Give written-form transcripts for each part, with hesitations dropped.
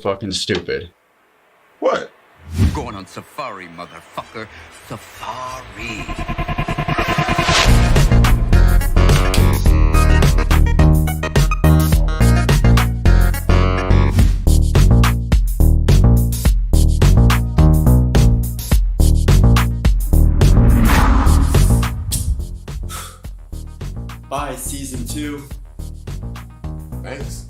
fucking stupid. What? We're going on safari, motherfucker. Safari. Bye, season 2. Thanks.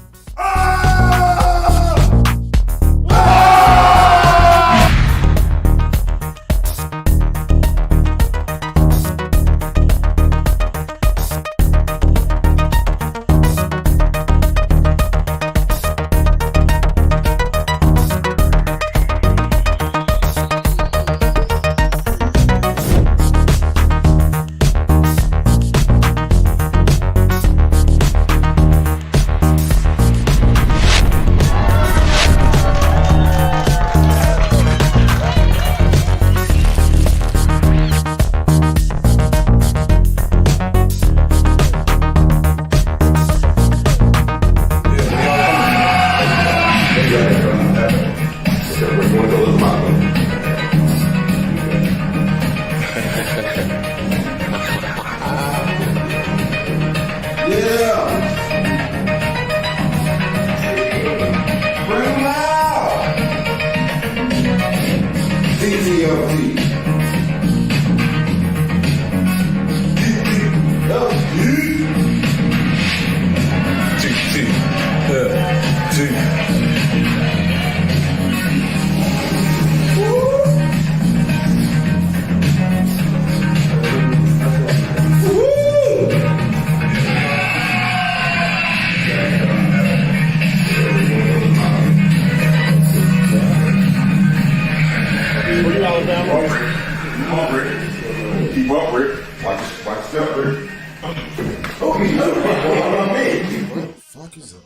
TTFT. Keep up, Rick. Watch step, Rick. Oh, me. What the fuck is up?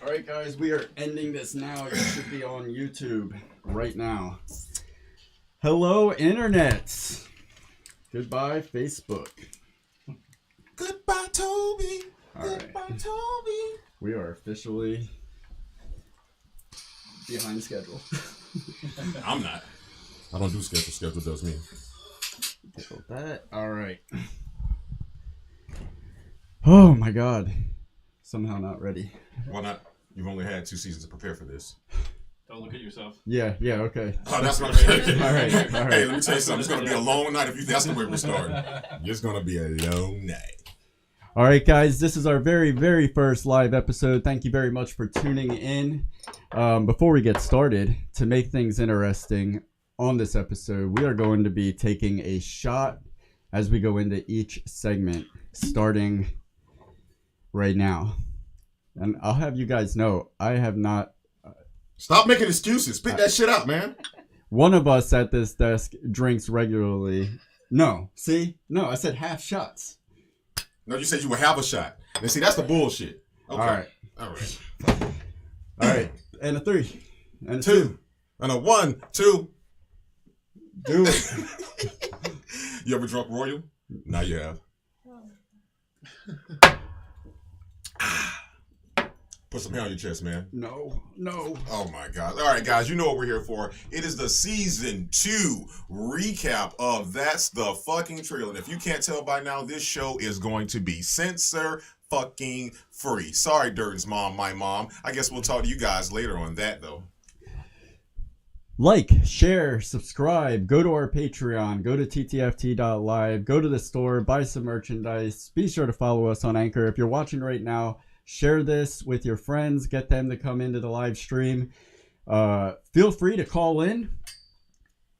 Alright guys, we are ending this now. You should be on YouTube right now. Hello, Internet. Goodbye, Facebook. Goodbye, Toby. Alright. Goodbye, Toby. We are officially behind schedule. I'm not. I don't do schedule. Schedule does me. Get that. Alright. Oh my god. Somehow not ready. Why not? You've only had 2 seasons to prepare for this. Don't look at yourself. Yeah, okay. Oh, that's what I'm saying. All right. Hey, let me tell you something. It's going to be a long night if you. That's the way we're starting. It's going to be a long night. All right, guys, this is our very, very first live episode. Thank you very much for tuning in. Before we get started, to make things interesting on this episode, we are going to be taking a shot as we go into each segment, starting right now. And I'll have you guys know, I have not... Stop making excuses. Spit that shit out, man. One of us at this desk drinks regularly. No, see? No, I said half shots. No, you said you would have a shot. And see, that's the bullshit. Okay. All right. And a 3. And a 2. And a 1, 2. Do it. You ever drunk Royal? Now you have. Put some hair on your chest, man. No. Oh my God. All right, guys, you know what we're here for. It is the season 2 recap of That's the Fucking Trailer. And if you can't tell by now, this show is going to be censor fucking free. Sorry, Durden's mom, my mom. I guess we'll talk to you guys later on that, though. Like, share, subscribe, go to our Patreon, go to ttft.live, go to the store, buy some merchandise. Be sure to follow us on Anchor. If you're watching right now, share this with your friends. Get them to come into the live stream. Feel free to call in.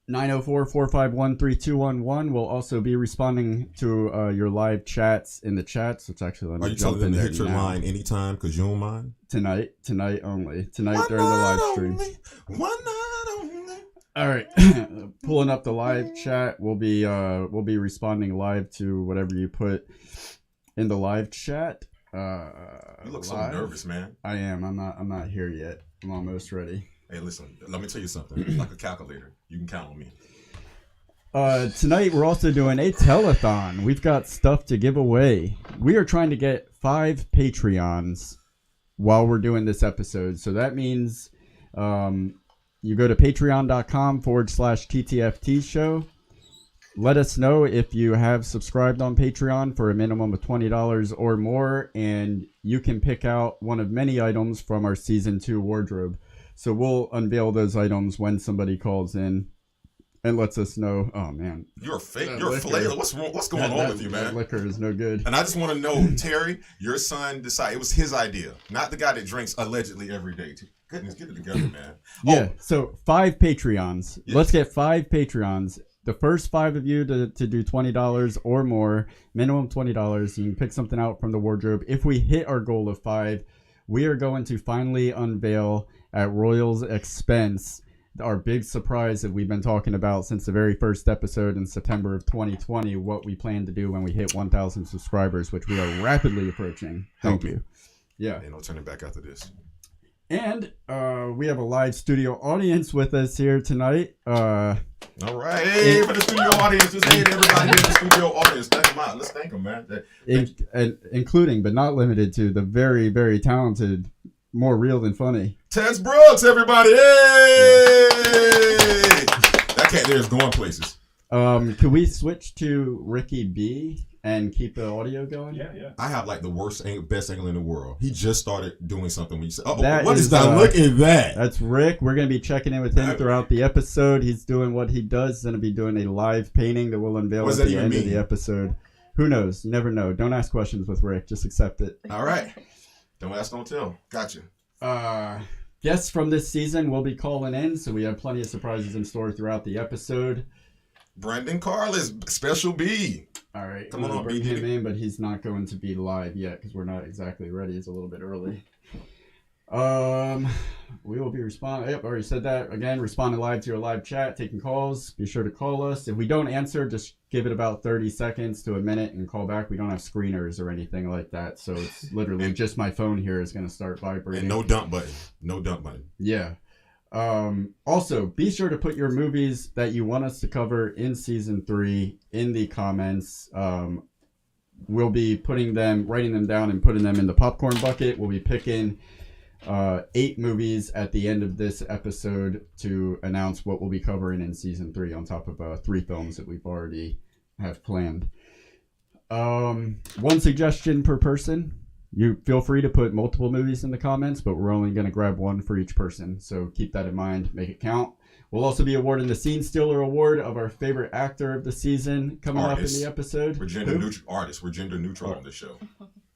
904-451-3211. We'll also be responding to your live chats in the chats. Which actually, let me Are you jump telling them in to there hit your now. line anytime because you don't mind? Tonight only. Tonight during the live stream. One night only. All right, pulling up the live chat. We'll be responding live to whatever you put in the live chat. You look so live. nervous, man. I am. I'm not here yet. I'm almost ready. Hey, listen. Let me tell you something. Like a calculator, you can count on me. Tonight we're also doing a telethon. We've got stuff to give away. We are trying to get 5 Patreons while we're doing this episode. So that means you go to patreon.com/TTFT show. Let us know if you have subscribed on Patreon for a minimum of $20 or more, and you can pick out one of many items from our Season 2 wardrobe. So we'll unveil those items when somebody calls in and lets us know. Oh, man. You're fake. You're flailing. What's going on with you, man? That liquor is no good. And I just want to know, Terry, your son decided it was his idea, not the guy that drinks allegedly every day. Goodness, get it together, man. Yeah, so 5 Patreons. Yes. Let's get 5 Patreons. The first 5 of you to do $20 or more, minimum $20, you can pick something out from the wardrobe. If we hit our goal of 5, we are going to finally unveil at Royal's expense our big surprise that we've been talking about since the very first episode in September of 2020, what we plan to do when we hit 1,000 subscribers, which we are rapidly approaching. Thank you. Yeah. Ain't no turning back after this. And we have a live studio audience with us here tonight. All right. Hey, for the studio audience. Just hey to everybody in the studio audience. Thank them out. Let's thank them, man. Including, but not limited to, the very, very talented, more real than funny Tess Brooks, everybody. Hey! That cat there is going places. Can we switch to Ricky B and keep the audio going? Yeah. I have like the best angle in the world. He just started doing something when you say, what is that? Look at that. That's Rick. We're going to be checking in with him throughout the episode. He's doing what he does. He's going to be doing a live painting that we'll unveil at the end of the episode. Who knows? You never know. Don't ask questions with Rick. Just accept it. All right. Don't ask, don't tell. Gotcha. Guests from this season will be calling in, so we have plenty of surprises in store throughout the episode. Brandon Karlis, Special B. All right, come on, bring him in, but he's not going to be live yet because we're not exactly ready. It's a little bit early. We will be responding. Yep, already said that. Again, responding live to your live chat, taking calls. Be sure to call us. If we don't answer, just give it about 30 seconds to a minute and call back. We don't have screeners or anything like that, so it's literally just my phone here is going to start vibrating. And no dump button. No dump button. Yeah. Also, be sure to put your movies that you want us to cover in Season 3 in the comments. We'll be writing them down and putting them in the popcorn bucket. We'll be picking 8 movies at the end of this episode to announce what we'll be covering in Season 3 on top of 3 films that we've already have planned. One suggestion per person. You feel free to put multiple movies in the comments, but we're only going to grab one for each person, so keep that in mind. Make it count. We'll also be awarding the Scene Stealer Award of our favorite actor of the season coming up in the episode. We're gender neutral artists. We're gender neutral on the show.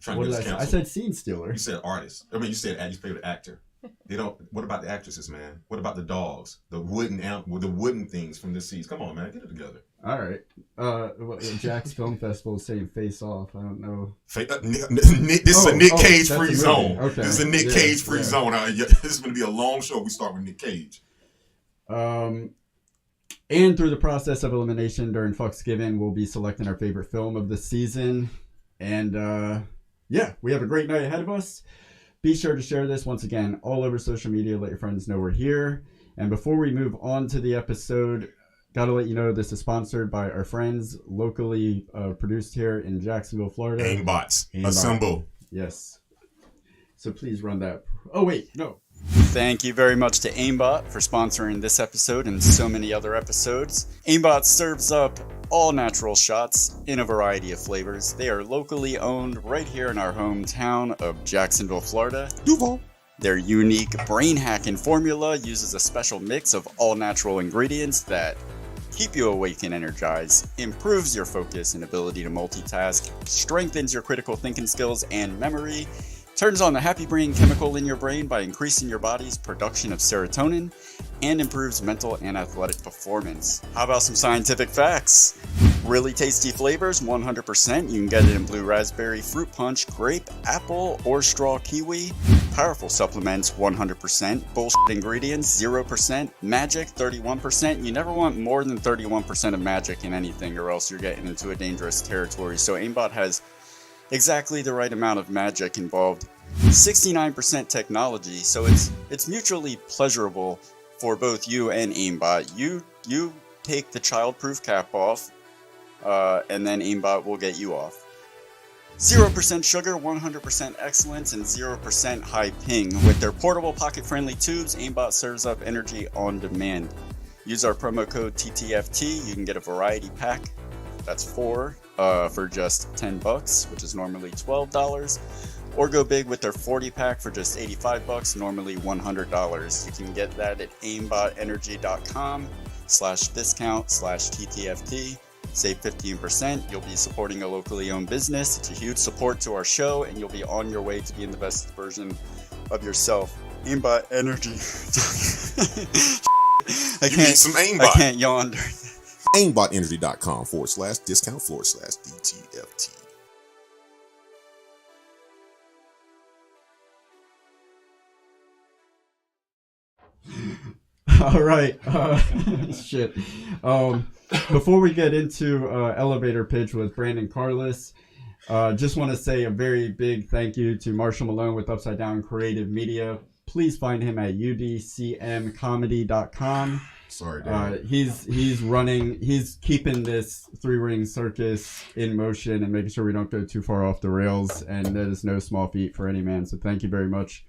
What did I say? I said Scene Stealer. You said artist. I mean, you said your favorite actor. They don't. What about the actresses, man? What about the dogs? The wooden things from this season? Come on, man, get it together. All right. Jack's Film Festival is saying Face Off. I don't know. This is a Nick Cage free zone. Okay. This is a Nick Cage free zone. This is going to be a long show. We start with Nick Cage. And through the process of elimination during Fxxks Given, we'll be selecting our favorite film of the season. And we have a great night ahead of us. Be sure to share this once again all over social media. Let your friends know we're here. And before we move on to the episode, gotta let you know this is sponsored by our friends locally produced here in Jacksonville, Florida. Aimbots. Assemble. Yes. So please run that. Oh, wait, no. Thank you very much to Aimbot for sponsoring this episode and so many other episodes. Aimbot serves up all natural shots in a variety of flavors. They are locally owned right here in our hometown of Jacksonville, Florida. Duval. Their unique brain hacking formula uses a special mix of all natural ingredients that keep you awake and energized, improves your focus and ability to multitask, strengthens your critical thinking skills and memory, turns on the happy brain chemical in your brain by increasing your body's production of serotonin, and improves mental and athletic performance. How about some scientific facts? Really tasty flavors, 100%. You can get it in blue raspberry, fruit punch, grape, apple, or straw kiwi. Powerful supplements, 100%. Bullshit ingredients, 0%. Magic, 31%. You never want more than 31% of magic in anything, or else you're getting into a dangerous territory. So Aimbot has exactly the right amount of magic involved. 69% technology, so it's mutually pleasurable for both you and Aimbot. You take the childproof cap off, and then Aimbot will get you off. 0% sugar, 100% excellence, and 0% high ping. With their portable pocket-friendly tubes, aimbot serves up energy on demand. Use our promo code TTFT. You can get a variety pack. That's 4 for just $10, which is normally $12. Or go big with their 40 pack for just $85, normally $100. You can get that at aimbotenergy.com/discount/TTFT. Save 15%. You'll be supporting a locally owned business. It's a huge support to our show, and you'll be on your way to being the best version of yourself. Aimbot Energy. I can't yawn. aimbotenergy.com/discount/DTFT. All right. Shit. Before we get into elevator pitch with Brandon Karlis, just want to say a very big thank you to Marshall Malone with Upside Down Creative Media. Please find him at udcmcomedy.com. Sorry, Dad. He's keeping this 3-ring circus in motion and making sure we don't go too far off the rails. And that is no small feat for any man. So thank you very much,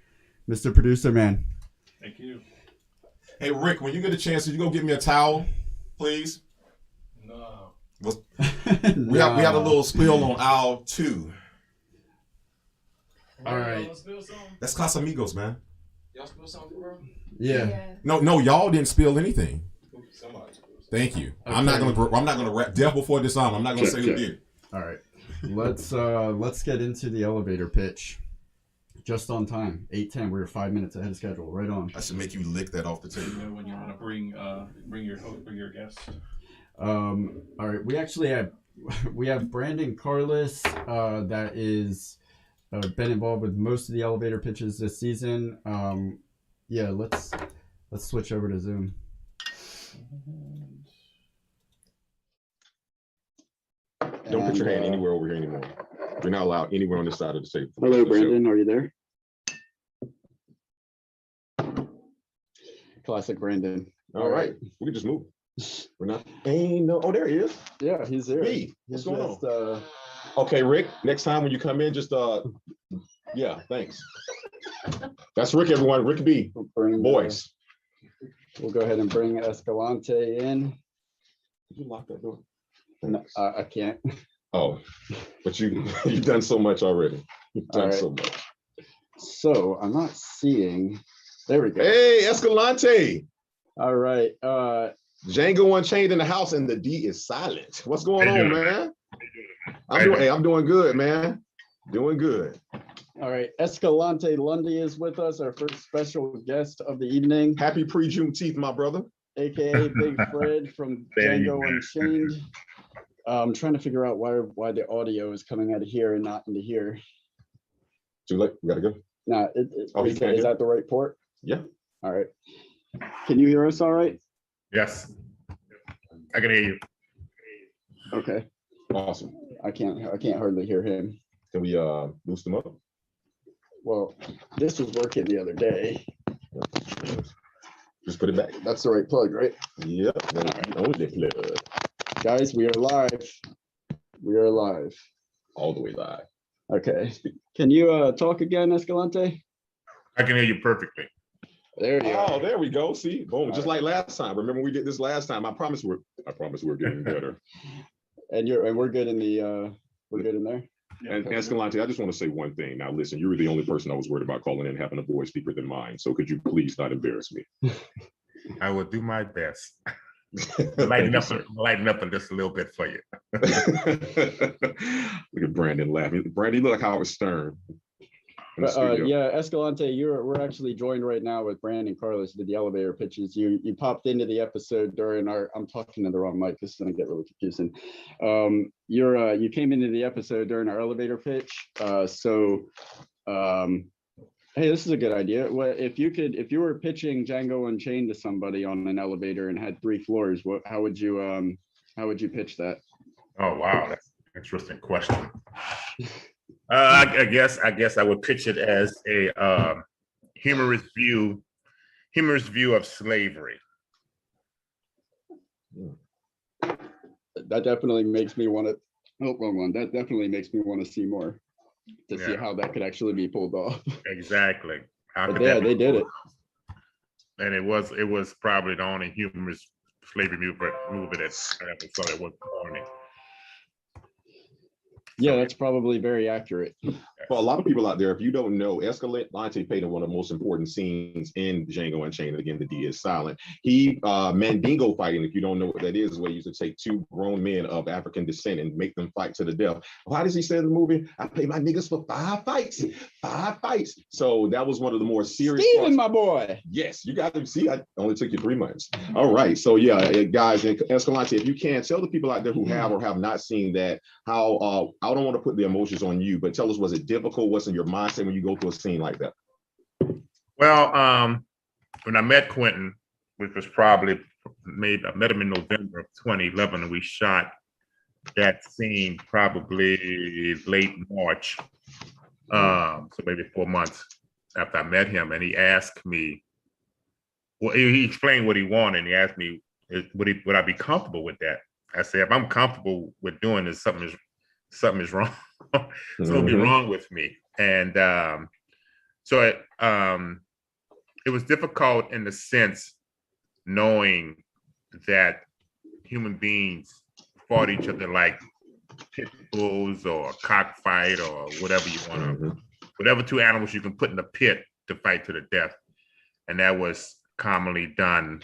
Mr. Producer Man. Thank you. Hey, Rick, when you get a chance, could you go get me a towel, please? No. We had a little spill on aisle 2. All right. Y'all spill something? That's Casamigos, man. Y'all spill something, bro? Yeah. No, y'all didn't spill anything. Somebody spilled something. Thank you. Okay. I'm not gonna wrap death before dishonor. I'm not gonna say who did. All right. Let's get into the elevator pitch. Just on time. 8:10. We were 5 minutes ahead of schedule. Right on. I should make you lick that off the You table. know when you want to bring your guest. All right. We actually have Brandon Karlis that is been involved with most of the elevator pitches this season. Yeah, let's switch over to Zoom. Don't put your hand anywhere over here anymore. You're not allowed anywhere on this side of the table. Hello, Brandon. Are you there? Classic Brandon. All right, we can just move. We're not. Oh, there he is. Yeah, he's there. Hey, what's going on? on? Okay, Rick. Next time when you come in, just yeah, thanks. That's Rick, everyone. Rick B. Boys. We'll go ahead and bring Escalante in. Did you lock that door? No, I can't. Oh, but you've done so much already. You've done so much. So I'm not seeing. There we go. Hey, Escalante. All right. Django Unchained in the house, and the D is silent. What's going on, man? I'm doing good, man. Doing good. All right. Escalante Lundy is with us, our first special guest of the evening. Happy pre-Juneteenth, my brother. AKA Big Fred from Django Unchained. I'm trying to figure out why the audio is coming out of here and not into here. Too late. We gotta go. No, is that the right port? Yeah. All right. Can you hear us all right? Yes, I can hear you. Okay. Awesome. I can't hardly hear him. Can we boost them up? Well, this was working the other day. Just put it back. That's the right plug, right? Yep. Only plug. Guys, we are live. We are live. All the way live. Okay. Can you talk again, Escalante? I can hear you perfectly. There you Oh, go. there we go. See, boom, just like last time. Remember we did this last time. I promise we're getting better. And we're good in the we're good in there. And Escalante, I just want to say one thing. Now, listen, you were the only person I was worried about calling in having a voice deeper than mine. So could you please not embarrass me? I will do my best. lighten up just a little bit for you. Look at Brandon laughing. Brandon, you look like Howard Stern. Yeah, Escalante, we're actually joined right now with Brandon Karlis, did the elevator pitches. You popped into the episode during I'm talking to the wrong mic. This is gonna get really confusing. You came into the episode during our elevator pitch. Hey, this is a good idea. If you were pitching Django Unchained to somebody on an elevator and had 3 floors, how would you pitch that? Oh wow, that's an interesting question. I guess I would pitch it as a humorous view of slavery. That definitely makes me want to Oh, wrong one. That definitely makes me want to see more to see how that could actually be pulled off. Exactly. How But could yeah, that they be did pulled it. off? And it was probably the only humorous slavery movie that I ever saw that was corny. Yeah, that's probably very accurate. For a lot of people out there, if you don't know, Escalante played in one of the most important scenes in Django Unchained. Again, the D is silent. He Mandingo fighting, if you don't know what that is where you used to take two grown men of African descent and make them fight to the death. Why does he say in the movie? I pay my niggas for 5 fights. 5 fights. So that was one of the more serious Steven, my boy. Yes, you got to see. I only took you 3 months. All right. So yeah, guys, and Escalante, if you can tell the people out there who have or have not seen that, how I don't want to put the emotions on you, but tell us, was it difficult? What's in your mindset when you go through a scene like that? Well, when I met Quentin, which was probably I met him in November of 2011, and we shot that scene probably late March. So maybe 4 months after I met him, and he asked me, well, he explained what he wanted, and he asked me, would I be comfortable with that? I said, if I'm comfortable with doing this, something is wrong. Something wrong with me. And so it was difficult in the sense knowing that human beings fought each other like pit bulls or cockfight or whatever you want to, whatever two animals you can put in a pit to fight to the death. And that was commonly done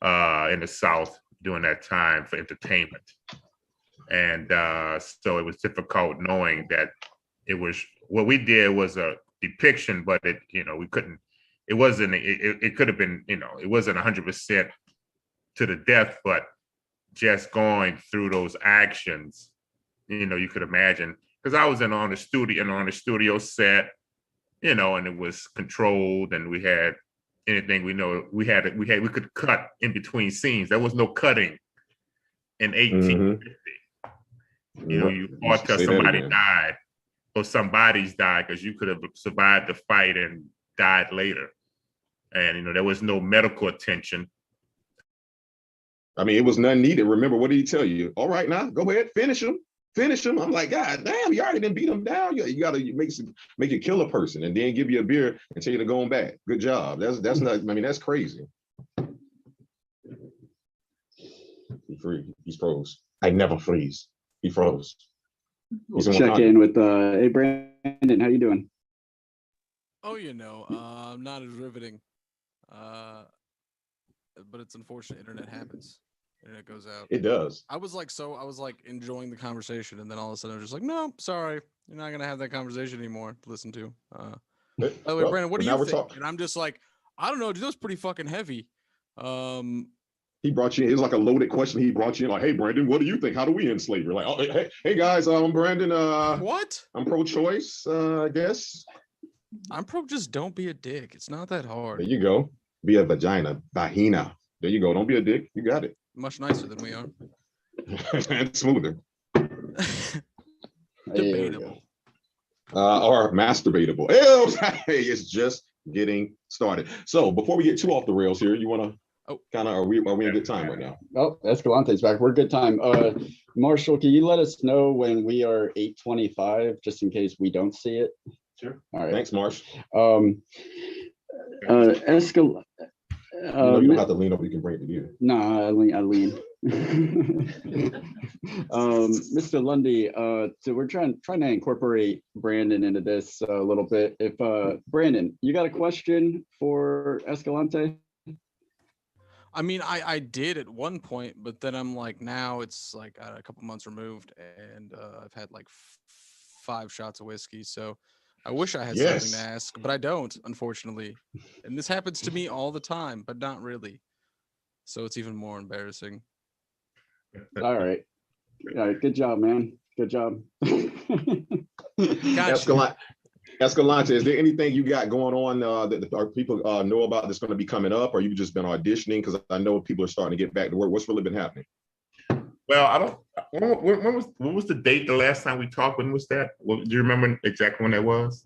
in the South during that time for entertainment. And so it was difficult knowing that it was, what we did was a depiction, but it, we couldn't, it wasn't, it could have been, it wasn't 100% to the death, but just going through those actions, you could imagine, because I was on the studio set, and it was controlled, and we had anything we could cut in between scenes. There was no cutting in 1850. You fought till somebody died, or somebody's died, because you could have survived the fight and died later. And there was no medical attention. I mean, it was none needed. Remember, what did he tell you? All right, now go ahead, finish him. I'm like, God damn, you already didn't beat him down. You got to make you kill a person and then give you a beer and tell you to go on back. Good job. That's not. I mean, that's crazy. He's froze. I never freeze. He froze. We'll check in with hey Brandon, how you doing? Oh, not as riveting. But it's unfortunate. Internet happens. Internet goes out. It does. I was enjoying the conversation, and then all of a sudden I was just like, no, sorry, you're not gonna have that conversation anymore to listen to. By the way, Brandon, what do you think? And I'm just like, I don't know, dude, that was pretty fucking heavy. He brought you in. It was like a loaded question. He brought you in like, hey, Brandon, what do you think? How do we end slavery? Like, oh, hey guys, I'm Brandon. What? I'm pro-choice, I guess. I'm pro. Just don't be a dick. It's not that hard. There you go. Be a vagina. There you go. Don't be a dick. You got it. Much nicer than we are. And smoother. Debatable. Or masturbatable. Hey, it's just getting started. So before we get too off the rails here, you want to kind of, are we in good time right now? Oh, Escalante's back. We're good time. Marshall, can you let us know when we are 8:25, just in case we don't see it? Sure. All right. Thanks, Marsh. Escalante. You don't have to lean over. You can bring it to you. No, I lean. Mr. Lundy, so we're trying to incorporate Brandon into this a little bit. If Brandon, you got a question for Escalante? I mean, I did at one point, but then I'm like, now it's like a couple months removed, and I've had like 5 shots of whiskey, so I wish I had something to ask, but I don't, unfortunately. And this happens to me all the time, but not really. So it's even more embarrassing. All right. Good job, man. Good job. Escalante, is there anything you got going on that people know about that's going to be coming up, or you've just been auditioning? Because I know people are starting to get back to work. What's really been happening? Well, I don't. When was the date the last time we talked? When was that? Do you remember exactly when that was?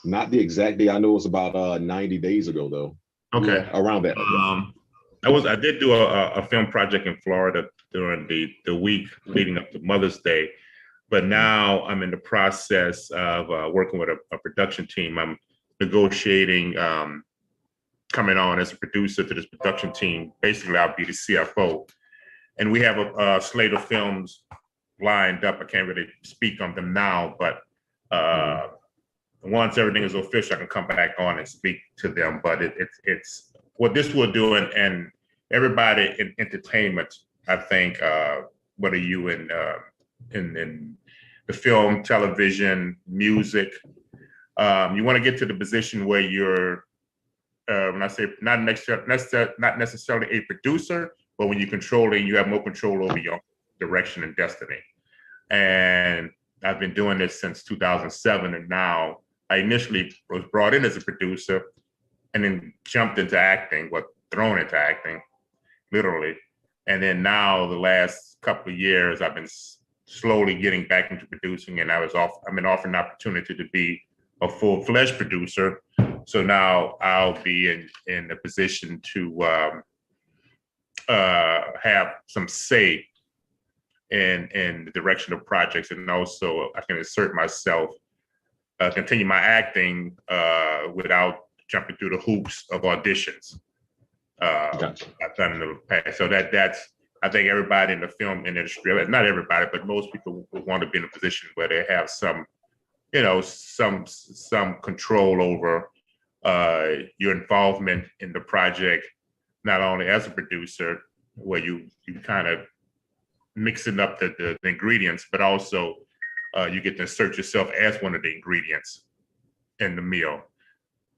Not the exact day. I know it was about 90 days ago, though. Okay, yeah, around that. I did do a film project in Florida during the week leading up to Mother's Day. But now I'm in the process of working with a production team. I'm negotiating coming on as a producer to this production team. Basically, I'll be the CFO. And we have a slate of films lined up. I can't really speak on them now, but once everything is official, I can come back on and speak to them. But it's what this will do, and everybody in entertainment, I think, whether you in the film, television, music, you want to get to the position where you're, when I say not necessarily a producer, but when you're controlling, you have more control over your direction and destiny. And I've been doing this since 2007, and now I initially was brought in as a producer and then jumped into acting, thrown into acting, literally. And then now the last couple of years, I've been slowly getting back into producing, and I've been offered an opportunity to be a full-fledged producer. So now I'll be in a position to have some say in the direction of projects, and also I can insert myself, continue my acting without jumping through the hoops of auditions. Gotcha. I've done in the past. So that's, I think everybody in the film industry, not everybody, but most people would want to be in a position where they have some, some control over your involvement in the project, not only as a producer, where you kind of mixing up the ingredients, but also you get to insert yourself as one of the ingredients in the meal.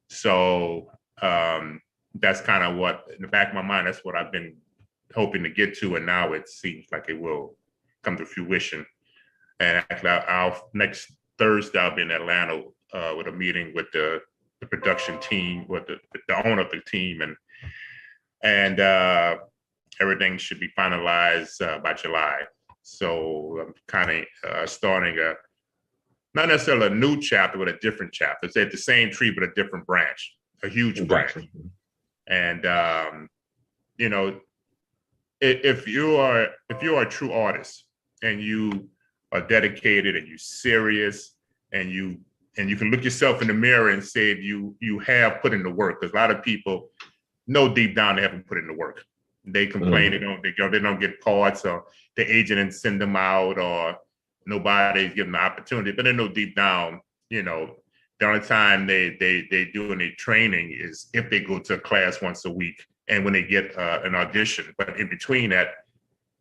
So that's kind of what, in the back of my mind, that's what I've been hoping to get to, and now it seems like it will come to fruition. And actually, next Thursday, I'll be in Atlanta with a meeting with the production team, with the owner of the team, and everything should be finalized by July. So I'm kind of starting not necessarily a new chapter, but a different chapter. It's at the same tree, but a different branch, a huge branch. And if you are a true artist and you are dedicated and you're serious and you can look yourself in the mirror and say you have put in the work, because a lot of people know deep down they haven't put in the work. They complain, they don't get parts, or the agent didn't send them out, or nobody's giving the opportunity, but they know deep down, the only time they do any training is if they go to a class once a week and when they get an audition. But in between that,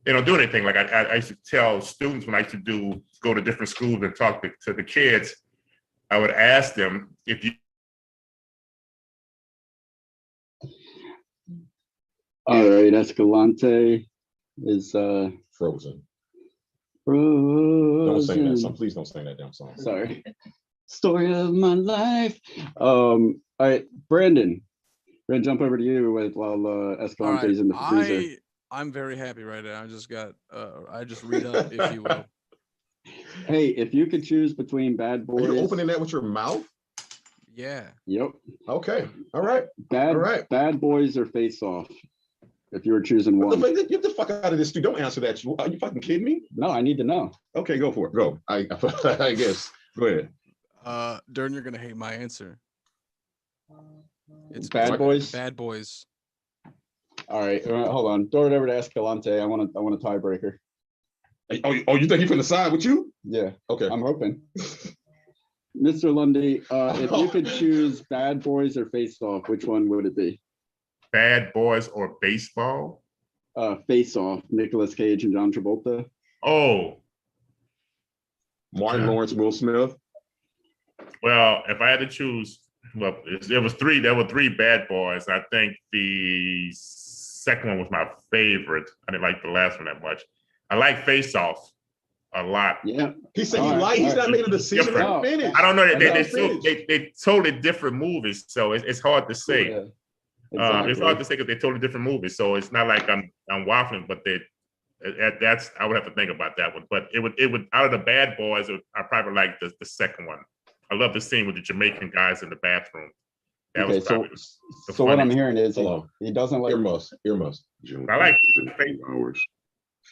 they don't do anything. Like I used to tell students when I used to go to different schools and talk to the kids, I would ask them if you. All right, Escalante is Frozen. Frozen. Don't sing that song. Please don't sing that damn song. Sorry. Story of my life. All right, Brandon. We're gonna jump over to you while Escalante's in the freezer. I'm very happy right now. I just got I just read up, if you will. Hey, if you could choose between Bad Boys. Are you opening that with your mouth? Yeah. Yep. Okay. All right. All right. Bad Boys or Face Off? If you were choosing one. Get the fuck out of this, dude. Don't answer that. Are you fucking kidding me? No, I need to know. Okay, go for it. Go. I guess. Go ahead. Dern, you're gonna hate my answer. It's Bad Boys. Bad Boys. All right, hold on. Throw it over to Escalante. I want a tiebreaker. Oh, you think he's gonna side with you? Yeah. Okay. I'm hoping. Mr. Lundy, if you could choose Bad Boys or Face Off, which one would it be? Bad Boys or baseball? Face Off. Nicolas Cage and John Travolta. Oh. Martin Lawrence, Will Smith. Well, if I had to choose, well, there were three Bad Boys. I think the second one was my favorite. I didn't like the last one that much. I like Face Off a lot. Yeah. He said he's not making a decision. I don't know. They totally different movies, so it's hard to say. Yeah, exactly. It's hard to say because they're totally different movies. So it's not like I'm waffling, but that's I would have to think about that one. But it would out of the Bad Boys, I probably like the second one. I love the scene with the Jamaican guys in the bathroom. That was probably so what I'm hearing is he doesn't like earmuffs. I like hours.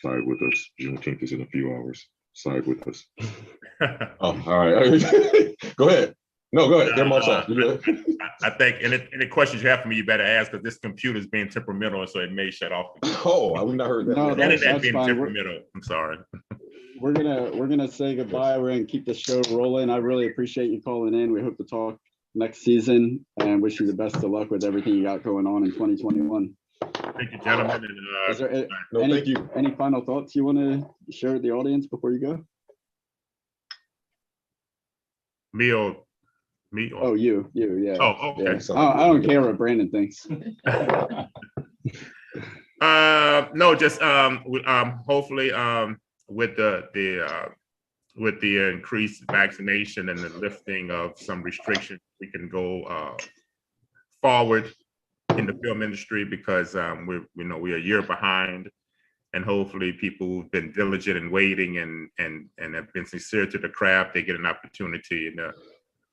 Side with us. Juneteenth is in a few hours. Side with us. Oh, all right. Go ahead. No, go ahead. Get them off. I think any questions you have for me, you better ask because this computer's being temperamental, and so it may shut off. Oh, I would not heard that. No, Internet that's being fine. temperamental. I'm sorry. We're gonna say goodbye. We're gonna keep the show rolling. I really appreciate you calling in. We hope to talk next season and wish you the best of luck with everything you got going on in 2021. Thank you, gentlemen. And, Is there thank you. any final thoughts you want to share with the audience before you go? Me. Oh, you, yeah. Oh, okay. Yeah. I don't care what Brandon thinks. No, just hopefully with the increased vaccination and the lifting of some restrictions, we can go forward in the film industry because we're a year behind, and hopefully people who've been diligent and waiting and have been sincere to the craft, they get an opportunity in the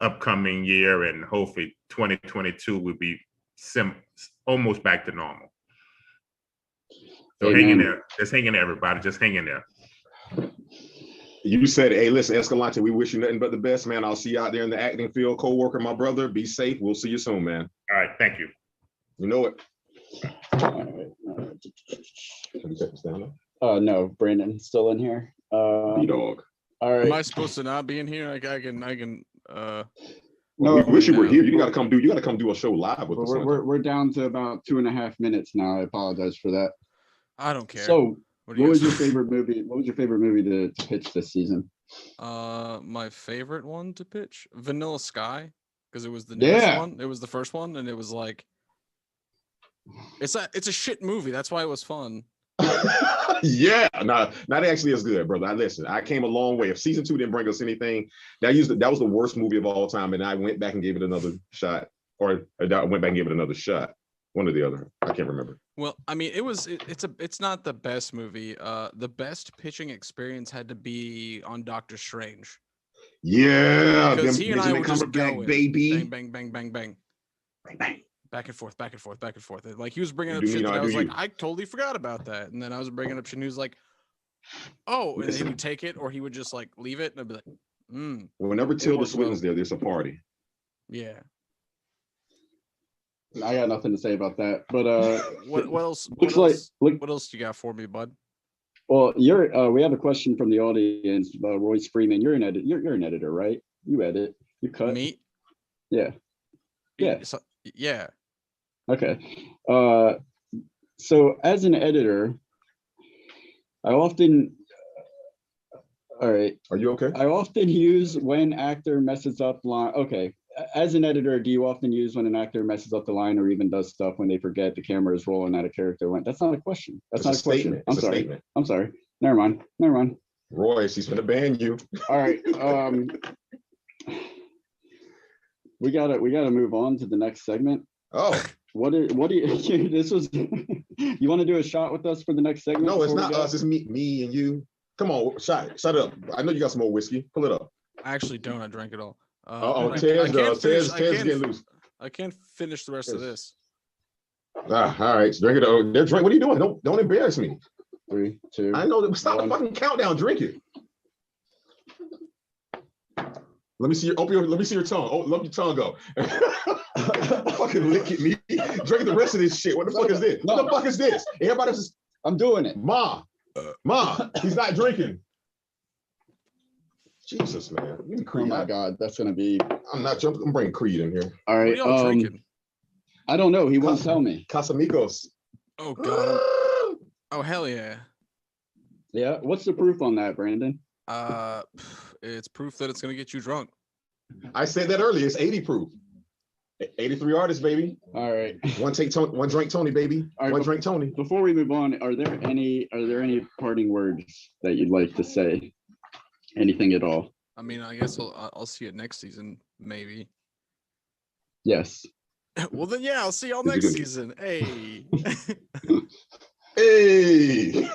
upcoming year, and hopefully 2022 will be almost back to normal. So hang in there. Just hang in there, everybody. Just hang in there. You said, hey, listen, Escalante, we wish you nothing but the best, man. I'll see you out there in the acting field, co-worker, my brother. Be safe. We'll see you soon, man. All right, thank you. You know it. No, Brandon's still in here. B-Dog. All right. Am I supposed to not be in here? I can. No, we wish you were here. You gotta come do a show live with us. We're down to about 2.5 minutes now. I apologize for that. I don't care. So, what was your favorite movie? What was your favorite movie to pitch this season? My favorite one to pitch, Vanilla Sky, because it was the newest one. It was the first one, and it was like, it's a shit movie. That's why it was fun. Yeah, no, not actually as good, brother. I came a long way. If season 2 didn't bring us anything, that was the worst movie of all time, and I went back and gave it another shot, or I went back and gave it another shot. One or the other, I can't remember. Well, I mean, it's not the best movie. The best pitching experience had to be on Doctor Strange. Yeah, because he and I were just going, baby, bang, bang, bang, bang, bang, bang. Back and forth. Like he was bringing up shit that I was like, I totally forgot about that. And then I was bringing up shit and he was like, oh, and then he would take it or he would just like leave it. And I'd be like, Whenever Tilda Swinton's there's a party. Yeah. I got nothing to say about that. But what else? What else you got for me, bud? Well, we have a question from the audience. Royce Freeman, you're an editor, right? You edit. You cut. Me? Yeah. Yeah. So, yeah. Okay. So as an editor, I often. All right. Are you okay? I often use when actor messes up line. Okay. As an editor, do you often use when an actor messes up the line or even does stuff when they forget the camera is rolling at a character? That's not a question. That's not a question. I'm sorry. Never mind. Royce, he's gonna ban you. All right. We gotta move on to the next segment. Oh. What do you this was you want to do a shot with us for the next segment? No, it's not us, it's me and you. Come on, shut it up. I know you got some more whiskey. Pull it up. I actually don't. I drank it all. Ted's getting loose. I can't finish the rest of this. All right, drink it. Drink. What are you doing? Don't embarrass me. 3, 2. I know. Stop the fucking countdown. Drink it. Let me see your let me see your tongue. Oh, let your tongue go. Fucking lick at me. Drink the rest of this shit. What the fuck is this? What the fuck is this? Everybody's just. I'm doing it. Ma, he's not drinking. Jesus, man. You oh my God, that's gonna be. I'm not jumping. I'm bringing Creed in here. All right. I don't know. He won't tell me. Casamigos. Oh God. Oh hell yeah. Yeah. What's the proof on that, Brandon? It's proof that it's gonna get you drunk. I said that earlier. It's 80 proof. 83 artists, baby. All right. One drink Tony, baby. Right, one drink Tony. Before we move on, are there any parting words that you'd like to say? Anything at all? I mean, I guess I'll see it next season, maybe. Yes. Well then, yeah, I'll see y'all next season. Hey. Hey.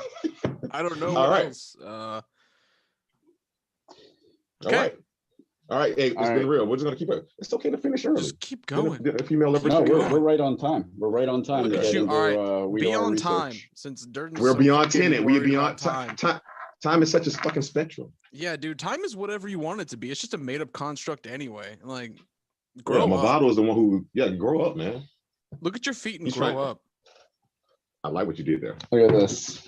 I don't know all what right. else. Okay. All right. Hey, it's been real. We're just gonna keep it. It's okay to finish early. Just keep going. We're right on time. We're right on time. Look at you. All right. Be on time. Since Durden's we're beyond tenant. We're beyond time. Time is such a fucking spectrum. Yeah, dude, time is whatever you want it to be. It's just a made up construct anyway. Like, Grow grow up. Movado is the one who, grow up, man. Look at your feet and He's grow trying- up. I like what you did there. Look at this.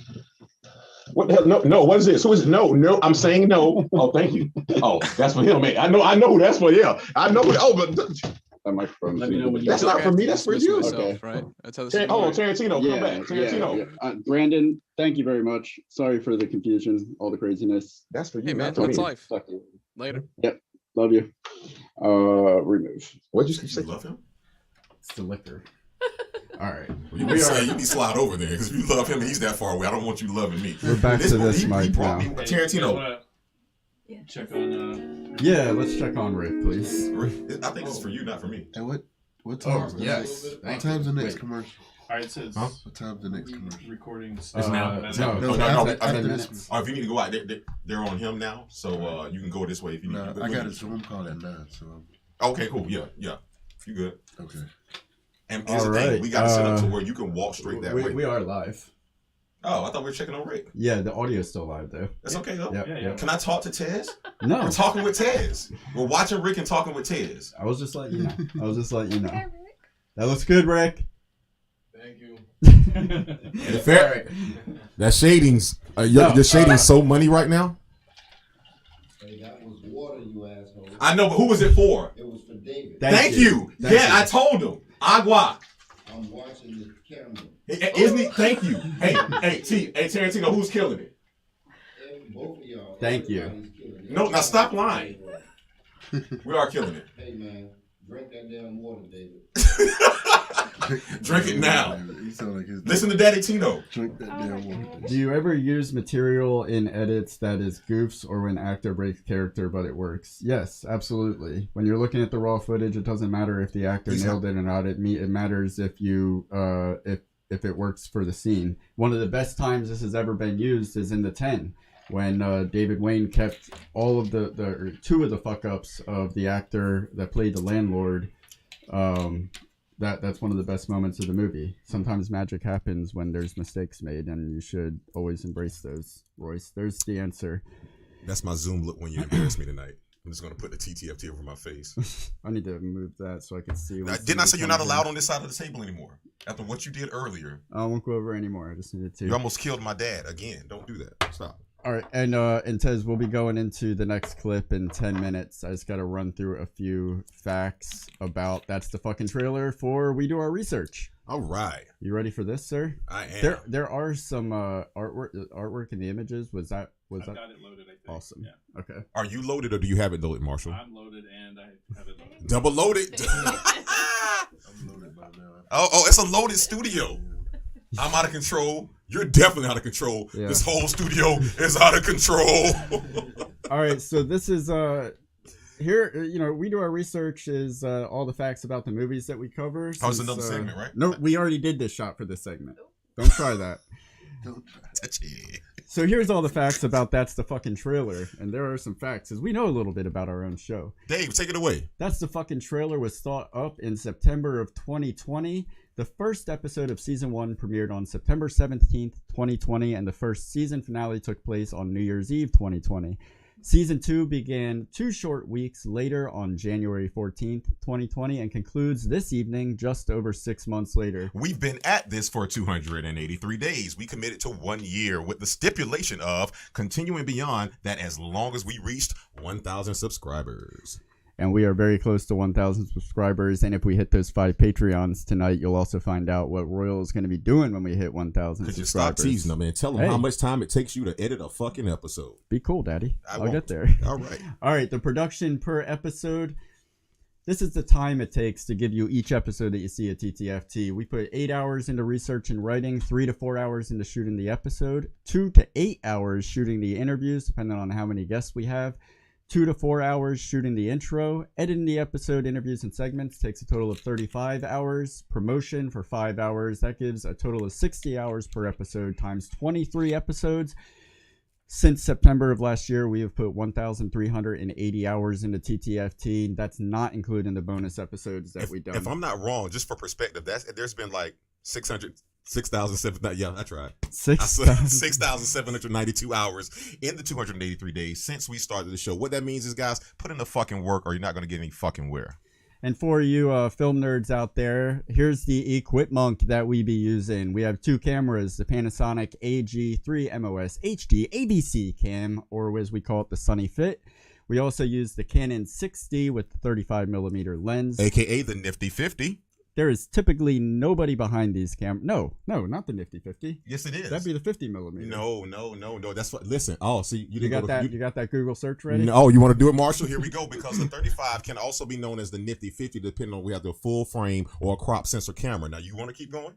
What the hell? No, what is this? Who is it? No, I'm saying no. Oh, thank you. Oh, that's for him, man. I know who that's for. Yeah, I know. But That microphone. Let me know when you that's not for me. That's for you. Myself, Okay. right? That's how this Hold on, Tarantino, come back. Tarantino. Yeah. Brandon, thank you very much. Sorry for the confusion, all the craziness. That's for you. Hey, man, not for that's me. life. Fuck you. Later. Love you. Remove. What'd you You say? love him? It's the liquor. All right. You be saying you be slide over there because if you love him and he's that far away, I don't want you loving me. We're back to this he mic brought now. me Tarantino. Check on. Yeah, let's check on Rick, please. I think it's for you, not for me. And what time? Yes. What time's the next Wait. commercial? All right, it says What time's the next commercial? recording. It's now. No, No, no, after, I after mean, this one. Oh, if you need to go out, they're on him now, so you can go this way if you need. Nah, to. I got a Zoom call at 9, so Okay, cool. Yeah. You good? okay. And here's the All thing, right, we got to set up to where you can walk straight that way. We are live. Oh, I thought we were checking on Rick. Yeah, the audio's still live though. That's okay though. Yep, Yeah, yep. Can I talk to Tez? No, We're talking with Tez. We're watching Rick and talking with Tez. I was just letting you know. That looks good, Rick. Thank you. In fact, that shading's your shading's so money right now. Hey, that was water, you asshole. I know, but who was it for? It was for David. Thank you. Thank I you. told him. Agua. I'm watching the camera. Isn't he? Thank you. Hey, Tarantino, who's killing it? Both of y'all. Thank you. everybody's killing it. No, now stop lying. We are killing it. Hey, man, drink that damn water, David. Drink it now. He sound like his Listen to Daddy Tino. Drink that damn water. Do you ever use material in edits that is goofs or when actor breaks character but it works? Yes, absolutely. When you're looking at the raw footage, it doesn't matter if the actor nailed it or not. It matters if you if it works for the scene. One of the best times this has ever been used is in the 10 when David Wayne kept all of or two of the fuck ups of the actor that played the landlord. That's one of the best moments of the movie. Sometimes magic happens when there's mistakes made, and you should always embrace those. Royce, there's the answer. That's my Zoom look when you embarrass me tonight. I'm just gonna put the TTFT over my face. I need to move that so I can see. Didn't I say you're not allowed on this side of the table anymore? After what you did earlier, I won't go over anymore. I just needed to. you almost killed my dad again. Don't do that. Stop. All right, and Tez, we'll be going into the next clip in 10 minutes. I just got to run through a few facts about That's the Fucking Trailer for We Do Our Research. All right. You ready for this, sir? I am. There are some artwork in the images. Was that I've got it loaded, I think. awesome? Yeah. Okay. Are you loaded or do you have it loaded, Marshall? I'm loaded and I have it loaded. Double loaded. I'm loaded by now. Oh, it's a loaded studio. I'm out of control. You're definitely out of control. Yeah. This whole studio is out of control. All right, so this is here. We do our research is all the facts about the movies that we cover. Oh, it's since, another segment, right? No, we already did this shot for this segment. Don't try that. Touchy. So here's all the facts about That's the Fucking Trailer, and there are some facts because we know a little bit about our own show. Dave, take it away. That's the Fucking Trailer was thought up in September of 2020. The first episode of season 1 premiered on September 17th, 2020, and the first season finale took place on New Year's Eve 2020. Season 2 began 2 short weeks later on January 14th, 2020, and concludes this evening just over 6 months later. We've been at this for 283 days. We committed to 1 year with the stipulation of continuing beyond that as long as we reached 1,000 subscribers. And we are very close to 1,000 subscribers. And if we hit those 5 Patreons tonight, you'll also find out what Royal is going to be doing when we hit 1,000 Could you subscribers. stop teasing them, man? Tell them Hey. how much time it takes you to edit a fucking episode. Be cool, Daddy. I I'll won't. get there. All right. All right, the production per episode. This is the time it takes to give you each episode that you see at TTFT. We put 8 hours into research and writing, 3 to 4 hours into shooting the episode, 2 to 8 hours shooting the interviews, depending on how many guests we have, 2 to 4 hours shooting the intro, editing the episode, interviews, and segments takes a total of 35 hours, promotion for 5 hours. That gives a total of 60 hours per episode times 23 episodes. Since September of last year, we have put 1,380 hours into TTFT. That's not including the bonus episodes that we've done. If I'm not wrong, just for perspective, there's been like 600 6,700. Yeah, that's right. 6,000. 6,792 hours in the 283 days since we started the show. What that means is, guys, put in the fucking work or you're not going to get any fucking wear. And for you film nerds out there, here's the equipment that we be using. We have 2 cameras, the Panasonic AG3 MOS HD ABC cam, or as we call it, the Sunny Fit. We also use the Canon 6D with the 35mm lens. AKA the Nifty 50. There is typically nobody behind these cameras. No, not the Nifty 50. Yes, it is. That'd be the 50mm. No. That's what. Listen. Oh, see, you got that. You got that Google search ready? No, you want to do it, Marshall? Here we go. Because the 35 can also be known as the Nifty 50, depending on we have the full frame or a crop sensor camera. Now, you want to keep going?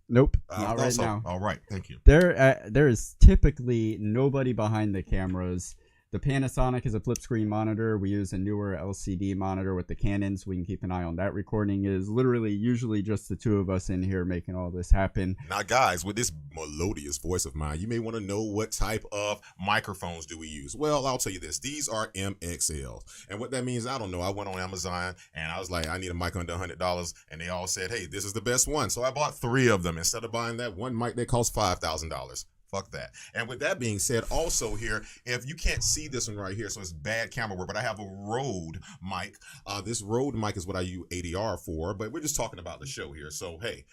Nope, not right now. All right, thank you. There is typically nobody behind the cameras. The Panasonic is a flip screen monitor. We use a newer LCD monitor with the Canon, so we can keep an eye on that. Recording is literally usually just the 2 of us in here making all this happen. Now, guys, with this melodious voice of mine, you may want to know what type of microphones do we use. Well, I'll tell you this. These are MXL. And what that means, I don't know. I went on Amazon, and I was like, I need a mic under $100. And they all said, hey, this is the best one. So I bought 3 of them. Instead of buying that one mic that cost $5,000. Fuck that. And with that being said, also here, if you can't see this one right here, so it's bad camera work, but I have a Rode mic. This Rode mic is what I use ADR for, but we're just talking about the show here. So, hey,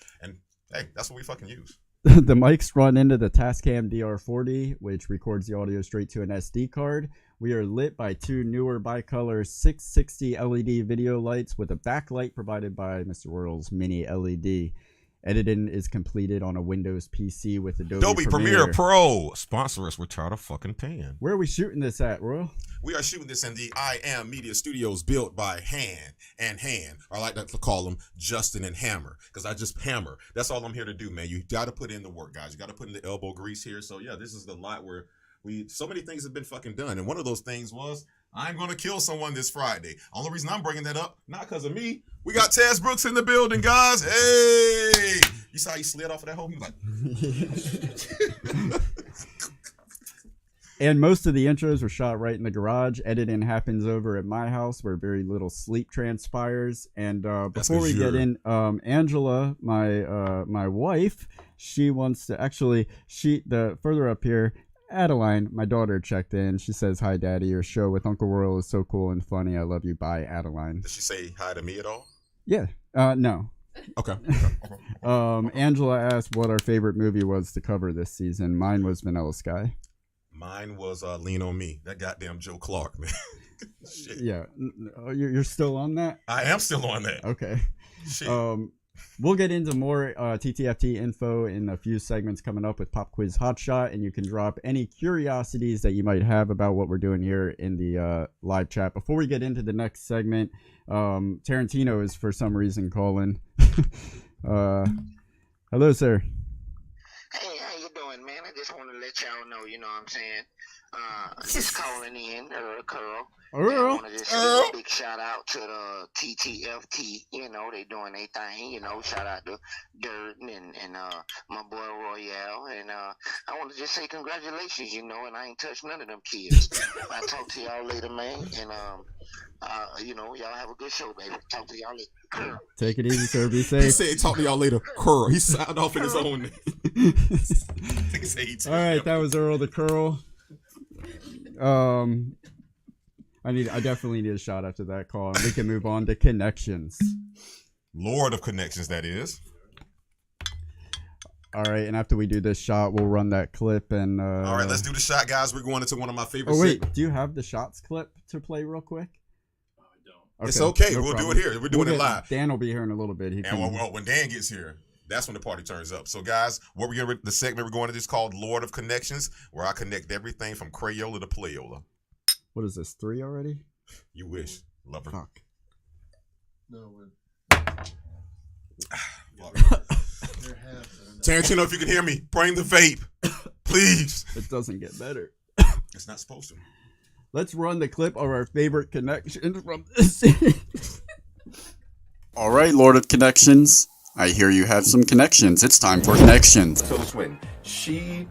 that's what we fucking use. The mics run into the Tascam DR40, which records the audio straight to an SD card. We are lit by 2 newer bicolor 660 LED video lights with a backlight provided by Mr. World's Mini LED. Editing is completed on a Windows PC with Adobe Premiere Pro. Sponsor us. We're tired of fucking paying. Where are we shooting this at, Royal? We are shooting this in the I Am Media Studios, built by Hand, or I like to call them Justin and Hammer, because I just hammer. That's all I'm here to do, man. You got to put in the work, guys. You got to put in the elbow grease here. So, yeah, this is the lot where so many things have been fucking done. And one of those things was, I'm going to kill someone this Friday. Only reason I'm bringing that up, not because of me. We got Taz Brooks in the building, guys. Hey! You saw he slid off of that hole? He was like... And most of the intros were shot right in the garage. Editing happens over at my house where very little sleep transpires. And before we get in, Angela, my wife, she wants to actually, the further up here, Adeline, my daughter, checked in. She says, hi, Daddy. Your show with Uncle Royal is so cool and funny. I love you. Bye, Adeline. Did she say hi to me at all? Yeah. No. Okay. Angela asked what our favorite movie was to cover this season. Mine was Vanilla Sky. Mine was Lean on Me. That goddamn Joe Clark, man. Shit. Yeah. You're still on that? I am still on that. Okay. Shit. We'll get into more TTFT info in a few segments coming up with Pop Quiz Hotshot, and you can drop any curiosities that you might have about what we're doing here in the live chat. Before we get into the next segment, Tarantino is for some reason calling. Hello, sir. Hey, how you doing, man? I just want to let y'all know, you know what I'm saying? Just calling in, Curl. I want to just say a big shout out to the TTFT. You know, they doing their thing. You know, shout out to Durden and my boy Royale. And I want to just say congratulations, you know, and I ain't touched none of them kids. I'll talk to y'all later, man. And, you know, y'all have a good show, baby. Talk to y'all later. Take it easy, sir. Be safe. He said, talk to y'all later. Curl. He signed off in his own name. All right, that was Earl the Curl. I definitely need a shot after that call, and we can move on to connections. Lord of connections, that is. All right, and after we do this shot, we'll run that clip and. All right, let's do the shot, guys. We're going into one of my favorite. Oh wait, do you have the shots clip to play real quick? I don't. Okay, it's okay. No we'll problem. Do it here. We're doing it live. Dan will be here in a little bit. When Dan gets here, that's when the party turns up. So, guys, the segment we're going to is called Lord of Connections, where I connect everything from Crayola to Playola. What is this, 3 already? You wish. Lover. Fuck. No, Tarantino, if you can hear me, bring the vape. Please. It doesn't get better. It's not supposed to. Let's run the clip of our favorite connection from this scene. All right, Lord of Connections. I hear you have some connections. It's time for connections. So, Swin, she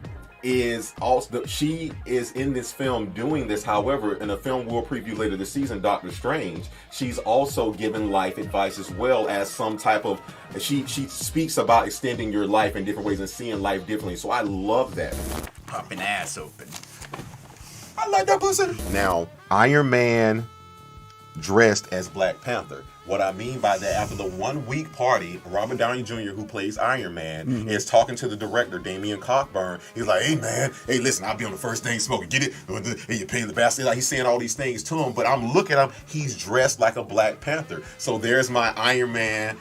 is also she is in this film doing this. However, in a film we'll preview later this season, Doctor Strange, she's also given life advice as well as some type of she speaks about extending your life in different ways and seeing life differently. So I love that. Popping ass open. I like that pussy. Now, Iron Man dressed as Black Panther. What I mean by that, after the 1 week party, Robert Downey Jr., who plays Iron Man, is talking to the director, Damian Cockburn. He's like, hey man, hey listen, I'll be on the first thing smoking, get it? And you pay the bastard. Like he's saying all these things to him, but I'm looking at him, he's dressed like a Black Panther. So there's my Iron Man.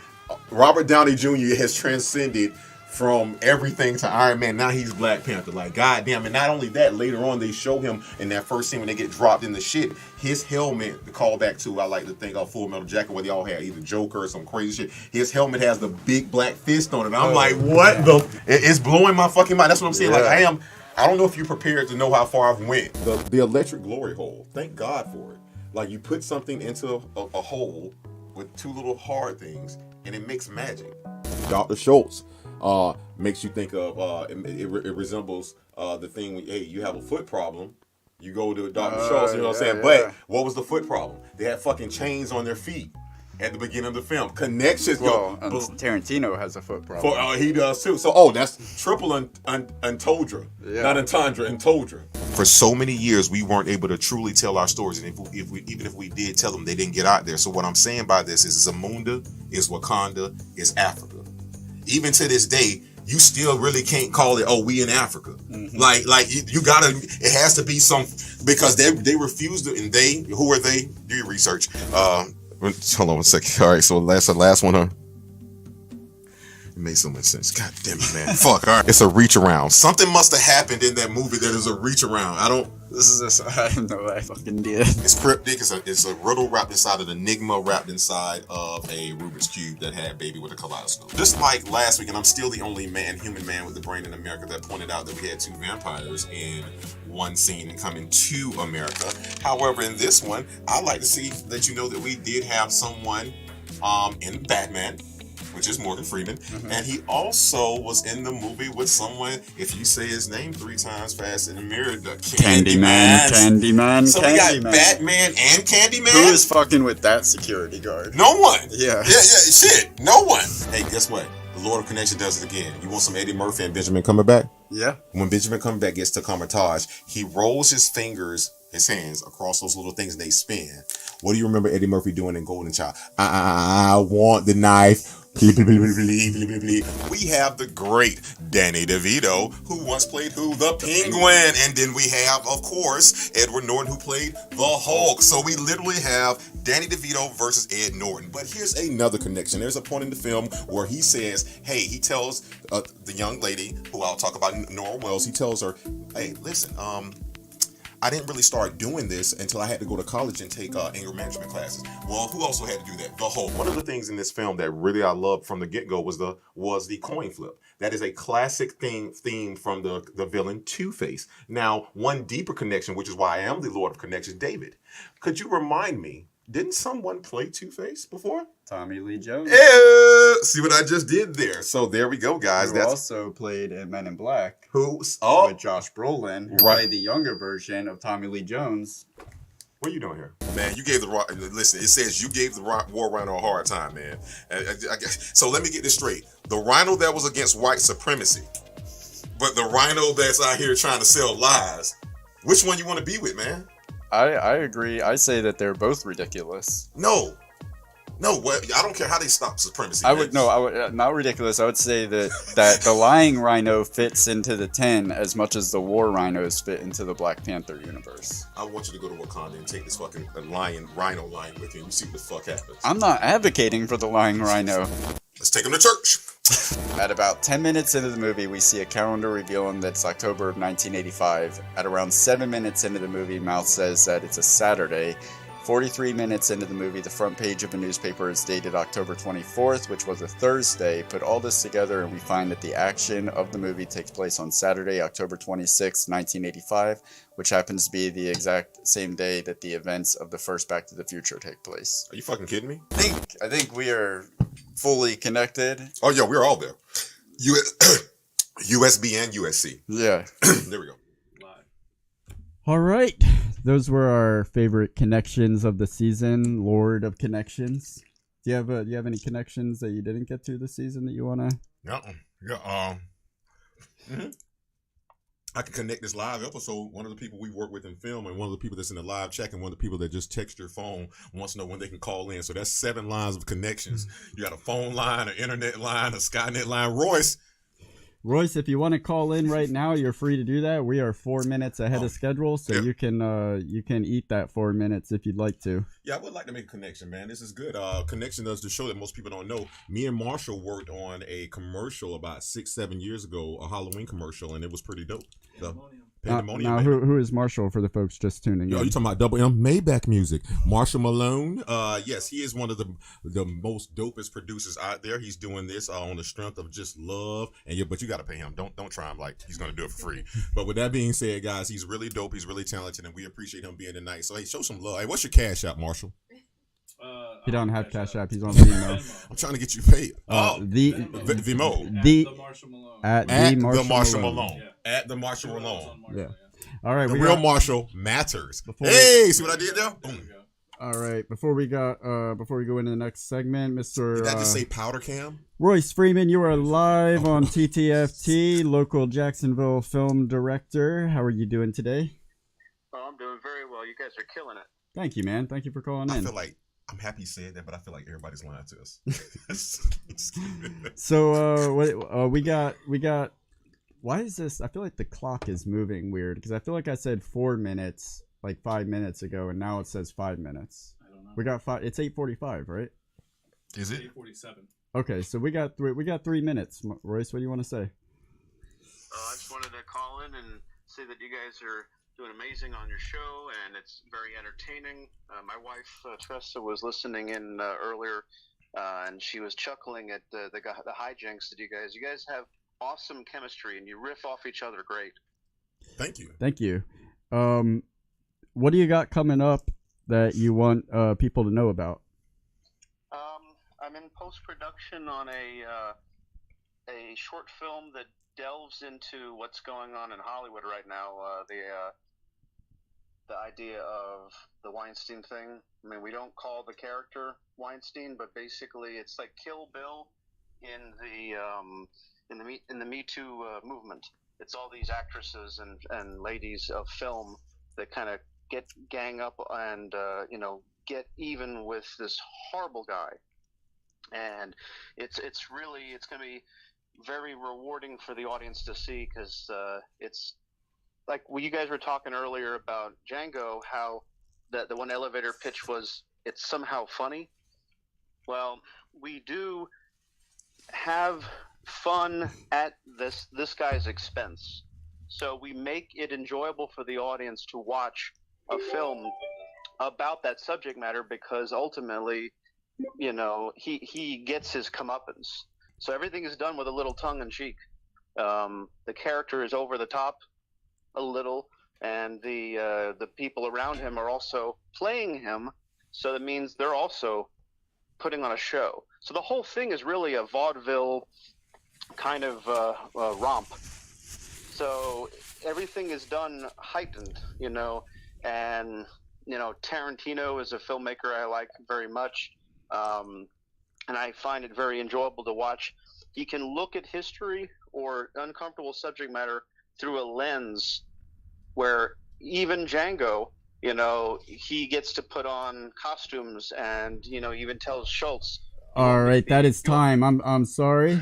Robert Downey Jr. has transcended from everything to Iron Man. Now he's Black Panther. Like, goddamn. And not only that, later on they show him in that first scene when they get dropped in the shit, his helmet, the callback to, I like to think of Full Metal Jacket, where they all had either Joker or some crazy shit. His helmet has the big black fist on it. I'm like, what the? It's blowing my fucking mind. That's what I'm saying. Yeah. Like, I don't know if you're prepared to know how far I've went. The electric glory hole. Thank God for it. Like, you put something into a hole with two little hard things, and it makes magic. Dr. Schultz. Makes you think of it resembles the thing when, hey, you have a foot problem, you go to Dr. Schultz, you know what I'm saying? But what was the foot problem? They had fucking chains on their feet at the beginning of the film. Connections. Well, Tarantino has a foot problem. He does too. So, that's triple entendre. Not entendre, entendre. For so many years, we weren't able to truly tell our stories. And even if we did tell them, they didn't get out there. So what I'm saying by this is Zamunda, is Wakanda, is Africa. Even to this day, you still really can't call it, we in Africa. Mm-hmm. Like you gotta, it has to be some, because they refused to, and who are they? Do your research. Hold on a second. All right, so that's the last one, huh? It made so much sense. God damn it, man. Fuck, all right. It's a reach around. Something must have happened in that movie that is a reach around. I have no idea. It's cryptic. It's a riddle wrapped inside an enigma wrapped inside of a Rubik's Cube that had baby with a kaleidoscope. Just like last week, and I'm still the only human man with a brain in America that pointed out that we had two vampires in one scene and coming to America. However, in this one, I like to see that that we did have someone in Batman, which is Morgan Freeman, and he also was in the movie with someone, if you say his name 3 times fast in the mirror, the Candyman. So we got Batman and Candyman? Who is fucking with that security guard? No one. Yeah, shit, no one. Hey, guess what? The Lord of Connection does it again. You want some Eddie Murphy and Benjamin Cumberbatch? Yeah. When Benjamin Cumberbatch gets to Comertage, he rolls his hands across those little things and they spin. What do you remember Eddie Murphy doing in Golden Child? I want the knife. We have the great Danny DeVito, who once played the Penguin, and then we have, of course, Edward Norton, who played the Hulk. So we literally have Danny DeVito versus Ed Norton. But here's another connection. There's a point in the film where he says, hey, he tells the young lady, who I'll talk about, Nora Wells, he tells her, hey, listen, I didn't really start doing this until I had to go to college and take anger management classes. Well, who also had to do that? The Hulk. One of the things in this film that really I loved from the get-go was the coin flip. That is a classic theme from the villain Two-Face. Now, one deeper connection, which is why I am the Lord of Connections, David. Could you remind me, didn't someone play Two-Face before? Tommy Lee Jones. Yeah, see what I just did there. So there we go, guys. Who also played in Men in Black. With Josh Brolin, who played the younger version of Tommy Lee Jones. What are you doing here? Man, you gave listen, it says you gave the War Rhino a hard time, man. So let me get this straight. The Rhino that was against white supremacy, but the Rhino that's out here trying to sell lies, which one you want to be with, man? I agree. I say that they're both ridiculous. No, I don't care how they stop supremacy. I would not ridiculous. I would say that the lying Rhino fits into the 10 as much as the war Rhinos fit into the Black Panther universe. I want you to go to Wakanda and take this fucking Rhino lion with you and see what the fuck happens. I'm not advocating for the lying Rhino. Let's take him to church. At about 10 minutes into the movie, we see a calendar revealing that it's October of 1985. At around 7 minutes into the movie, Mouth says that it's a Saturday. 43 minutes into the movie, the front page of a newspaper is dated October 24th, which was a Thursday. Put all this together and we find that the action of the movie takes place on Saturday, October 26th, 1985, which happens to be the exact same day that the events of the first Back to the Future take place. Are you fucking kidding me? I think we are fully connected. Oh yeah, we're all there. USB and USC. Yeah. There we go. All right. Those were our favorite connections of the season. Lord of Connections. Do you have any connections that you didn't get to this season that you want to? Yeah. I can connect this live episode. One of the people we work with in film, and one of the people that's in the live chat, and one of the people that just text your phone wants to know when they can call in. So that's 7 lines of connections. You got a phone line, an internet line, a Skynet line. Royce, if you want to call in right now, you're free to do that. We are 4 minutes ahead of schedule, so you can eat that 4 minutes if you'd like to. Yeah, I would like to make a connection, man. This is good. Connection does the show that most people don't know. Me and Marshall worked on a commercial about 6-7 years ago, a Halloween commercial, and it was pretty dope. Now, who is Marshall for the folks just tuning in? Yo, you talking about Double M Maybach music? Marshall Malone. Yes, he is one of the most dopest producers out there. He's doing this on the strength of just love, but you got to pay him. Don't try him like he's gonna do it for free. But with that being said, guys, he's really dope. He's really talented, and we appreciate him being tonight. So hey, show some love. Hey, what's your cash out, Marshall? He don't have Cash App. He's on Vimeo. I'm trying to get you paid. The Marshall Malone. At the Marshall Malone. At the Marshall Malone. Yeah. All right. The real Marshall matters. Hey, see what I did there? Boom. All right. Before we go into the next segment, Mr. Did that just say powder cam? Royce Freeman, you are live on TTFT, local Jacksonville film director. How are you doing today? Oh, I'm doing very well. You guys are killing it. Thank you, man. Thank you for calling in. I feel like I'm happy you said that, but I feel like everybody's lying to us. So we got. Why is this? I feel like the clock is moving weird because I feel like I said 4 minutes like 5 minutes ago, and now it says 5 minutes. I don't know. We got 5. It's 8:45, right? Is it 8:47? Okay, so we got 3 minutes. Royce, what do you want to say? I just wanted to call in and say that you guys are doing amazing on your show, and it's very entertaining. My wife Tressa was listening in earlier, and she was chuckling at the hijinks that you guys have awesome chemistry, and you riff off each other great. Thank you. Thank you. What do you got coming up that you want people to know about? I'm in post-production on a short film that delves into what's going on in Hollywood right now. The idea of the Weinstein thing. I mean, we don't call the character Weinstein, but basically it's like Kill Bill in the Me Too movement. It's all these actresses and ladies of film that kind of gang up and get even with this horrible guy. And it's going to be very rewarding for the audience to see, because it's like you guys were talking earlier about Django, how the one elevator pitch was it's somehow funny. Well, we do have fun at this guy's expense, so we make it enjoyable for the audience to watch a film about that subject matter, because ultimately, he gets his comeuppance. So everything is done with a little tongue-in-cheek. The character is over the top a little, and the people around him are also playing him, so that means they're also putting on a show. So the whole thing is really a vaudeville kind of romp. So everything is done heightened, and Tarantino is a filmmaker I like very much, and I find it very enjoyable to watch. He can look at history or uncomfortable subject matter through a lens where even Django, he gets to put on costumes, and even tells Schultz. All right, that is time. I'm sorry.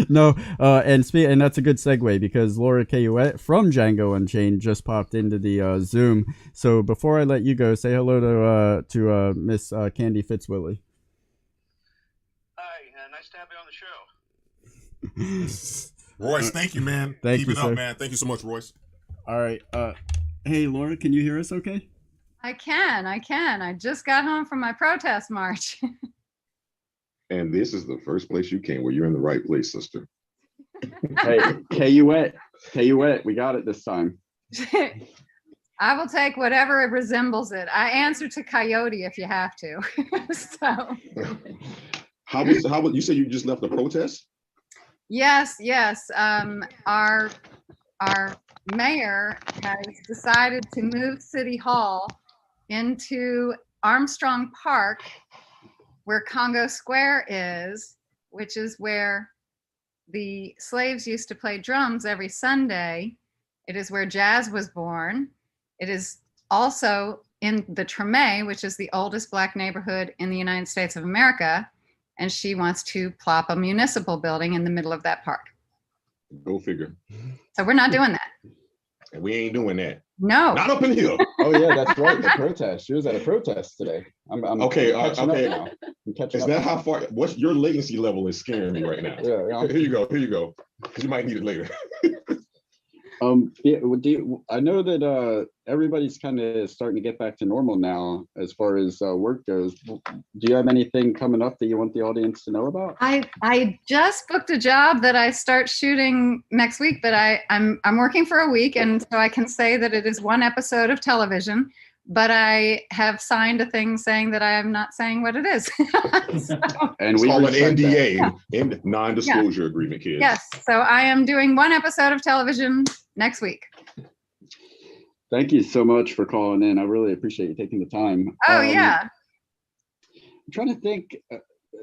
No, and that's a good segue, because Laura Cayouette from Django Unchained just popped into the Zoom. So before I let you go, say hello to Miss Candy Fitzwillie. Hi, nice to have you on the show. Royce, thank you, man. Keep it up, man. Thank you so much, Royce. All right. Hey, Laura, can you hear us okay? I can. I just got home from my protest march. And this is the first place you came. Well, you're in the right place, sister. Hey, Cayouette, we got it this time. I will take whatever resembles it. I answer to Coyote if you have to. So. How was you said you just left the protest? Yes, yes. Our mayor has decided to move City Hall into Armstrong Park, where Congo Square is, which is where the slaves used to play drums every Sunday. It is where jazz was born. It is also in the Treme, which is the oldest Black neighborhood in the United States of America. And she wants to plop a municipal building in the middle of that park. Go figure. So we're not doing that. And we ain't doing that. No. Not up in here. Oh yeah, that's right. The protest. She was at a protest today. I'm okay. catching Okay. up now. I'm catching Is up that now. how far? What's your latency level is scaring me right now? Yeah. Here you go. Here you go. Because you might need it later. Yeah, I know that everybody's kind of starting to get back to normal now as far as work goes. Do you have anything coming up that you want the audience to know about? I just booked a job that I start shooting next week, but I'm working for a week, and so I can say that it is one episode of television, but I have signed a thing saying that I am not saying what it is. And we call an NDA, non-disclosure agreement, kids. Yes, so I am doing one episode of television next week. Thank you so much for calling in. I really appreciate you taking the time. Oh yeah. I'm trying to think.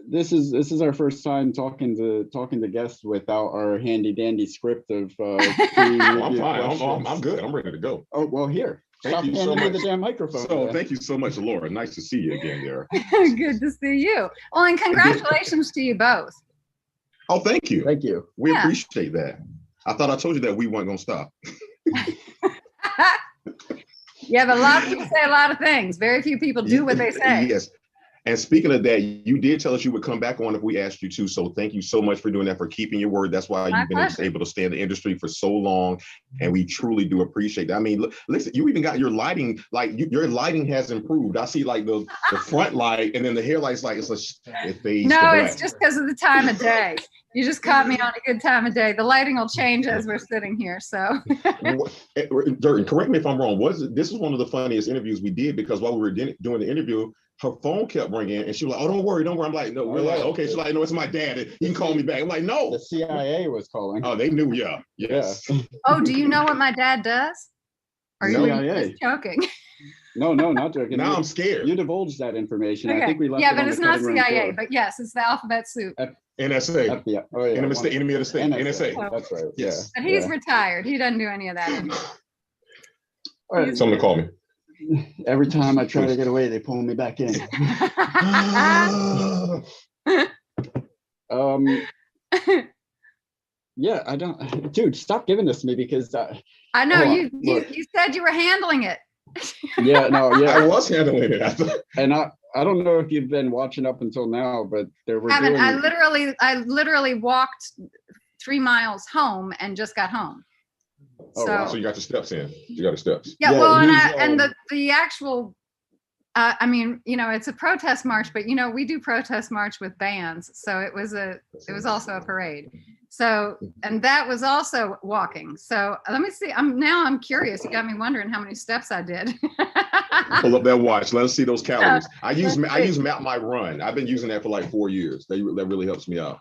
This is our first time talking to guests without our handy dandy script of. I'm fine. I'm good. I'm ready to go. Oh well, here. Stop handing me the damn microphone. So thank you so much, Laura. Nice to see you again there. Good to see you. Well, and congratulations to you both. Oh, thank you. Thank you. We appreciate that. I thought I told you that we weren't gonna stop. Yeah, but a lot of people say a lot of things. Very few people do what they say. Yes. And speaking of that, you did tell us you would come back on if we asked you to. So thank you so much for doing that, for keeping your word. That's why you've been able to stay in the industry for so long. And we truly do appreciate that. I mean, look, listen, you even got your lighting, like your lighting has improved. I see like the front light and then the hair light's like, it fades. No, it's just because of the time of day. You just caught me on a good time of day. The lighting will change as we're sitting here. So, Durden, correct me if I'm wrong. This was one of the funniest interviews we did, because while we were doing the interview, her phone kept ringing and she was like, "Oh, don't worry." I'm like, "No, we're like, okay." She's like, "No, it's my dad. You can call me back." I'm like, "No." The CIA was calling. Oh, they knew. Yeah. Yes. Yeah. Oh, do you know what my dad does? Are you CIA. just joking? No, not joking. Now I'm scared. You divulged that information. Okay. I think we left. Yeah, it but on it's the not cutting room CIA. floor. But yes, it's the alphabet soup. NSA. FBI. Oh yeah. Enemy of the state. NSA. That's right. Yes. But he's retired. He doesn't do any of that anymore. All right. Someone call me. Every time I try to get away, they pull me back in. Yeah, I don't. Dude, stop giving this to me because. I know you said you were handling it. Yeah, no, yeah. I was handling it. And I don't know if you've been watching up until now, but there were. I literally walked 3 miles home and just got home. Oh, wow. So you got your steps in. You got the steps. Yeah, well, and the actual, I mean, you know, it's a protest march, but you know, we do protest march with bands, so it was also a parade. So, and that was also walking. So let me see. I'm curious. You got me wondering how many steps I did. Pull up that watch. Let us see those calories. I use Map My Run. I've been using that for like 4 years. That really helps me out.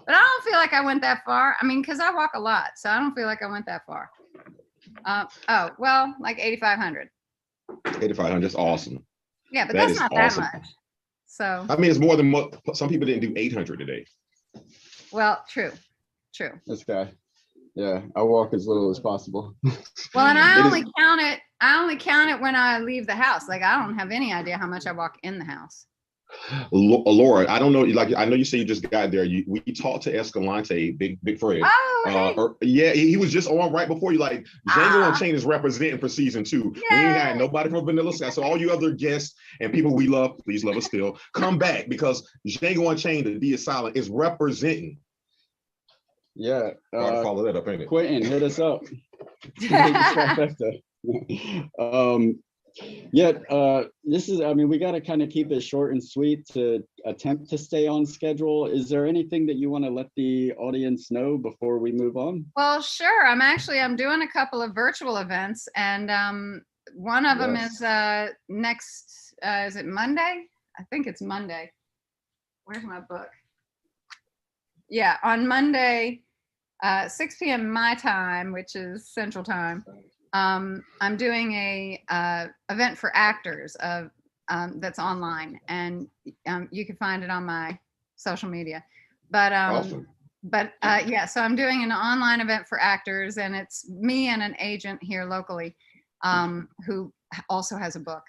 But I don't feel like I went that far. I mean, because I walk a lot, so I don't feel like I went that far. Oh, well, like 8,500. 8,500, that's awesome. Yeah, but that's not awesome. That much. So. I mean, it's more than some people didn't do 800 today. Well, true. This guy. Yeah, I walk as little as possible. Well, and I only count it when I leave the house. Like, I don't have any idea how much I walk in the house. Laura, I don't know. Like, I know you say you just got there. We talked to Escalante, big Fred. Oh, hey. Yeah, he was just on right before you. Like, Django Unchained is representing for season 2. Yay. We ain't had nobody from Vanilla Sky. So all you other guests and people we love, please love us still. Come back, because Django Unchained, the D is silent, is representing. Yeah. Follow that up, ain't it? Quentin, hit us up. This is, I mean, we got to kind of keep it short and sweet to attempt to stay on schedule. Is there anything that you want to let the audience know before we move on? Well, sure. I'm doing a couple of virtual events, and one of them is next, is it Monday? I think it's Monday. Where's my book? yeah, on Monday, 6 p.m. my time, which is Central Time. I'm doing a event for actors that's online, and you can find it on my social media. But Awesome. yeah, so I'm doing an online event for actors, and it's me and an agent here locally who also has a book.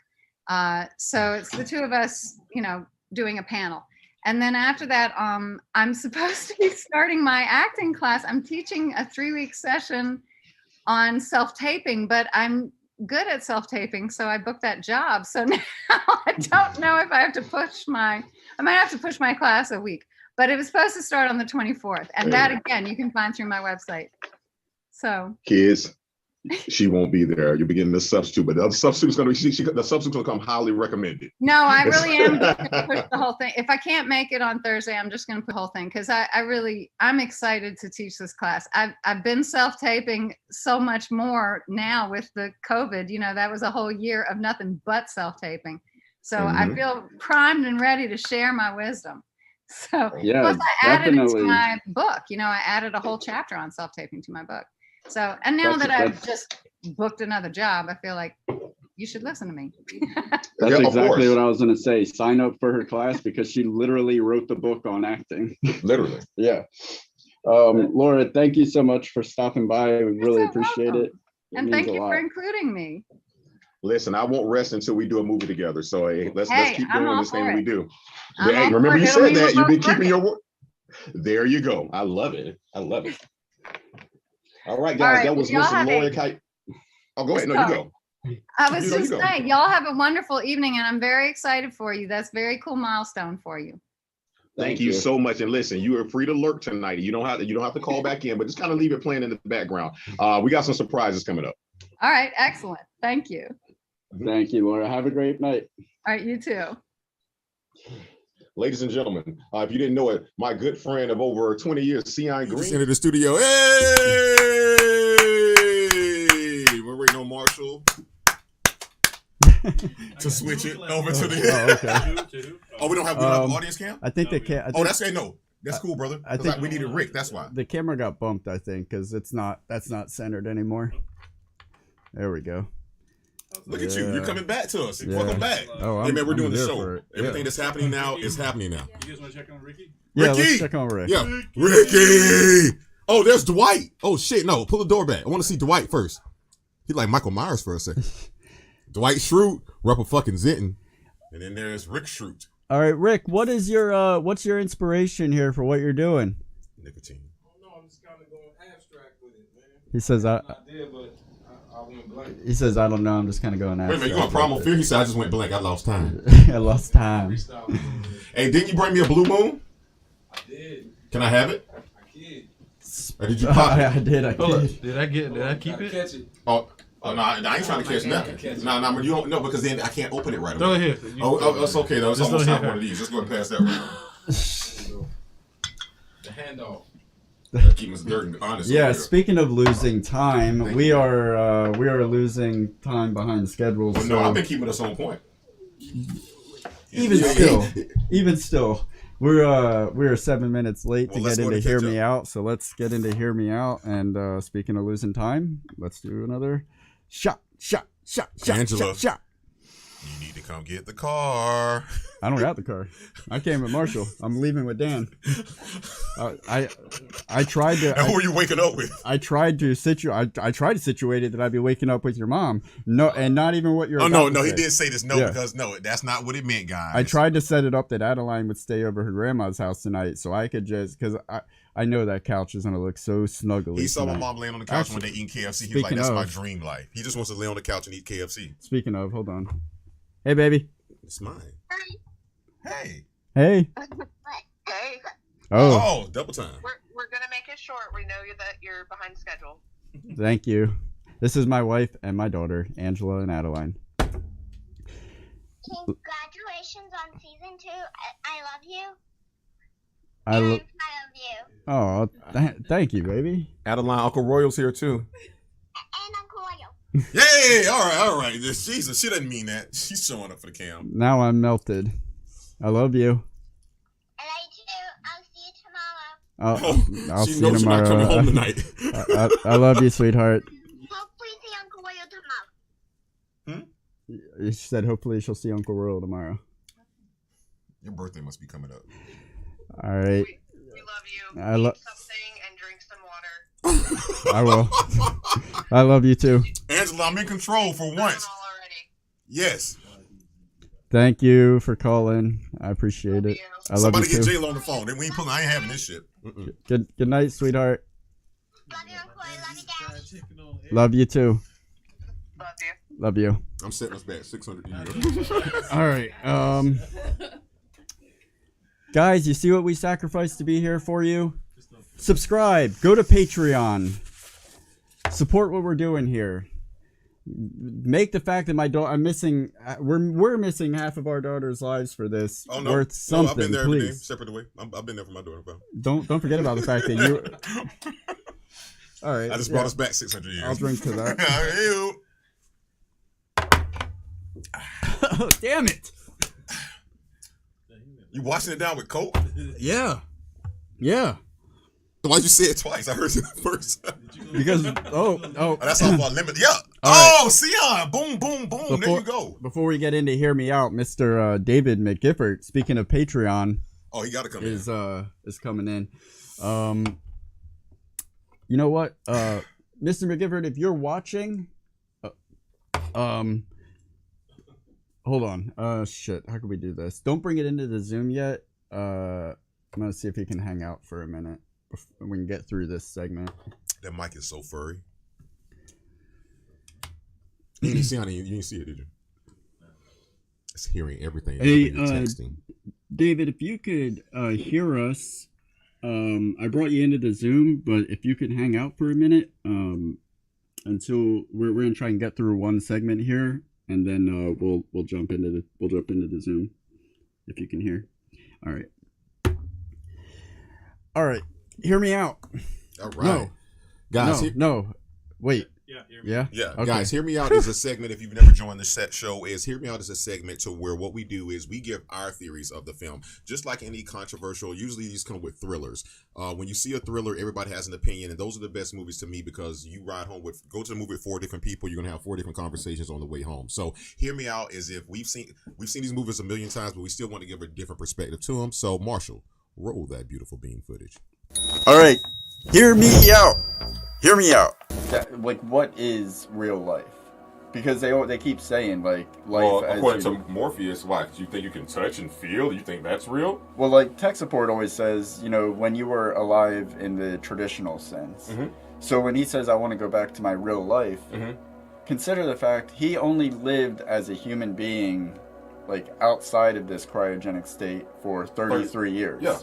So it's the two of us, doing a panel. And then after that, I'm supposed to be starting my acting class. I'm teaching a 3-week session on self-taping, but I'm good at self-taping, so I booked that job. So now I don't know if I have to I might have to push my class a week, but it was supposed to start on the 24th. And that, again, you can find through my website. So kids, she won't be there. You'll be getting the substitute, but the other substitute's going to the substitute's going to come highly recommended. No, I really am going to push the whole thing. If I can't make it on Thursday, I'm just going to put the whole thing, because I'm excited to teach this class. I've been self-taping so much more now with the COVID. That was a whole year of nothing but self-taping. So I feel primed and ready to share my wisdom. So yeah, plus I added it definitely. to my book. I added a whole chapter on self-taping to my book. So, and now that I've just booked another job, I feel like you should listen to me. That's exactly what I was going to say. Sign up for her class, because she literally wrote the book on acting. Literally. Yeah. Laura, thank you so much for stopping by. We really appreciate it. And thank you for including me. Listen, I won't rest until we do a movie together. So let's keep doing this thing we do. Hey, remember you said that. You've been keeping your word. There you go. I love it. All right, guys, that was Miss Laura Kite. Oh, go ahead. No, you go. I was just saying, y'all have a wonderful evening, and I'm very excited for you. That's a very cool milestone for you. Thank you so much. And listen, you are free to lurk tonight. You don't have to call back in, but just kind of leave it playing in the background. We got some surprises coming up. All right, excellent. Thank you. Thank you, Laura. Have a great night. All right, you too. Ladies and gentlemen, if you didn't know it, my good friend of over 20 years, Sion Green. Into the studio. Hey! We're waiting on Marshall to switch it over to the. Oh, we don't have audience cam? I think they can't. That's cool, brother. I think we needed Rick. That's why the camera got bumped. I think because that's not centered anymore. There we go. Look at you. You're coming back to us. Yeah. Welcome back. Oh, hey, man, we're doing the here show. Everything that's happening now is happening now. You guys want to check on Ricky? Yeah, Ricky! let's check on Rick. Yeah. Ricky! Oh, there's Dwight. Oh, shit. No, pull the door back. I want to see Dwight first. He's like Michael Myers for a second. Dwight Schrute, rep of fucking Zinton. And then there's Rick Schrute. All right, Rick, what's your inspiration here for what you're doing? Nicotine. No, I'm just kind of going abstract with it, man. He says, I went blank. He says, I don't know. I'm just kind of going Wait a minute, you want Primal Fear? He said, I just went blank. I lost time. I lost time. Hey, didn't you bring me a Blue Moon? I did. Can I have it? I did. Or did you pop it? I did. Did I keep it? Catch it. Oh, no, I ain't trying to catch nothing. No, but you don't know because then I can't open it right Throw away. it here. Oh, it's okay though. It's Just almost throw it time here. one of these. Let's go and pass that round. The handoff. Keep us dirt and honest. Yeah, over speaking of losing time, we are losing time behind schedule. here. So No, I've been keeping us on point. even still, we're 7 minutes late to get into Hear Me Out. So let's get into Hear Me Out. And speaking of losing time, let's do another shot. Angela. Shot. You need to come get the car. I don't got the car. I came with Marshall. I'm leaving with Dan. I tried to. And who are you waking up with? I tried to situate it that I'd be waking up with your mom. No, and not even what you're. Oh about no, to he say. did say this. No, because that's not what it meant, guys. I tried to set it up that Adeline would stay over her grandma's house tonight, so I could just because I know that couch is gonna look so snuggly. He saw my tonight. mom laying on the couch when they eating KFC. He's like, that's my dream life. He just wants to lay on the couch and eat KFC. Speaking of, hold on. Hey, baby. It's mine. Hey. Hey. Hey. Oh. Double time. We're gonna make it short. We know that you're behind schedule. Thank you. This is my wife and my daughter, Angela and Adeline. Congratulations on season 2. I love you. I I'm look. proud of you. Oh, thank you, baby. Adeline, Uncle Royal's here too. And Uncle Royal. Yay! All right. Jesus, she doesn't mean that. She's showing up for the cam. Now I'm melted. I love you. I like you. I'll see you tomorrow. I'll She see you knows you're not tomorrow. coming home tonight. I love you, sweetheart. Hopefully see Uncle William tomorrow. She said hopefully she'll see Uncle Royal tomorrow. Your birthday must be coming up. All right. We love you. I love. Eat something and drink some water. I will. I love you too. Angela, I'm in control for once. Yes. Thank you for calling. I appreciate it. I love Somebody you get too. J-Lo on the phone. Then we ain't pulling. I ain't having this shit. Good night, sweetheart. Love you too. Love you. I'm setting us back 600 years. All right. Guys, you see what we sacrificed to be here for you? Subscribe. Go to Patreon. Support what we're doing here. Make the fact that my daughter, I'm missing, we're missing half of our daughter's lives for this Oh no, worth something. I've been there every day, Please separate away. I've been there for my daughter, bro. don't forget about the fact that you. All right, I just brought us back 600 years. I'll drink to that. Oh, damn it! You washing it down with Coke? Yeah. Yeah. Why'd you say it twice? I heard it first. Because that's off our limit. Yeah. All right. Sion. Boom, boom, boom. There you go. Before we get into Hear Me Out, Mr. David McGiffert, speaking of Patreon, he got to come is coming in. You know what, Mr. McGiffert, if you're watching, hold on. Shit, how can we do this? Don't bring it into the Zoom yet. I'm gonna see if he can hang out for a minute. We can get through this segment. That mic is so furry. You didn't see it, did you? It's hearing everything. Hey, texting. David, if you could hear us, I brought you into the Zoom, but if you could hang out for a minute, until we're gonna try and get through one segment here, and then we'll jump into the Zoom, if you can hear. All right. Hear me out. All right. Guys. No. Wait. Yeah. Okay. Guys, Hear Me Out is a segment. If you've never joined the set show, Hear Me Out is a segment to where what we do is we give our theories of the film. Just like any controversial, usually these come with thrillers. When you see a thriller, everybody has an opinion, and those are the best movies to me because you go to the movie with 4 different people, you're gonna have 4 different conversations on the way home. So Hear Me Out is if we've seen these movies a million times, but we still want to give a different perspective to them. So Marshall, roll that beautiful bean footage. All right, hear me out. Hear me out. Like, what is real life? Because they keep saying life. Well, according to Morpheus, why? Do you think you can touch and feel? Do you think that's real? Well, like tech support always says, when you were alive in the traditional sense. Mm-hmm. So when he says, "I want to go back to my real life," consider the fact he only lived as a human being, like outside of this cryogenic state for 33 years. Yeah.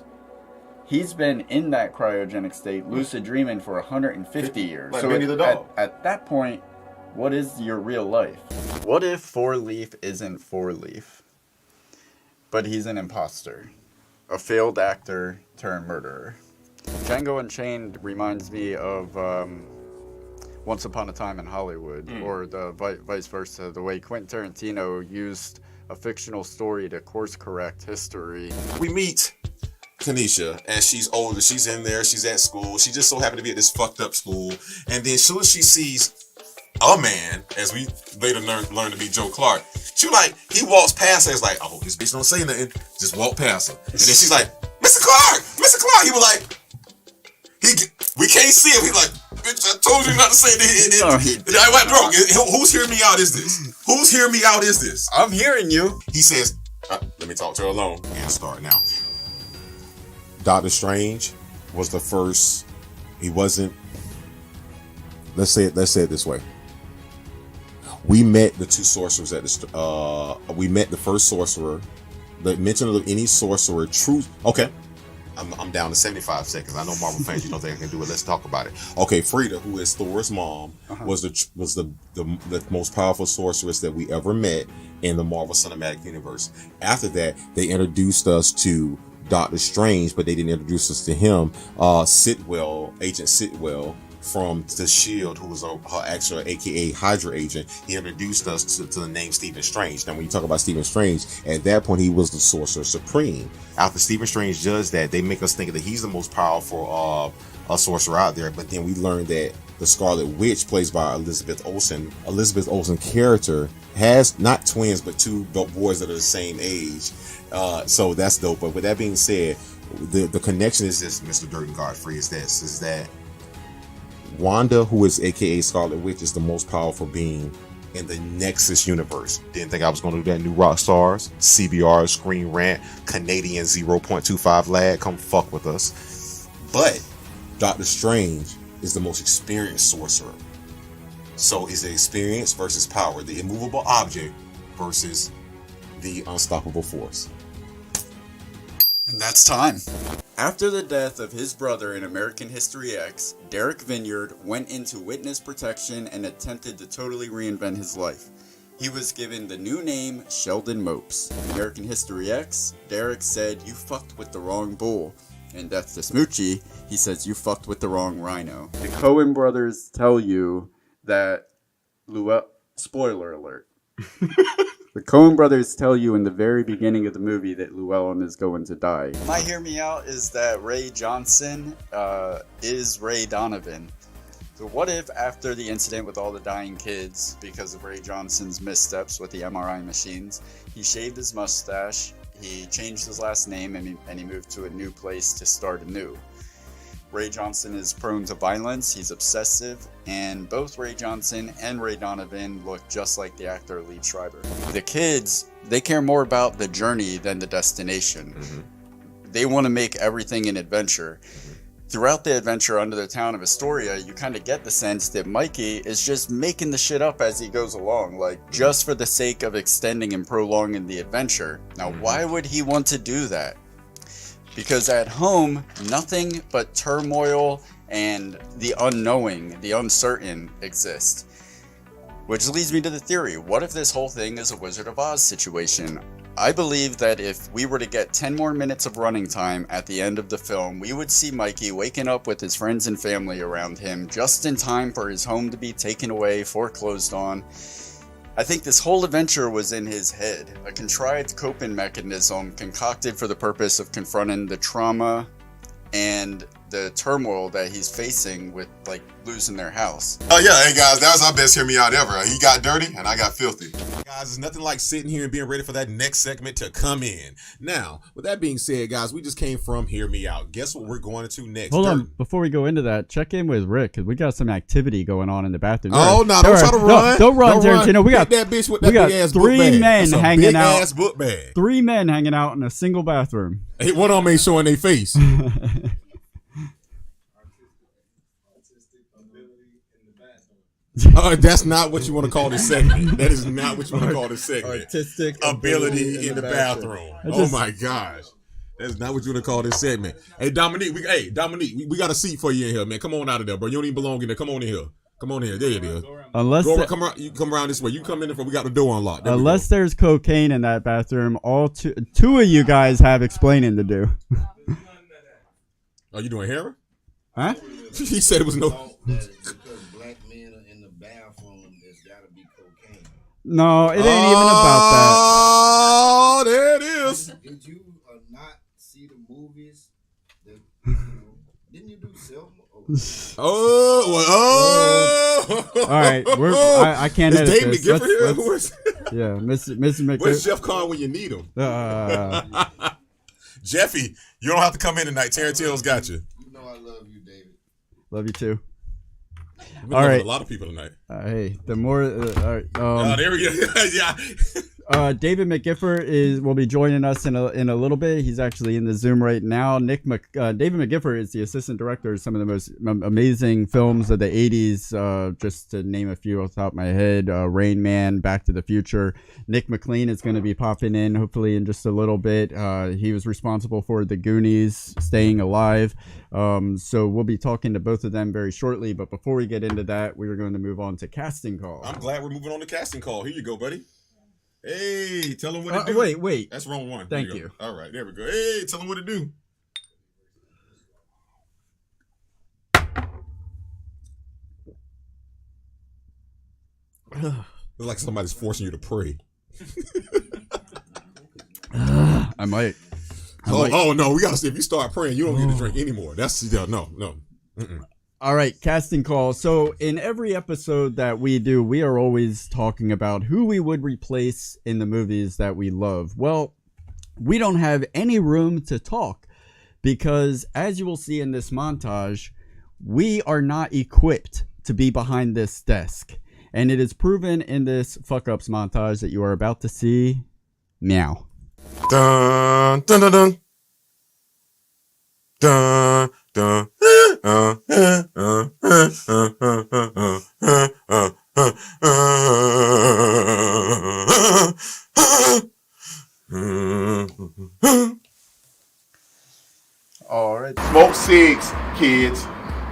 He's been in that cryogenic state, lucid dreaming for 150 years. Like so Benny the dog. At that point, what is your real life? What if 4-Leaf isn't 4-Leaf, but he's an imposter, a failed actor turned murderer? Django Unchained reminds me of Once Upon a Time in Hollywood, or the vice versa, the way Quentin Tarantino used a fictional story to course correct history. We meet Kanisha, and she's older. She's in there. She's at school. She just so happened to be at this fucked up school. And then as soon as she sees a man, as we later learn to be Joe Clark, he walks past her. It's like, I hope this bitch don't say nothing. Just walk past her. And then she's like, Mr. Clark! He was like, we can't see him. He's like, bitch, I told you not to say that. Bro, whose hear me out is this? Whose hear me out is this? I'm hearing you. He says, let me talk to her alone. And start now. Doctor Strange was the first. He wasn't. Let's say it this way. We met the 2 sorcerers at the. We met the first sorcerer. The mention of any sorcerer. True. Okay. I'm down to 75 seconds. I know Marvel fans, you don't think I can do it. Let's talk about it. Okay, Frida, who is Thor's mom, was the most powerful sorceress that we ever met in the Marvel Cinematic Universe. After that, they introduced us to Doctor Strange, but they didn't introduce us to him. Agent Sitwell, from the Shield, who was her actual AKA Hydra agent. He introduced us to the name Stephen Strange. Now, when you talk about Stephen Strange, at that point he was the Sorcerer Supreme. After Stephen Strange does that, they make us think that he's the most powerful sorcerer out there. But then we learn that the Scarlet Witch, played by Elizabeth Olsen character, has not twins but two boys that are the same age. So that's dope. But with that being said, the connection is this, Mr. Durden Godfrey, is that Wanda, who is AKA Scarlet Witch, is the most powerful being in the Nexus universe. Didn't think I was going to do that. New Rock Stars, CBR, Screen Rant, Canadian 0.25 lag, come fuck with us. But Doctor Strange is the most experienced sorcerer. So is it experience versus power, the immovable object versus the unstoppable force. And that's time. After the death of his brother in American History X, Derek Vineyard went into witness protection and attempted to totally reinvent his life. He was given the new name Sheldon Mopes. In American History X, Derek said, "You fucked with the wrong bull." In Death to Smoochie, he says, "You fucked with the wrong rhino." The Coen brothers tell you that spoiler alert. The Coen brothers tell you in the very beginning of the movie that Llewellyn is going to die. My hear me out is that Ray Johnson is Ray Donovan. So what if after the incident with all the dying kids, because of Ray Johnson's missteps with the MRI machines, he shaved his mustache, he changed his last name, and he moved to a new place to start anew. Ray Johnson is prone to violence, he's obsessive, and both Ray Johnson and Ray Donovan look just like the actor Lee Schreiber. The kids, they care more about the journey than the destination. They want to make everything an adventure. Throughout the adventure under the town of Astoria, you kind of get the sense that Mikey is just making the shit up as he goes along, like just for the sake of extending and prolonging the adventure. Now, why would he want to do that? Because at home, nothing but turmoil and the unknowing, the uncertain exist. Which leads me to the theory, what if this whole thing is a Wizard of Oz situation? I believe that if we were to get 10 more minutes of running time at the end of the film, we would see Mikey waking up with his friends and family around him just in time for his home to be taken away, foreclosed on. I think this whole adventure was in his head, a contrived coping mechanism concocted for the purpose of confronting the trauma and the turmoil that he's facing with, like, losing their house. Oh yeah, hey guys, that was our best Hear Me Out ever. He got dirty and I got filthy. Guys, it's nothing like sitting here and being ready for that next segment to come in. Now, with that being said, guys, we just came from Hear Me Out. Guess what we're going to next? Hold on, before we go into that, check in with Rick, because we got some activity going on in the bathroom. Oh, no, don't try to run. Don't run, Tarantino. We got that bitch with that big ass book three bag. men That's a hanging big out. ass book bag. 3 men hanging out in a single bathroom. Hey, one of them ain't showing their face. That's not what you want to call this segment. That is not what you want to call this segment. Artistic ability in the bathroom. Oh my gosh. That's not what you want to call this segment. Hey, Dominique, we got a seat for you in here, man. Come on out of there, bro. You don't even belong in there. Come on in here. Come on in here. There it is. Unless come around, you come around this way. You come in there. We got the door unlocked. Unless there's cocaine in that bathroom, all two of you guys have explaining to do. Are you doing heroin? Huh? He said it was no. No, it ain't even about that. Oh, there it is. Did you not see the movies? Didn't you do Thelma? Oh. All right, I can't edit this. McGiffert here? Yeah, Mrs. McGiffert. Where's Jeff Kahn when you need him? Jeffy, you don't have to come in tonight. Tarantino's got you. You know I love you, David. Love you too. We're all right, a lot of people tonight. Hey, the more. All right. There we go. Yeah. David McGiffert will be joining us in a little bit. He's actually in the Zoom right now. David McGiffert is the assistant director of some of the most amazing films of the 80s. Just to name a few off the top of my head: Rain Man, Back to the Future. Nick McLean is going to be popping in hopefully in just a little bit. He was responsible for The Goonies, Staying Alive. So we'll be talking to both of them very shortly. But before we get into that, we are going to move on to casting call. I'm glad we're moving on to casting call. Here you go, buddy. Hey, tell them what to do. Wait. That's wrong one. Thank you. All right, there we go. Hey, tell them what to do. It's like somebody's forcing you to pray. I might. Oh no, we gotta see if you start praying, you don't get to drink anymore. That's no. Mm-mm. All right, casting call. So in every episode that we do, we are always talking about who we would replace in the movies that we love. Well, we don't have any room to talk because, as you will see in this montage, we are not equipped to be behind this desk. And it is proven in this fuck ups montage that you are about to see now. Dun dun dun dun. Dun dun. All right. Smoke cigs, kids.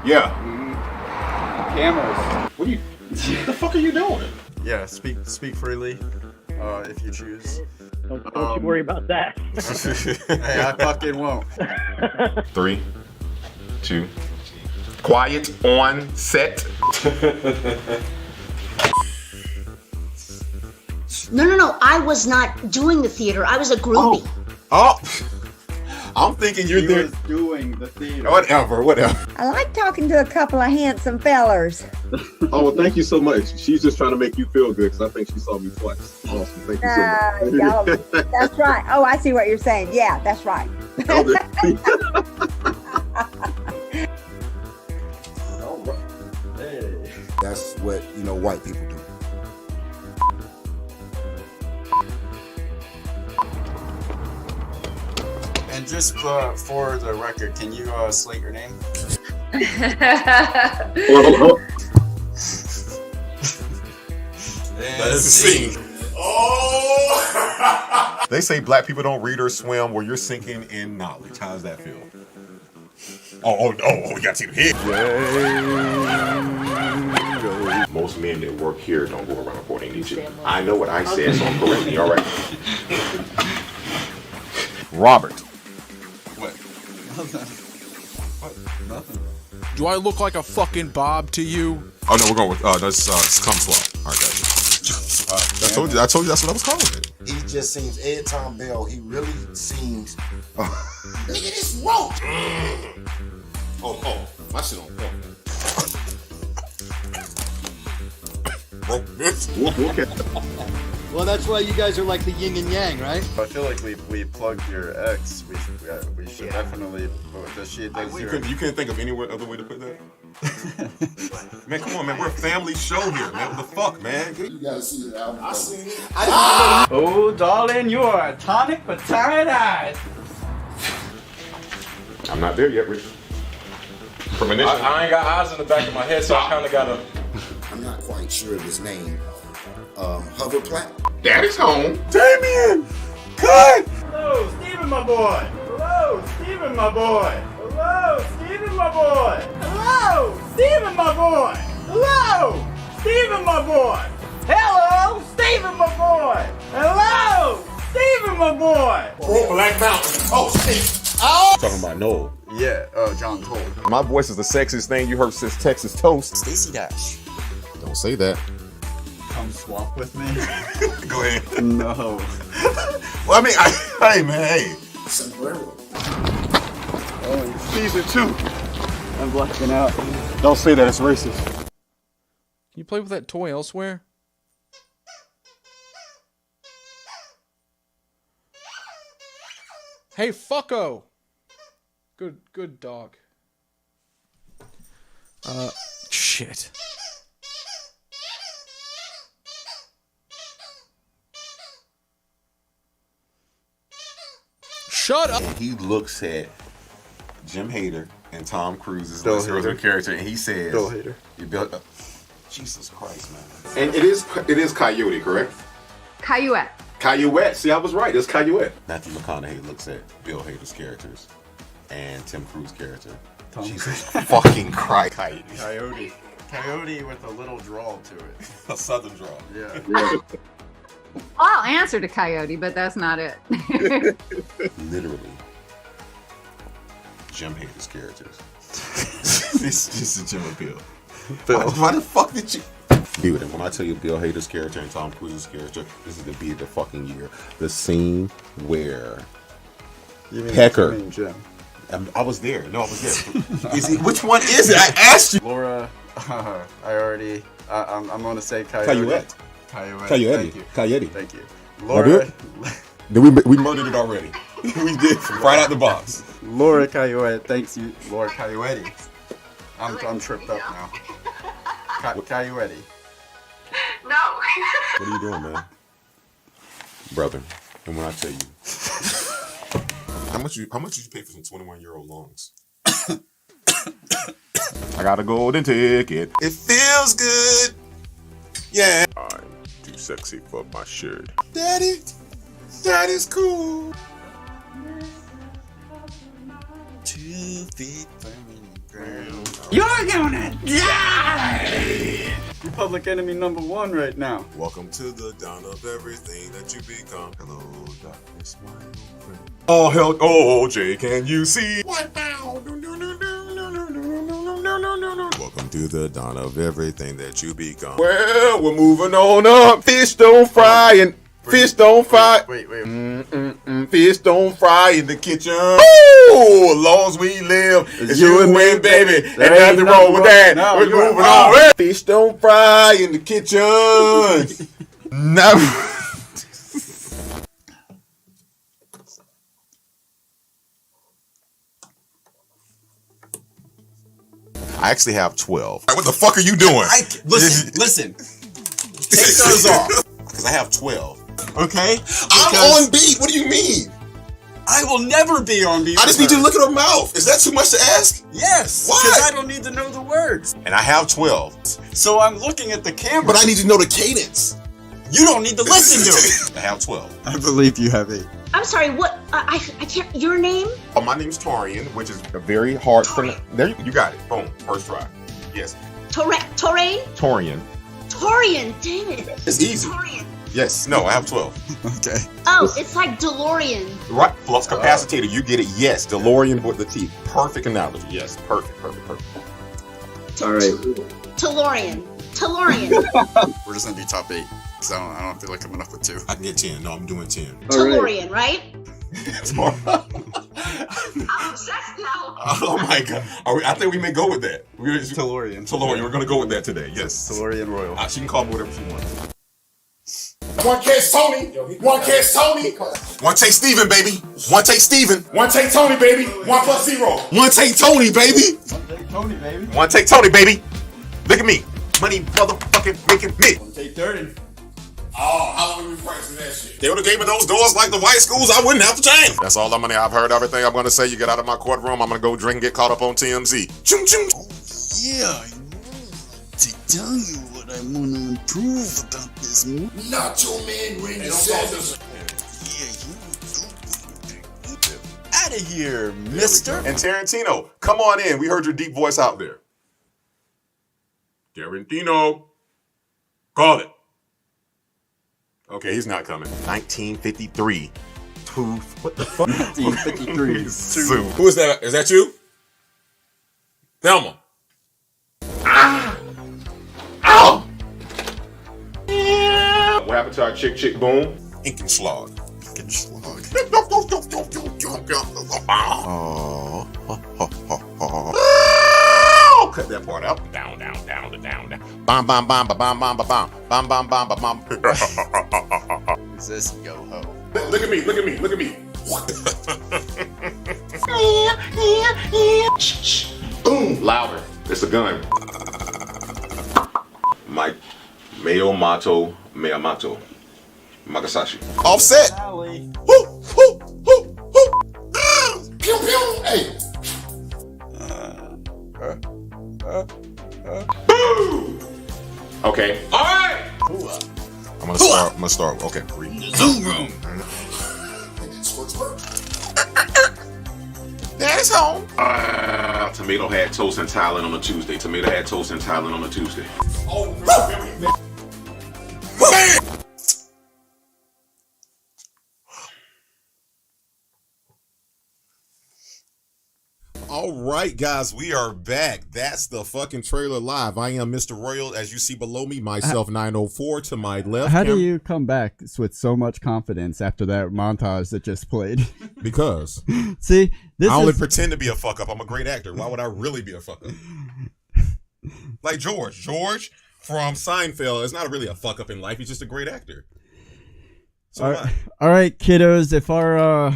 Yeah. Cameras. What the fuck are you doing? Yeah, speak freely, if you choose. Don't you worry about that. Hey, I fucking won't. 3, 2. Quiet on set. No. I was not doing the theater. I was a groupie. Oh. I'm thinking you're there doing the theater. Whatever. I like talking to a couple of handsome fellers. Oh, well, thank you so much. She's just trying to make you feel good because I think she saw me twice. Awesome. Thank you so much. That's right. Oh, I see what you're saying. Yeah, that's right. That's what, white people do. And just for the record, can you slate your name? That is the scene. Oh! They say black people don't read or swim where you're sinking in knowledge. How does that feel? Oh, we got to see the hit. Most men that work here don't go around reporting each other. I know what I said, so I'm correcting you. All right. Robert. What? Nothing. Do I look like a fucking Bob to you? Oh no, we're going with that's cum swap. All right, guys. I told you that's what I was calling it. He just seems Ed Tom Bell. He really seems. Look at this rope. Oh, my shit on point. Okay. Well, that's why you guys are like the yin and yang, right? I feel like we plugged your ex. We should definitely. You can't think of any other way to put that? Man, come on, man. We're a family show here, man. What the fuck, man? You gotta see the album. I seen it. Oh, darling, you are a tonic for tired eyes. I'm not there yet, Richard. Premonition. I ain't got eyes in the back of my head, so I kind of gotta. I'm not quite sure of his name. Hoverplat. Daddy's home. Damien! Cut! Hello, Stephen, my boy. Hello, Stephen, my boy. Hello, Stephen, my boy. Hello, Stephen, my boy. Hello, Stephen, my boy. Hello, Stephen, my boy. Hello, Stephen, my boy. Black Mountain. Oh, shit. Oh! Talking about Noel. Yeah, John Toll. My voice is the sexiest thing you heard since Texas Toast. Stacey Dash. Don't say that. Come swap with me. Go ahead. No. Well, I mean, hey, man, hey. Sombrero. Oh, season 2. I'm blacking out. Don't say that, it's racist. Can you play with that toy elsewhere? Hey, fucko! Good dog. Shit. Shut up! He looks at Jim Hader and Tom Cruise's Bill original Hader. character, and he says, Bill Hader. You built up. Jesus Christ, man. And it is Cayouette, correct? Cayouette. Cayouette. See, I was right. It's Cayouette. Matthew McConaughey looks at Bill Hader's characters and Tim Cruise's character. Tom Jesus fucking Christ. Coyote with a little drawl to it. A southern drawl. Yeah. I'll answer to Coyote, but that's not it. Literally. Jim Hader's characters. It's just a Jim appeal. Why the fuck did you? Dude, and when I tell you Bill Hader's character and Tom Cruise's character, this is gonna be the fucking year. The scene where Pecker. I was there. No, I was there. Which one is it? I asked you. Laura, I already. I'm gonna say Cayouette. Cayouette. Thank you. Laura. We murdered it already. We did right out the box. Laura Cayouette. Thanks you, Laura Cayouette. I'm tripped up now. Cayouette. No. What are you doing, man? Brother, and when I tell you, how much did you pay for some 21-year-old longs? I got a golden ticket. It feels good. Yeah. I'm too sexy for my shirt. Daddy, Daddy's cool. 2 feet from the ground. You're gonna die! You're public enemy #1 right now. Welcome to the dawn of everything that you become. Hello, darkness, my old friend. Oh, hell, oh, Jay, can you see? What now? Welcome to the dawn of everything that you become. Well, we're moving on up. Fish don't fry and fish don't fry. Wait. Fish don't fry in the kitchen. Ooh, as long as we live, it's you and me, baby. Ain't nothing wrong with that. No, we're moving on. Fish don't fry in the kitchen. No. I actually have 12. What the fuck are you doing? Listen. Take those off. Because I have 12. Okay? I'm on beat. What do you mean? I will never be on beat. I just need you to look at her mouth. Is that too much to ask? Yes. Why? Because I don't need to know the words. And I have 12. So I'm looking at the camera. But I need to know the cadence. You don't need to listen to it. I have 12. I believe you have 8. I'm sorry, what? I can't. Your name? Oh, my name's Torian, which is a very hard. There you got it. Boom. First try. Yes. Torian? Torian. Torian, dang it. It's easy. Torian. Yes. No, I have 12. Okay. Oh, it's like DeLorean. Right. Flux capacitor. You get it. Yes. DeLorean with the T. Perfect analogy. Yes. Perfect. All right. DeLorean. We're just gonna do top 8. Because I don't feel like coming up with 2. I can get 10. No, I'm doing 10. DeLorean, right? Tomorrow. I'm obsessed now. Oh my God. I think we may go with that. DeLorean. We're going to go with that today. Yes. DeLorean Royal. She can call me whatever she wants. One case Tony. One case Tony. One take Steven, baby. One take Steven. One take Tony, baby. 1 + 0. One take Tony, baby. One take Tony, baby. Look at me. Money motherfucking making me. One take 30. Oh, how long we practicing that shit? They would have gave me those doors like the white schools. I wouldn't have to change. That's all I'm gonna. I've heard everything I'm gonna say. You get out of my courtroom. I'm gonna go drink and get caught up on TMZ. Chum chum. Oh yeah, I know. To tell you what I want to improve about this movie. Not your man when you said. Out of here, mister. And Tarantino, come on in. We heard your deep voice out there. Tarantino, call it. Okay, he's not coming. 1953. What the fuck? 1953. Who is that? Is that you? Thelma. Ah! Ow! What happened to our chick boom? Inkenschlag. Oh. Cut that part out. Down. Bam, bam, bam, ba, bam, bam, ba, bam. Bam, bam, bam, ba, bam. Is this yo-ho? Look at me. Boom. Louder. It's a gun. Mike. Miyamoto. Magasashi. Offset. Pew pew. Hey. Boom. Okay. All right. I'm gonna start. Okay. Zoom room. Daddy's home. Tomato had toast and Thailand on a Tuesday. Oh, no. All right, guys, we are back. That's the fucking trailer live. I am Mr. Royal, as you see below me, myself 904 to my left. How do you come back with so much confidence after that montage that just played? Because see, I only pretend to be a fuck up. I'm a great actor. Why would I really be a fuck up? Like George from Seinfeld is not really a fuck up in life. He's just a great actor. So all right, kiddos. If our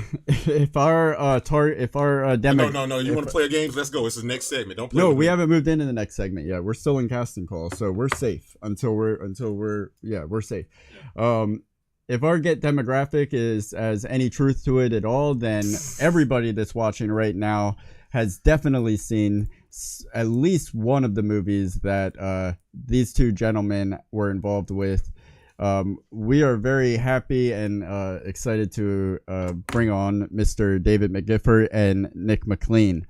demo. No. You want to play a game? Let's go. It's the next segment. Don't play. No, we haven't moved into the next segment yet. We're still in casting call, so we're safe until we're safe. If our get demographic has any truth to it at all, then everybody that's watching right now has definitely seen at least one of the movies that these two gentlemen were involved with. We are very happy and excited to bring on Mr. David McGiffert and Nick McLean.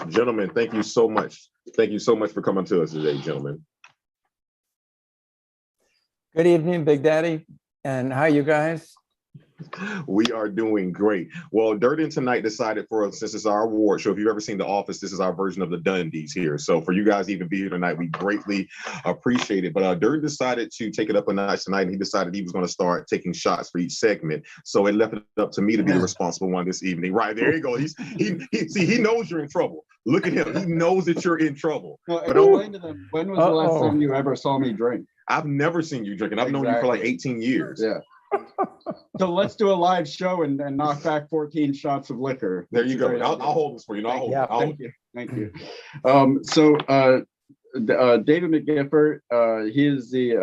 Gentlemen, thank you so much. Thank you so much for coming to us today, gentlemen. Good evening, Big Daddy. And how you guys? We are doing great. Well, Durden tonight decided for us, since it's our award show, if you've ever seen The Office, this is our version of the Dundies here. So for you guys to even be here tonight, we greatly appreciate it. But Durden decided to take it up a notch tonight, and he decided he was going to start taking shots for each segment. So it left it up to me to be the responsible one this evening. Right, there you go. He knows you're in trouble. Look at him. He knows that you're in trouble. Well, explain to them, when was the last time you ever saw me drink? I've never seen you drinking. I've known you for like 18 years. Yeah. So let's do a live show and knock back 14 shots of liquor. There you go. I'll hold this for you. Thank you. David McGiffert, he is the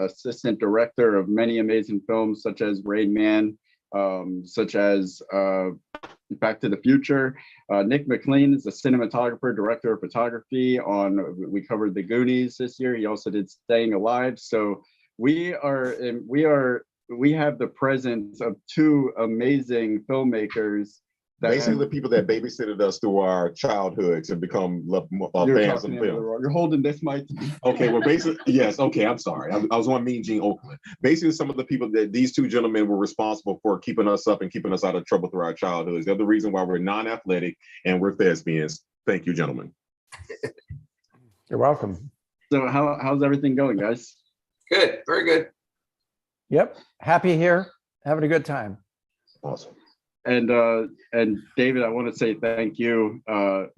assistant director of many amazing films, such as Rain Man, such as Back to the Future. Nick McLean is a cinematographer, director of photography we covered The Goonies this year. He also did Staying Alive. So we have the presence of two amazing filmmakers. Basically, the people that babysitted us through our childhoods and become fans of film. You're holding this mic. Okay, well, basically, yes. Okay, I'm sorry. I was on Mean Gene Oakland. Basically, some of the people that these two gentlemen were responsible for keeping us up and keeping us out of trouble through our childhoods. They're the reason why we're non-athletic and we're thespians. Thank you, gentlemen. You're welcome. So how's everything going, guys? Good, very good. Yep, happy here, having a good time. Awesome. And David, I want to say thank you,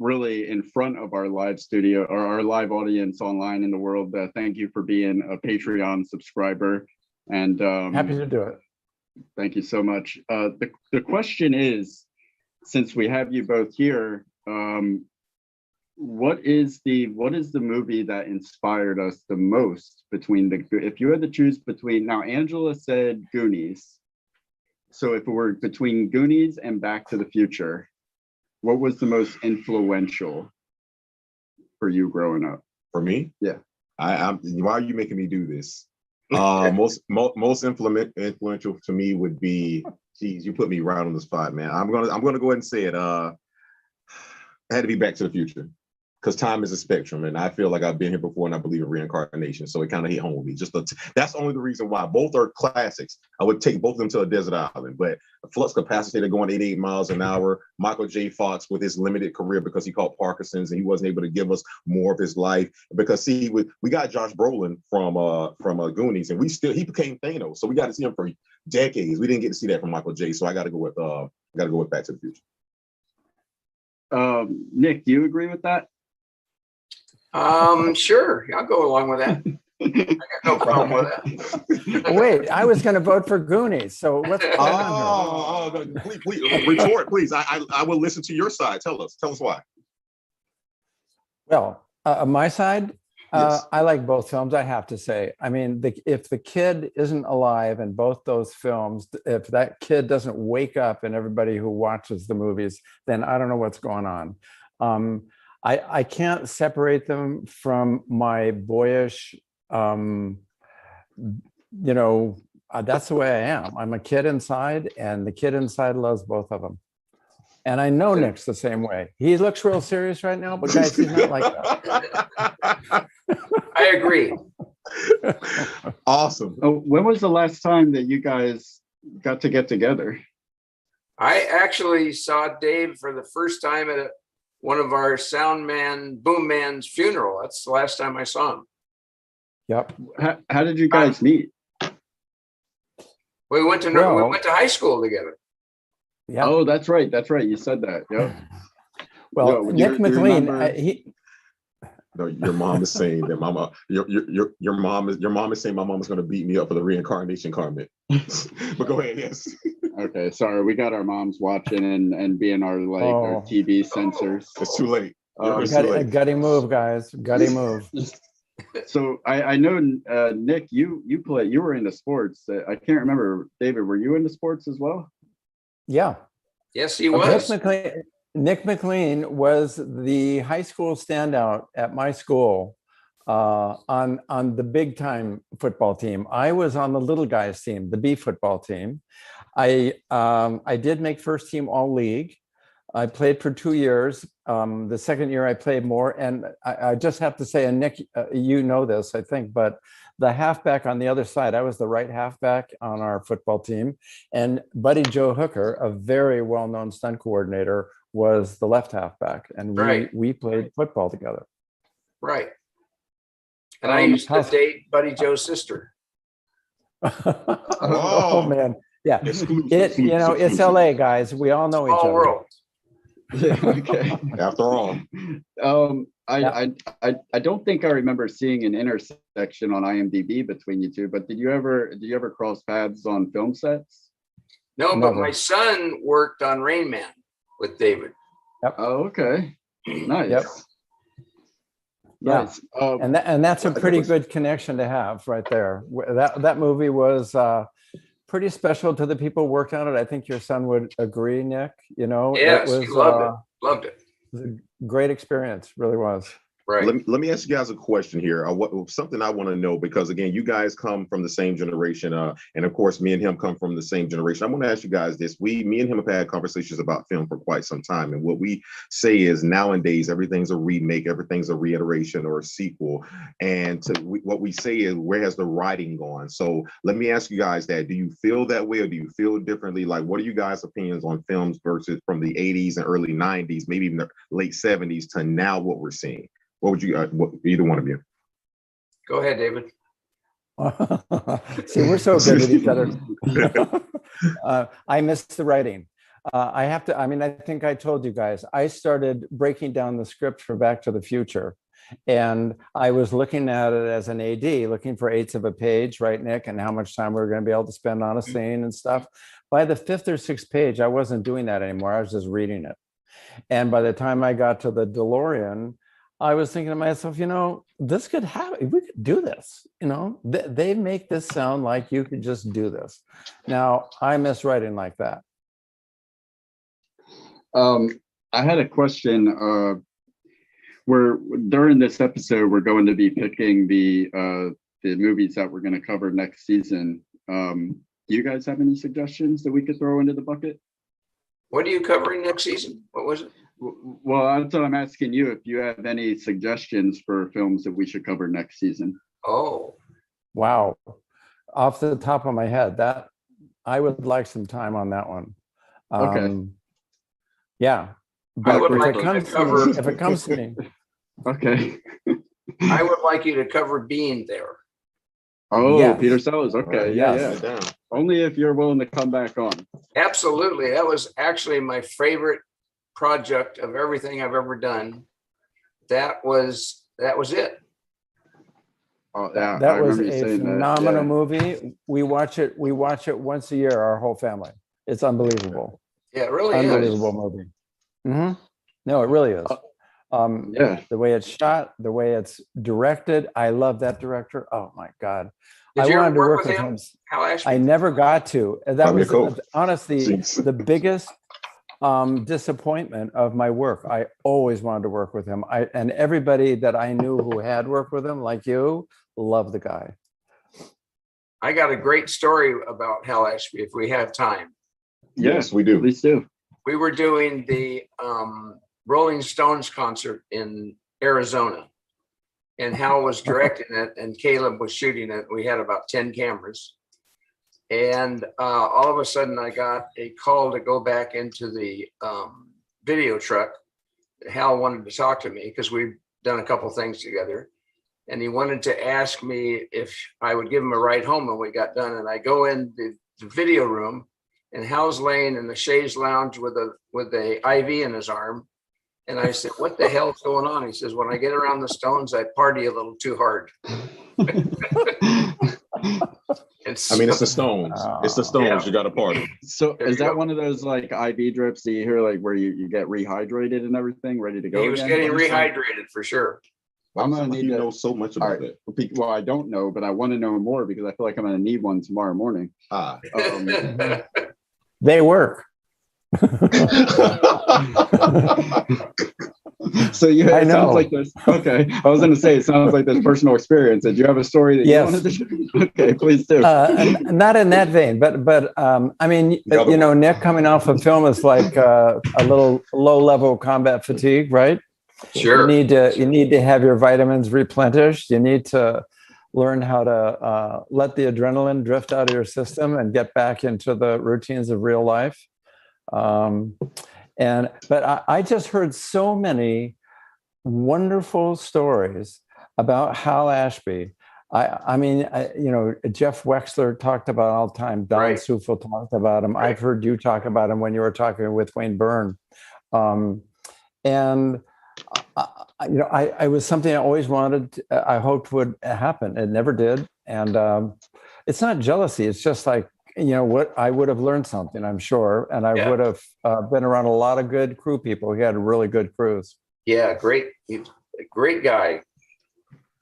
really in front of our live studio or our live audience online in the world. Thank you for being a Patreon subscriber. And happy to do it. Thank you so much. The question is, since we have you both here, what is the movie that inspired us the most if you had to choose between, now Angela said Goonies. So if it were between Goonies and Back to the Future, what was the most influential for you growing up? For me? Yeah. Why are you making me do this? Most influential to me would be, geez, you put me right on the spot, man. I'm gonna go ahead and say it. It had to be Back to the Future, because time is a spectrum, and I feel like I've been here before, and I believe in reincarnation, so it kind of hit home with me. That's only the reason why. Both are classics. I would take both of them to a desert island, but Flux Capacitor going 88 miles an hour, Michael J. Fox with his limited career because he caught Parkinson's and he wasn't able to give us more of his life. Because see, we got Josh Brolin from Goonies, and he became Thanos, so we got to see him for decades. We didn't get to see that from Michael J. So I got to go with Back to the Future. Nick, do you agree with that? Sure, I'll go along with that. I got no problem with that. Wait, I was going to vote for Goonies. So what's going on? Please, retort, please. I will listen to your side. Tell us why. Well, my side, yes. I like both films, I have to say. I mean, if the kid isn't alive in both those films, if that kid doesn't wake up in everybody who watches the movies, then I don't know what's going on. I can't separate them from my boyish, that's the way I am. I'm a kid inside, and the kid inside loves both of them. And I know Nick's the same way. He looks real serious right now, but guys, he's not like that. I agree. Awesome. When was the last time that you guys got together? I actually saw Dave for the first time at one of our sound man, boom man's funeral. That's the last time I saw him. Yep. How did you guys meet? We went to high school together. Yeah. Oh, that's right. That's right. You said that. Yep. Well, Nick McLean, No, your mom is saying that mama, your mom is saying my mom is going to beat me up for the reincarnation comment. But go ahead, yes. Okay, sorry, we got our moms watching and being our our TV censors. It's too late. Gutty move, guys. Gutty move. So I know Nick, you were into sports. I can't remember. David, were you into sports as well? Yeah. Yes, he was. Nick McLean was the high school standout at my school on the big time football team. I was on the little guys team, the B football team. I did make first team all league. I played for 2 years. The second year I played more, and I just have to say, and Nick, you know this, I think, but the halfback on the other side, I was the right halfback on our football team, and Buddy Joe Hooker, a very well-known stunt coordinator, was the left halfback, and we played football together. Right. And I used to date Buddy Joe's sister. Oh man, yeah. It's LA, guys. We all know each other. World. Yeah, okay. After all, I don't think I remember seeing an intersection on IMDb between you two. But did you ever cross paths on film sets? No, but my son worked on Rain Man with David. Yep. Oh, okay. Nice. Yep. Nice. Yeah. And that's a pretty good connection to have right there. That movie was pretty special to the people who worked on it. I think your son would agree, Nick. Yes, he loved it. Loved it. It was a great experience, really was. Right. Let me ask you guys a question here. Something I want to know, because again, you guys come from the same generation, and of course, me and him come from the same generation. I want to ask you guys this: me and him have had conversations about film for quite some time, and what we say is nowadays everything's a remake, everything's a reiteration or a sequel. And what we say is, where has the writing gone? So let me ask you guys that: do you feel that way, or do you feel differently? Like, what are you guys' opinions on films versus from the '80s and early '90s, maybe even the late '70s to now? What we're seeing. What would you, either one of you? Go ahead, David. See, we're so good at each other. I missed the writing. I think I told you guys, I started breaking down the script for Back to the Future. And I was looking at it as an AD, looking for eighths of a page, right, Nick, and how much time we were going to be able to spend on a scene and stuff. By the 5th or 6th page, I wasn't doing that anymore. I was just reading it. And by the time I got to the DeLorean, I was thinking to myself, this could happen. We could do this. They make this sound like you could just do this. Now, I miss writing like that. I had a question. During this episode, we're going to be picking the movies that we're going to cover next season. Do you guys have any suggestions that we could throw into the bucket? What are you covering next season? What was it? Well, that's what I'm asking you, if you have any suggestions for films that we should cover next season. Oh, wow. Off the top of my head, that I would like some time on that one. Okay. Yeah. But if it comes to me. Okay. I would like you to cover Being There. Oh, yes. Peter Sellers. Okay. Yeah. Only if you're willing to come back on. Absolutely. That was actually my favorite project of everything I've ever done. That was it. Oh, yeah, that was a phenomenal movie. We watch it once a year, our whole family. It's unbelievable. Yeah, it really unbelievable is. Movie. Mm-hmm. No, it really is. The way it's shot, the way it's directed. I love that director. Oh my God. Did you ever work with him? I never got to. That was honestly the biggest disappointment of my work. I always wanted to work with him. And everybody that I knew who had worked with him, like you, loved the guy. I got a great story about Hal Ashby if we have time. Yes, we do. Please do. We were doing the Rolling Stones concert in Arizona, and Hal was directing it and Caleb was shooting it. We had about 10 cameras. And all of a sudden I got a call to go back into the video truck. Hal wanted to talk to me because we've done a couple things together. And he wanted to ask me if I would give him a ride home when we got done. And I go in the video room, and Hal's laying in the chaise lounge with a IV in his arm. And I said, "What the hell's going on?" He says, "When I get around the Stones, I party a little too hard." I mean, it's the Stones. It's the Stones. Yeah. You got to party. So is that one of those like IV drips that you hear like where you get rehydrated and everything, ready to go? He was again? getting rehydrated for sure. I'm gonna need to know so much about it. Well, I don't know, but I want to know more because I feel like I'm gonna need one tomorrow morning. They work. So it I know. sounds like there's okay. I was gonna say it sounds like there's personal experience. Did you have a story that Yes. you wanted to share? Okay, please do. Not in that vein, but I mean, you know, Nick coming off of film is like a little low-level combat fatigue, right? Sure. You need to have your vitamins replenished. You need to learn how to let the adrenaline drift out of your system and get back into the routines of real life. But I just heard so many wonderful stories about Hal Ashby. I mean, you know, Jeff Wexler talked about all the time. Don Sufel talked about him. I've heard you talk about him when you were talking with Wayne Byrne. You know, I was something I always wanted, I hoped would happen. It never did. And it's not jealousy. It's just like, you know what, I would have learned something, I'm sure. And I would have been around a lot of good crew people. He had really good crews. Yeah, great guy.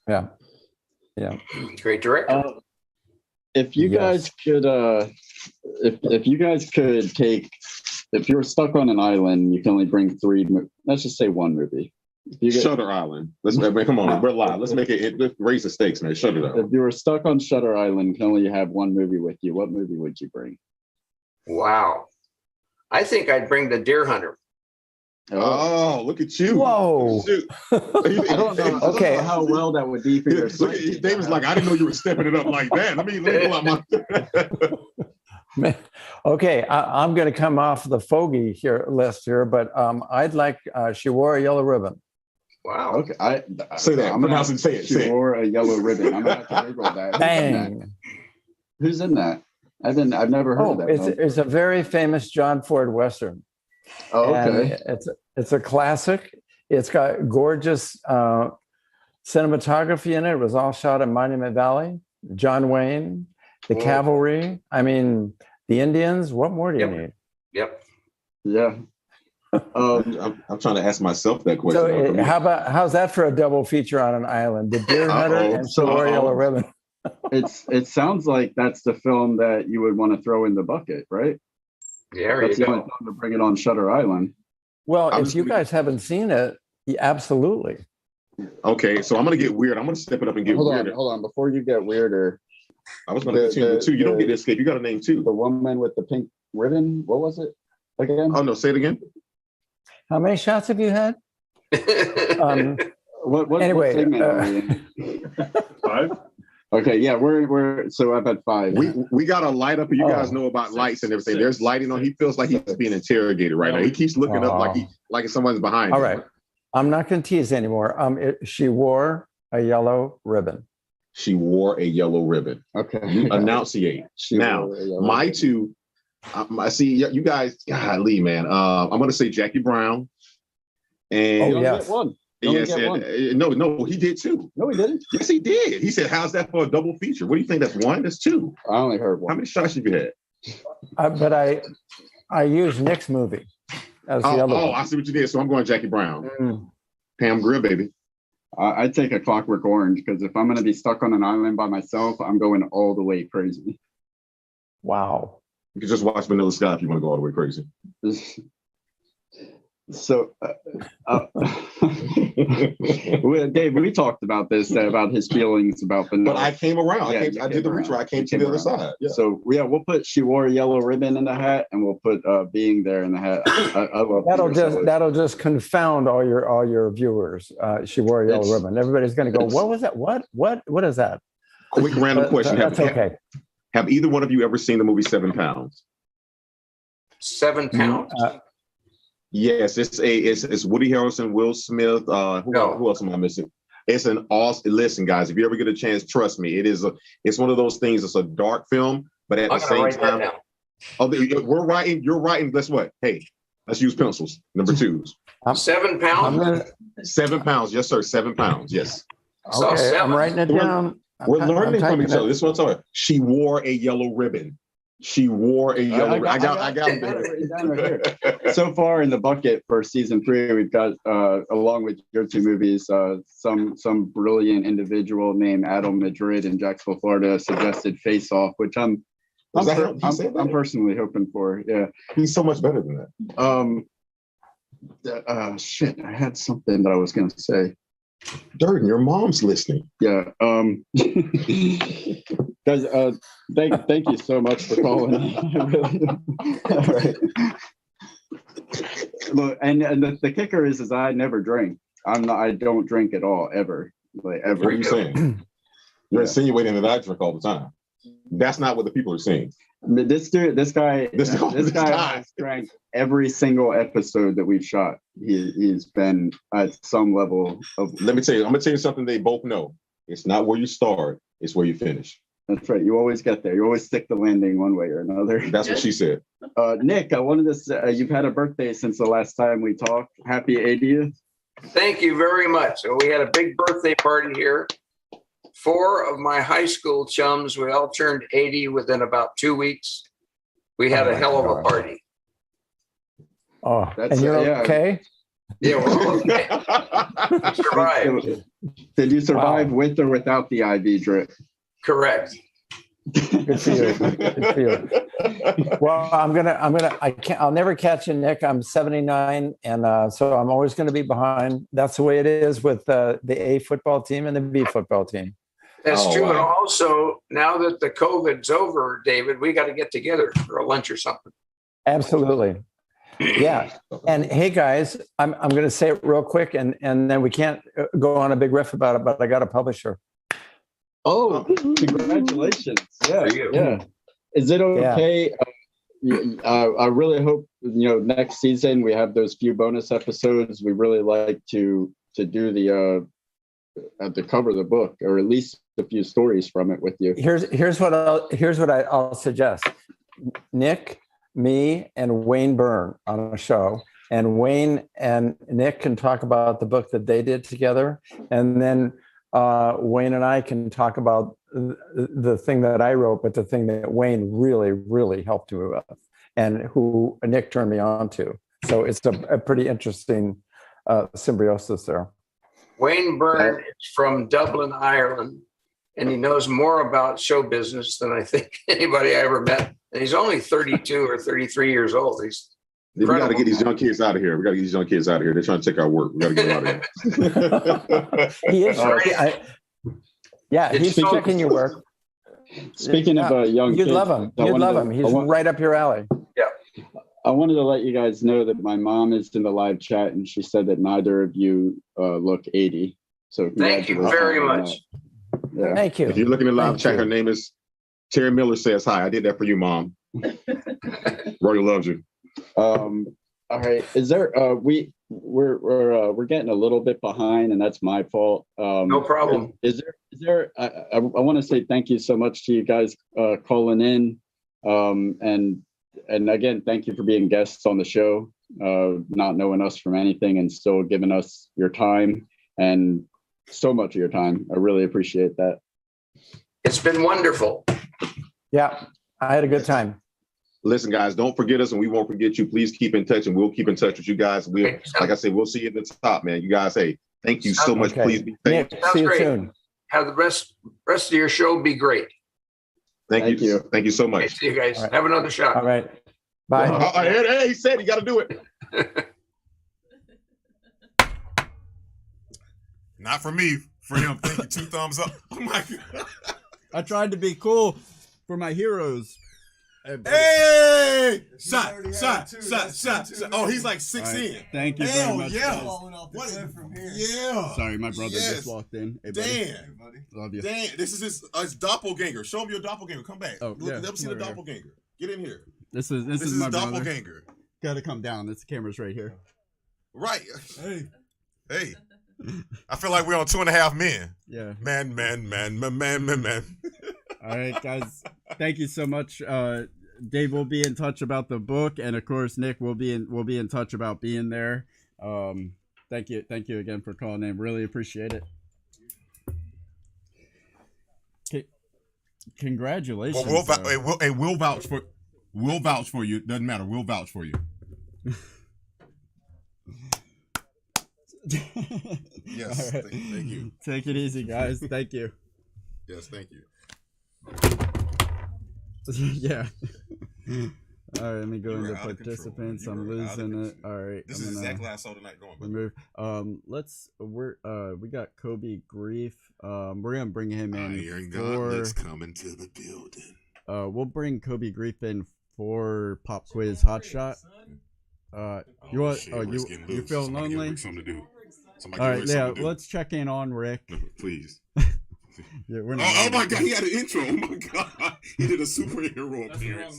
Yeah. Great director. If you guys could, if you guys could take, if you were stuck on an island, you can only bring three. Let's just say one movie. Shutter Island. Come on, we're live. Let's make it. Let's raise the stakes, man. Shut it up. If you were stuck on Shutter Island, you can only have one movie with you. What movie would you bring? Wow. I think I'd bring The Deer Hunter. Oh, look at you. Whoa. I don't know. Okay, how well that would be for your Look at David's like, I didn't know you were stepping it up like that. Let me pull out my. Okay, I'm going to come off the fogey list here, but I'd like She Wore a Yellow Ribbon. Wow. Okay, say that. Pronounce it. Say it. She wore a yellow ribbon. I'm gonna have to Google that. Bang. Who's in that? I've never heard of that. It's a very famous John Ford Western. Oh, okay. And it's a classic. It's got gorgeous cinematography in it. It was all shot in Monument Valley. John Wayne, the cavalry. I mean, the Indians. What more do you need? Yep. Yeah. I'm trying to ask myself that question. So how's that for a double feature on an island? The Deer Hunter and She Wore a Yellow Ribbon. It sounds like that's the film that you would want to throw in the bucket, right? Yeah, that's the only film to bring it on Shutter Island. Well, if you guys haven't seen it, absolutely. Okay, so I'm gonna get weird. I'm gonna step it up and get weirder. Hold on. Before you get weirder, I was gonna continue with two. You don't get to escape. You got to name two. The woman with the pink ribbon. What was it again? Oh no, say it again. How many shots have you had? Anyway, five. Okay, yeah, we're so I've had five. We got a light up, and you guys know about lights and everything. There's lighting on. He feels like he's being interrogated right now. He keeps looking up like someone's behind him. All right, I'm not going to tease anymore. She wore a yellow ribbon. She wore a yellow ribbon. Okay. Enunciate. Now, my two. I see you guys. Golly, man. I'm going to say Jackie Brown. And yes. One. Yes, no, he did too. No, he didn't. Yes, he did. He said, "How's that for a double feature?" What do you think? That's one. That's two. I only heard one. How many shots have you had? But I used Nick's movie as the other one. I see what you did. So I'm going Jackie Brown. Pam Grier, baby. I'd take A Clockwork Orange because if I'm going to be stuck on an island by myself, I'm going all the way crazy. Wow. You can just watch Vanilla Sky if you want to go all the way crazy. So, Dave, we talked about this, about his feelings about Vanilla. But I came around. I did the retro. I came to the other side. Yeah. So, we'll put She Wore a Yellow Ribbon in the hat, and we'll put Being There in the hat. I love that'll just confound all your viewers. She Wore a Yellow Ribbon. Everybody's going to go, what was that? What is that? Quick random question. That's okay. Have either one of you ever seen the movie 7 Pounds? 7 pounds? Yes, it's Woody Harrelson, Will Smith. Who else am I missing? It's an awesome. Listen, guys, if you ever get a chance, trust me, it's one of those things. It's a dark film, but at the same time, we're writing. You're writing. Guess what? Hey, let's use pencils. Number 2s. 7 pounds. 7 pounds. Yes, sir. 7 pounds. Yes. Okay, I'm writing it down. We're learning from each other. This one's her. She wore a yellow ribbon. She wore a yellow ribbon. I got it right here. So far in the bucket for season 3, we've got, along with your 2 movies, some brilliant individual named Adam Madrid in Jacksonville, Florida, suggested Face Off, which I'm personally hoping for. Yeah, he's so much better than that. Shit, I had something that I was gonna say. Durden, your mom's listening. Yeah. Guys, thank you so much for calling. All right. Look, and the kicker is I never drink. I don't drink at all, ever. Like ever. What are you saying? You're insinuating that I drink all the time. That's not what the people are saying. This guy has drank every single episode that we've shot. He's been at some level of. Let me tell you. I'm gonna tell you something they both know. It's not where you start. It's where you finish. That's right. You always get there. You always stick the landing one way or another. That's what she said. Nick, I wanted to say you've had a birthday since the last time we talked. Happy 80th. Thank you very much. So we had a big birthday party here. 4 of my high school chums, we all turned 80 within about 2 weeks. We had a hell of a party. Oh, and you're okay? Yeah, we're okay. We survived. Did you survive with or without the IV drip? Correct. Good for you. Good for you. Well, I'll never catch you, Nick. I'm 79, and so I'm always going to be behind. That's the way it is with the A football team and the B football team. That's true. Wow. And also, now that the COVID's over, David, we got to get together for a lunch or something. Absolutely. Yeah. And hey, guys, I'm going to say it real quick, and then we can't go on a big riff about it, but I got a publisher. Oh, congratulations. Yeah. Yeah. Is it okay? Yeah. I really hope, next season we have those few bonus episodes. We really like to do the cover the book, or at least a few stories from it with you. Here's what I'll suggest. Nick, me, and Wayne Byrne on a show, and Wayne and Nick can talk about the book that they did together, and then Wayne and I can talk about the thing that I wrote, but the thing that Wayne really, really helped me with, and who Nick turned me on to. So it's a pretty interesting symbiosis there. Wayne Byrne is from Dublin, Ireland, and he knows more about show business than I think anybody I ever met. And he's only 32 or 33 years old. We got to get these young kids out of here. They're trying to take our work. We got to get them out of here. He is. He's taking your work. Speaking of young you'd kids, love him. You'd love him. He's right up your alley. Yeah. I wanted to let you guys know that my mom is in the live chat, and she said that neither of you look 80. So thank you very much. Yeah. Thank you. If you're looking at live chat, her name is Terri Miller. Says hi. I did that for you, Mom. Rory loves you. All right. Is there we're getting a little bit behind, and that's my fault. No problem. Is there I want to say thank you so much to you guys calling in, and again, thank you for being guests on the show, not knowing us from anything and still giving us your time, and so much of your time. I really appreciate that. It's been wonderful. Yeah, I had a good time. Listen, guys, don't forget us, and we won't forget you. Please keep in touch, and we'll keep in touch with you guys. Like I said, we'll see you at the top, man. You guys, hey, thank you so much. Please be safe. See you soon. Have the rest of your show be great. Thank you. Thank you so much. Okay, see you guys. Right. Have another shot. All right. Bye. Hey, he said you got to do it. Not for me. For him. Thank you. 2 thumbs up. Oh my God. I tried to be cool for my heroes. Hey! Shot. Oh, he's like 6 Right. in. Thank you Hell very much, yeah. guys. Yeah. Sorry, my brother Yes. just walked in. Hey, buddy. Dan. Love you. Dan, this is his doppelganger. Show him your doppelganger. Come back. Oh, yeah. Let me see the Over here. doppelganger. Get in here. This is his my brother. doppelganger. Gotta come down. This camera's right here. Right. Hey. I feel like we're on 2.5 Men. Yeah. Man. All right, guys. Thank you so much. Dave will be in touch about the book, and of course, Nick will be in touch about being there. Thank you again for calling in. Really appreciate it. Congratulations. Well, we'll vouch for you. Doesn't matter. We'll vouch for you. Yes. Right. Thank you. Take it easy, guys. Thank you. Yes, thank you. Yeah. All right, let me go into participants. I'm losing it. All right. This is exactly how I saw the night going. Remove. We got Coby Greif. We're gonna bring him in. Iron Gauntlet's coming to the building. We'll bring Coby Greif in for Pop Quiz Hot Shot. You want? You feel lonely? Something to do. All right, yeah. Let's check in on Rick. Please. Yeah, we're not oh my God, he had an intro. Oh my God, he did a superhero appearance.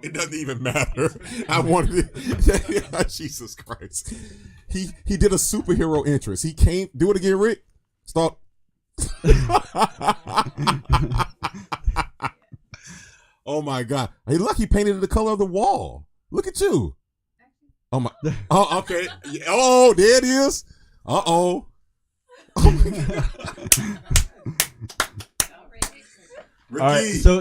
It doesn't even matter. I wanted it. Jesus Christ. He did a superhero entrance. He came. Do it again, Rick. Stop. Oh my God. Hey, look, he painted the color of the wall. Look at you. Oh my. Oh, okay. Oh, there it is. Uh-oh. Oh my God. Ricky. All right, so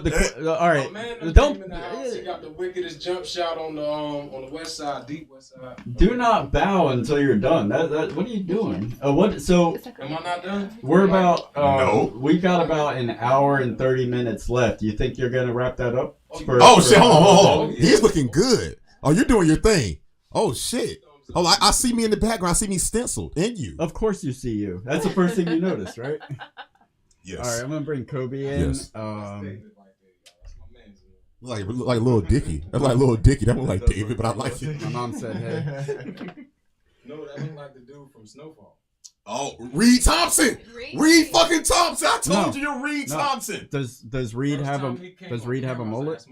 all right, don't. He got the wickedest jump shot on the west side, deep west side. Do not bow until you're done. What are you doing? What? So am I not done? We're about. No. We got about an hour and 30 minutes left. Do you think you're gonna wrap that up? Shit! Hold on. He's looking good. Oh, you're doing your thing. Oh shit. Oh, I see me in the background. I see me stenciled in you. Of course you see you. That's the first thing you notice, right? Yes. All right, I'm gonna bring Coby in. Yes. Like little Dicky. That's like little Dicky. That look like David, but I like it. My mom said, "Hey." No, that look like the dude from Snowfall. Oh, Reed Thompson. Reed fucking Thompson. I told you you're Reed Thompson. Does Reed have a mullet?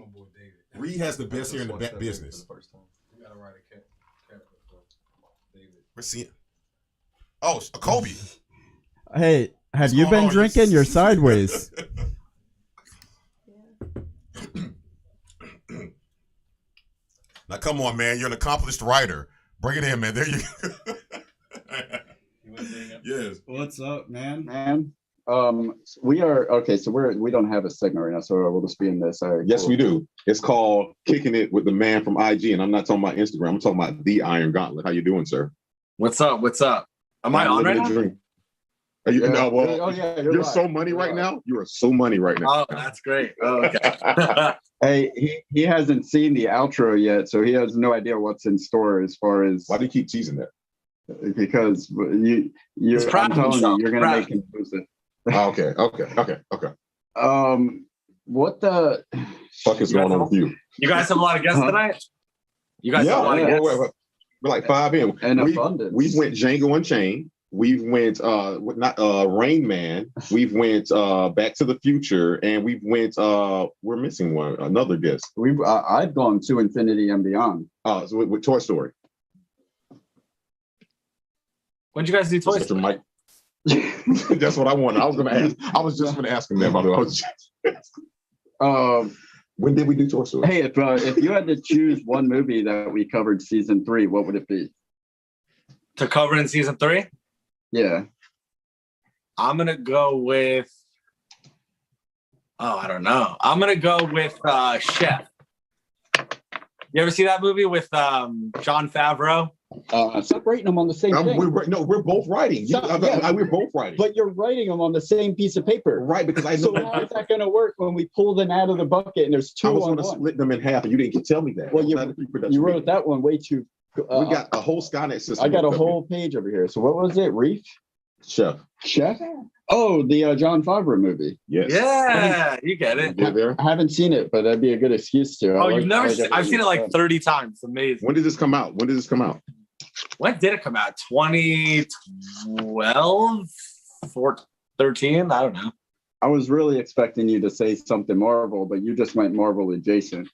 Reed has the best hair in the back business. We gotta write a character for David. We're seeing. Oh, Coby. Hey. Have you been drinking? You're sideways. Now, come on, man. You're an accomplished writer. Bring it in, man. There you go. Yes. What's up, man? We are okay. So we don't have a segment right now, so we'll just be in this. Yes, we do. It's called Kicking It with the Man from IG, and I'm not talking about Instagram. I'm talking about the Iron Gauntlet. How you doing, sir? What's up? Am I on right now? Are you, Yeah. no, well, Oh, yeah, you're live. so money right now. You are so money right now. Oh, that's great. Oh, okay. Hey, he hasn't seen the outro yet, so he has no idea what's in store as far as. Why do you keep teasing that? Because you're I'm telling you, you're gonna make him lose it. Okay. What the fuck is going on with you? You guys have a lot of guests tonight? You guys have a lot of guests? We're like 5 in. We went Django Unchained. We've went Rain Man. We've went Back to the Future, and we've went we're missing one, another guest. I've gone to Infinity and Beyond. So with Toy Story. When did you guys do Toy Story? Mike. That's what I wanted. I was gonna ask. I was just gonna ask him that, by the way. I was just when did we do Toy Story? Hey, if you had to choose one movie that we covered season 3, what would it be? To cover in season 3? Yeah. I'm gonna go with I don't know. I'm gonna go with Chef. You ever see that movie with Jon Favreau? Stop rating them on the same thing. We're both writing. We're both writing. But you're writing them on the same piece of paper. Right, because I know. So how is that going to work when we pull them out of the bucket and there's 2 I was on going to one? split them in half, and you didn't tell me that. Well, you wrote that one way too. We got a whole Skynet system. I got a whole page over here. So what was it? Reef? Chef. Oh, the John Favreau movie. Yes. Yeah, you get it. I haven't seen it, but that'd be a good excuse to. Oh, you've never seen I've seen it like 30 times. It's amazing. When did this come out? When did it come out? 2012? 13? I don't know. I was really expecting you to say something Marvel, but you just went Marvel adjacent.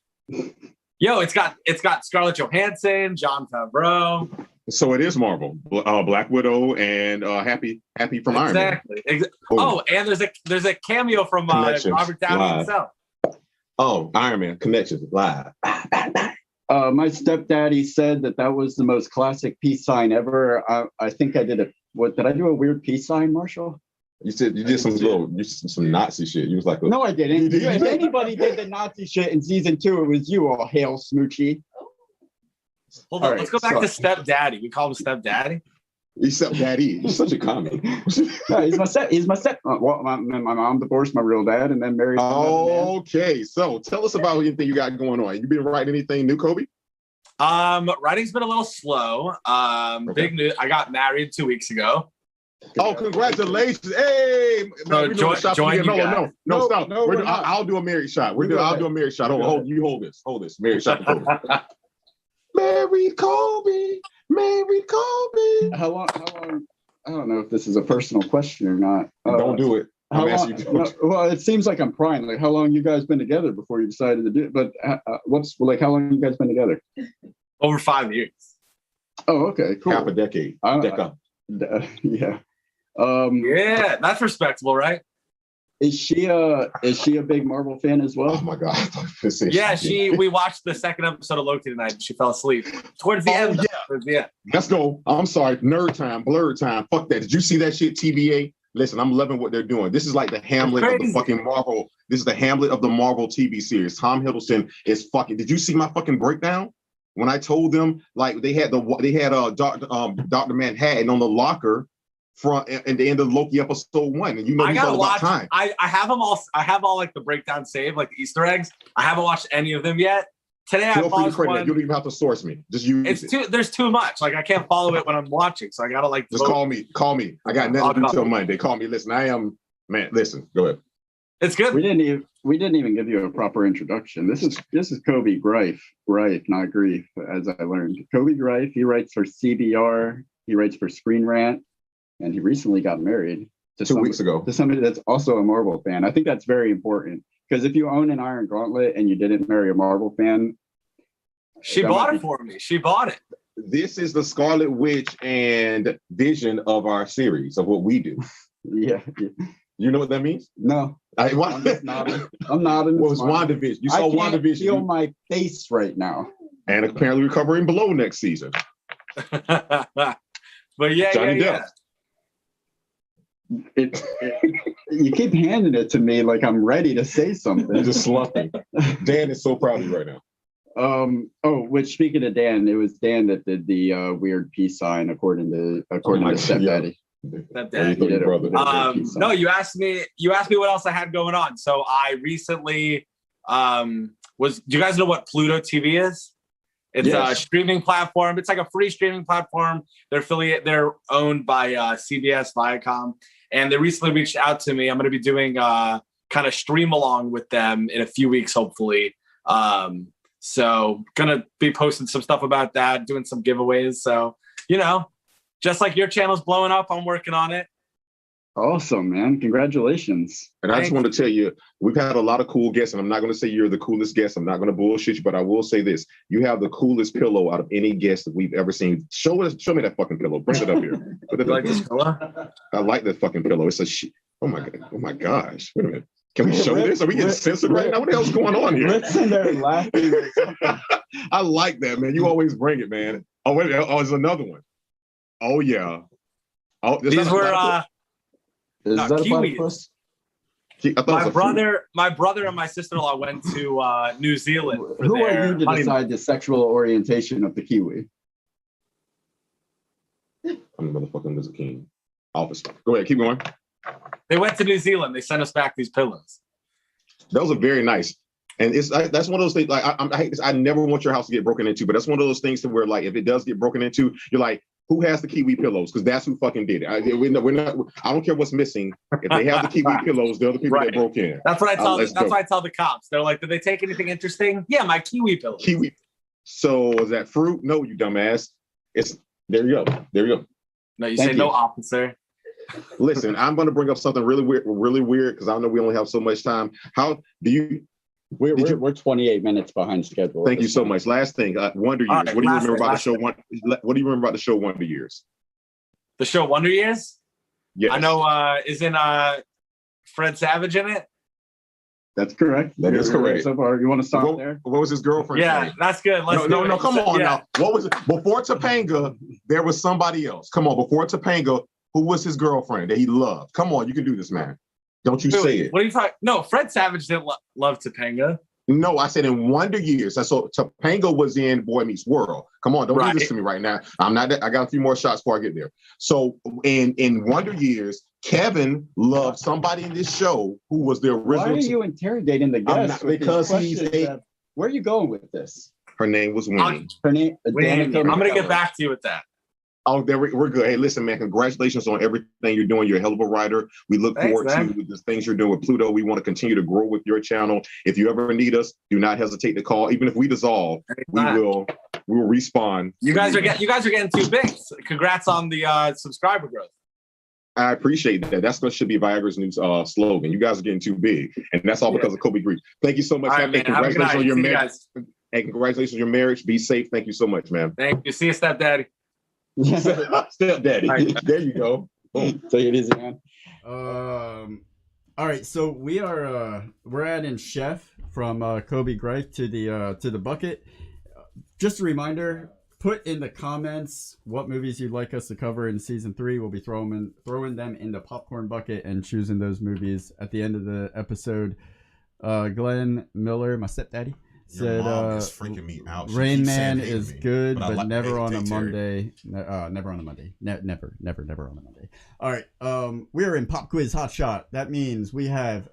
Yo, it's got Scarlett Johansson, John Favreau. So it is Marvel, Black Widow, and Happy from Iron Man. Exactly. Oh, and there's a cameo from Robert Downey himself. Oh, Iron Man Connections live. My stepdaddy said that was the most classic peace sign ever. I think I did did I do a weird peace sign, Marshall? You said you did some Nazi shit. You was like, no, I didn't. If anybody did the Nazi shit in season 2, it was you, all hail Smoochie. Hold on, let's go back to stepdaddy. We call him stepdaddy. He's stepdaddy. He's such a commie. No, he's my step. Well, my mom divorced my real dad and then married. Okay, so tell us about anything you got going on. You been writing anything new, Coby? Writing's been a little slow. Big news. I got married 2 weeks ago. Oh, congratulations! Hey, no, stop. I'll do a married shot. I'll do a married shot. Hold this. Married shot. Married Coby. How long? I don't know if this is a personal question or not. Don't do it. Well, it seems like I'm prying. Like, how long you guys been together before you decided to do it? But how long you guys been together? Over 5 years. Oh, okay, cool. Half a decade. Yeah. Yeah, that's respectable, right? Is she a big Marvel fan as well? Oh my god! Yeah, we watched the second episode of Loki tonight, and she fell asleep towards the end. Yeah. Let's go. I'm sorry, nerd time, blurred time. Fuck that. Did you see that shit, TVA? Listen, I'm loving what they're doing. This is like the Hamlet of the fucking Marvel. This is the Hamlet of the Marvel TV series. Tom Hiddleston is fucking. Did you see my fucking breakdown? When I told them like they had Dr. Manhattan on the locker front at the end of Loki episode 1, and I gotta watch. Time. I have them all. I have all like the breakdown saved, like the Easter eggs. I haven't watched any of them yet. Today I paused one. You don't even have to source me. Just use it. There's too much. Like I can't follow it when I'm watching, so I gotta like. Just call me. I got nothing to do till Monday. Call me. Listen, I am man. Listen, go ahead. It's good. We didn't even give you a proper introduction. This is Coby Greif, not Grief, as I learned. Coby Greif. He writes for CBR. He writes for Screen Rant, and he recently got married to 2 weeks ago to somebody that's also a Marvel fan. I think that's very important because if you own an Iron Gauntlet and you didn't marry a Marvel fan, she bought it for me. She bought it. This is the Scarlet Witch and Vision of our series of what we do. Yeah. You know what that means? No. I'm just nodding. I'm nodding. Well, it's WandaVision. You saw WandaVision. I feel my face right now. And apparently recovering below next season. But yeah. You keep handing it to me like I'm ready to say something. You're just slumping. Dan is so proud of you right now. Which speaking of Dan, it was Dan that did the weird peace sign according to stepdaddy. No, you asked me what else I had going on. So I recently do you guys know what Pluto TV is? It's a streaming platform. It's like a free streaming platform. They're owned by CBS, Viacom, and they recently reached out to me. I'm going to be doing kind of stream along with them in a few weeks, hopefully. So gonna be posting some stuff about that, doing some giveaways. So, just like your channel's blowing up, I'm working on it. Awesome, man. Congratulations. And I just want to tell you, we've had a lot of cool guests, and I'm not going to say you're the coolest guest. I'm not going to bullshit you, but I will say this. You have the coolest pillow out of any guest that we've ever seen. Show me that fucking pillow. Bring it up here. You like this pillow? I like that fucking pillow. It's a oh my gosh. Wait a minute. Can we show this? Are we getting censored right now? What the hell's going on here? Listen, they're laughing. I like that, man. You always bring it, man. Oh, wait. Oh, there's another one. Oh, yeah. Oh, these were is that Kiwis. My brother and my sister-in-law went to New Zealand. Who are you to decide the sexual orientation of the Kiwi? I'm the motherfucking Lizard King. Officer. Go ahead, keep going. They went to New Zealand. They sent us back these pillows. Those are very nice. And that's one of those things, like, I hate this. I never want your house to get broken into, but that's one of those things to where, like, if it does get broken into, you're like, Who has the kiwi pillows? Because that's who fucking did it. We're not. I don't care what's missing. If they have the kiwi pillows, they're the people that broke in. That's what I tell. That's what I tell the cops. They're like, "Did they take anything interesting?" Yeah, my kiwi pillows. Kiwi. So is that fruit? No, you dumbass. It's there. You go. There you go. No, you say no, officer. Listen, I'm going to bring up something really weird because I know we only have so much time. How do you? We're 28 minutes behind schedule. Thank you so much. Last thing, Wonder Years. What do you remember about the show? What do you remember about the show Wonder Years? The show Wonder Years? Yes. I know. Isn't Fred Savage in it? That's correct. That is correct. So far, you want to stop there? What was his girlfriend's Yeah, name? that's good. No, come on now. What was it? Before Topanga, there was somebody else. Come on, before Topanga, who was his girlfriend that he loved? Come on, you can do this, man. Don't you say it. What are you talking? No, Fred Savage didn't love Topanga. No, I said in Wonder Years. So Topanga was in Boy Meets World. Come on, don't do this to me right now. I'm not. I got a few more shots before I get there. So in Wonder Years, Kevin loved somebody in this show who was the original. Why are you interrogating the guest? Because he's a. Where are you going with this? Her name was Winnie. Her name. I'm gonna get back to you with that. Oh, there we're good. Hey, listen, man, congratulations on everything you're doing. You're a hell of a writer. We look forward to the things you're doing with Pluto. We want to continue to grow with your channel. If you ever need us, do not hesitate to call. Even if we dissolve, we will respawn. You guys are getting too big. Congrats on the subscriber growth. I appreciate that. That should be Viagra's new slogan. You guys are getting too big, and that's all because of Kobe Greif. Thank you so much. All right, man. Congratulations on your marriage. Hey, congratulations on your marriage. Be safe. Thank you so much, man. Thank you. See you, stepdaddy. Stepdaddy. Right. There you go. Boom. Take it easy, man. All right, so we're adding Chef from Kobe Greif to the bucket. Just a reminder, put in the comments what movies you'd like us to cover in season 3. We'll be throwing them in the popcorn bucket and choosing those movies at the end of the episode. Glenn Miller, my stepdaddy, said is freaking me out. Rain Man is good, but never on a Monday. Never on a Monday. Never on a Monday. All right. We're in Pop Quiz Hot Shot. That means we have.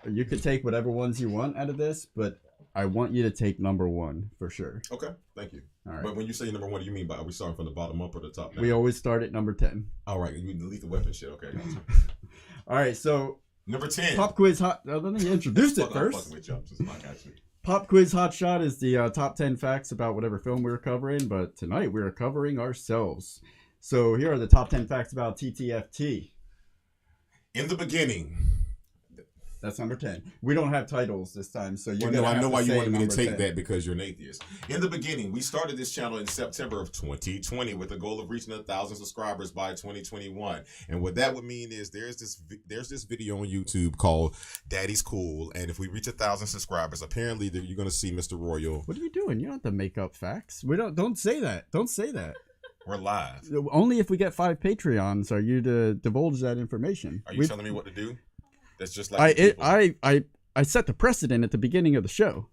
You could take whatever ones you want out of this, but I want you to take number 1 for sure. Okay, thank you. All right. But when you say number 1, do you mean are we starting from the bottom up or the top down? We always start at number 10. All right, you delete the weapon shit. Okay. All right, so. Number 10. Pop Quiz Hot. Let me introduce it first. Pop Quiz Hot Shot is the top 10 facts about whatever film we're covering, but tonight we're covering ourselves. So here are the top 10 facts about TTFT. In the beginning. That's number 10. We don't have titles this time, so I know why you wanted me to take that, because you're an atheist. In the beginning, we started this channel in September of 2020 with the goal of reaching 1,000 subscribers by 2021. And what that would mean is there's this video on YouTube called Daddy's Cool, and if we reach 1,000 subscribers, apparently you're going to see Mr. Royal. What are you doing? You don't have to make up facts. Don't say that. Don't say that. We're live. Only if we get 5 Patreons are you to divulge that information. Are you telling me what to do? That's just like I set the precedent at the beginning of the show.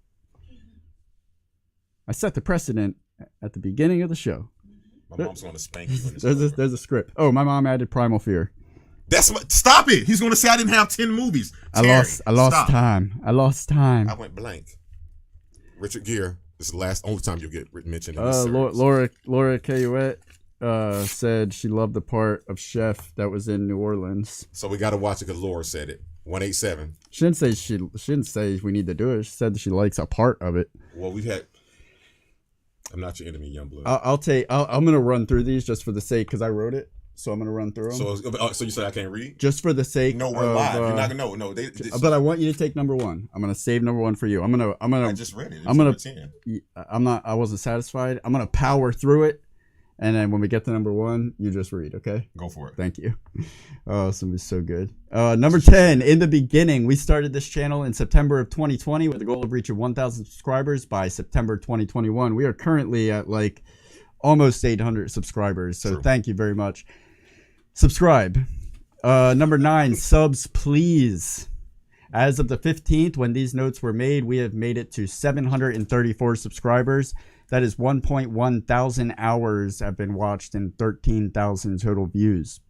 My mom's going to spank you. There's a script. Oh, my mom added Primal Fear. Stop it. He's going to say I didn't have 10 movies. Terri, I lost time. I went blank. Richard Gere. This is the only time you'll get mentioned in this series. Laura Cayouette said she loved the part of Chef that was in New Orleans. So we got to watch it because Laura said it. 187. She didn't say we need to do it. She said that she likes a part of it. Well, I'm not your enemy, Youngblood. I'm gonna run through these just for the sake, because I wrote it. So I'm gonna run through them. So you say I can't read? Just for the sake. No, we're live. You're not gonna know. But I want you to take number 1. I'm gonna save number 1 for you. I just read it. I wasn't satisfied. I'm gonna power through it, and then when we get to number 1, you just read. Okay. Go for it. Thank you. Oh, this is so good. Number 10. In the beginning, we started this channel in September of 2020 with the goal of reaching 1,000 subscribers by September 2021. We are currently at almost 800 subscribers. So Thank you very much. Subscribe. Number 9, subs please. As of the 15th, when these notes were made, we have made it to 734 subscribers. That is 1.1 thousand hours have been watched and 13,000 total views.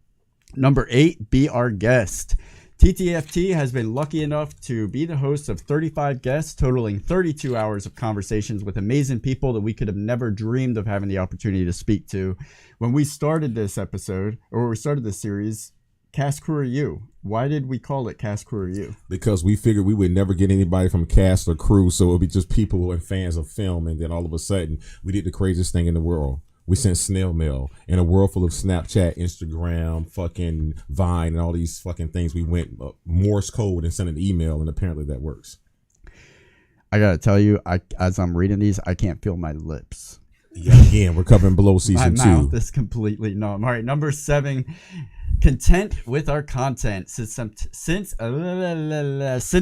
Number 8, be our guest. TTFT has been lucky enough to be the host of 35 guests, totaling 32 hours of conversations with amazing people that we could have never dreamed of having the opportunity to speak to. When we started this episode, or we started this series, Cast Crew or You. Why did we call it Cast Crew or You? Because we figured we would never get anybody from cast or crew, so it would be just people and fans of film, and then all of a sudden, we did the craziest thing in the world. We sent snail mail. In a world full of Snapchat, Instagram, fucking Vine, and all these fucking things, we went Morse code and sent an email, and apparently that works. I gotta tell you, as I'm reading these, I can't feel my lips. Yeah, again, we're covering below season 2. My mouth is completely numb. All right, number 7. Content with our content. Since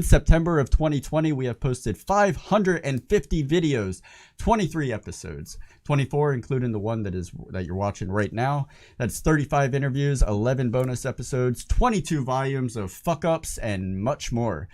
September of 2020, we have posted 550 videos, 23 episodes, 24 including the one that you're watching right now. That's 35 interviews, 11 bonus episodes, 22 volumes of fuck ups, and much more.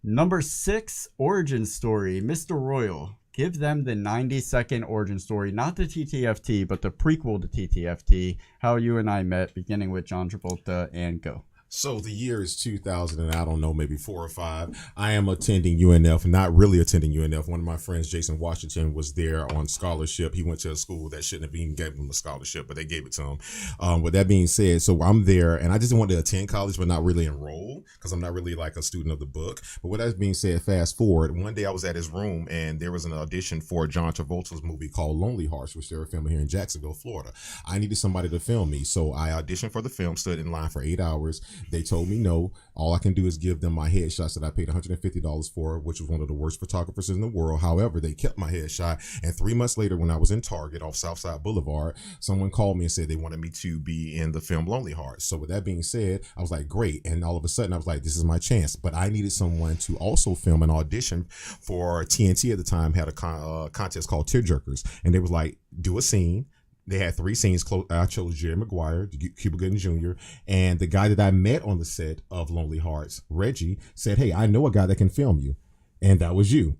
Number 6, origin story. Mr. Royal, give them the 90-second origin story, not the TTFT, but the prequel to TTFT, how you and I met, beginning with John Travolta, and go. So the year is 2000, and I don't know, maybe 4 or 5. I am attending UNF, not really attending UNF. One of my friends, Jason Washington, was there on scholarship. He went to a school that shouldn't have even given him a scholarship, but they gave it to him. With that being said, so I'm there, and I just wanted to attend college, but not really enroll, because I'm not really like a student of the book. But with that being said, fast forward, one day I was at his room, and there was an audition for John Travolta's movie called Lonely Hearts, which they were filming here in Jacksonville, Florida. I needed somebody to film me, so I auditioned for the film, stood in line for 8 hours. They told me no. All I can do is give them my headshots that I paid $150 for, which was one of the worst photographers in the world. However, they kept my headshot. And 3 months later, when I was in Target off Southside Boulevard, someone called me and said they wanted me to be in the film Lonely Hearts. So with that being said, I was like, great. And all of a sudden, I was like, this is my chance. But I needed someone to also film an audition for TNT at the time, had a contest called Tearjerkers. And they was like, do a scene. They had 3 scenes. I chose Jerry Maguire, Cuba Gooding Jr., and the guy that I met on the set of Lonely Hearts, Reggie, said, hey, I know a guy that can film you. And that was you.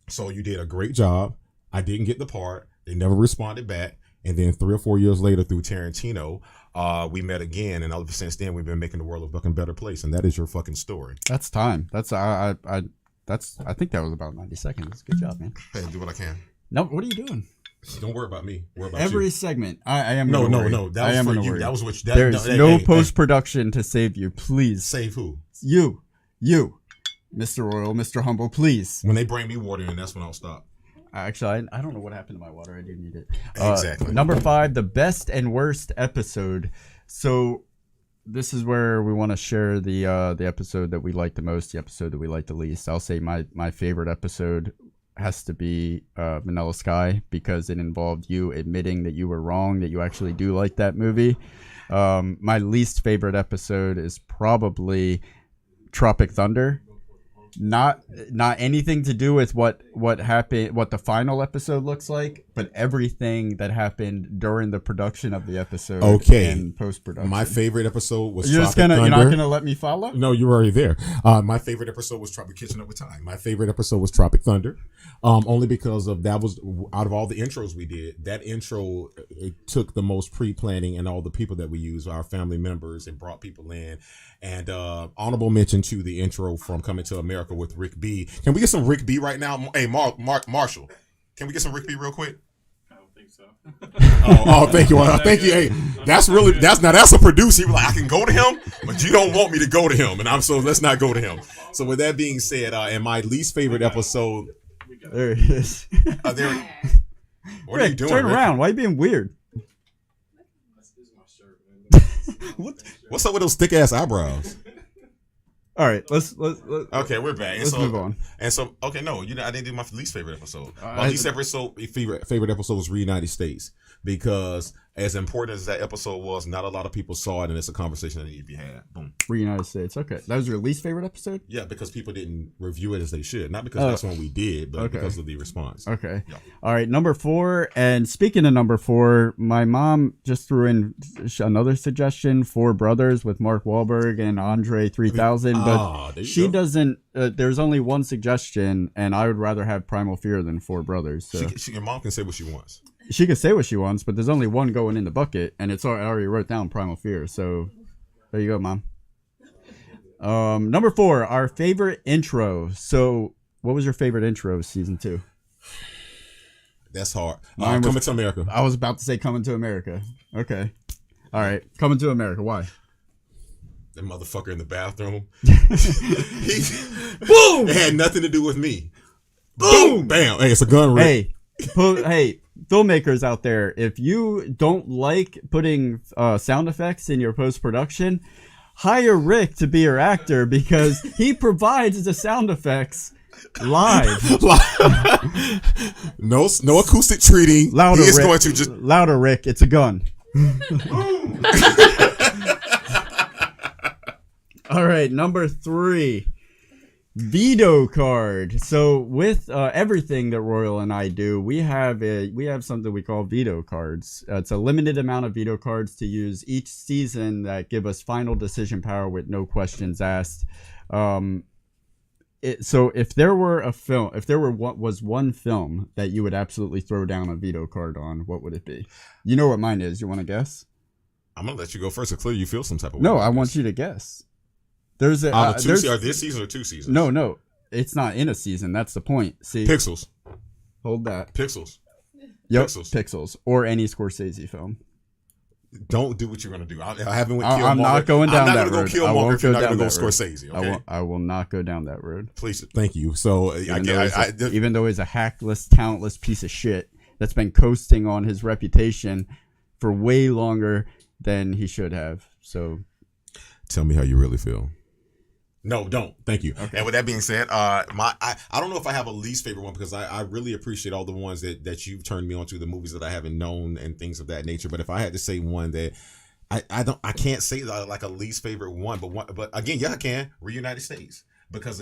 So you did a great job. I didn't get the part. They never responded back. And then 3 or 4 years later through Tarantino, we met again. And ever since then, we've been making the world a fucking better place. And that is your fucking story. That's time. I think that was about 90 seconds. Good job, man. Hey, do what I can. No, what are you doing? Don't worry about me. Worry about Every you. segment. I am No. That was for you. That was what. There's no post-production to save you. Please. Save who? You, Mr. Royal, Mr. Humble. Please. When they bring me water in, that's when I'll stop. Actually, I don't know what happened to my water. I do need it. Exactly. Number 5, the best and worst episode. So this is where we want to share the episode that we like the most, the episode that we like the least. I'll say my favorite episode has to be Vanilla Sky, because it involved you admitting that you were wrong, that you actually do like that movie. My least favorite episode is probably Tropic Thunder. Not anything to do with what happened, what the final episode looks like, but everything that happened during the production of the episode. Okay. And post-production. My favorite episode was You're Tropic Thunder. You're not gonna let me follow? No, you're already there. My favorite episode was Tropic Kitchen Over Time. My favorite episode was Tropic Thunder, only because of that was out of all the intros we did. That intro, it took the most pre-planning and all the people that we used, our family members, and brought people in. And honorable mention to the intro from Coming to America with Rick B. Can we get some Rick B right now? Hey, Marshall, can we get some Rick B real quick? I don't think so. Thank you. Thank you. Hey, that's a producer. He was like, I can go to him, but you don't want me to go to him. And let's not go to him. So with that being said, and my least favorite episode. There he is. What Rick, are you doing? Turn Rick? around. Why are you being weird? What's up with those thick ass eyebrows? All right, let's okay, we're back. Let's move on. And so, okay, no, I didn't do my least favorite episode. My least favorite episode was Reunited States, because as important as that episode was, not a lot of people saw it, and it's a conversation that needs to be had. Boom. Reunited States. Okay, that was your least favorite episode? Yeah, because people didn't review it as they should. Not because that's what we did, but because of the response. Okay. Yeah. All right, number 4. And speaking of number 4, my mom just threw in another suggestion: Four Brothers with Mark Wahlberg and Andre 3000. But she doesn't. There's only one suggestion, and I would rather have Primal Fear than Four Brothers. So. Your mom can say what she wants. She can say what she wants, but there's only one going in the bucket, and I already wrote down Primal Fear. So there you go, Mom. Number 4, our favorite intro. So, what was your favorite intro of season 2? That's hard. Coming to America. I was about to say Coming to America. Okay. All right. Coming to America. Why? That motherfucker in the bathroom. Boom! It had nothing to do with me. Boom! Bam! Hey, it's a gun rig. Hey, filmmakers out there, if you don't like putting sound effects in your post-production, hire Rick to be your actor because he provides the sound effects live. No acoustic treating. Louder, he is Rick. going to just Louder, Rick. It's a gun. All right, number 3, veto card. So with everything that Royal and I do, we have something we call veto cards. It's a limited amount of veto cards to use each season that give us final decision power with no questions asked. So if there was one film that you would absolutely throw down a veto card on, what would it be? You know what mine is. You want to guess? I'm gonna let you go first. So clearly you feel some type of way. No, I want you to guess. There's a are this season or 2 seasons? No, it's not in a season. That's the point. See, Pixels. Hold that. Pixels. Yep, Pixels or any Scorsese film. Don't do what you're gonna do. I haven't went. I'm not going down that road. I'm not gonna go Killmonger if you're not gonna go Scorsese. Okay? I will not go down that road. Please, thank you. So even though he's a hackless, talentless piece of shit that's been coasting on his reputation for way longer than he should have. So, tell me how you really feel. No, don't. Thank you. Okay. And with that being said, I don't know if I have a least favorite one because I really appreciate all the ones that you've turned me on to, the movies that I haven't known and things of that nature. But if I had to say one that I can't say like a least favorite one, but again, yeah, I can. Reunited States because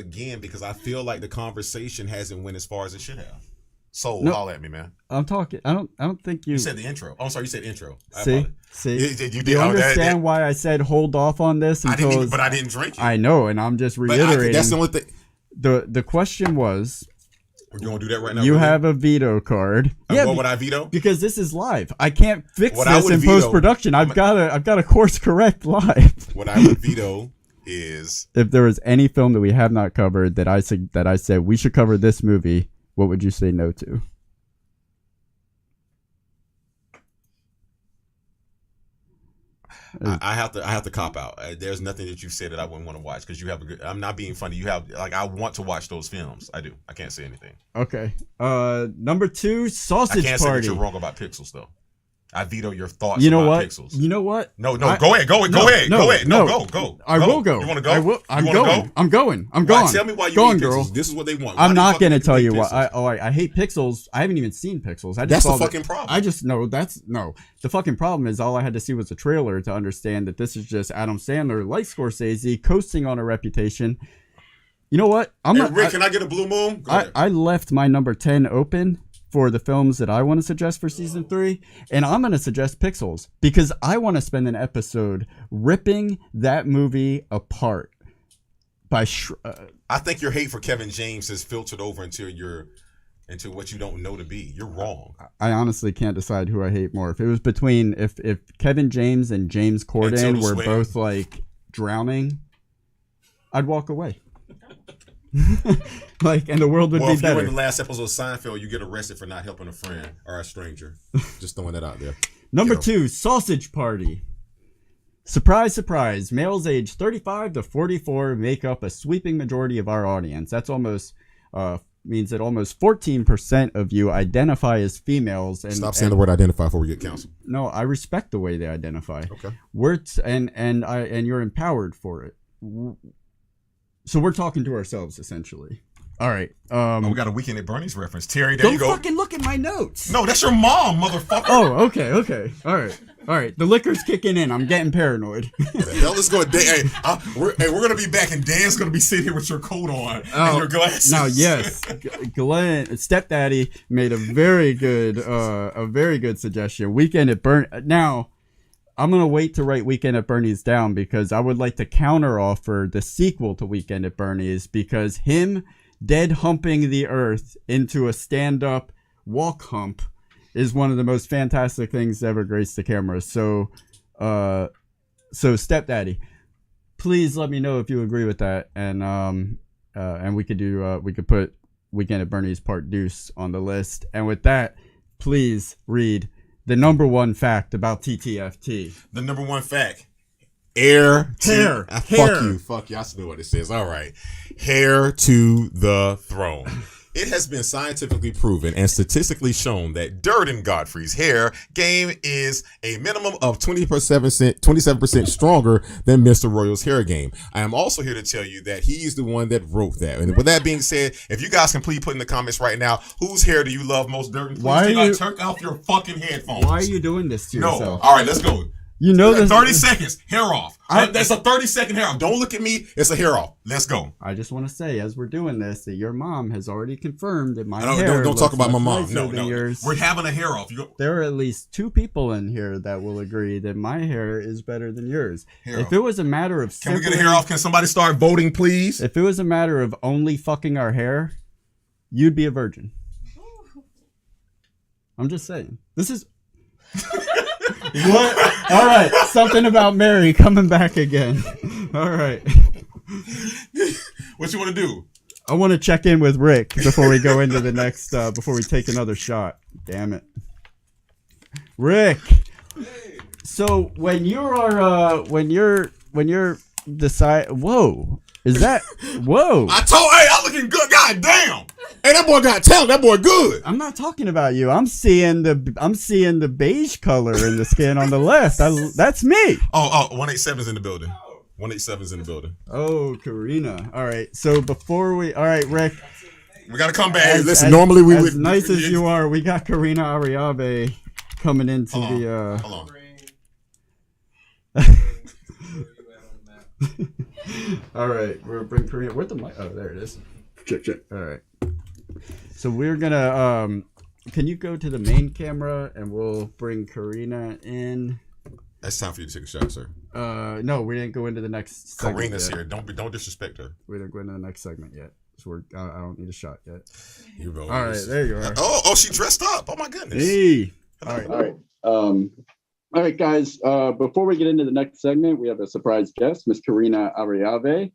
I feel like the conversation hasn't went as far as it should have. So holler at me, man. I'm talking. I don't think you. You said the intro. Oh, I'm sorry. You said intro. See. Do you understand why I said hold off on this until? But I didn't drink it. I know, and I'm just reiterating. That's the only thing. The question was. You want to do that right now? You have a veto card. What would I veto? Because this is live. I can't fix this in post production. I've got to course correct live. What I would veto is if there was any film that we have not covered that I said we should cover this movie. What would you say no to? I have to cop out. There's nothing that you said that I wouldn't want to watch because you have a good. I'm not being funny. You have I want to watch those films. I do. I can't say anything. Okay. Number 2, Sausage Party. I can't say that you're wrong about Pixels though. I veto your thoughts. You know about what? Pixels. You know what? No. Go ahead. Go ahead. No, go. I will go. You want to go? I will. I'm going. Go? I'm going. I'm why? going. Tell me why you going, hate girl. Pixels. This is what they want. I'm not going to tell you why. I hate Pixels. I haven't even seen Pixels. That's the fucking problem. I just know the fucking problem is all I had to see was a trailer to understand that this is just Adam Sandler, like Scorsese, coasting on a reputation. You know what? Rick, can I get a blue moon? I left my number 10 open for the films that I want to suggest for season 3, and I'm going to suggest Pixels because I want to spend an episode ripping that movie apart. I think your hate for Kevin James has filtered over into what you don't know to be. You're wrong. I honestly can't decide who I hate more. If it was between if Kevin James and James Corden were both like drowning, I'd walk away. And the world would be better. If you were in the last episode of Seinfeld, you get arrested for not helping a friend or a stranger. Just throwing that out there. Number 2, Sausage Party. Surprise, surprise. Males aged 35 to 44 make up a sweeping majority of our audience. That's almost means that almost 14% of you identify as females. And stop saying the word identify before we get canceled. No, I respect the way they identify. Okay. And you're empowered for it. So we're talking to ourselves essentially. All right. We got a Weekend at Bernie's reference. Terri, there you go. Don't fucking look at my notes. No, that's your mom, motherfucker. Oh, okay. All right. The liquor's kicking in. I'm getting paranoid. Hell, let's go. We're gonna be back, and Dan's gonna be sitting here with your coat on and your glasses. Now, yes, Glenn, stepdaddy made a very good suggestion. Weekend at Bernie. Now, I'm going to wait to write Weekend at Bernie's down because I would like to counter offer the sequel to Weekend at Bernie's because him dead humping the earth into a stand-up walk hump is one of the most fantastic things to ever grace the camera. So stepdaddy, please let me know if you agree with that, and we could do we could put Weekend at Bernie's Part Deuce on the list. And with that, please read the number one fact about TTFT. The number one fact. Hair. Fuck you. I know what it says. All right. Hair to the throne. It has been scientifically proven and statistically shown that Durden Godfrey's hair game is a minimum of 27% stronger than Mr. Royal's hair game. I am also here to tell you that he's the one that wrote that. And with that being said, if you guys can please put in the comments right now, whose hair do you love most, Durden? Please take off your fucking headphones. Why are you doing this to yourself? No. All right, let's go. You know this. 30 seconds, hair off. That's a 30-second hair off. Don't look at me. It's a hair off. Let's go. I just want to say, as we're doing this, that your mom has already confirmed that my hair. Don't talk looks about my much mom. No, nicer than yours. We're having a hair off. There are at least 2 people in here that will agree that my hair is better than yours. If it was a matter of Can we get a hair off? Can somebody start voting, please? If it was a matter of only fucking our hair, you'd be a virgin. I'm just saying. This is. What? All right. Something about Mary coming back again. All right. What you want to do? I want to check in with Rick before we go into the next. Before we take another shot. Damn it, Rick. So when you are when you're decide. Whoa. Is that? Whoa. Hey, I'm looking good. God damn. Hey, that boy got talent. That boy good. I'm not talking about you. I'm seeing the beige color in the skin on the left. That's me. Oh, 187's in the building. 187's in the building. Oh, Karina. All right. So all right, Rick. We got to come back. Listen, normally we would. As nice as you are, we got Karina Arroyave coming into the. Hold on. All right, we'll bring Karina. Where's the mic? Oh, there it is. Check. All right. So we're gonna. Can you go to the main camera and we'll bring Karina in? It's time for you to take a shot, sir. No, we didn't go into the next segment. Karina's here. Don't disrespect her. We didn't go into the next segment yet. So I don't need a shot yet. You roll. All right, there you are. Oh, she dressed up. Oh my goodness. Hey. All right. All right, guys. Before we get into the next segment, we have a surprise guest, Miss Karina Arroyave.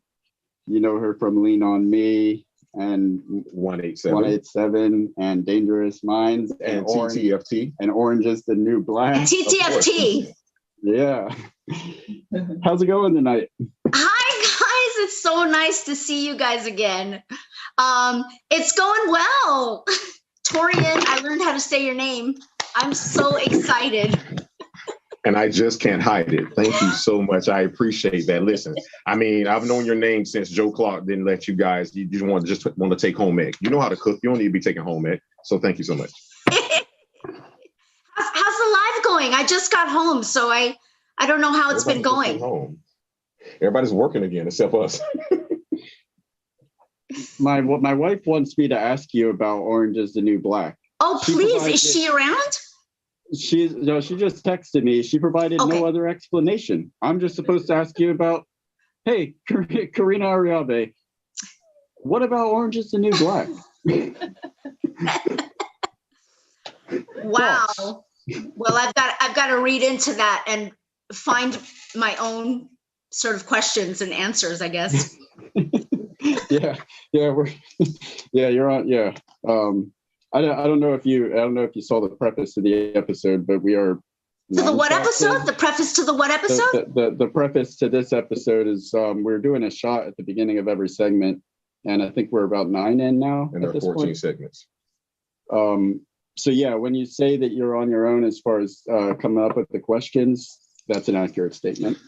You know her from Lean on Me and 187 and Dangerous Minds and TTFT and Orange is the New Black. TTFT. Yeah. How's it going tonight? Hi guys, it's so nice to see you guys again. It's going well. Torian, I learned how to say your name. I'm so excited. And I just can't hide it. Thank you so much. I appreciate that. Listen, I mean, I've known your name since Joe Clark didn't let you guys. You just want to take home ec. You know how to cook. You don't need to be taking home ec. So thank you so much. How's the live going? I just got home, so I don't know how it's been going. Home. Everybody's working again except us. My wife wants me to ask you about Orange is the New Black. Oh, please. Is she around? She just texted me. She provided no other explanation. I'm just supposed to ask you about, hey, Karina Arroyave, what about Orange is the New Black? Wow. Well, I've got to read into that and find my own sort of questions and answers, I guess. You're on. Yeah. I don't know if you saw the preface to the episode, but we are. To the what episode? The preface to the what episode? The preface to this episode is we're doing a shot at the beginning of every segment, and I think we're about 9 in now. And there are 14 segments. So yeah, when you say that you're on your own as far as coming up with the questions, that's an accurate statement.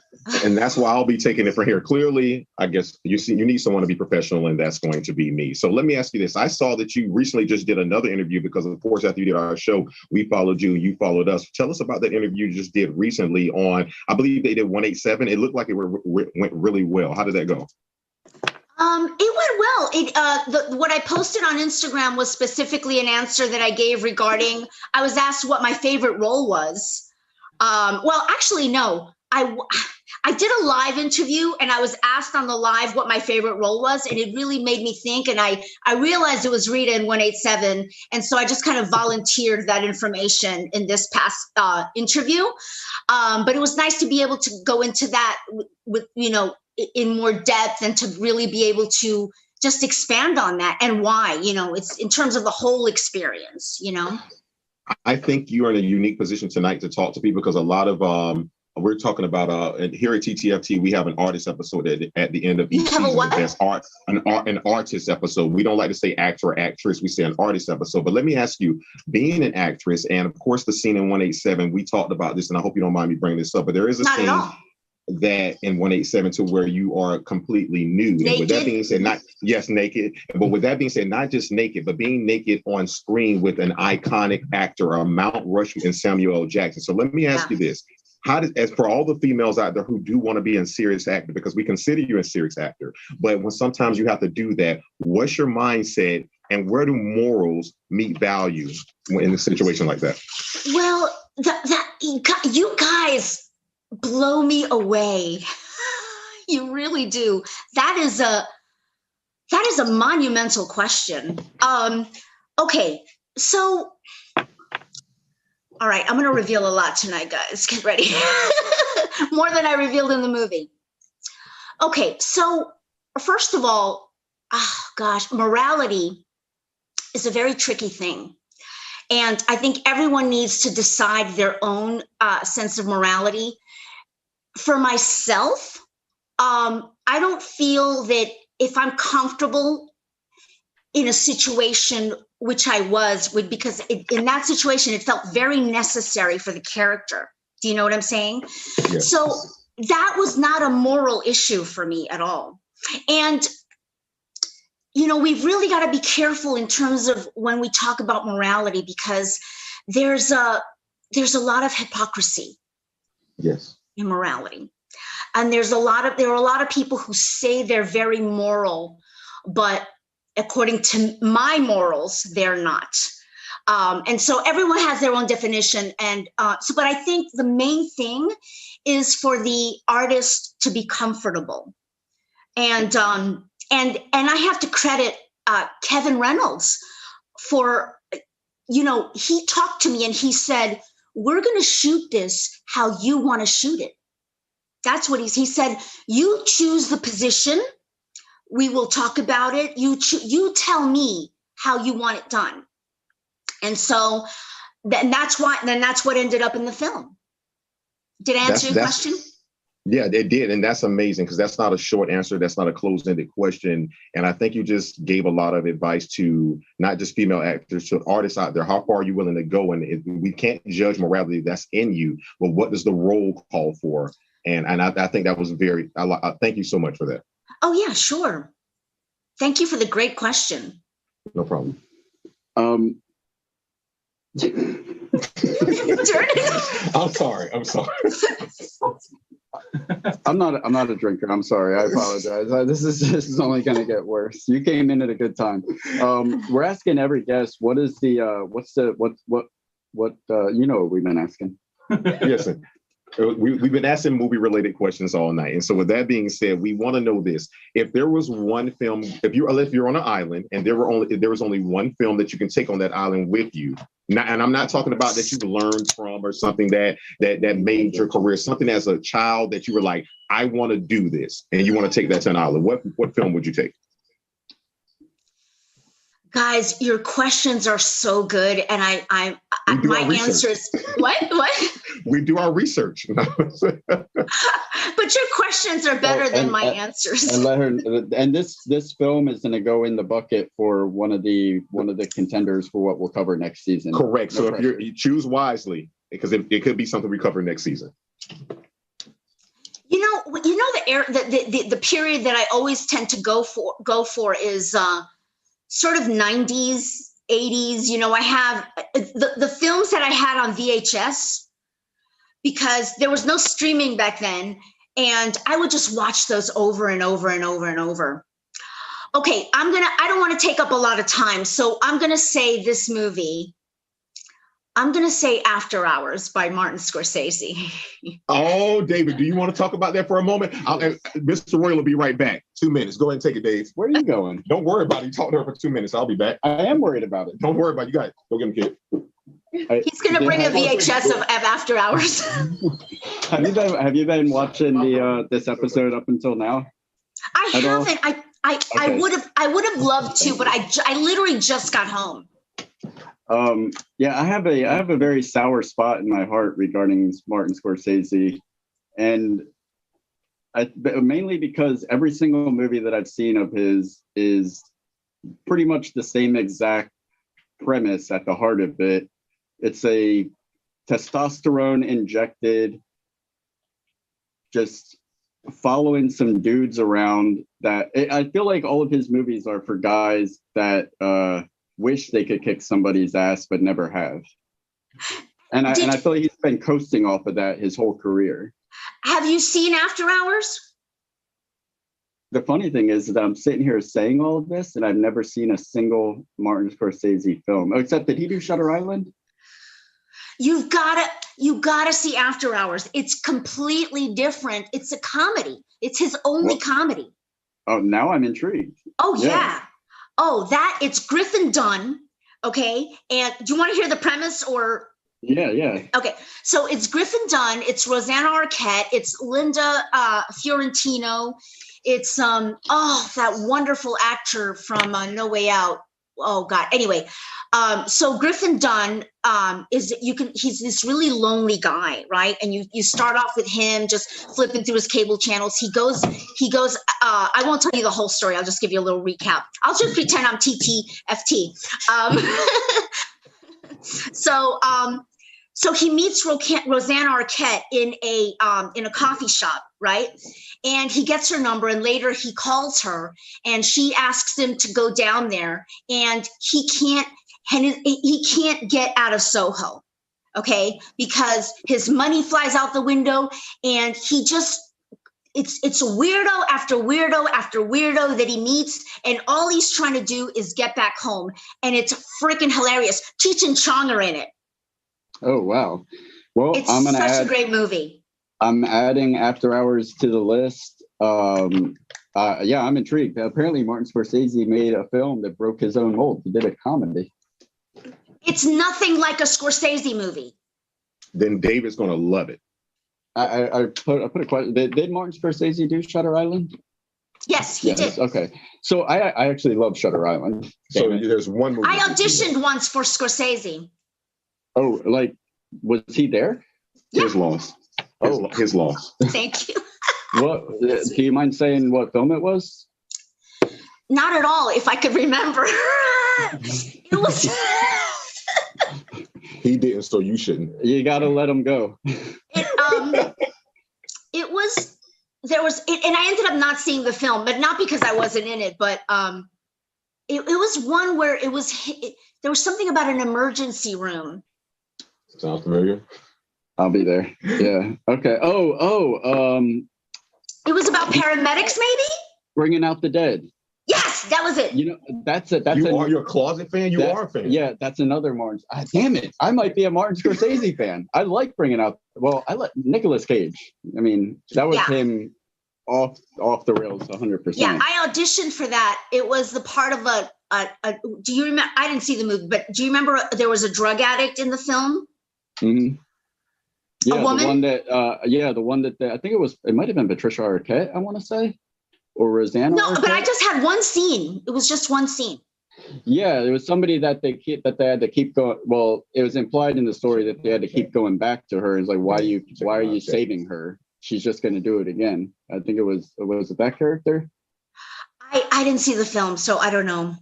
And that's why I'll be taking it from here. Clearly, I guess you need someone to be professional, and that's going to be me. So let me ask you this. I saw that you recently just did another interview because, of course, after you did our show, we followed you, you followed us. Tell us about that interview you just did recently on, I believe they did 187. It looked like it went really well. How did that go? It went well. What I posted on Instagram was specifically an answer that I gave regarding, I was asked what my favorite role was. Well, actually, no. I did a live interview and I was asked on the live what my favorite role was. And it really made me think. And I realized it was Rita in 187. And so I just kind of volunteered that information in this past interview. But it was nice to be able to go into that with, you know, in more depth and to really be able to just expand on that and why, you know, it's in terms of the whole experience, you know. I think you're in a unique position tonight to talk to people because a lot of we're talking about and here at TTFT we have an artist episode at the end of each season. That's an artist episode. We don't like to say actor or actress. We say an artist episode. But let me ask you, being an actress, and of course the scene in 187, we talked about this, and I hope you don't mind me bringing this up. But there is a scene that in 187 to where you are completely nude. And with that being said, naked. But with that being said, not just naked, but being naked on screen with an iconic actor, Mount Rushmore and Samuel L. Jackson. So let me ask you this. As for all the females out there who do want to be a serious actor, because we consider you a serious actor, but when sometimes you have to do that, what's your mindset and where do morals meet value in a situation like that? Well, you guys blow me away. You really do. That is a monumental question. Okay, so all right, I'm going to reveal a lot tonight, guys. Get ready. More than I revealed in the movie. Okay, so first of all, morality is a very tricky thing. And I think everyone needs to decide their own sense of morality. For myself, I don't feel that if I'm comfortable in a situation which I was with, because in that situation, it felt very necessary for the character. Do you know what I'm saying? Yes. So that was not a moral issue for me at all. And, you know, we've really got to be careful in terms of when we talk about morality, because there's a lot of hypocrisy. Yes. In morality. And there are a lot of people who say they're very moral, but according to my morals, they're not. And so everyone has their own definition. And but I think the main thing is for the artist to be comfortable. And I have to credit Kevin Reynolds for, you know, he talked to me and he said, we're going to shoot this how you want to shoot it. That's what he said. You choose the position. We will talk about it. You tell me how you want it done. And so that's what ended up in the film. Did I answer your question? Yeah, it did. And that's amazing because that's not a short answer. That's not a closed-ended question. And I think you just gave a lot of advice to not just female actors, to artists out there. How far are you willing to go? And we can't judge morality that's in you, but what does the role call for? And I think that was thank you so much for that. Oh, yeah, sure. Thank you for the great question. No problem. I'm sorry. I'm not a drinker. I'm sorry. I apologize. This is only going to get worse. You came in at a good time. We're asking every guest, what is the you know what we've been asking. Yes, sir. We've been asking movie-related questions all night, and so with that being said, we want to know this: if there was one film, if you're on an island, and there was only one film that you can take on that island with you, and I'm not talking about that you learned from or something that made your career, something as a child that you were like, I want to do this, and you want to take that to an island. What film would you take? Guys, your questions are so good, and my answer is what? We do our research. But your questions are better than my answers. And this film is going to go in the bucket for one of the contenders for what we'll cover next season. Correct. So if you choose wisely, because it could be something we cover next season. You know the period that I always tend to go for is sort of 90s, 80s. You know, I have the films that I had on VHS because there was no streaming back then. And I would just watch those over and over and over and over. Okay, I don't want to take up a lot of time. So I'm going to say this movie. I'm gonna say After Hours by Martin Scorsese. Oh, David, do you want to talk about that for a moment? Mr. Royal will be right back. 2 minutes. Go ahead and take it, Dave. Where are you going? Don't worry about it. You talk to her for 2 minutes. I'll be back. I am worried about it. Don't worry about it. You got it. Go get him, kid. He's gonna bring a VHS of After Hours. Have you been watching this episode up until now? I haven't. I would have loved to, but I literally just got home. Yeah, I have a very sour spot in my heart regarding Martin Scorsese, and mainly because every single movie that I've seen of his is pretty much the same exact premise at the heart of it. It's a testosterone injected, just following some dudes around that I feel like all of his movies are for guys that wish they could kick somebody's ass but never have. And I feel like he's been coasting off of that his whole career. Have you seen After Hours? The funny thing is that I'm sitting here saying all of this and I've never seen a single Martin Scorsese film. Oh, except did he do Shutter Island? You gotta see After Hours. It's completely different. It's a comedy. It's his only comedy. Oh, now I'm intrigued. Oh yeah. Oh, it's Griffin Dunn. Okay. And do you want to hear the premise or? Yeah. Okay. So it's Griffin Dunn. It's Rosanna Arquette. It's Linda Fiorentino. It's that wonderful actor from No Way Out. Oh God. Anyway, so Griffin Dunn he's this really lonely guy, right? And you start off with him just flipping through his cable channels. He goes, I won't tell you the whole story. I'll just give you a little recap. I'll just pretend I'm TTFT. So he meets Rosanna Arquette in a coffee shop, right? And he gets her number, and later he calls her, and she asks him to go down there, and he can't get out of Soho, okay? Because his money flies out the window, and it's weirdo after weirdo after weirdo that he meets, and all he's trying to do is get back home, and it's freaking hilarious. Cheech and Chong are in it. Oh wow! Well, It's such a great movie. I'm adding After Hours to the list. Yeah, I'm intrigued. Apparently, Martin Scorsese made a film that broke his own mold. He did a comedy. It's nothing like a Scorsese movie. Then David's gonna love it. I put a question. Did Martin Scorsese do Shutter Island? Yes, he did. Okay, so I actually love Shutter Island. So there's one movie. I auditioned once for Scorsese. Oh, was he there? Yeah. His loss. His loss. Thank you. What? Do you mind saying what film it was? Not at all. If I could remember, it was. He didn't, so you shouldn't. You got to let him go. It was. There was, and I ended up not seeing the film, but not because I wasn't in it, but it was one where there was something about an emergency room. Sounds familiar. I'll be there. Yeah. Okay. It was about paramedics, maybe? Bringing Out the Dead. Yes, that was it. You know, that's you're a closet fan? You are a fan. Yeah, that's another Martin. Damn it. I might be a Martin Scorsese fan. I like Bringing Out. Well, I like Nicolas Cage. I mean, that was him off the rails 100%. Yeah, I auditioned for that. It was the part of do you remember? I didn't see the movie, but do you remember there was a drug addict in the film? Mm-hmm. Yeah, a woman? the one that I think it might have been Patricia Arquette, I want to say, or Rosanna. No, Arquette. but I just had one scene. It was just one scene. Yeah, there was somebody that they had to keep going. Well, it was implied in the story that they had to keep going back to her. It's like, why are you saving her? She's just going to do it again. I think it was that character. I didn't see the film, so I don't know.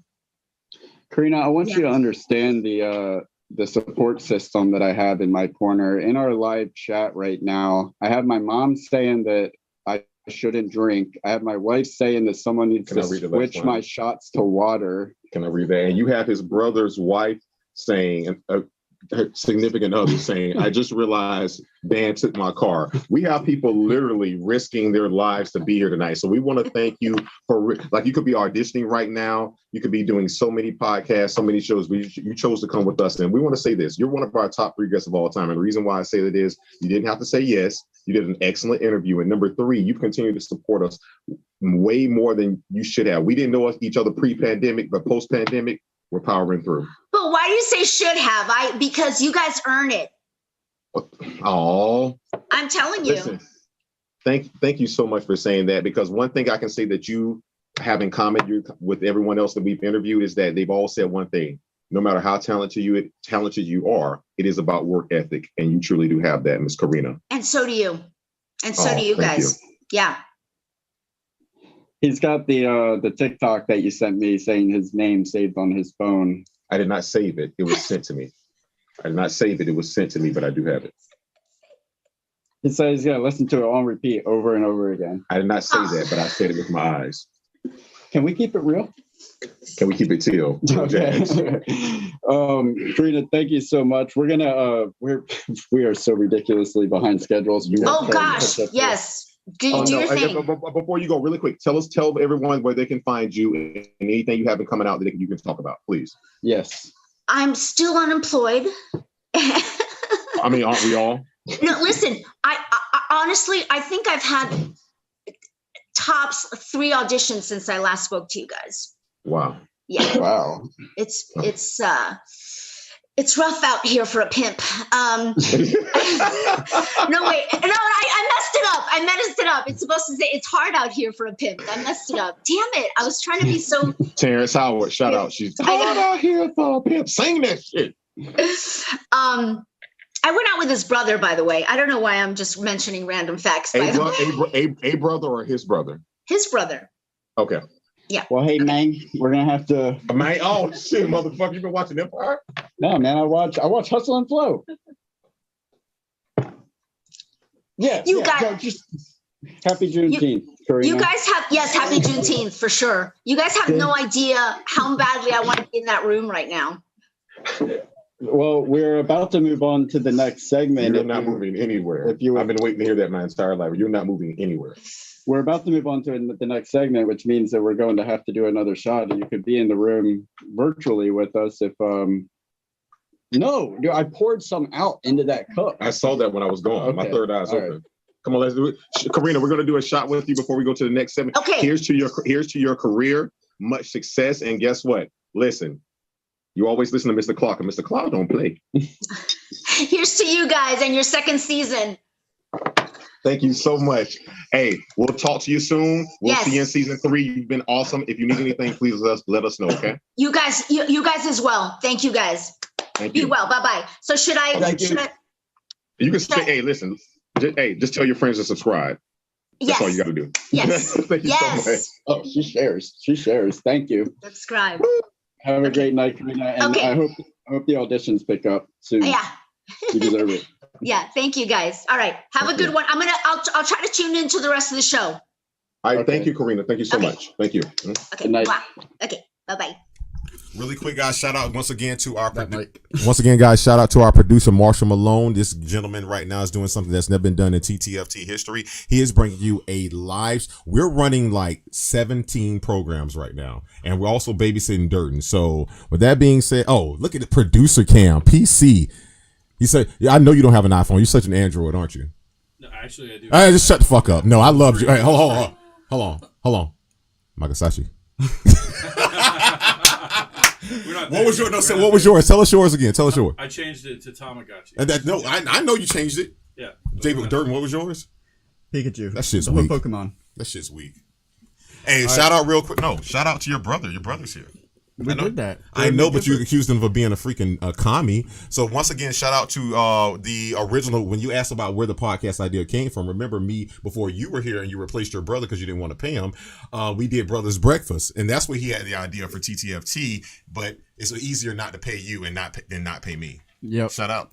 Karina, I want you to understand the support system that I have in my corner. In our live chat right now, I have my mom saying that I shouldn't drink. I have my wife saying that someone needs to switch my shots to water. Can I read that? And you have his brother's wife saying, her significant other saying, I just realized Dan took my car. We have people literally risking their lives to be here tonight. So we want to thank you for, like, you could be auditioning right now. You could be doing so many podcasts, so many shows. You chose to come with us. And we want to say this. You're one of our top 3 guests of all time. And the reason why I say that is you didn't have to say yes. You did an excellent interview. And number 3, you've continued to support us way more than you should have. We didn't know each other pre-pandemic, but post-pandemic, we're powering through. But why do you say should have? Because you guys earn it. Oh, I'm telling you. Listen, thank you so much for saying that, because one thing I can say that you have in common with everyone else that we've interviewed is that they've all said one thing. No matter how talented you are, it is about work ethic. And you truly do have that, Miss Karina. And so do you. And so do you guys. Yeah. He's got the TikTok that you sent me saying his name saved on his phone. I did not save it. It was sent to me. I did not save it. It was sent to me, but I do have it. He says he's going to listen to it on repeat over and over again. I did not say that, but I said it with my eyes. Can we keep it real? Can we keep it teal? Okay. Karina, thank you so much. We're gonna we are so ridiculously behind schedules. Oh gosh, yes. Do your thing. Before you go, really quick, tell everyone where they can find you and anything you have coming out that you can talk about, please. Yes. I'm still unemployed. I mean, aren't we all? No, listen. I honestly, I think I've had tops 3 auditions since I last spoke to you guys. Wow. Yeah. Wow. It's rough out here for a pimp. No, wait. No, I messed it up. I messed it up. It's supposed to say it's hard out here for a pimp. I messed it up. Damn it. I was trying to be so. Terrence Howard, shout out. She's hard out here for a pimp. Sing that shit. I went out with his brother, by the way. I don't know why I'm just mentioning random facts. A brother or his brother? His brother. Okay. Yeah. Well, hey, man, we're gonna have to. Man, oh shit, motherfucker! You been watching Empire? No, man, I watch Hustle and Flow. Yeah, you got just happy Juneteenth, Karina. You guys have happy Juneteenth for sure. You guys have no idea how badly I want to be in that room right now. Well, we're about to move on to the next segment. You're not moving anywhere. I've been waiting to hear that my entire life. You're not moving anywhere. We're about to move on to the next segment, which means that we're going to have to do another shot. And you could be in the room virtually with us if no, dude, I poured some out into that cup. I saw that when I was gone. Okay. My third eye's open. Right. Come on, let's do it. Karina, we're going to do a shot with you before we go to the next segment. Okay. Here's to your career, much success, and guess what? Listen, you always listen to Mr. Clark, and Mr. Clark don't play. Here's to you guys and your second season. Thank you so much. Hey, we'll talk to you soon. We'll see you in season 3. You've been awesome. If you need anything, please let us know, okay? You guys as well. Thank you guys. Thank you. Be well. Bye-bye. So should I You can say, hey, listen. Just tell your friends to subscribe. That's all you got to do. Yes. Thank you so much. Oh, she shares. Thank you. Subscribe. Have a great night, Karina. And I hope the auditions pick up soon. Yeah. You deserve it. Yeah, thank you guys. All right, have a good one. I'll try to tune into the rest of the show. All right, thank you, Karina. Thank you so much. Thank you. Okay, good night. Wow. Okay, bye-bye. Really quick, guys, shout out once again to our shout out to our producer Marshall Malone. This gentleman right now is doing something that's never been done in TTFT history. He is bringing you a live. We're running like 17 programs right now, and we're also babysitting Durden. So with that being said, oh, look at the producer cam PC. He said, "Yeah, I know you don't have an iPhone. You're such an Android, aren't you?" No, actually, I do. All right, just shut the fuck up. No, I loved you. Hey, hold on, Magasashi. What was yours? No, what was yours? Tell us yours again. Tell us yours. I changed it to Tamagotchi. And I know you changed it. Yeah. David Durden, what was yours? Pikachu. That shit's weak. Pokemon. That shit's weak. Hey, shout out real quick. No, shout out to your brother. Your brother's here. We did that. I know, but you accused him of being a freaking commie. So once again, shout out to the original. When you asked about where the podcast idea came from, remember me before you were here and you replaced your brother because you didn't want to pay him. We did Brothers Breakfast, and that's where he had the idea for TTFT. But it's easier not to pay you and not pay me. Yep. Shout out.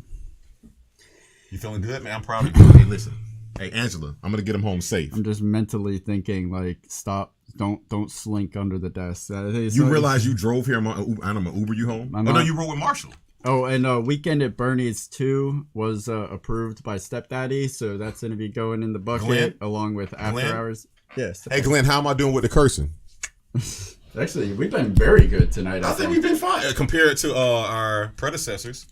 You feeling good, man? I'm proud of you. Hey, listen. Hey, Angela, I'm gonna get him home safe. I'm just mentally thinking, like, stop. Don't slink under the desk. You realize you drove here and I'm gonna Uber you home? Oh, no, you rode with Marshall. Oh, and Weekend at Bernie's 2 was approved by Stepdaddy, so that's going to be going in the bucket Glenn? along with After Glenn? Hours. Yes. Hey, Glenn, how am I doing with the cursing? Actually, we've been very good tonight. I think we've been fine compared to our predecessors.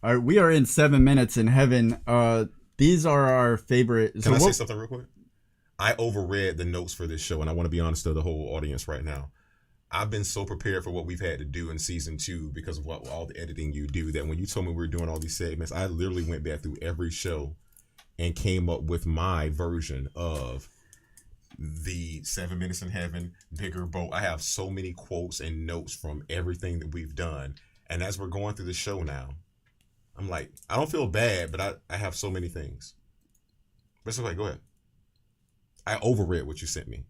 All right, we are in 7 Minutes in Heaven. These are our favorite. Can I say something real quick? I overread the notes for this show, and I want to be honest to the whole audience right now. I've been so prepared for what we've had to do in season 2 because of all the editing you do that when you told me we were doing all these segments, I literally went back through every show and came up with my version of the 7 Minutes in Heaven, Bigger Boat. I have so many quotes and notes from everything that we've done. And as we're going through the show now, I'm like, I don't feel bad, but I have so many things. But it's okay, go ahead. I overread what you sent me.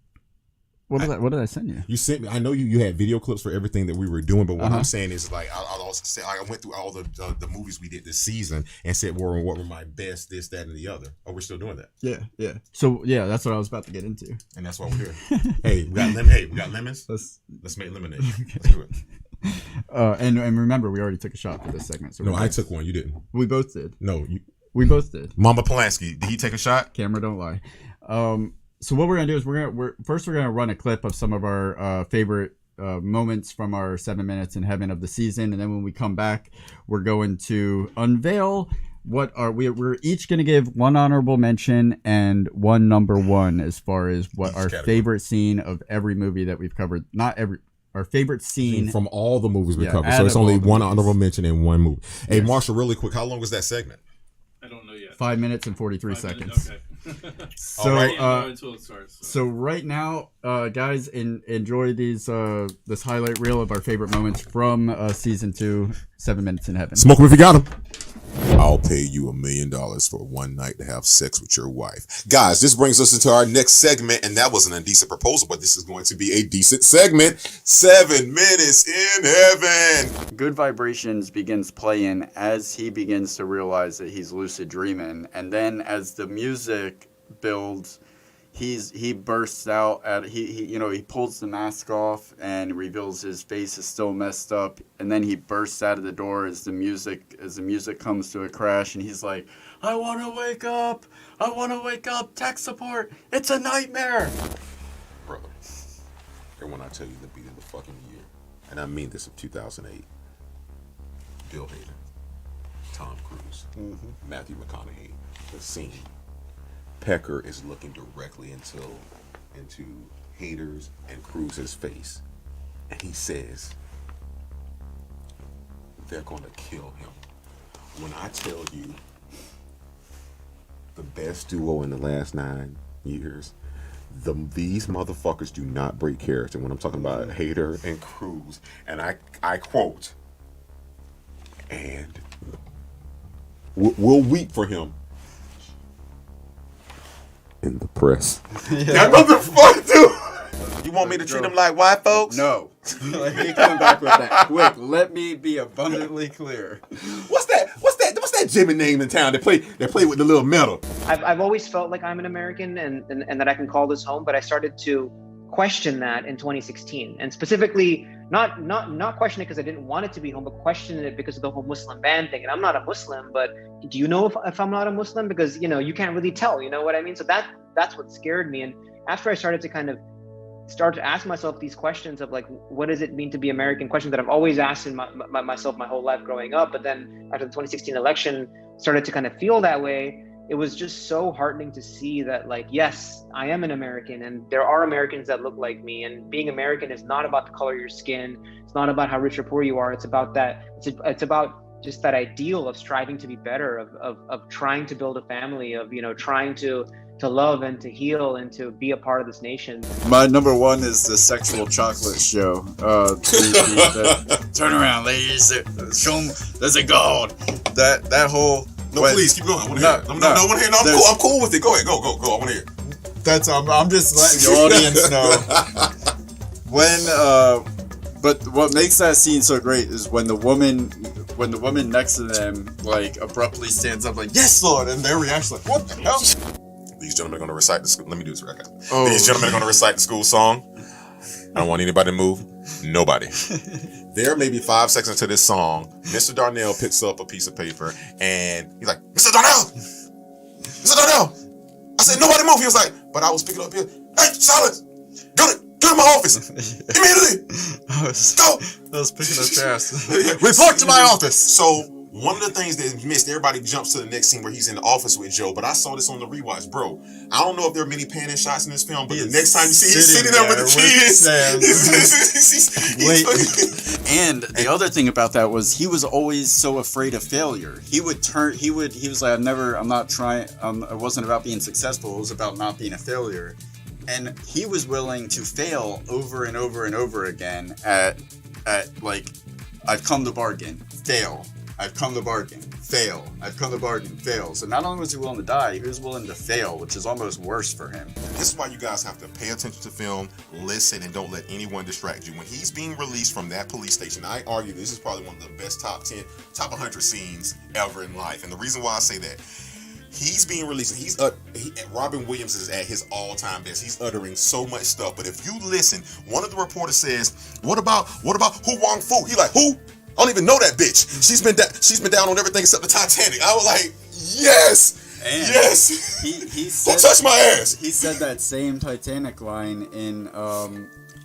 What did I send you? You sent me. I know you had video clips for everything that we were doing, but what I'm saying is like I also say I went through all the movies we did this season and said what were my best, this, that, and the other. Oh, we're still doing that. Yeah. So yeah, that's what I was about to get into. And that's why we're here. Hey, we got lemons. Let's make lemonade. Let's do it. And remember, we already took a shot for this segment. So no, I took one. You didn't. We both did. No, we both did. Mama Polanski, did he take a shot? Camera, don't lie. So what we're gonna do is we're gonna run a clip of some of our favorite moments from our 7 Minutes in Heaven of the season, and then when we come back, we're going to unveil we're each gonna give one honorable mention and one number one as far as what each our category. Favorite scene of every movie that we've covered. Our favorite scene from all the movies we covered. So it's only one honorable mention and one movie. Hey, Marshall, really quick, how long was that segment? I don't know yet. 5 minutes and 43 seconds. Okay. So, until it starts. So right now, guys, enjoy this highlight reel of our favorite moments from season 2, 7 Minutes in Heaven. Smoke them if you got them. I'll pay you $1 million for one night to have sex with your wife. Guys, this brings us into our next segment, and that was an indecent proposal, but this is going to be a decent segment. 7 Minutes in Heaven. Good Vibrations begins playing as he begins to realize that he's lucid dreaming, and then as the music builds, he bursts out at he pulls the mask off and reveals his face is still messed up, and then he bursts out of the door as the music comes to a crash, and he's like, I want to wake up, tech support, it's a nightmare. Brother, and when I tell you the beat of the fucking year, and I mean this of 2008, Bill Hader, Tom Cruise, Matthew McConaughey, the scene. Pecker is looking directly into Hader's and Cruise's face, and he says, they're going to kill him. When I tell you the best duo in the last 9 years, these motherfuckers do not break character. When I'm talking about Hader and Cruise, and I quote, and we'll weep for him in the press. That motherfucker, dude. You want me to treat them like white folks? No. Let me come back with that. Quick, let me be abundantly clear. What's that Jimmy name in town that play with the little metal? I've always felt like I'm an American and that I can call this home, but I started to question that in 2016, and specifically not question it because I didn't want it to be home, but question it because of the whole Muslim ban thing. And I'm not a Muslim, but do you know if I'm not a Muslim? Because you can't really tell, you know what I mean? So that's what scared me. And after I started to kind of start to ask myself these questions of like, what does it mean to be American? Questions that I've always asked in myself my whole life growing up, but then after the 2016 election started to kind of feel that way. It was just so heartening to see that, like, yes, I am an American and there are Americans that look like me, and being American is not about the color of your skin. It's not about how rich or poor you are. It's about that. It's about just that ideal of striving to be better, of trying to build a family, of, trying to love and to heal and to be a part of this nation. My number one is the sexual chocolate show. Turn around, ladies. Show them there's a god. That whole... No, please keep going. I want to hear it. No, I want to hear it. No, I'm cool with it. Go ahead. Go. I want to hear it. That's I'm just letting the audience know. But what makes that scene so great is when the woman next to them like abruptly stands up like, yes, Lord, and their reaction like, what the hell? These gentlemen are going to recite the school. Let me do this record. These gentlemen are going to recite the school song. I don't want anybody to move. Nobody. There may be 5 seconds into this song. Mr. Darnell picks up a piece of paper and he's like, Mr. Darnell! Mr. Darnell! I said, nobody move. He was like, but I was picking up here. Hey, silence! Go to my office! Immediately! I was picking up fast. Report to my office! So, one of the things that missed, everybody jumps to the next scene where he's in the office with Joe, but I saw this on the rewatch, bro. I don't know if there are many panning shots in this film, but the next time you see he's sitting there with the kids. And the other thing about that was he was always so afraid of failure. He was like, it wasn't about being successful, it was about not being a failure. And he was willing to fail over and over and over again at like, I've come to bargain, fail. I've come to bargain, fail. I've come to bargain, fail. So not only was he willing to die, he was willing to fail, which is almost worse for him. This is why you guys have to pay attention to film, listen, and don't let anyone distract you. When he's being released from that police station, I argue this is probably one of the best top 100 scenes ever in life. And the reason why I say that, he's being released. Robin Williams is at his all-time best. He's uttering so much stuff. But if you listen, one of the reporters says, "What about Hu Wong Fu?" He like, who? I don't even know that bitch. She's been down on everything except the Titanic. I was like, yes, and yes. He don't touch my ass. He said that same Titanic line in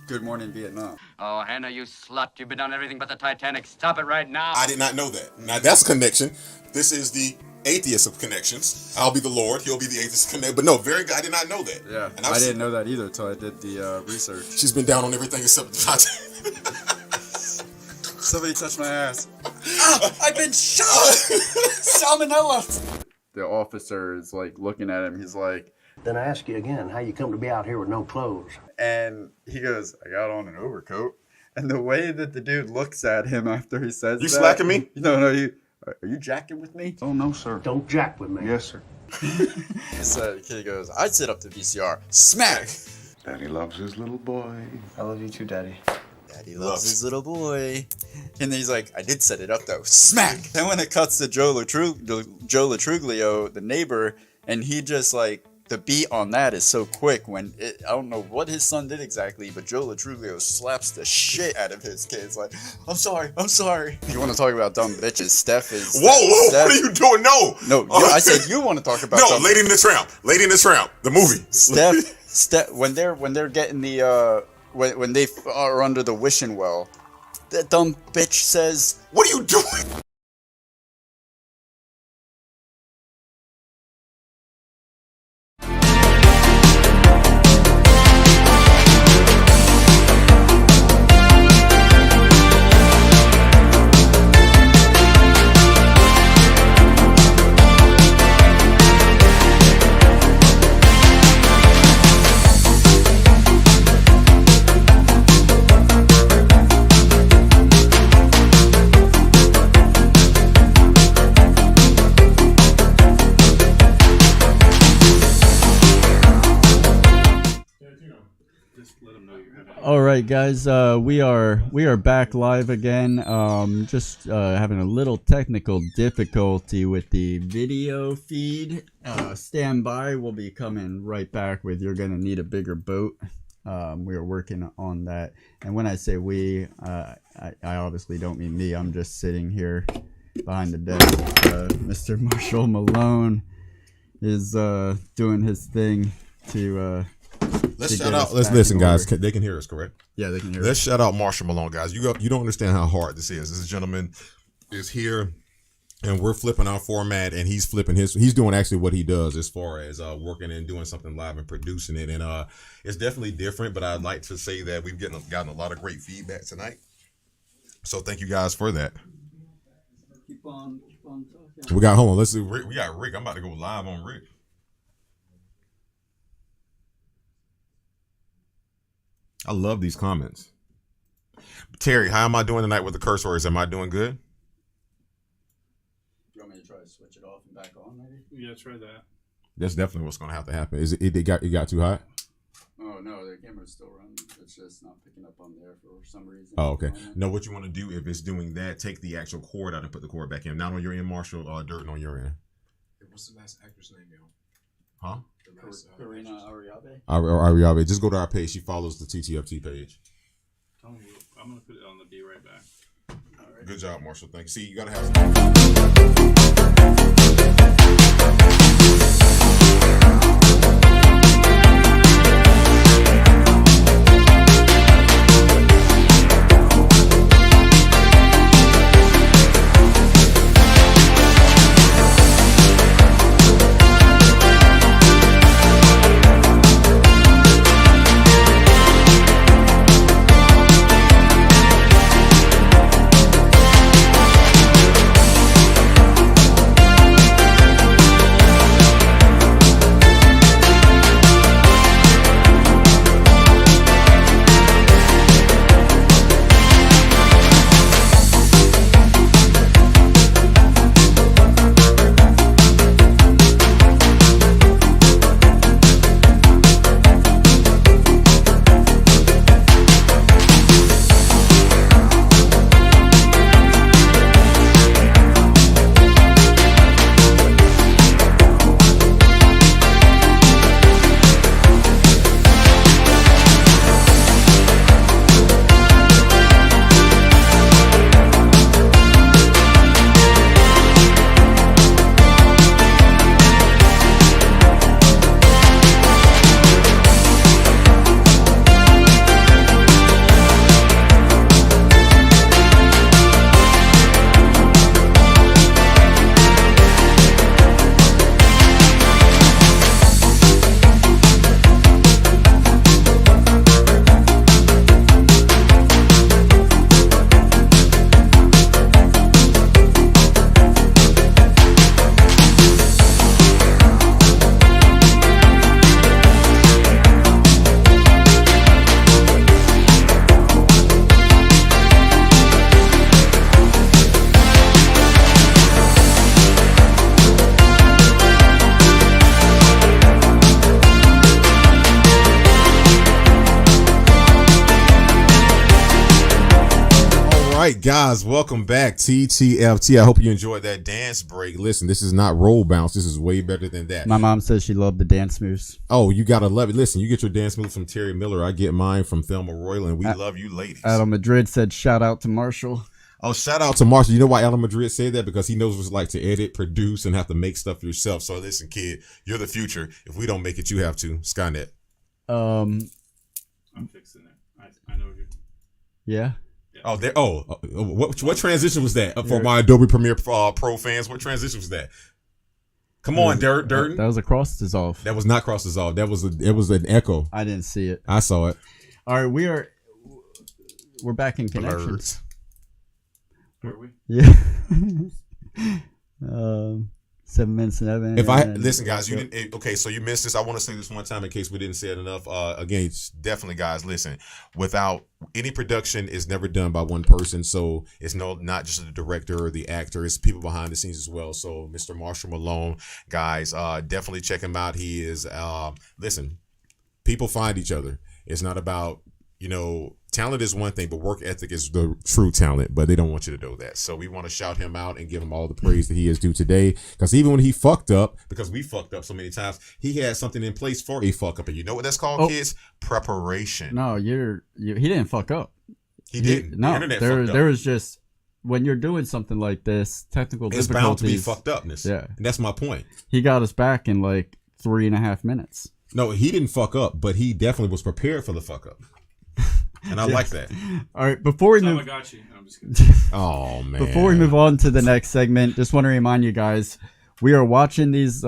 Good Morning Vietnam. Oh, Hannah, you slut! You've been on everything but the Titanic. Stop it right now. I did not know that. Now that's a connection. This is the atheist of connections. I'll be the Lord. He'll be the atheist connect. But no, very good. I did not know that. Yeah, and I didn't know that either until I did the research. She's been down on everything except the Titanic. Somebody touched my ass. I've been shot! Salmonella! The officer is like looking at him. He's like, then I ask you again, how you come to be out here with no clothes? And he goes, I got on an overcoat. And the way that the dude looks at him after he says You that, slacking me? No, are you jacking with me? Oh, no, sir. Don't jack with me. Yes, sir. The kid goes, I'd sit up to VCR. Smack! Daddy loves his little boy. I love you too, Daddy. Daddy loves his little boy. And then he's like, I did set it up though. Smack! Then when it cuts to Joe Latruglio, the neighbor, and he just like, the beat on that is so quick when I don't know what his son did exactly, but Joe Latruglio slaps the shit out of his kids. Like, I'm sorry. You want to talk about dumb bitches? Steph is. Whoa, Steph, what are you doing? No, I said you want to talk about. No, Lady in the Tramp, the movie. Steph, when they're getting the when they are under the wishing well, that dumb bitch says, "What are you doing?" All right, guys, we are back live again. Just having a little technical difficulty with the video feed. Stand by. We'll be coming right back with "You're Gonna Need a Bigger Boat." We are working on that, and when I say we, I obviously don't mean me. I'm just sitting here behind the desk. Mr. Marshall Malone is doing his thing to. Let's shout out. Let's listen, guys. They can hear us, correct? Yeah, they can hear Let's us. shout out Marshall Malone, guys. You don't understand how hard this is. This gentleman is here, and we're flipping our format, and he's flipping his. He's doing actually what he does as far as working and doing something live and producing it, and it's definitely different. But I'd like to say that we've gotten a lot of great feedback tonight. So thank you guys for that. Keep on talking. We got hold on. Let's see. We got Rick. I'm about to go live on Rick. I love these comments. Terry, how am I doing tonight with the curse words? Am I doing good? You want me to try to switch it off and back on, maybe? Yeah, try that. That's definitely what's going to have to happen. Is it got too hot? Oh no, the camera's still running. It's just not picking up on there for some reason. Oh, okay. No, what you want to do if it's doing that, take the actual cord out and put the cord back in. Not on your end, Marshall. Dirt on your end. What's the last actor's name, yo? Huh? Karina Arroyave. Arroyave. Just go to our page. She follows the TTFT page. I'm gonna put it on the Be Right Back. All right. Good job, Marshall. Thank you. See, you gotta have. right, guys, welcome back. TTFT. I hope you enjoyed that dance break. Listen, this is not roll bounce. This is way better than that. My mom says she loved the dance moves. Oh, you gotta love it. Listen, you get your dance moves from Terri Miller. I get mine from Thelma Royland. We love you, ladies. Adam Madrid said, "Shout out to Marshall." Oh, shout out to Marshall. You know why Alan Madrid said that? Because he knows what it's like to edit, produce, and have to make stuff yourself. So listen, kid, you're the future. If we don't make it, you have to. Skynet. I'm fixing it. I know you. Yeah. Oh, there. Oh, what transition was that for my Adobe Premiere Pro fans? What transition was that? Come on, Durden. That was a cross dissolve. That was not cross dissolve. It was an echo. I didn't see it. I saw it. All right, we're back in connections. Are we? Yeah. 7 minutes and 11. If I listen, guys, you didn't. Okay, so you missed this. I want to say this one time in case we didn't say it enough. Again, it's definitely, guys, listen. Without any production is never done by one person, so it's not just the director or the actor. It's people behind the scenes as well. So, Mr. Marshall Malone, guys, definitely check him out. He is. Listen, people find each other. It's not about talent is one thing, but work ethic is the true talent, but they don't want you to know that. So we want to shout him out and give him all the praise that he is due today. Because even when he fucked up, because we fucked up so many times, he had something in place for a fuck up. And you know what that's called, kids? Preparation. No, he didn't fuck up. He didn't. No, the internet fucked up. There was just, when you're doing something like this, technical difficulties. It's bound to be fucked upness. Yeah. And that's my point. He got us back in like 3.5 minutes. No, he didn't fuck up, but he definitely was prepared for the fuck up. And I like that. All right, before we move, I got you. No, I'm just kidding. Oh man! Before we move on to the next segment, just want to remind you guys, we are watching these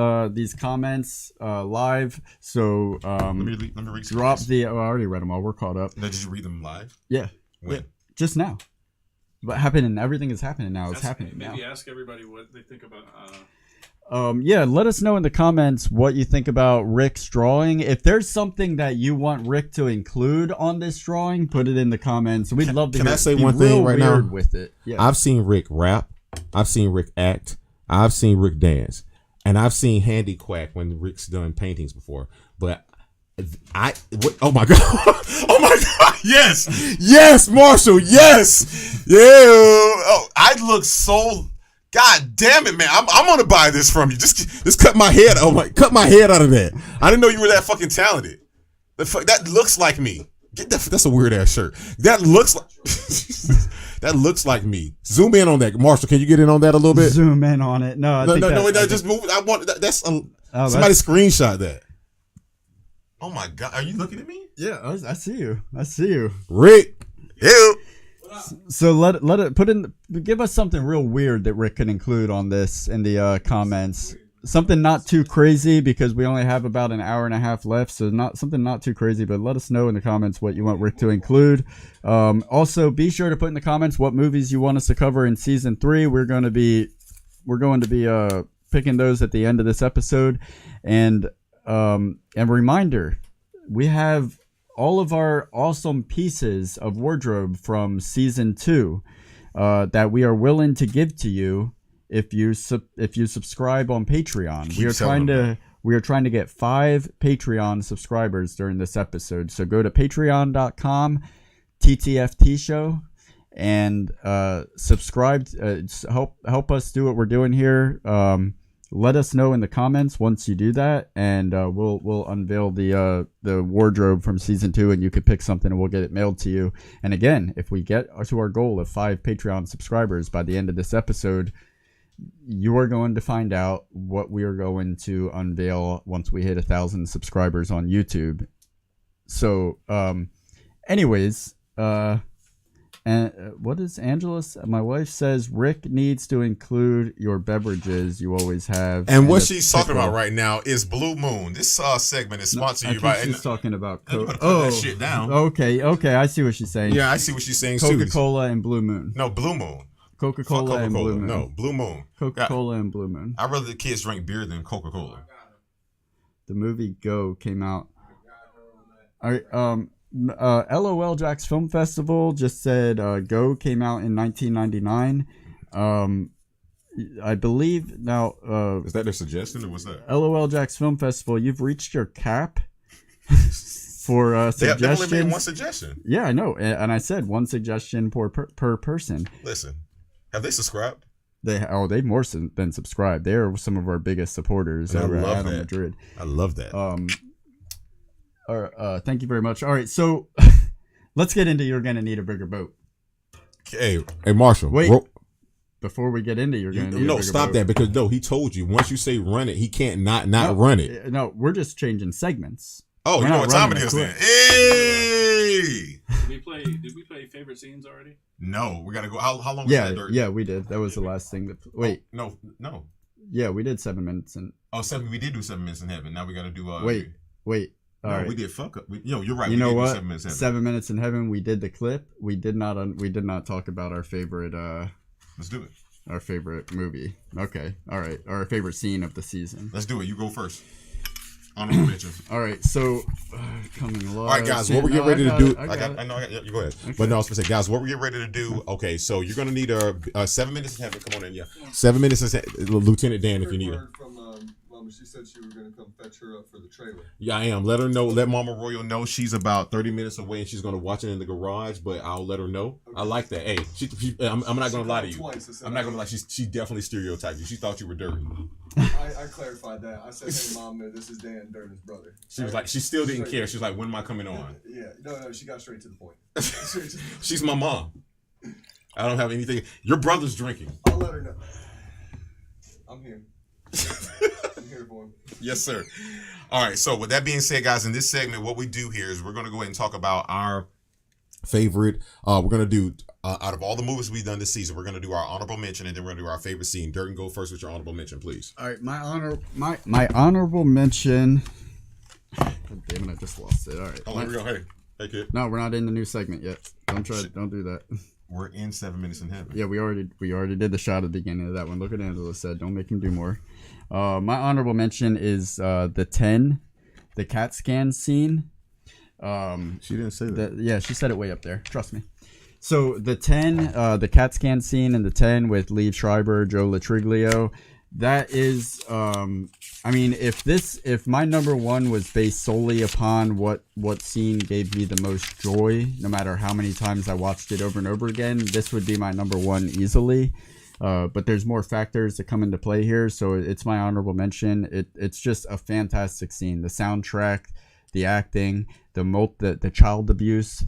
comments live. So let me read some drop the. Oh, I already read them all. We're caught up. Now, did you read them live? Yeah. When? Yeah, just now. But happening. Everything is happening now. It's happening maybe now. ask everybody what they think about. Yeah, let us know in the comments what you think about Rick's drawing. If there's something that you want Rick to include on this drawing, put it in the comments. We'd love to. Can hear, I say one thing right now? With it, yeah. I've seen Rick rap, I've seen Rick act, I've seen Rick dance, and I've seen Handy Quack when Rick's done paintings before. But oh my god, oh my god, yes, Marshall, yes, yeah. Oh, I look so. God damn it, man! I'm gonna buy this from you. Just cut my head. Cut my head out of that. I didn't know you were that fucking talented. That looks like me. That's a weird ass shirt. That looks like that looks like me. Zoom in on that, Marshall. Can you get in on that a little bit? Zoom in on it. No, Just move. I want that's somebody screenshot that. Oh my God, are you looking at me? Yeah, I see you. I see you, Rick. Ew. So let it give us something real weird that Rick can include on this in the comments. Something not too crazy because we only have about an hour and a half left. So not too crazy, but let us know in the comments what you want Rick to include. Also, be sure to put in the comments what movies you want us to cover in season 3. We're going to be picking those at the end of this episode. And reminder, we have all of our awesome pieces of wardrobe from season 2 that we are willing to give to you if you subscribe on Patreon. We are trying to get 5 Patreon subscribers during this episode. So go to patreon.com TTFT show and subscribe. Help us do what we're doing here. Let us know in the comments once you do that, and we'll unveil the wardrobe from season 2, and you could pick something, and we'll get it mailed to you. And again, if we get to our goal of 5 Patreon subscribers by the end of this episode, you are going to find out what we are going to unveil once we hit 1,000 subscribers on YouTube. So, anyways, and what is Angela's? My wife says Rick needs to include your beverages you always have. And what she's talking about right now is Blue Moon. This segment is sponsored by. She's talking about Coke. Put that shit down. Okay, I see what she's saying. Yeah, I see what she's saying too. Coca-Cola and Blue Moon. No, Blue Moon. Coca-Cola and Blue Moon. No, Blue Moon. Coca-Cola and Blue Moon. I'd rather the kids drink beer than Coca-Cola. The movie Go came out. All right, LOL Jack's Film Festival just said Go came out in 1999. I believe now. Is that their suggestion or what's that? LOL Jack's Film Festival, you've reached your cap for suggestions. They've only made one suggestion. Yeah, I know, and I said one suggestion per person. Listen, have they subscribed? They've more than subscribed. They are some of our biggest supporters over at Adam Madrid. I love that. Thank you very much. All right, so let's get into You're Gonna Need a Bigger Boat. Hey, Marshall. Wait. Before we get into You're Gonna Need a Bigger Boat. No, stop that, because he told you once you say run it, he can't not run it. No, we're just changing segments. Oh, you know what time it is then? Hey! Did we play favorite scenes already? No, we gotta go. How long was that, Dirt? Yeah, we did. That was the last thing. Wait. No. Yeah, we did 7 minutes and. Oh, 7. We did do 7 minutes in heaven. Now we gotta do. Wait. All right. We did fuck up. You're right. You know what? 7 minutes in heaven. 7 minutes in heaven. We did the clip. We did not talk about our favorite. Let's do it. Our favorite movie. Okay. All right. Our favorite scene of the season. Let's do it. You go first. Honorable mentions. All right. So coming live. All right, guys. What we're getting ready to do? I know. You go ahead. Okay. But no, I was gonna say, guys, what we're getting ready to do? Okay, so you're gonna need 7 minutes in heaven. Come on in, yeah. 7 minutes in Lieutenant Dan, if you need it. She said she was going to come fetch her up for the trailer. Yeah, I am. Let her know. Let Mama Royal know she's about 30 minutes away and she's going to watch it in the garage, but I'll let her know. Okay. I like that. Hey, I'm not going to lie to you. I'm not going to lie. She definitely stereotyped you. She thought you were dirty. I clarified that. I said, hey, Mom, this is Dan Durden's brother. She was like, she still didn't care. She was like, when am I coming on? Yeah. No, she got straight to the point. She's my mom. I don't have anything. Your brother's drinking. I'll let her know. I'm here. I'm here for him. Yes, sir. All right. So with that being said, guys, in this segment, what we do here is we're going to go ahead and talk about our favorite. We're going to do out of all the movies we've done this season, we're going to do our honorable mention, and then we're going to do our favorite scene. Durden, go first with your honorable mention, please. All right, my honorable mention. God damn it! I just lost it. All right. Oh, here we go. Hey, kid. No, we're not in the new segment yet. Don't do that. We're in 7 minutes in heaven. Yeah, we already did the shot at the beginning of that one. Look what Angela said. Don't make him do more. My honorable mention is the 10, the CAT scan scene. She didn't say that. Yeah, she said it way up there. Trust me. So the 10, the CAT scan scene in the 10 with Liev Schreiber, Joe Latriglio. That is, I mean, if my number one was based solely upon what scene gave me the most joy, no matter how many times I watched it over and over again, this would be my number one easily. But there's more factors that come into play here, so it's my honorable mention. It's just a fantastic scene. The soundtrack, the acting, the child abuse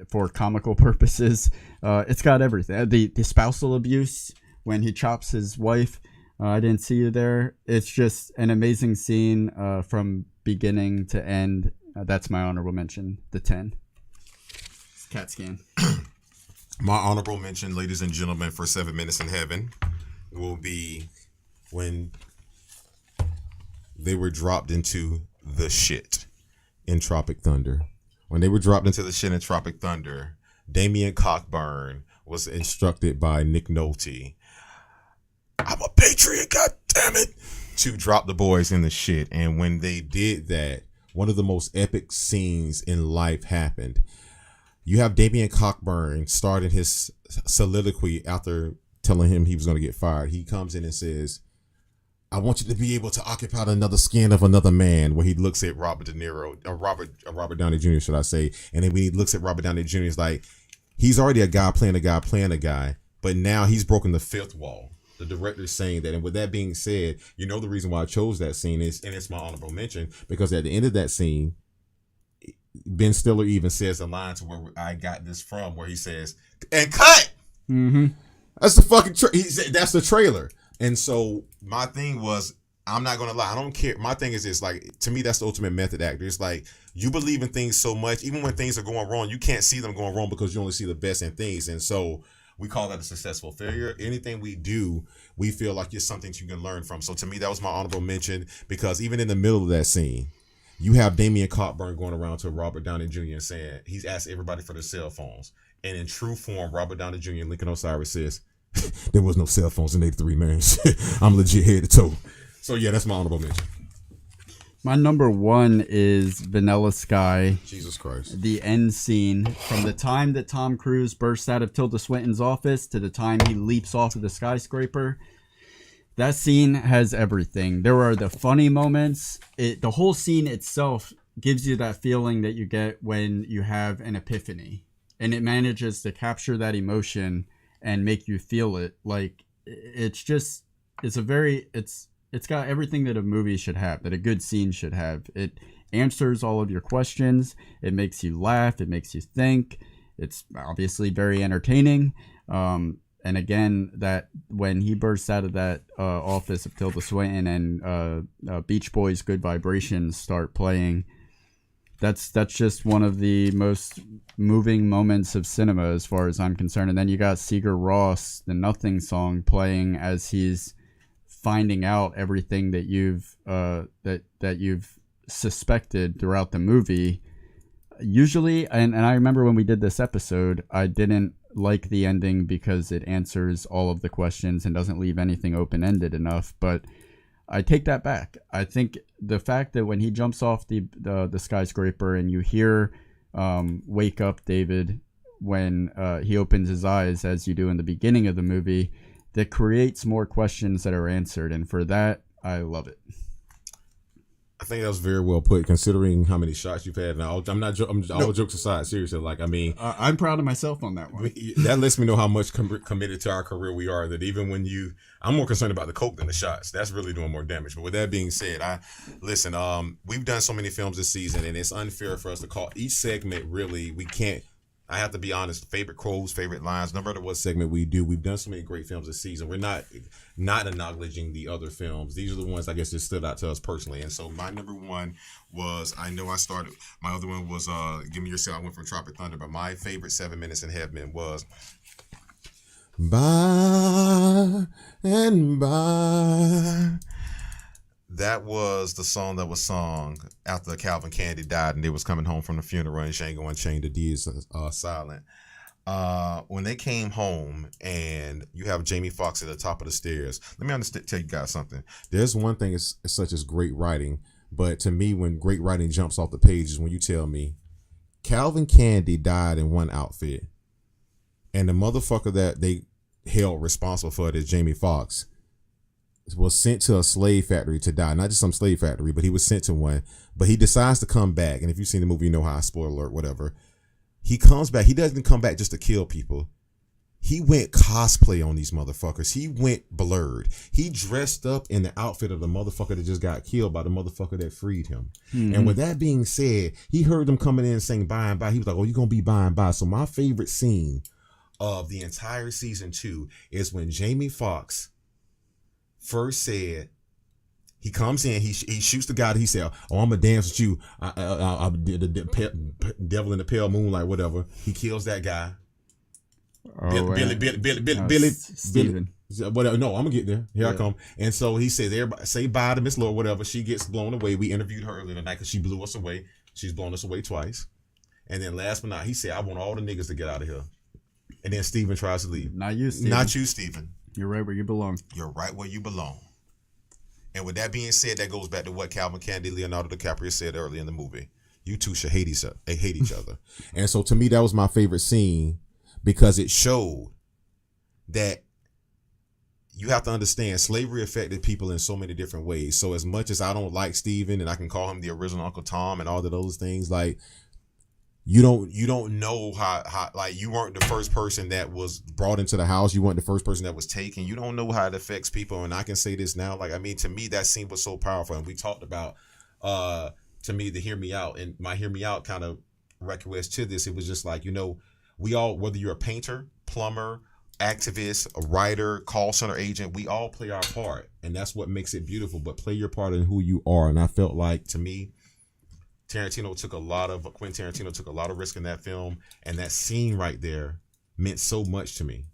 for comical purposes. It's got everything. The spousal abuse when he chops his wife. I didn't see you there. It's just an amazing scene from beginning to end. That's my honorable mention, the 10. CAT scan. My honorable mention, ladies and gentlemen, for 7 Minutes in Heaven will be when they were dropped into the shit in Tropic Thunder. When they were dropped into the shit in Tropic Thunder, Damian Cockburn was instructed by Nick Nolte, I'm a patriot, god damn it, to drop the boys in the shit. And when they did that, one of the most epic scenes in life happened. You have Damian Cockburn starting his soliloquy after telling him he was going to get fired. He comes in and says, I want you to be able to occupy another skin of another man, where he looks at Robert De Niro, or Robert Downey Jr., should I say. And then when he looks at Robert Downey Jr., it's like, he's already a guy playing a guy, but now he's broken the fifth wall. The director's saying that. And with that being said, you know the reason why I chose that scene is, and it's my honorable mention, because at the end of that scene, Ben Stiller even says a line to where I got this from, where he says, and cut! Mm-hmm. That's the fucking, he said, that's the trailer. And so my thing was, I'm not going to lie, I don't care. My thing is this, like, to me, that's the ultimate method actor. It's like, you believe in things so much, even when things are going wrong, you can't see them going wrong because you only see the best in things. And so we call that a successful failure. Anything we do, we feel like it's something you can learn from. So to me, that was my honorable mention, because even in the middle of that scene, you have Damian Cockburn going around to Robert Downey Jr. and saying, he's asked everybody for their cell phones. And in true form, Robert Downey Jr. and Lincoln Osiris says, there was no cell phones in 83, man. I'm legit head to toe. So yeah, that's my honorable mention. My number one is Vanilla Sky. Jesus Christ. The end scene, from the time that Tom Cruise bursts out of Tilda Swinton's office to the time he leaps off of the skyscraper. That scene has everything. There are the funny moments. The whole scene itself gives you that feeling that you get when you have an epiphany. And it manages to capture that emotion and make you feel it. Like, it's got everything that a movie should have, that a good scene should have. It answers all of your questions. It makes you laugh. It makes you think. It's obviously very entertaining. And again, that when he bursts out of that office of Tilda Swinton and Beach Boys' Good Vibrations start playing, that's just one of the most moving moments of cinema as far as I'm concerned. And then you got Sigur Rós, the Nothing song, playing as he's finding out everything that you've suspected throughout the movie. Usually, and I remember when we did this episode, I didn't like the ending because it answers all of the questions and doesn't leave anything open-ended enough, but I take that back. I think the fact that when he jumps off the skyscraper and you hear Wake Up David when he opens his eyes, as you do in the beginning of the movie, that creates more questions that are answered, and for that, I love it. I think that was very well put, considering how many shots you've had. Now, all jokes aside, seriously, like, I mean, I'm proud of myself on that one. That lets me know how much committed to our career we are. That even when I'm more concerned about the coke than the shots. That's really doing more damage. But with that being said, we've done so many films this season, and it's unfair for us to call each segment. Really, we can't. I have to be honest. Favorite quotes, favorite lines. No matter what segment we do, we've done so many great films this season. We're not acknowledging the other films. These are the ones I guess that stood out to us personally. And so my number one was, I know I started. My other one was Give Me Yourself. I went from Tropic Thunder, but my favorite 7 Minutes in Heaven was By and By. That was the song that was sung after Calvin Candy died and they was coming home from the funeral and Django Unchained, the D is silent. When they came home and you have Jamie Foxx at the top of the stairs, let me tell you guys something. There's one thing as such as great writing, but to me, when great writing jumps off the page is when you tell me Calvin Candy died in one outfit and the motherfucker that they held responsible for it is Jamie Foxx was sent to a slave factory to die. Not just some slave factory, but he was sent to one. But he decides to come back. And if you've seen the movie, you know how, spoiler alert, whatever. He comes back. He doesn't come back just to kill people. He went cosplay on these motherfuckers. He went blurred. He dressed up in the outfit of the motherfucker that just got killed by the motherfucker that freed him. Mm-hmm. And with that being said, he heard them coming in and saying by and by. He was like, oh, you're going to be by and by. So my favorite scene of the entire season 2 is when Jamie Foxx first said, he comes in, he shoots the guy that he said, oh, I'm going to dance with you. The devil in the pale moonlight, whatever. He kills that guy. Billy, Steven. Whatever. No, I'm gonna get there. Here Yeah. I come. And so he says, "Everybody say bye to Miss Lord, whatever." She gets blown away. We interviewed her earlier tonight because she blew us away. She's blown us away twice. And then last but not, he said, "I want all the niggas to get out of here." And then Steven tries to leave. Not you, Steven. Not you, Steven. You're right where you belong. You're right where you belong. And with that being said, that goes back to what Calvin Candy, Leonardo DiCaprio said earlier in the movie. You two should hate each other. They hate each other. And so to me, that was my favorite scene because it showed that you have to understand slavery affected people in so many different ways. So as much as I don't like Steven and I can call him the original Uncle Tom and all of those things, like you don't know how like you weren't the first person that was brought into the house. You weren't the first person that was taken. You don't know how it affects people. And I can say this now, like, I mean, to me, that scene was so powerful. And we talked about, to me, the Hear Me Out and my Hear Me Out kind of request to this. It was just like, you know, we all, whether you're a painter, plumber, activist, a writer, call center agent, we all play our part. And that's what makes it beautiful, but play your part in who you are. And I felt like, to me, Quentin Tarantino took a lot of risk in that film. And that scene right there meant so much to me.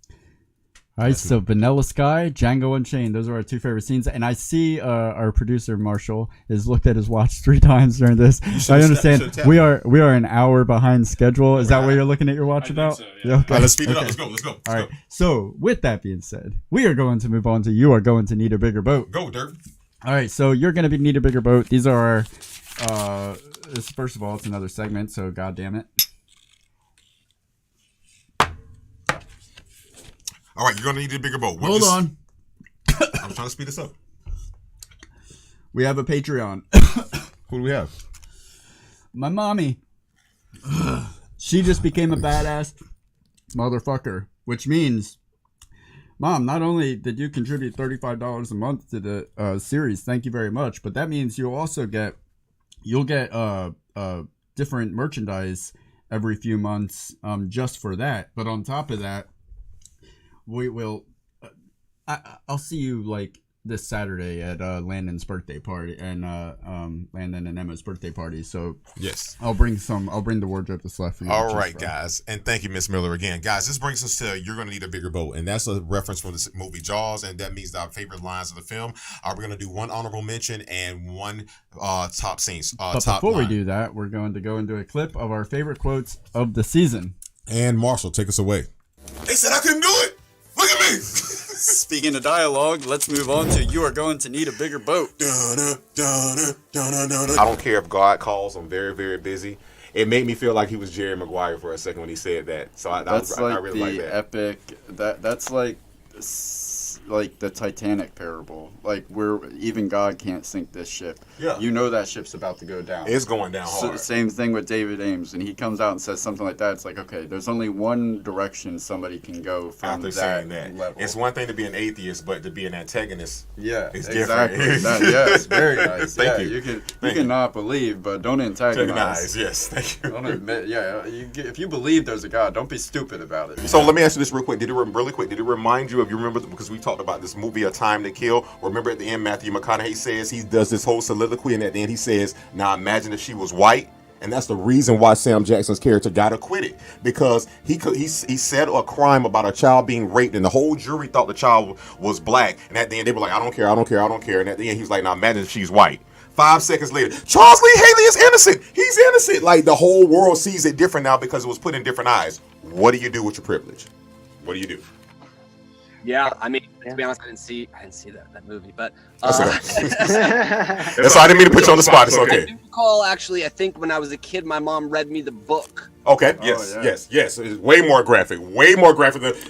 All right, so Vanilla Sky, Django Unchained, those are our two favorite scenes. And I see our producer, Marshall, has looked at his watch 3 times during this. I understand we are an hour behind schedule. Is that what you're looking at your watch about? So, yeah. Okay. All right, let's speed it up. Let's go. All right, so with that being said, we are going to move on to You Are Going to Need a Bigger Boat. Go, Dirk. All right, so you're going to need a bigger boat. These are our, first of all, it's another segment, so God damn it. All right, you're going to need a bigger boat. Hold on. I'm trying to speed this up. We have a Patreon. Who do we have? My mommy. She just became a badass motherfucker, which means, Mom, not only did you contribute $35 a month to the series, thank you very much, but that means you'll also get different merchandise every few months just for that. But on top of that, we will. I'll see you like this Saturday at Landon's birthday party and Landon and Emma's birthday party. So yes, I'll bring the wardrobe that's left for you. All right, guys, and thank you, Miss Miller, again, guys. This brings us to You're Gonna Need a Bigger Boat, and that's a reference from the movie Jaws, and that means our favorite lines of the film. We're gonna do one honorable mention and one top scenes. But before we do that, we're going to go into a clip of our favorite quotes of the season. And Marshall, take us away. They said I couldn't do it. Look at me. Speaking of dialogue, let's move on to You Are Going to Need a Bigger Boat. I don't care if God calls. I'm very, very busy. It made me feel like he was Jerry Maguire for a second when he said that. So I really like that. Epic. That's like the Titanic parable. Like where even God can't sink this ship. Yeah. You know that ship's about to go down. It's going down hard. Same thing with David Ames, and he comes out and says something like that. It's like, okay, there's only one direction somebody can go from After saying that. level. It's one thing to be an atheist, but to be an antagonist, is exactly. different. Yes, very nice. Thank you. you. You can not believe, but don't antagonize. Yes, thank you. Don't admit. Yeah, if you believe there's a God, don't be stupid about it. So let me ask you this real quick. Did it remind you of, you remember, because we talked about this movie, A Time to Kill? Remember at the end, Matthew McConaughey says, he does this whole soliloquy, and at the end he says, now imagine if she was white. And that's the reason why Sam Jackson's character got acquitted, because he said a crime about a child being raped, and the whole jury thought the child was black. And at the end they were like, I don't care. And at the end he was like, now imagine if she's white. 5 seconds later, Charles Lee Haley is innocent. He's innocent. Like, the whole world sees it different now because it was put in different eyes. What do you do with your privilege? What do you do? Yeah, I mean, to be honest, I didn't see that movie, but That's why I didn't mean to put you on the spot. It's okay. I do recall, actually, I think when I was a kid, my mom read me the book. Okay. Yes. It's way more graphic. Than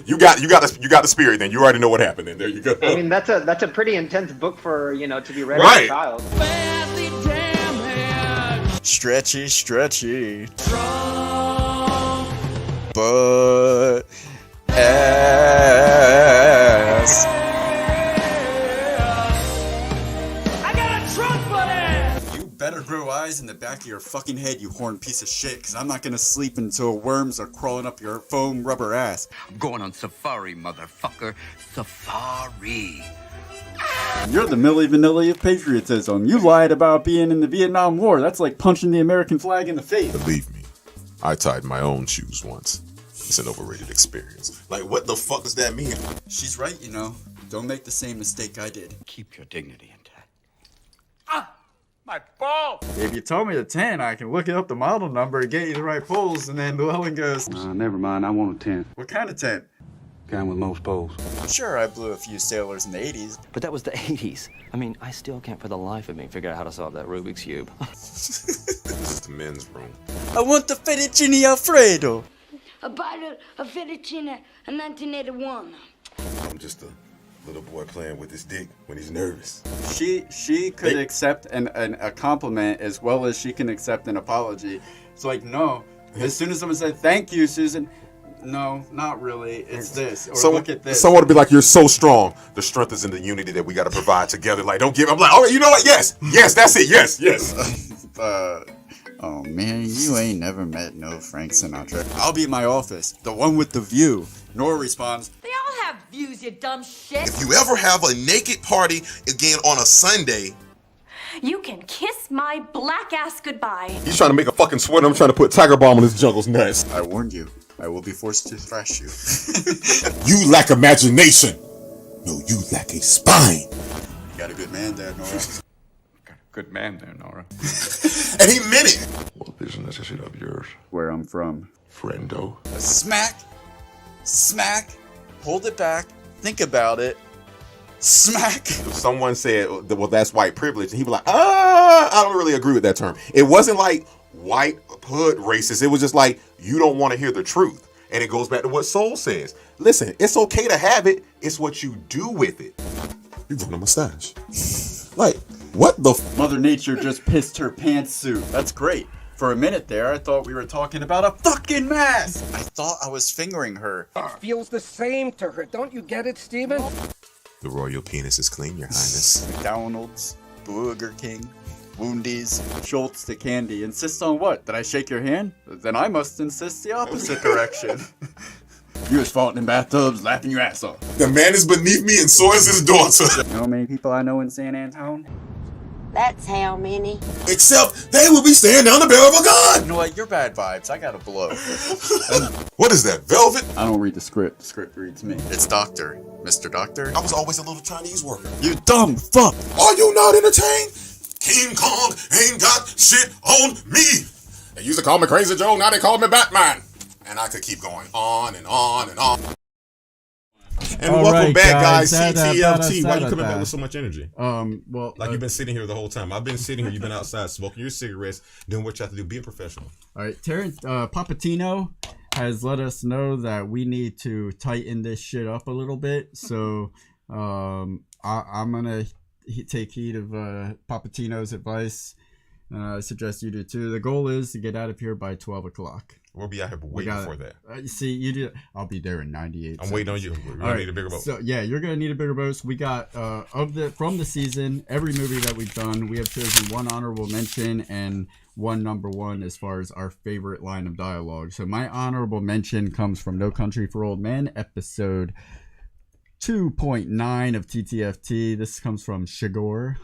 you got the spirit. Then you already know what happened. And there you go. I mean, that's a pretty intense book for to be read by a child. Stretchy. But ass. I got a trunk buddy! You better grow eyes in the back of your fucking head, you horned piece of shit, because I'm not gonna sleep until worms are crawling up your foam rubber ass. I'm going on safari, motherfucker. Safari. You're the Milli Vanilli of patriotism. You lied about being in the Vietnam War. That's like punching the American flag in the face. Believe me, I tied my own shoes once. It's an overrated experience. Like, what the fuck does that mean? She's right, you know. Don't make the same mistake I did. Keep your dignity intact. My ball! If you told me the 10, I can look it up the model number and get you the right poles. And then Llewellyn goes, Never mind, I want a tent. what kind of tent? Kind with most poles. Sure, I blew a few sailors in the 80s. But that was the 80s. I mean, I still can't for the life of me figure out how to solve that Rubik's Cube. This is the men's room. I want the fettuccine Alfredo. I bought a fettuccine in 1981. I'm just a little boy playing with his dick when he's nervous. She could accept a compliment as well as she can accept an apology. It's like, no. As soon as someone said, thank you, Susan. No, not really. It's this. Or look at this. Someone would be like, you're so strong. The strength is in the unity that we got to provide together. Like, don't give. I'm like, oh, you know what? Yes. Yes, that's it. Yes. Yes. Oh man, you ain't never met no Frank Sinatra. I'll be in my office, the one with the view. Nora responds, They all have views, you dumb shit. If you ever have a naked party again on a Sunday. You can kiss my black ass goodbye. He's trying to make a fucking sweater. I'm trying to put Tiger Balm on his jungle's nuts. I warned you. I will be forced to thrash you. You lack imagination. No, you lack a spine. You got a good man there, Nora. Good man there, Nora. And he meant it. What business is it of yours? Where I'm from. Friendo. Smack. Smack. Hold it back. Think about it. Smack. Someone said, well, that's white privilege. And he was like, I don't really agree with that term. It wasn't like white hood racist. It was just like, you don't want to hear the truth. And it goes back to what Soul says. Listen, it's okay to have it. It's what you do with it. You grown a mustache. Like, what the Mother Nature just pissed her pantsuit. That's great. For a minute there, I thought we were talking about a fucking mask. I thought I was fingering her. It feels the same to her. Don't you get it, Steven? The royal penis is clean, your highness. McDonald's, Burger King, Woundies. Schultz to Candy. Insist on what? That I shake your hand? Then I must insist the opposite direction. You was falling in bathtubs, laughing your ass off. The man is beneath me and so is his daughter. You know how many people I know in San Antone? That's how many. Except they will be staring down the barrel of a gun. You know what? You're bad vibes. I gotta blow. What is that, velvet? I don't read the script. The script reads me. It's Doctor. Mr. Doctor. I was always a little Chinese worker. You dumb fuck. Are you not entertained? King Kong ain't got shit on me. They used to call me Crazy Joe, now they call me Batman. And I could keep going on and on and on. And welcome back, guys. TTFT. Why you coming back with so much energy? Well, like you've been sitting here the whole time. I've been sitting here. You've been outside smoking your cigarettes, doing what you have to do, being professional. All right, Terrence Papatino has let us know that we need to tighten this shit up a little bit. So I'm gonna take heed of Papatino's advice. I suggest you do too. The goal is to get out of here by 12 o'clock. We'll be out here waiting for that. See, you do. I'll be there in 98. I'm waiting on you. We're gonna need a bigger boat. So yeah, you're gonna need a bigger boat. So we got from the season, every movie that we've done, we have chosen one honorable mention and one number one as far as our favorite line of dialogue. So my honorable mention comes from No Country for Old Men, episode 2.9 of TTFT. This comes from Javier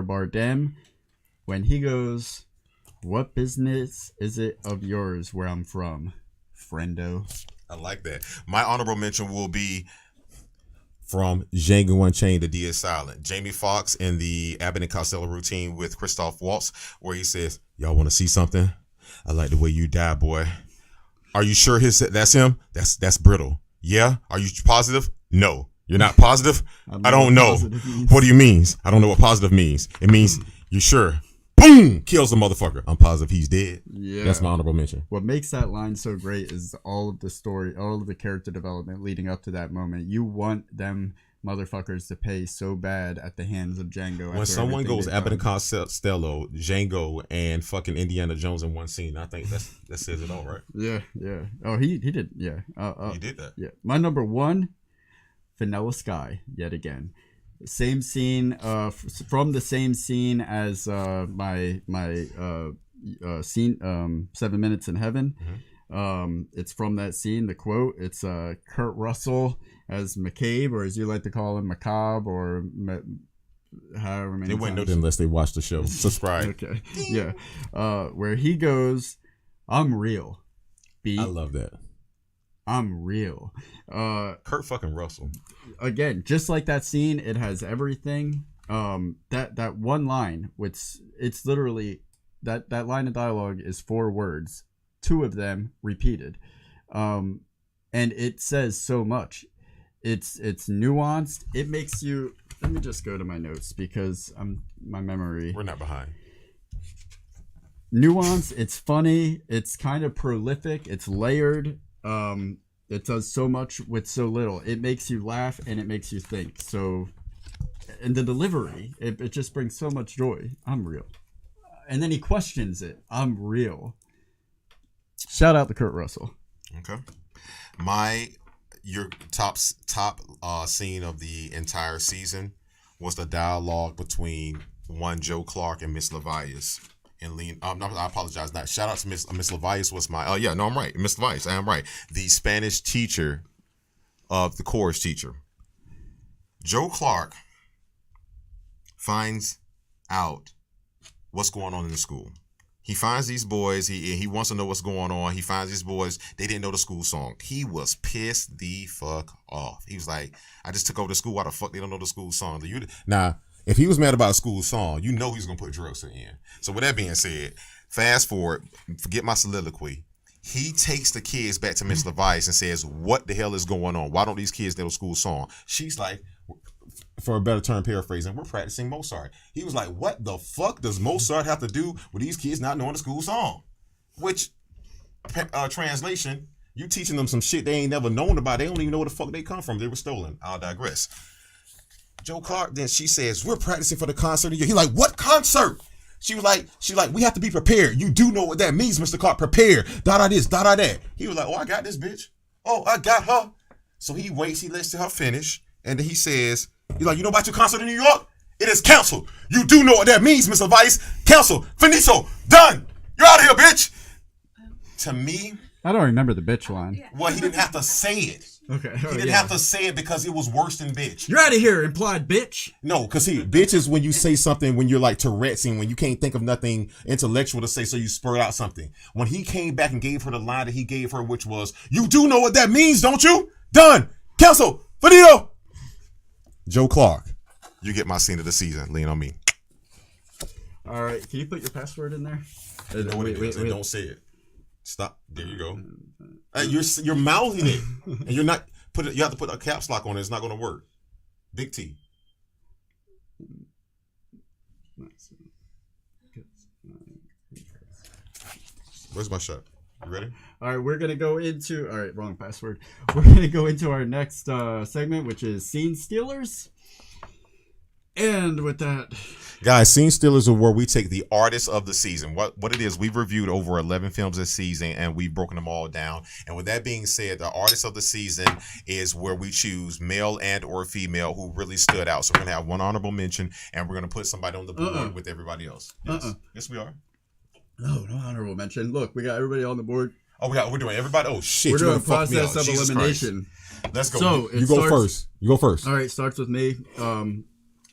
Bardem when he goes, "What business is it of yours where I'm from, friendo?" I like that. My honorable mention will be from Django Unchained, The D is Silent. Jamie Foxx in the Abbott and Costello routine with Christoph Waltz, where he says, "Y'all want to see something? I like the way you die, boy. Are you sure that's him? That's brittle. Yeah? Are you positive? No. You're not positive? I don't know. What do you mean? I don't know what positive means. It means you sure? boom, kills the motherfucker. I'm positive he's dead. Yeah. That's my honorable mention. What makes that line so great is all of the story, all of the character development leading up to that moment. You want them motherfuckers to pay so bad at the hands of Django. When someone goes Abbott and Costello, Django, and fucking Indiana Jones in one scene, I think that says it all, right? Yeah. Oh, he did. Yeah. He did that. Yeah. My number one, Vanilla Sky, yet again. Same scene, from the same scene as my scene, 7 Minutes in Heaven. Mm-hmm. It's from that scene. The quote. It's Kurt Russell as McCabe, or as you like to call him, Macabre, or however many. They wouldn't know that unless they watch the show. Subscribe. Okay. Yeah. Where he goes, "I'm real." B. I love that. I'm real. Kurt fucking Russell. Again, just like that scene, it has everything. That one line, which it's literally that line of dialogue is 4 words, 2 of them repeated, and it says so much. It's nuanced. It makes you. Let me just go to my notes because my memory. We're not behind. Nuance. It's funny. It's kind of prolific. It's layered. It does so much with so little. It makes you laugh and it makes you think. So, and the delivery, it just brings so much joy. I'm real. And then he questions it. I'm real. Shout out to Kurt Russell. Okay. Your top scene of the entire season was the dialogue between one Joe Clark and Miss Levias. And Lean, I apologize. Not shout out to Miss Levias was my. Oh yeah, no, I'm right. Miss Levias, I am right. The Spanish teacher of the chorus teacher. Joe Clark finds out what's going on in the school. He finds these boys. He wants to know what's going on. He finds these boys. They didn't know the school song. He was pissed the fuck off. He was like, "I just took over the school. Why the fuck they don't know the school song?" Now, if he was mad about a school song, you know he's gonna put drugs in. So with that being said, fast forward, forget my soliloquy. He takes the kids back to Miss Levias and says, "What the hell is going on? Why don't these kids know the school song?" She's like, for a better term, paraphrasing, "We're practicing Mozart." He was like, "What the fuck does Mozart have to do with these kids not knowing the school song?" Which, translation, you teaching them some shit they ain't never known about. They don't even know where the fuck they come from. They were stolen. I'll digress. Joe Clark, then she says, "We're practicing for the concert." He's like, "What concert?" She was like, "We have to be prepared. You do know what that means, Mr. Clark. Prepare. Da this, da that." He was like, "Oh, I got this bitch. Oh, I got her." So he waits. He lets her finish, and then he says, "He's like, you know about your concert in New York? It is canceled. You do know what that means, Mr. Vice. Cancel. Finito. Done. You're out of here, bitch." To me, I don't remember the bitch line. Well, he didn't have to say it. Okay. He didn't have to say it because it was worse than bitch. "You're out of here," implied bitch. No, because bitch is when you say something when you're like Tourette'ing, when you can't think of nothing intellectual to say, so you spurt out something. When he came back and gave her the line that he gave her, which was, "You do know what that means, don't you? Done. Cancel. Finito." Joe Clark, you get my scene of the season. Lean on me. All right. Can you put your password in there? You know what it is, and don't say it. Stop. There you go. You're mouthing it, and you're not put it. You have to put a caps lock on it. It's not going to work. Big T. Where's my shot? You ready? All right, we're gonna go into. All right, wrong password. We're gonna go into our next segment, which is Scene Stealers. And with that, guys, Scene Stealers are where we take the artists of the season. What it is, we've reviewed over 11 films this season, and we've broken them all down. And with that being said, the artist of the season is where we choose male and or female who really stood out. So we're gonna have one honorable mention, and we're gonna put somebody on the board with everybody else. Yes, we are. No honorable mention. Look, we got everybody on the board. Oh, we're doing everybody. Oh shit, we're doing a process of elimination. Let's go. So you go first. You go first. All right, starts with me.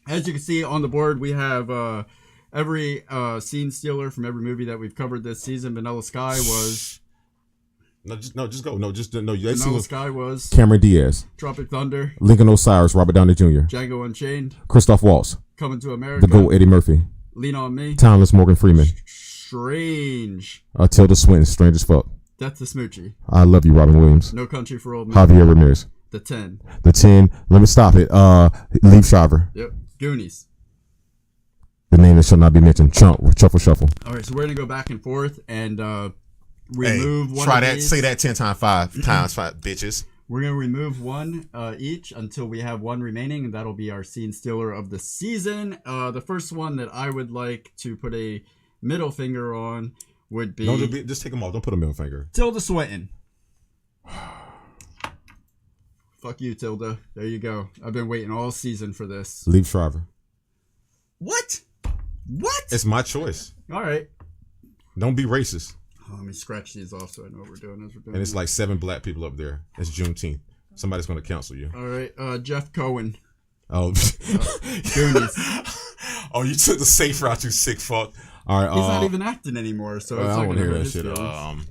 As you can see on the board, we have every scene stealer from every movie that we've covered this season. Vanilla Sky was. Vanilla Sky was. Cameron Diaz. Tropic Thunder. Lincoln Osiris. Robert Downey Jr. Django Unchained. Christoph Waltz. Coming to America. The GOAT Eddie Murphy. Lean on Me. Timeless Morgan Freeman. Strange. Tilda Swinton. Strange as fuck. That's the Smoochie. I Love You, Robin Williams. No Country for Old Men. Javier Ramirez. The 10. The 10. Let me stop it. Leaf Shriver. Yep. Goonies. The name that shall not be mentioned. Shuffle, shuffle. All right, so we're gonna go back and forth and remove one. Try of that. these. Say that 10 times 5 times 5, bitches. We're gonna remove one each until we have one remaining, and that'll be our scene stealer of the season. The first one that I would like to put a middle finger on would be. Just take them off. Don't put a middle finger. Tilda Swinton. Fuck you, Tilda. There you go. I've been waiting all season for this. Leave Shriver. What? What? It's my choice. All right. Don't be racist. Oh, let me scratch these off so I know what we're doing as we're doing. And it's like 7 black people up there. It's Juneteenth. Somebody's going to cancel you. All right. Jeff Cohen. Oh. Goonies. Oh, you took the safe route, you sick fuck. All right. He's not even acting anymore, so it's I not don't want to gonna hear hurt that his shit. feelings.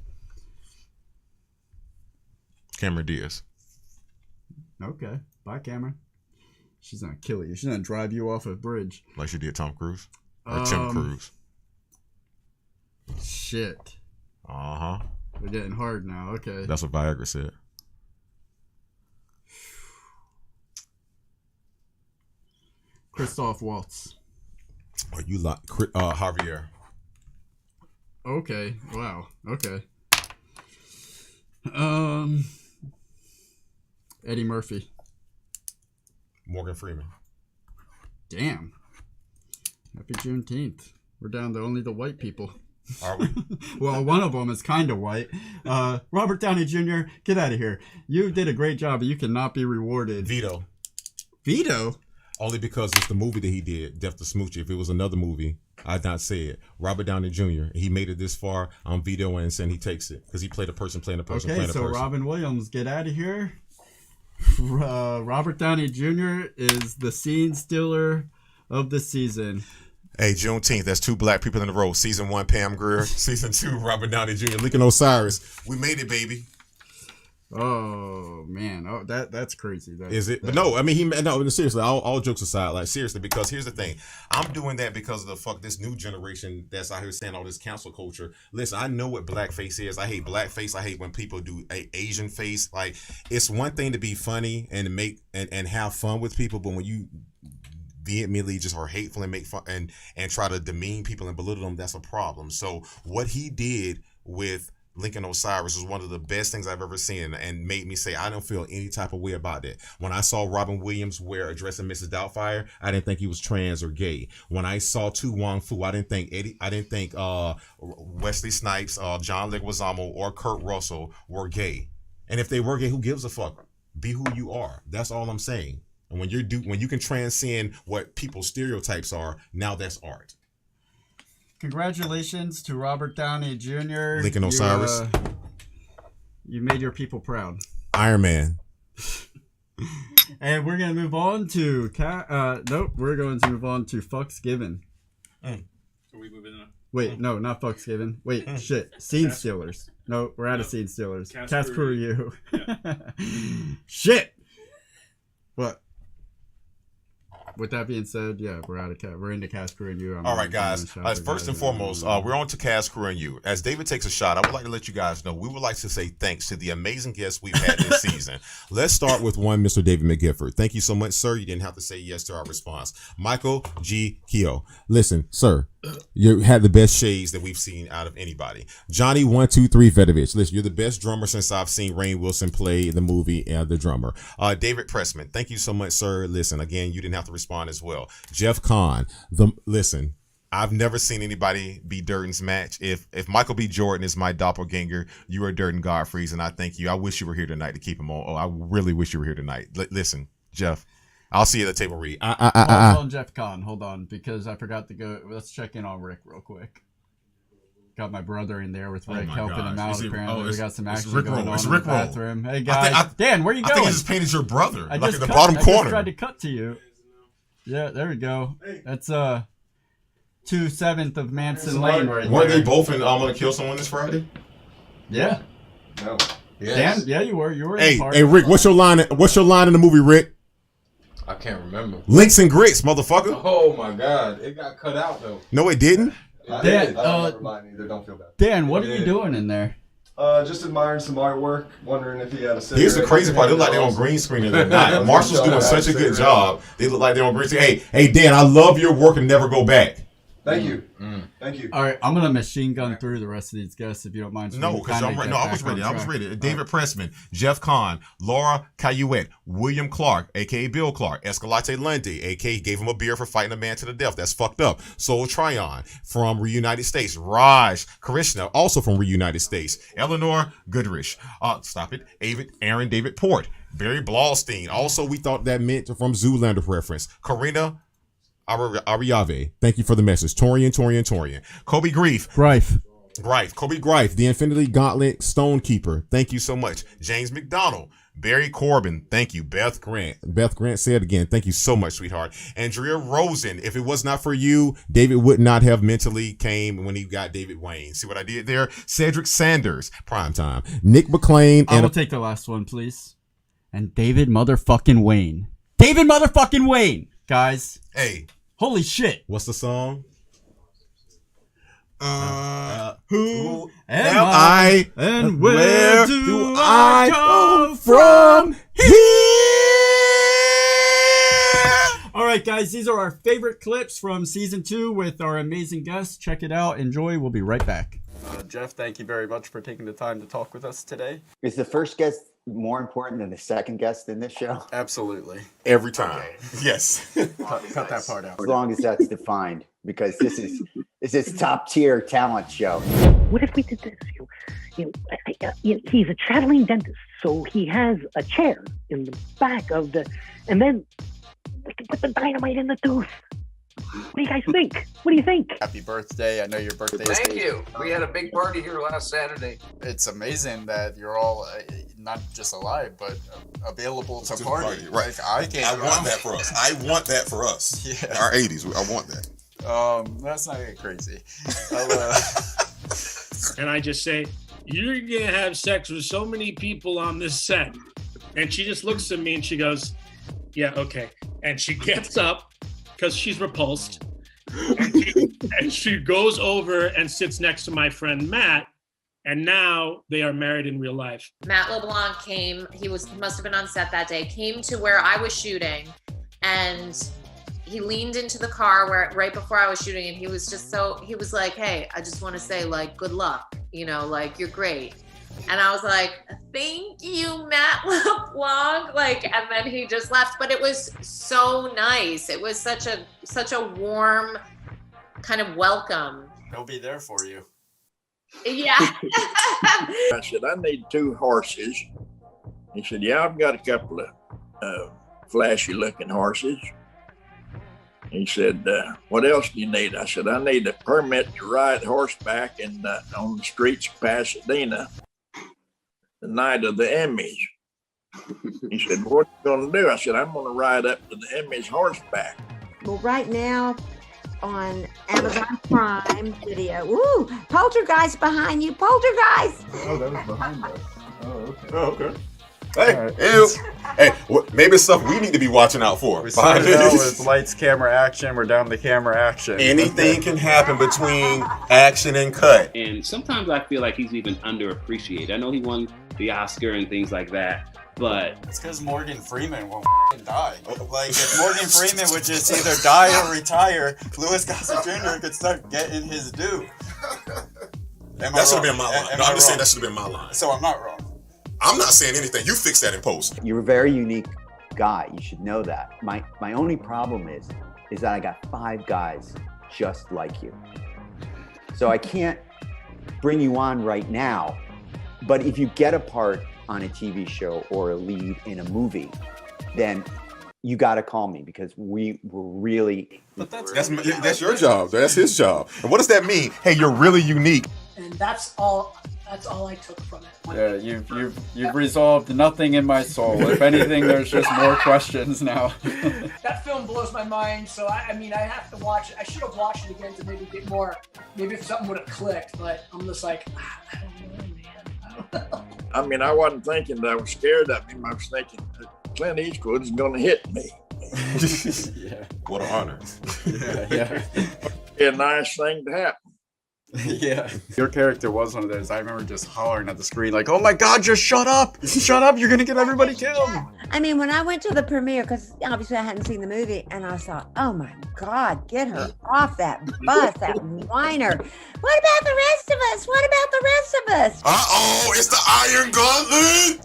Cameron Diaz. Okay. Bye, Cameron. She's gonna kill you. She's gonna drive you off a bridge. Like she did Tom Cruise? Or Tim Cruise? Shit. Uh-huh. We're getting hard now. Okay. That's what Viagra said. Christoph Waltz. Oh, you like Javier. Okay. Wow. Okay. Eddie Murphy. Morgan Freeman. Damn. Happy Juneteenth. We're down to only the white people. Are we? Well, one of them is kind of white. Robert Downey Jr., get out of here. You did a great job, but you cannot be rewarded. Veto. Veto? Only because it's the movie that he did, Death to Smoochie. If it was another movie, I'd not say it. Robert Downey Jr., he made it this far. I'm vetoing and saying he takes it. Because he played a person playing a person playing a person. Okay, so Robin Williams, get out of here. Robert Downey Jr. is the scene stealer of the season. Hey, Juneteenth, that's 2 black people in a row. Season 1, Pam Grier. Season 2, Robert Downey Jr. Lincoln Osiris. We made it, baby. Oh man, that's crazy. Is it? But no, I mean, seriously, all jokes aside, like seriously, because here's the thing, I'm doing that because of this new generation that's out here saying all this cancel culture. Listen, I know what blackface is. I hate blackface. I hate when people do Asian face. Like, it's one thing to be funny and make and have fun with people, but when you vehemently just are hateful and make fun and try to demean people and belittle them, that's a problem. So what he did with Lincoln Osiris was one of the best things I've ever seen and made me say I don't feel any type of way about that. When I saw Robin Williams addressing Mrs. Doubtfire, I didn't think he was trans or gay. When I saw Tu Wong Fu, I didn't think Wesley Snipes, John Leguizamo, or Kurt Russell were gay. And if they were gay, who gives a fuck? Be who you are. That's all I'm saying. And when you can transcend what people's stereotypes are, now that's art. Congratulations to Robert Downey Jr. Lincoln Osiris. You made your people proud. Iron Man. And we're going to move on to... we're going to move on to Fxxks Given. Are we moving on? Wait, no, not Fxxks Given. Wait, shit. Scene Stealers. No, we're out of Scene Stealers. Cast Crew You. Yeah. Shit! What? With that being said, yeah, we're into Cast Crew and You. All right, guys. First and foremost, we're on to Cast Crew and You. As David takes a shot, I would like to let you guys know we would like to say thanks to the amazing guests we've had this season. Let's start with one, Mr. David McGiffert. Thank you so much, sir. You didn't have to say yes to our response. Michael G. Keogh. Listen, sir, you had the best shades that we've seen out of anybody. Johnny 123 Vedovich. Listen, you're the best drummer since I've seen Rainn Wilson play the movie The Drummer. David Pressman. Thank you so much, sir. Listen, again, you didn't have to respond as well. Jeff Kahn. Listen, I've never seen anybody be Durden's match. If Michael B. Jordan is my doppelganger, you are Durden Godfrey's, and I thank you. I wish you were here tonight to keep him on. Oh, I really wish you were here tonight. Listen, Jeff, I'll see you at the table, Reed. Hold on, Jeff Kahn. Hold on, because I forgot to go. Let's check in on Rick real quick. Got my brother in there with Rick helping him out. Apparently, we got some action going on in the bathroom. Hey guys, Dan, where you going? I think I just painted your brother I like just in the bottom corner. I just tried to cut to you. Yeah, there we go. That's 2/7 of Manson Lane right there. Weren't they both in I'm Gonna Kill Someone this Friday? Yeah. No. Yes. Dan, yeah, you were. You were. Hey, Rick, what's your line in the movie, Rick? I can't remember. Links and Grits, motherfucker. Oh my God, it got cut out though. No, it didn't. Dan, I don't remember mine either. Don't feel bad. Dan, what are you doing in there? Just admiring some artwork, wondering if he had a cigarette. Here's the crazy part. They look like they're on green screen and they're not. Marshall's doing such a good job. They look like they're on green screen. Hey, Dan, I love your work and never go back. Thank you. Thank you. All right, I'm gonna machine gun through the rest of these guests if you don't mind. No, because I'm ready. No, I was ready. I was ready. David Pressman, Jeff Kahn, Laura Cayouette, William Clark, aka Bill Clark, Escalante Lundy, aka gave him a beer for fighting a man to the death. That's fucked up. Soul Tryon from Reunited States, Raj Krishna, also from Reunited States, Eleanor Goodrich. Stop it. Aaron David Port, Barry Blaustein. Also, we thought that meant from Zoolander reference. Karina Arroyave, thank you for the message. Torian. Coby Greif. Coby Greif, the Infinity Gauntlet Stonekeeper. Thank you so much. James McDonald. Barry Corbin, thank you. Beth Grant said again, thank you so much, sweetheart. Andrea Rosen, if it was not for you, David would not have mentally came when he got David Wayne. See what I did there? Cedric Sanders, primetime. Nick McLean. I will take the last one, please. And David motherfucking Wayne. David motherfucking Wayne, guys. Hey. Holy shit. What's the song? Who am I and where do I come from here? All right, guys, these are our favorite clips from season 2 with our amazing guests. Check it out. Enjoy. We'll be right back. Jeff, thank you very much for taking the time to talk with us today. Is the first guest more important than the second guest in this show? Absolutely. Every time. Yes. Cut that part out. As long as that's defined, because this is top tier talent show. What if we did this? He's a traveling dentist, so he has a chair in the back of the, and then we can put the dynamite in the tooth. What do you guys think? What do you think? Happy birthday. I know your birthday is... Thank you. We had a big party here last Saturday. It's amazing that you're all not just alive, but available to party. Right. Like, I want that for us. I want that for us. Yeah. Our 80s. I want that. Let's not get crazy. And I just say, you're going to have sex with so many people on this set. And she just looks at me and she goes, yeah, okay. And she gets up because she's repulsed. And she goes over and sits next to my friend Matt. And now they are married in real life. Matt LeBlanc came, he must have been on set that day, came to where I was shooting, and he leaned into the car right before I was shooting, and he was like, hey, I just want to say, like, good luck, you're great. And I was like, thank you, Matt LeBlanc. And then he just left, but it was so nice. It was such a warm kind of welcome. He'll be there for you. Yeah. I said, I need 2 horses. He said, yeah, I've got a couple of flashy looking horses. He said, what else do you need? I said, I need a permit to ride horseback on the streets of Pasadena the night of the Emmys. He said, what are you going to do? I said, I'm going to ride up to the Emmys horseback. Well, right now on Amazon Prime Video. Ooh, Poltergeist behind you, Poltergeist! Oh, that was behind us. Oh, okay. Oh, okay. Hey, maybe it's stuff we need to be watching out for. We started out with lights, camera, action. We're down to camera, action. Anything can happen between action and cut. And sometimes I feel like he's even underappreciated. I know he won the Oscar and things like that, but it's because Morgan Freeman won't die. Like, if Morgan Freeman would just either die or retire, Louis Gossett Jr. could start getting his due. That should have been my line. No, I'm just saying that should have been my line. So I'm not wrong. I'm not saying anything. You fix that in post. You're a very unique guy. You should know that. My only problem is that I got 5 guys just like you. So I can't bring you on right now. But if you get a part on a TV show or a lead in a movie, then you got to call me, because we were really... But that's your job. That's his job. And what does that mean? Hey, you're really unique. And that's all I took from it. Yeah, you've resolved nothing in my soul. If anything, there's just more questions now. That film blows my mind, so I have to watch it. I should have watched it again to maybe get more, maybe if something would have clicked, but I'm just like, I don't know, man. I don't know. I wasn't thinking that I was scared of him. I was thinking Clint Eastwood is going to hit me. Yeah. What an honor. Yeah. A nice thing to happen. Yeah. Your character was one of those. I remember just hollering at the screen like, oh my God, just shut up. Shut up. You're going to get everybody killed. I mean, when I went to the premiere, because obviously I hadn't seen the movie, and I thought, oh my God, get her off that bus, that whiner. What about the rest of us? What about the rest of us? Uh-oh, it's the Iron Gauntlet.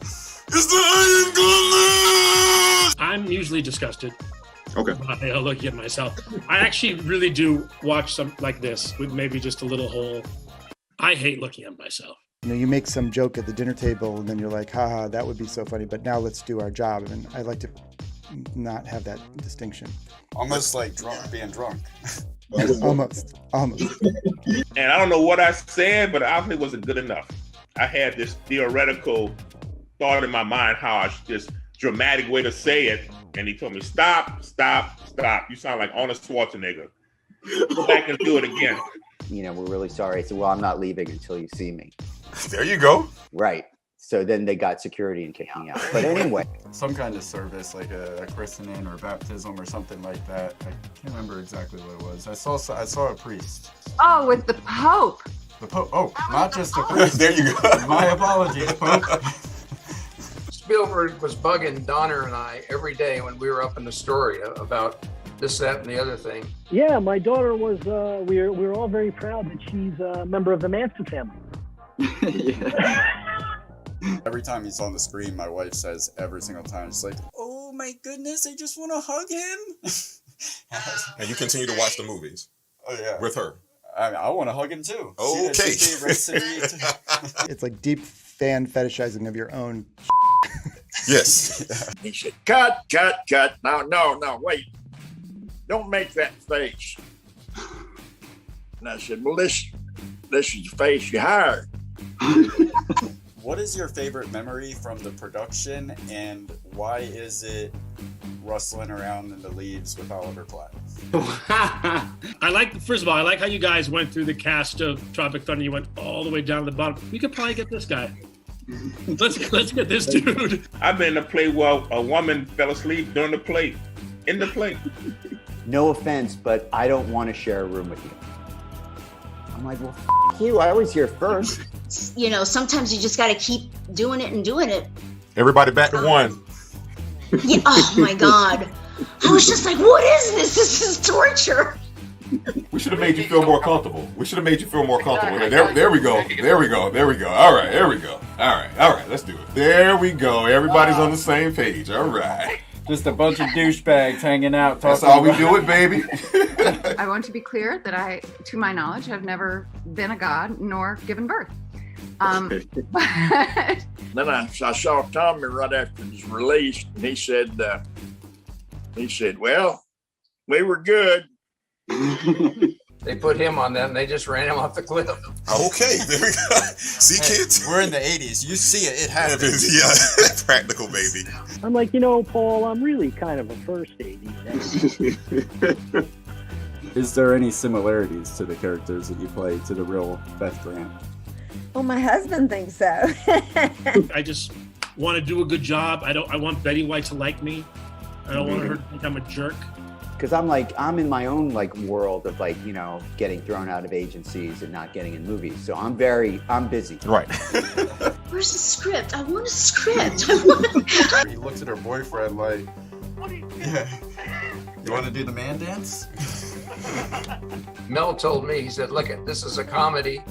It's the Iron Gauntlet. I'm usually disgusted. Okay. by looking at myself. I actually really do watch some like this with maybe just a little hole. I hate looking at myself. You know, you make some joke at the dinner table and then you're like, haha, that would be so funny, but now let's do our job. And I like to not have that distinction. Almost like being drunk. Almost. And I don't know what I said, but obviously it wasn't good enough. I had this theoretical thought in my mind how I should just dramatic way to say it. And he told me, stop. You sound like Arnold Schwarzenegger. Go back and do it again. You know, we're really sorry. I said, well, I'm not leaving until you see me. There you go. Right. So then they got security and kicked me out. But anyway. Some kind of service, like a christening or baptism or something like that. I can't remember exactly what it was. I saw a priest. Oh, with the Pope. The Pope. Oh, not just the priest. There you go. My apologies, Pope. Spielberg was bugging Donner and I every day when we were up in the story about this, that, and the other thing. Yeah, my daughter was, we're all very proud that she's a member of the Manson family. Every time he's on the screen, my wife says every single time, it's like, oh my goodness, I just want to hug him. And you continue to watch the movies. Oh, yeah. With her. I mean, I want to hug him too. Okay. It's like deep fan fetishizing of your own. Yes. He said, cut. No, wait. Don't make that face. And I said, well, this is the face you hired. What is your favorite memory from the production, and why is it rustling around in the leaves with Oliver Platt? First of all, I like how you guys went through the cast of Tropic Thunder. You went all the way down to the bottom. We could probably get this guy. Let's get this dude. I've been in a play where a woman fell asleep during the play. In the play. No offense, but I don't want to share a room with you. I'm like, well, f*** you. I was here first. You know, sometimes you just got to keep doing it. Everybody back to one. Yeah, oh my God. I was just like, what is this? This is torture. We should have made you feel more comfortable. There we go. All right, there we go. All right, let's do it. There we go. Everybody's on the same page. All right. Just a bunch of douchebags hanging out. That's how we do it, baby. I want to be clear that I, to my knowledge, have never been a god nor given birth. But Then I saw Tommy right after it was released, and he said, well, we were good. They put him on them. They just ran him off the cliff. Okay, there we go. See, kids? We're in the 80s. You see it. It happens. Yeah, practical, baby. I'm like, Paul, I'm really kind of a first 80s. Is there any similarities to the characters that you play to the real Beth Grant? Well, my husband thinks so. I just want to do a good job. I want Betty White to like me. I don't want her to think I'm a jerk. Because I'm in my own world of getting thrown out of agencies and not getting in movies. So I'm busy. Right. Where's the script? I want a script. He looks at her boyfriend like, yeah. You want to do the man dance? Mel told me, he said, look, this is a comedy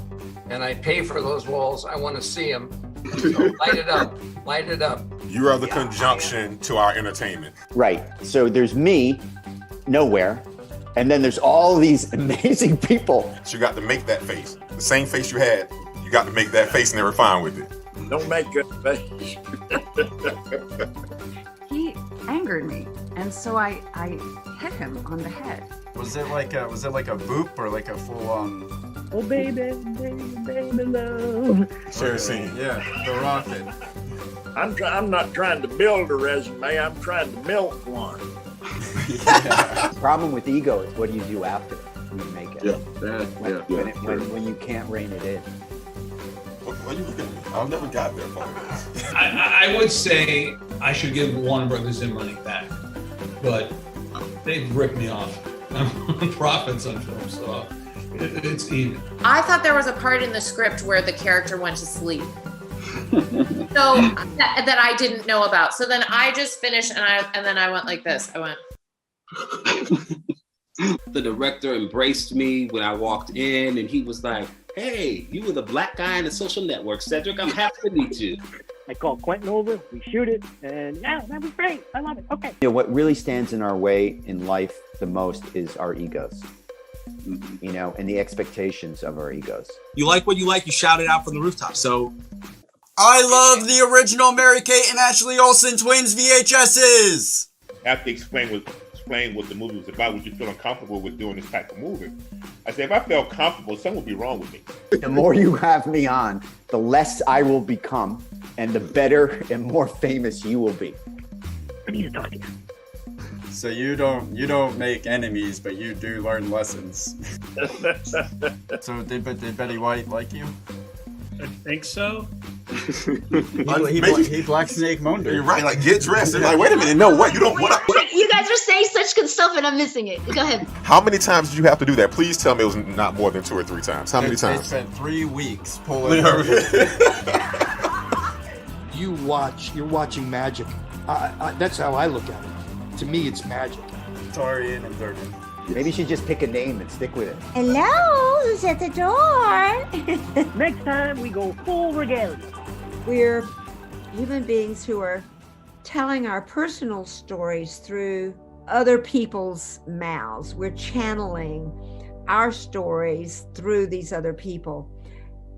and I pay for those walls. I want to see them. So light it up. You are the conjunction to our entertainment. Right. So there's me, nowhere, and then there's all these amazing people. So you got to make that face. The same face you had, you got to make that face and they were fine with it. Don't make a face. he angered me, and so I hit him on the head. Was it like a boop or like a full Oh baby love. Sure scene. Yeah, the rocket. I'm not trying to build a resume. I'm trying to milk one. The problem with ego is what do you do after when you make it? When you can't rein it in. What are you looking at? I've never got there. I would say I should give Warner Brothers their money back, but they've ripped me off. I'm on profits on film, so It's even. I thought there was a part in the script where the character went to sleep. So that I didn't know about. So then I just finished and then I went like this. I went. The director embraced me when I walked in, and he was like, "Hey, you were the black guy in The Social Network, Cedric. I'm happy to meet you." I call Quentin over, we shoot it, and yeah, that was great. I love it. Okay. You know, what really stands in our way in life the most is our egos, you know, and the expectations of our egos. You like what you like, you shout it out from the rooftop. So I love the original Mary-Kate and Ashley Olsen twins VHSs. After explain what the movie was about, was you feeling comfortable with doing this type of movie? I said, if I felt comfortable, something would be wrong with me. The more you have me on, the less I will become, and the better and more famous you will be. I need to talk to you. So you don't make enemies, but you do learn lessons. So did Betty White like you? I think so. he Black Snake moaned her. You're right. Like, get dressed. And like, wait a minute. No, what? You don't. What? You guys are saying such good stuff and I'm missing it. Go ahead. How many times did you have to do that? Please tell me it was not more than 2 or 3 times. How many times? They spent 3 weeks pulling. You're watching magic. That's how I look at it. To me, it's magic. Torian and Durden. Maybe you should just pick a name and stick with it. Hello, who's at the door? Next time we go full regalia. We're human beings who are telling our personal stories through other people's mouths. We're channeling our stories through these other people.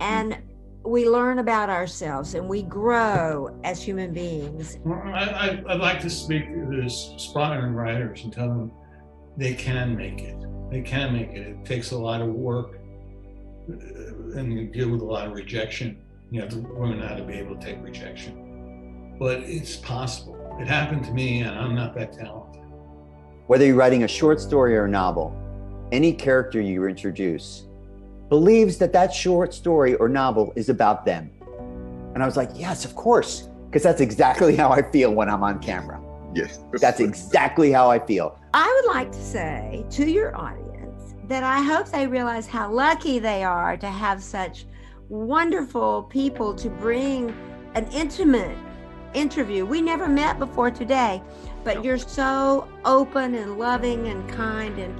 And we learn about ourselves and we grow as human beings. I'd like to speak to these aspiring writers and tell them they can make it. They can make it. It takes a lot of work and you deal with a lot of rejection. You have to learn how to be able to take rejection. But it's possible. It happened to me and I'm not that talented. Whether you're writing a short story or a novel, any character you introduce believes that that short story or novel is about them. And I was like, yes, of course, because that's exactly how I feel when I'm on camera. Yes. That's exactly how I feel. I would like to say to your audience that I hope they realize how lucky they are to have such wonderful people to bring an intimate interview. We never met before today, but you're so open and loving and kind, and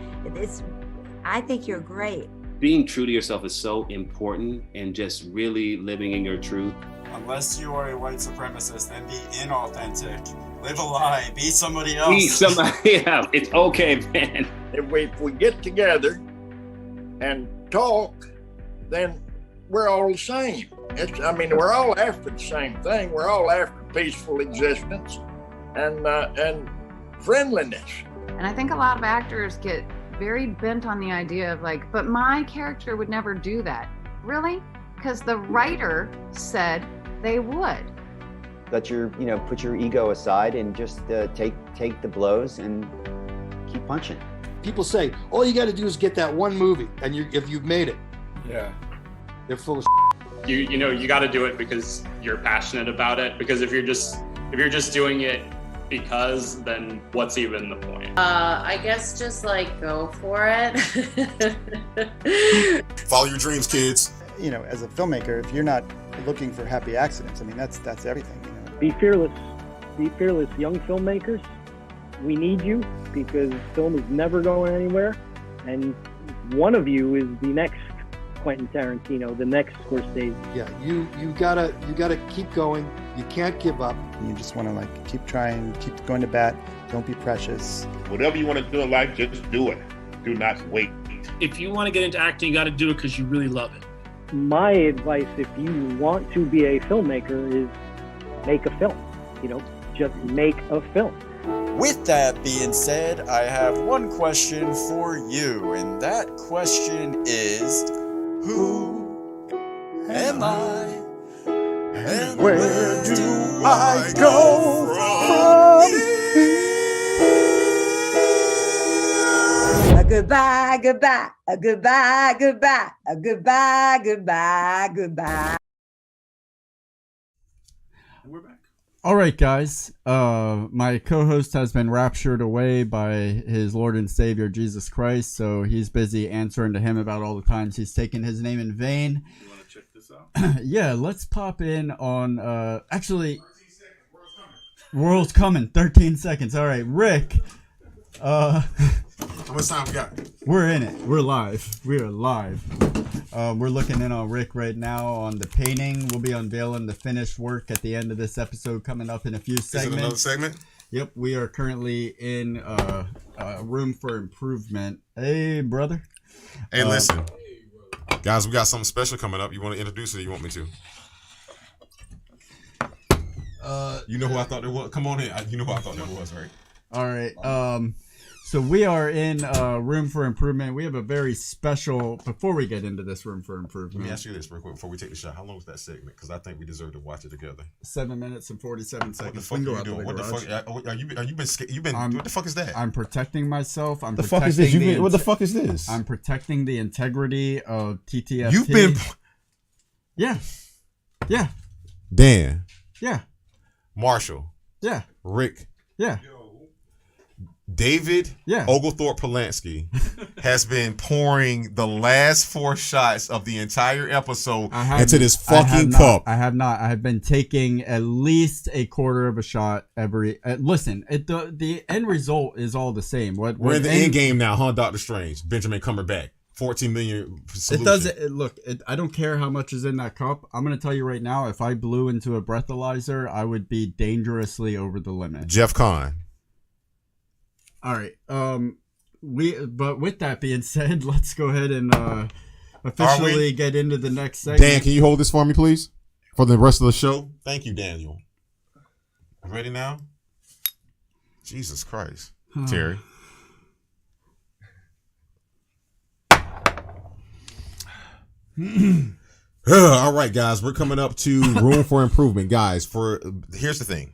I think you're great. Being true to yourself is so important, and just really living in your truth. Unless you are a white supremacist, then be inauthentic. Live a lie. Be somebody else. Be somebody. Yeah, it's okay, man. If we get together and talk, then we're all the same. We're all after the same thing. We're all after peaceful existence and friendliness. And I think a lot of actors get very bent on the idea of like, but my character would never do that. Really? Because the writer said they would. Let put your ego aside and just take the blows and keep punching. People say, all you got to do is get that one movie, and if you've made it. Yeah. They're full of You got to do it because you're passionate about it. Because if you're just doing it because, then what's even the point? I guess just like go for it. Follow your dreams, kids. You know, as a filmmaker, if you're not looking for happy accidents, I mean, that's everything. You know? Be fearless. Be fearless, young filmmakers. We need you because film is never going anywhere, and one of you is the next Quentin Tarantino, the next Scorsese. Yeah, you gotta keep going. You can't give up. You just want to keep trying, keep going to bat. Don't be precious. Whatever you want to do in life, just do it. Do not wait. If you want to get into acting, you got to do it because you really love it. My advice, if you want to be a filmmaker, is make a film. Just make a film. With that being said, I have one question for you, and that question is, who am I? And where do I go from here? A goodbye, goodbye, a goodbye, goodbye, a goodbye, goodbye, goodbye. We're back. All right, guys. My co-host has been raptured away by his Lord and Savior, Jesus Christ, so he's busy answering to him about all the times he's taken his name in vain. You want to check this out? Yeah, let's pop in on, actually, World's Coming, 13 seconds. All right, Rick. How much time we got? We're in it. We're live. We are live. We're looking in on Rick right now on the painting. We'll be unveiling the finished work at the end of this episode coming up in a few segments. Is it another segment? Yep, we are currently in room for improvement. Hey, brother. Hey, listen. Guys, we got something special coming up. You want to introduce it or you want me to? You know who I thought it was? Come on in. You know who I thought it was, right? All right. So we are in room for improvement. We have a very special, before we get into this room for improvement. Let me ask you this real quick before we take the shot. How long was that segment? Because I think we deserve to watch it together. 7 minutes and 47 seconds. What the fuck are you doing? What the fuck? What the fuck is that? I'm protecting myself. The fuck is this? What the fuck is this? I'm protecting the integrity of TTFT. You've been... Yeah. Yeah. Dan. Yeah. Marshall. Yeah. Rick. Yeah. David Oglethorpe Polanski has been pouring the last 4 shots of the entire episode into this fucking cup. I have not. I have been taking at least a quarter of a shot every. Listen, the end result is all the same. We're in the end game now, huh, Dr. Strange? Benjamin Cumberbatch. 14 million solution. It doesn't look. I don't care how much is in that cup. I'm gonna tell you right now. If I blew into a breathalyzer, I would be dangerously over the limit. Jeff Kahn. All right. But with that being said, let's go ahead and officially get into the next segment. Dan, can you hold this for me, please, for the rest of the show? Thank you, Daniel. Ready now? Jesus Christ, Terry. All right, guys, we're coming up to room for improvement, guys. Here's the thing.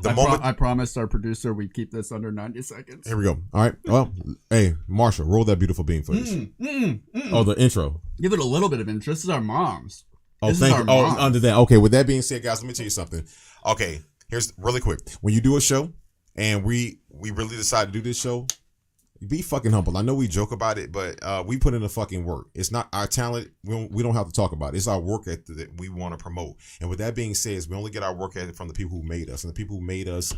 I promised our producer we'd keep this under 90 seconds. Here we go. All right. Well, hey, Marshall, roll that beautiful beam footage. Oh, the intro. Give it a little bit of interest. This is our mom's. Oh, thank you. Oh, under that. Okay, with that being said, guys, let me tell you something. Okay, here's really quick. When you do a show and we really decide to do this show, be fucking humble. I know we joke about it, but we put in the fucking work. It's not our talent. We don't have to talk about it. It's our work ethic that we want to promote. And with that being said, we only get our work ethic from the people who made us. And the people who made us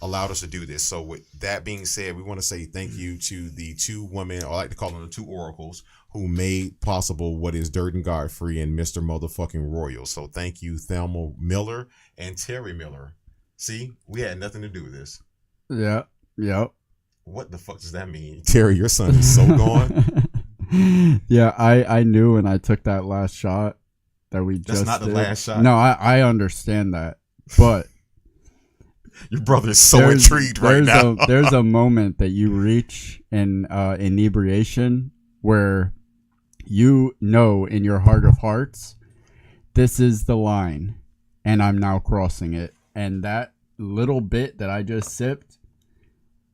allowed us to do this. So with that being said, we want to say thank you to the 2 women, or I like to call them the 2 oracles, who made possible what is Dirt and Godfrey and Mr. Motherfucking Royal. So thank you, Thelma Miller and Terri Miller. See, we had nothing to do with this. Yeah. Yep. What the fuck does that mean? Terry, your son is so gone. Yeah, I knew when I took that last shot that we That's just not the did. last shot. No, I understand that. But your brother is so intrigued right now. There's a moment that you reach in inebriation where you know in your heart of hearts, this is the line and I'm now crossing it. And that little bit that I just sipped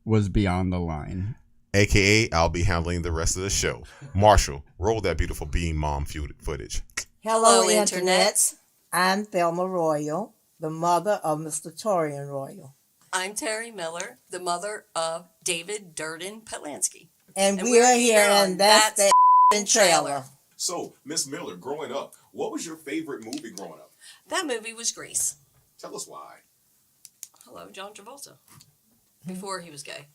was beyond the line. AKA, I'll be handling the rest of the show. Marshall, roll that beautiful beam mom footage. Hello, Internet. I'm Thelma Royal, the mother of Mr. Torian Royal. I'm Terri Miller, the mother of David Durden Polanski. And we are here, and that's the trailer. So, Miss Miller, growing up, what was your favorite movie growing up? That movie was Grease. Tell us why. Hello, John Travolta. Before he was gay.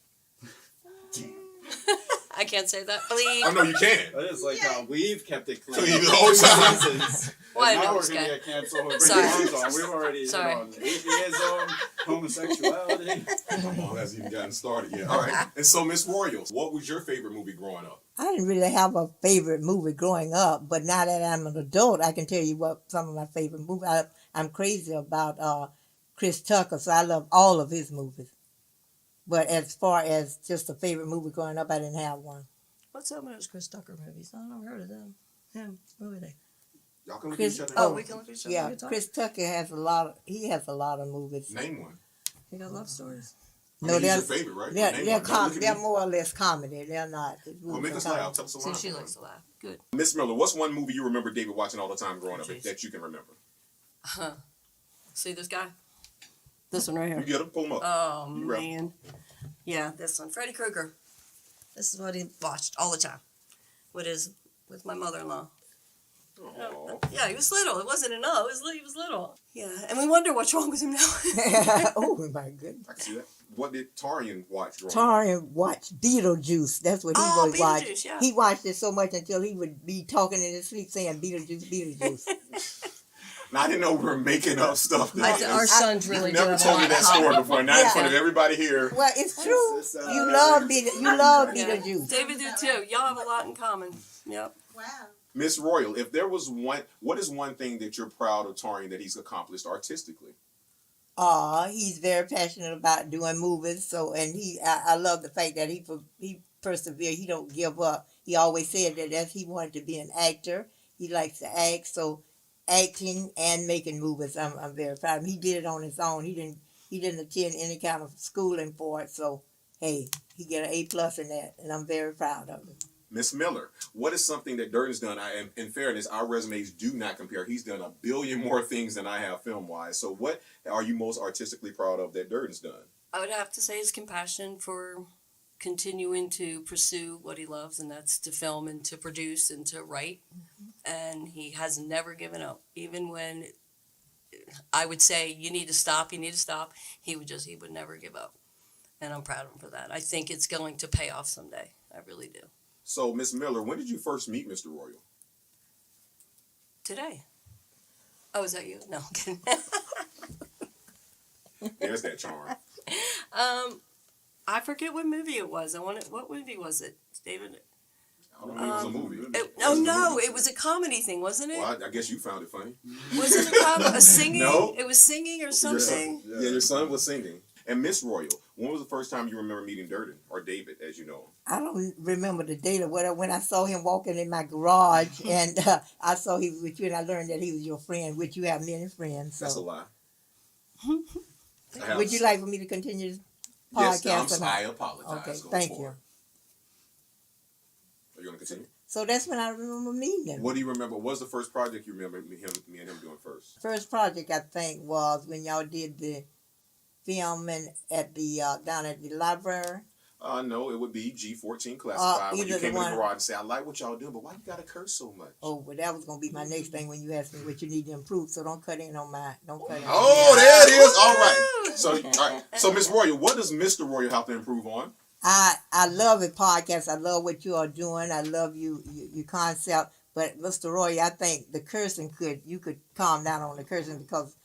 I can't say that. Bleep. Oh, no, you can. That is like how we've kept it clean. The whole time. Well, I know now we're it's going to gay. get canceled. Sorry. We've already hit on atheism, homosexuality. Come on, hasn't even gotten started yet. All right. And so, Miss Royals, what was your favorite movie growing up? I didn't really have a favorite movie growing up, but now that I'm an adult, I can tell you what some of my favorite movies. I'm crazy about Chris Tucker, so I love all of his movies. But as far as just a favorite movie growing up, I didn't have one. What's some of those Chris Tucker movies? I never heard of them. Him. What were they? Y'all can look at each other. Oh, we can look at each other. Yeah, Chris Tucker has a lot of movies. Name one. He got love stories. No, he's your favorite, right? They're more or less comedy. They're not. Well, make us laugh. Tell us a line. See, she likes to laugh. Good. Miss Miller, what's one movie you remember David watching all the time growing up that you can remember? See this guy? This one right here. You get him, pull him up. Oh, You rep. man. Yeah, this one. Freddy Krueger. This is what he watched all the time with my mother-in-law. Yeah, he was little. It wasn't enough. He was little. Yeah, and we wonder what's wrong with him now. Oh, my goodness. I can see that. What did Tarian watch growing up? Tarian watched Beetlejuice. That's what he was watching. Beetlejuice, yeah. He watched it so much until he would be talking in his sleep saying Beetlejuice, Beetlejuice. Now, I didn't know we were making up stuff. Our sons really You've never told me that story before. Now in front of everybody here. Well, it's true. You love Beetlejuice. David did too. Y'all have a lot in common. Yep. Wow. Miss Royal, if there was one, what is one thing that you're proud of Tarian that he's accomplished artistically? He's very passionate about doing movies. So, and I love the fact that he persevered. He don't give up. He always said that he wanted to be an actor. He likes to act. So, acting and making movies, I'm very proud of him. He did it on his own. He didn't attend any kind of schooling for it. So, hey, he get an A+ in that, and I'm very proud of him. Miss Miller, what is something that Durden's done? In fairness, our resumes do not compare. He's done a billion more things than I have film-wise. So what are you most artistically proud of that Durden's done? I would have to say his compassion for continuing to pursue what he loves, and that's to film and to produce and to write. And he has never given up. Even when I would say, you need to stop, he would never give up. And I'm proud of him for that. I think it's going to pay off someday. I really do. So, Miss Miller, when did you first meet Mr. Royal? Today. Oh, is that you? No, I'm kidding. There's that charm. I forget what movie it was. What movie was it, David? I don't know. It was a movie. It was a comedy thing, wasn't it? Well, I guess you found it funny. Was it a singing? No. It was singing or something? Your son was singing. And Miss Royal, when was the first time you remember meeting Durden, or David, as you know him? I don't remember the date of when I saw him walking in my garage, and I saw he was with you, and I learned that he was your friend, which you have many friends. So. That's a lie. Would you like for me to continue this podcast? Yes, I apologize. Okay, thank you. Are you going to continue? So that's when I remember meeting him. What do you remember? What was the first project you remember me and him doing first? First project, I think, was when y'all did the filming at the down at the library. No, it would be G14 Classified. When you came in the garage and said, I like what y'all do, but why you got to curse so much? Oh, well, that was going to be my next thing when you asked me what you need to improve, so don't cut in on my, don't cut in. Oh, there it is. All right. So, Miss Royal, what does Mr. Royal have to improve on? I love the podcast. I love what you are doing. I love your concept. But Mr. Roy, I think the cursing you could calm down on the cursing, because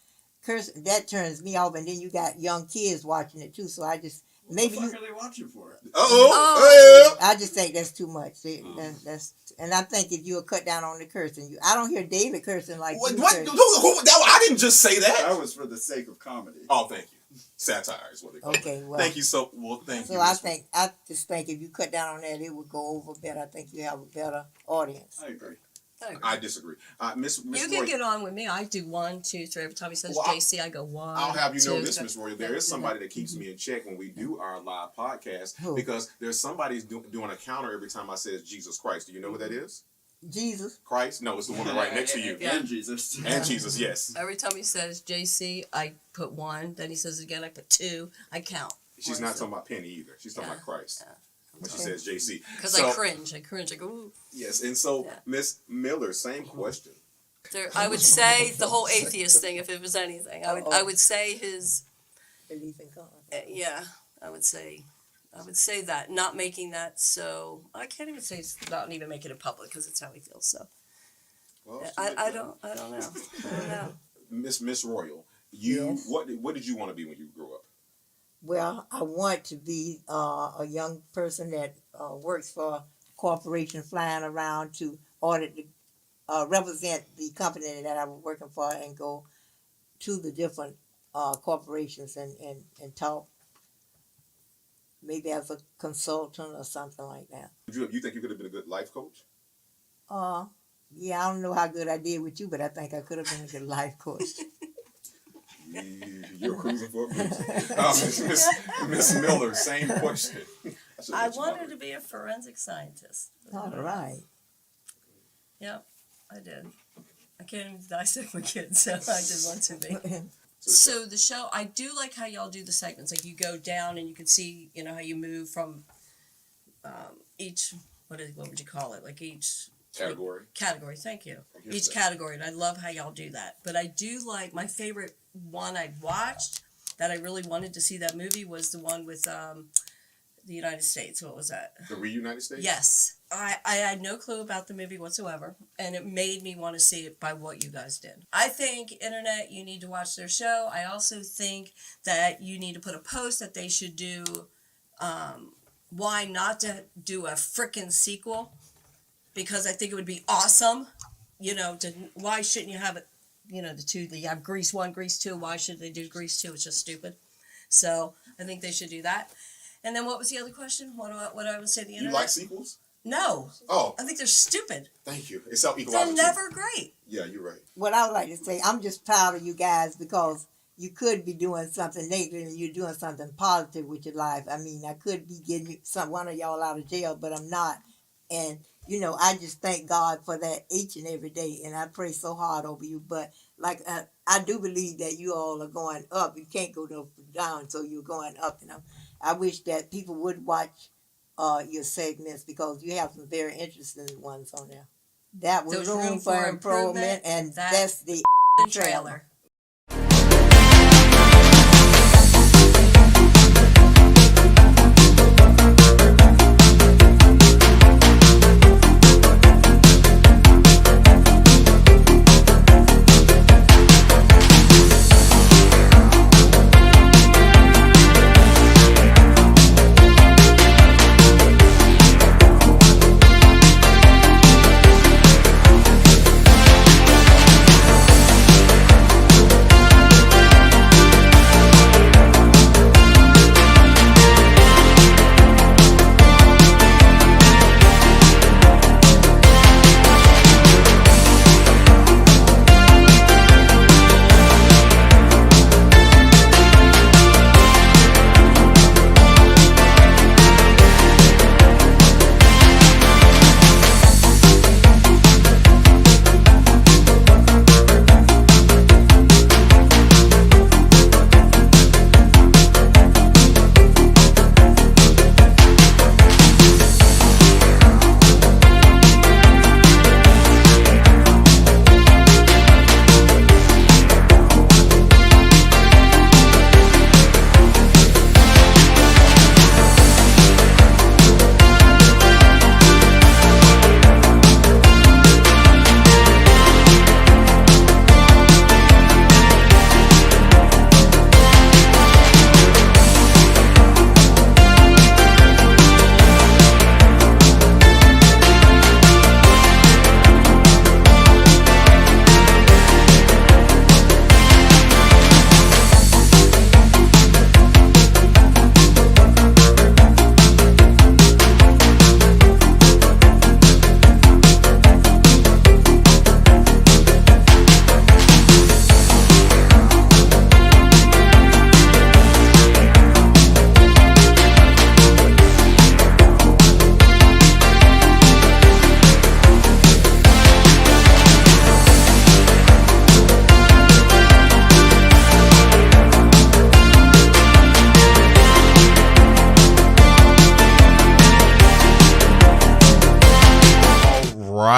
cursing that turns me off, and then you got young kids watching it too. So I just maybe what the fuck are they watching for? I just think that's too much. And I think if you would cut down on the cursing, I don't hear David cursing like what? You I didn't just say that. That was for the sake of comedy. Oh, thank you. Satire is what they call it. Okay, well. Thank you thank you. So I just think if you cut down on that, it would go over better. I think you have a better audience. I agree. I disagree. Miss You can Roy, get on with me. I do 1, 2, 3. Every time he says JC, I go 1. I'll have you know 2, this, Miss Royal. There is somebody that keeps me in check when we do our live podcast, because there's somebody doing a counter every time I says Jesus Christ. Do you know who that is? Jesus Christ? No, it's the woman right next to you. Yeah. And Jesus. And Jesus, yes. Every time he says JC, I put 1. Then he says it again, I put 2. I count. She's not talking about Penny either. She's talking about Christ. Yeah. When she says JC. Because I cringe. I go, ooh. Yes, and so Miss Miller, same question. I would say the whole atheist thing, if it was anything. I would say his belief in God. Yeah, I would say that, not making that so. I can't even say it's not even making it public, because it's how he feels. So well, I don't know. Miss Royal, what did you want to be when you grew up? Well, I want to be a young person that works for a corporation, flying around to audit, represent the company that I'm working for, and go to the different corporations and talk. Maybe as a consultant or something like that. You think you could have been a good life coach? Yeah, I don't know how good I did with you, but I think I could have been a good life coach. You're cruising for a Miss Miller, same question. I wanted to be a forensic scientist. All right. Yep, I did. I can't even dissect my kids, so I did want to be. So the show, I do like how y'all do the segments. Like you go down and you can see, how you move from each, what would you call it? Like each category. Category, thank you. Each category, and I love how y'all do that. But I do like, my favorite one I watched that I really wanted to see that movie was the one with the United States. What was that? The Reunited States? Yes. I had no clue about the movie whatsoever, and it made me want to see it by what you guys did. I think, Internet, you need to watch their show. I also think that you need to put a post that they should do, why not to do a frickin' sequel, because I think it would be awesome. Why shouldn't you have it, the two, you have Grease 1, Grease 2, why should they do Grease 2? It's just stupid. So I think they should do that. And then what was the other question? What do I would say to the Internet? You like sequels? No. Oh. I think they're stupid. Thank you. It's self-equalizing. They're never great. Yeah, you're right. What I would like to say, I'm just proud of you guys because you could be doing something negative and you're doing something positive with your life. I mean, I could be getting one of y'all out of jail, but I'm not. And, I just thank God for that each and every day. And I pray so hard over you. But like, I do believe that you all are going up. You can't go down, so you're going up. I wish that people would watch your segments because you have some very interesting ones on there. That was room for improvement, and that's the trailer.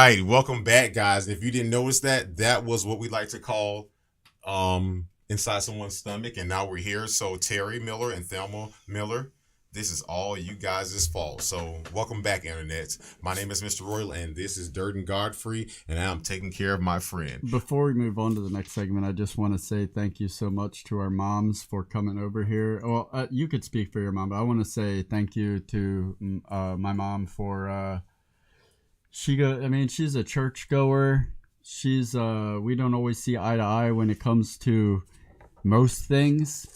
right, welcome back, guys. If you didn't notice that was what we like to call inside someone's stomach, and now we're here. So Terri Miller and Thelma Miller, this is all you guys' fault. So welcome back, Internet. My name is Mr. Royal, and this is Durden Godfrey, and I'm taking care of my friend. Before we move on to the next segment, I just want to say thank you so much to our moms for coming over here. Well, you could speak for your mom, but I want to say thank you to my mom for she's a churchgoer. She's we don't always see eye to eye when it comes to most things.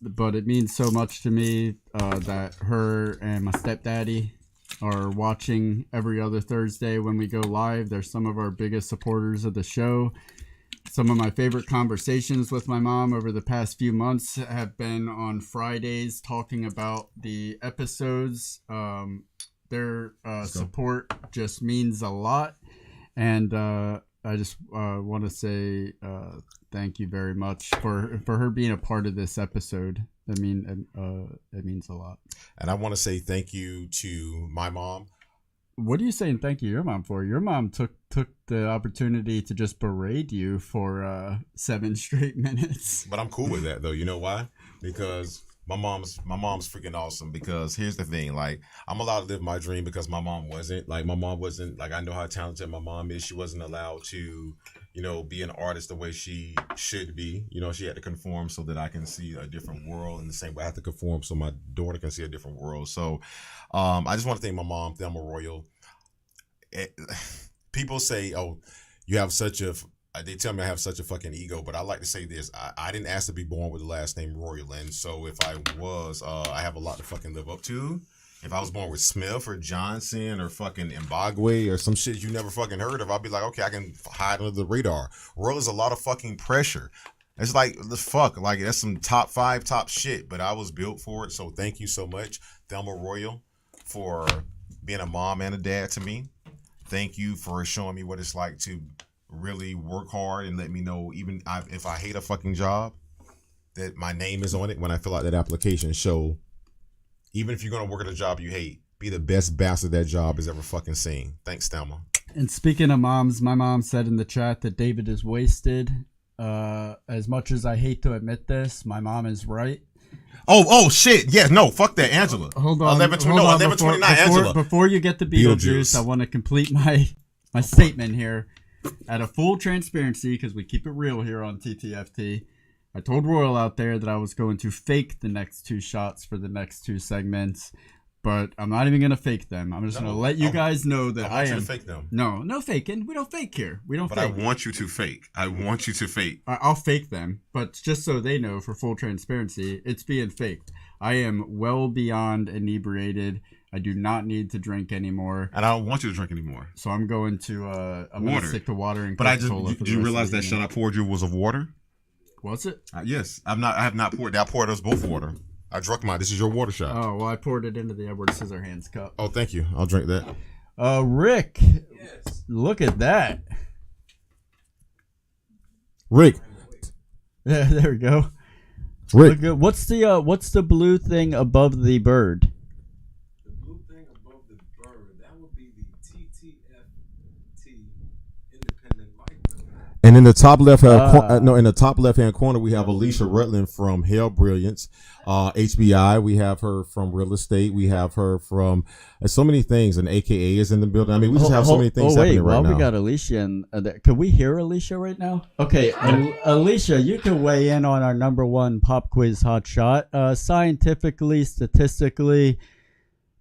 But it means so much to me that her and my stepdaddy are watching every other Thursday when we go live. They're some of our biggest supporters of the show. Some of my favorite conversations with my mom over the past few months have been on Fridays talking about the episodes. Their support just means a lot. And I just want to say thank you very much for her being a part of this episode. I mean, it means a lot. And I want to say thank you to my mom. What are you saying thank you to your mom for? Your mom took the opportunity to just berate you for 7 straight minutes. But I'm cool with that though. You know why? Because my mom's freaking awesome. Because here's the thing, like, I'm allowed to live my dream because my mom wasn't. Like, my mom wasn't, like, I know how talented my mom is. She wasn't allowed to, you know, be an artist the way she should be. You know, she had to conform so that I can see a different world. In the same way I have to conform so my daughter can see a different world. So I just want to thank my mom, Thelma Royal. People say, oh, you have such a... They tell me I have such a fucking ego, but I like to say this. I didn't ask to be born with the last name Royal, and so if I was, I have a lot to fucking live up to. If I was born with Smith or Johnson or fucking Mbagwe or some shit you never fucking heard of, I'd be like, okay, I can hide under the radar. Royal is a lot of fucking pressure. It's like, fuck, like that's some top 5 top shit, but I was built for it. So thank you so much, Thelma Royal, for being a mom and a dad to me. Thank you for showing me what it's like to really work hard and let me know, even if I hate a fucking job, that my name is on it when I fill out that application. So even if you're going to work at a job you hate, be the best bastard that job has ever fucking seen. Thanks, Thelma. And speaking of moms, my mom said in the chat that David is wasted. As much as I hate to admit this, my mom is right. Oh shit. Yeah, no, fuck that, Angela. Hold on. 11:29, Angela. Before you get to Beetlejuice, I want to complete my statement here. Out of full transparency, because we keep it real here on TTFT, I told Royal out there that I was going to fake the next 2 shots for the next 2 segments, but I'm not even going to fake them. I'm just going to let you guys know that I am. You to fake them. No faking. We don't fake here. We don't. But fake. I want you to fake. I want you to fake. I'll fake them, but just so they know, for full transparency, it's being faked. I am well beyond inebriated. I do not need to drink anymore. And I don't want you to drink anymore. So I'm going to stick to water and Coca-Cola. But did you realize that shot I poured you was of water? Was it? Yes. I have not poured. I poured us both water. I drank mine. This is your water shot. Oh, well, I poured it into the Edward Scissorhands cup. Oh, thank you. I'll drink that. Rick. Yes. Look at that. Rick. Yeah, there we go. Rick. What's the blue thing above the bird? And in the top left hand corner, we have Alicia Rutland from Hell Brilliance, HBI. We have her from real estate. We have her from so many things. And AKA is in the building. I mean, we just have so many things happening right now. We got Alicia in there. Could we hear Alicia right now? Okay, Alicia, you can weigh in on our #1 pop quiz hot shot. Scientifically, statistically,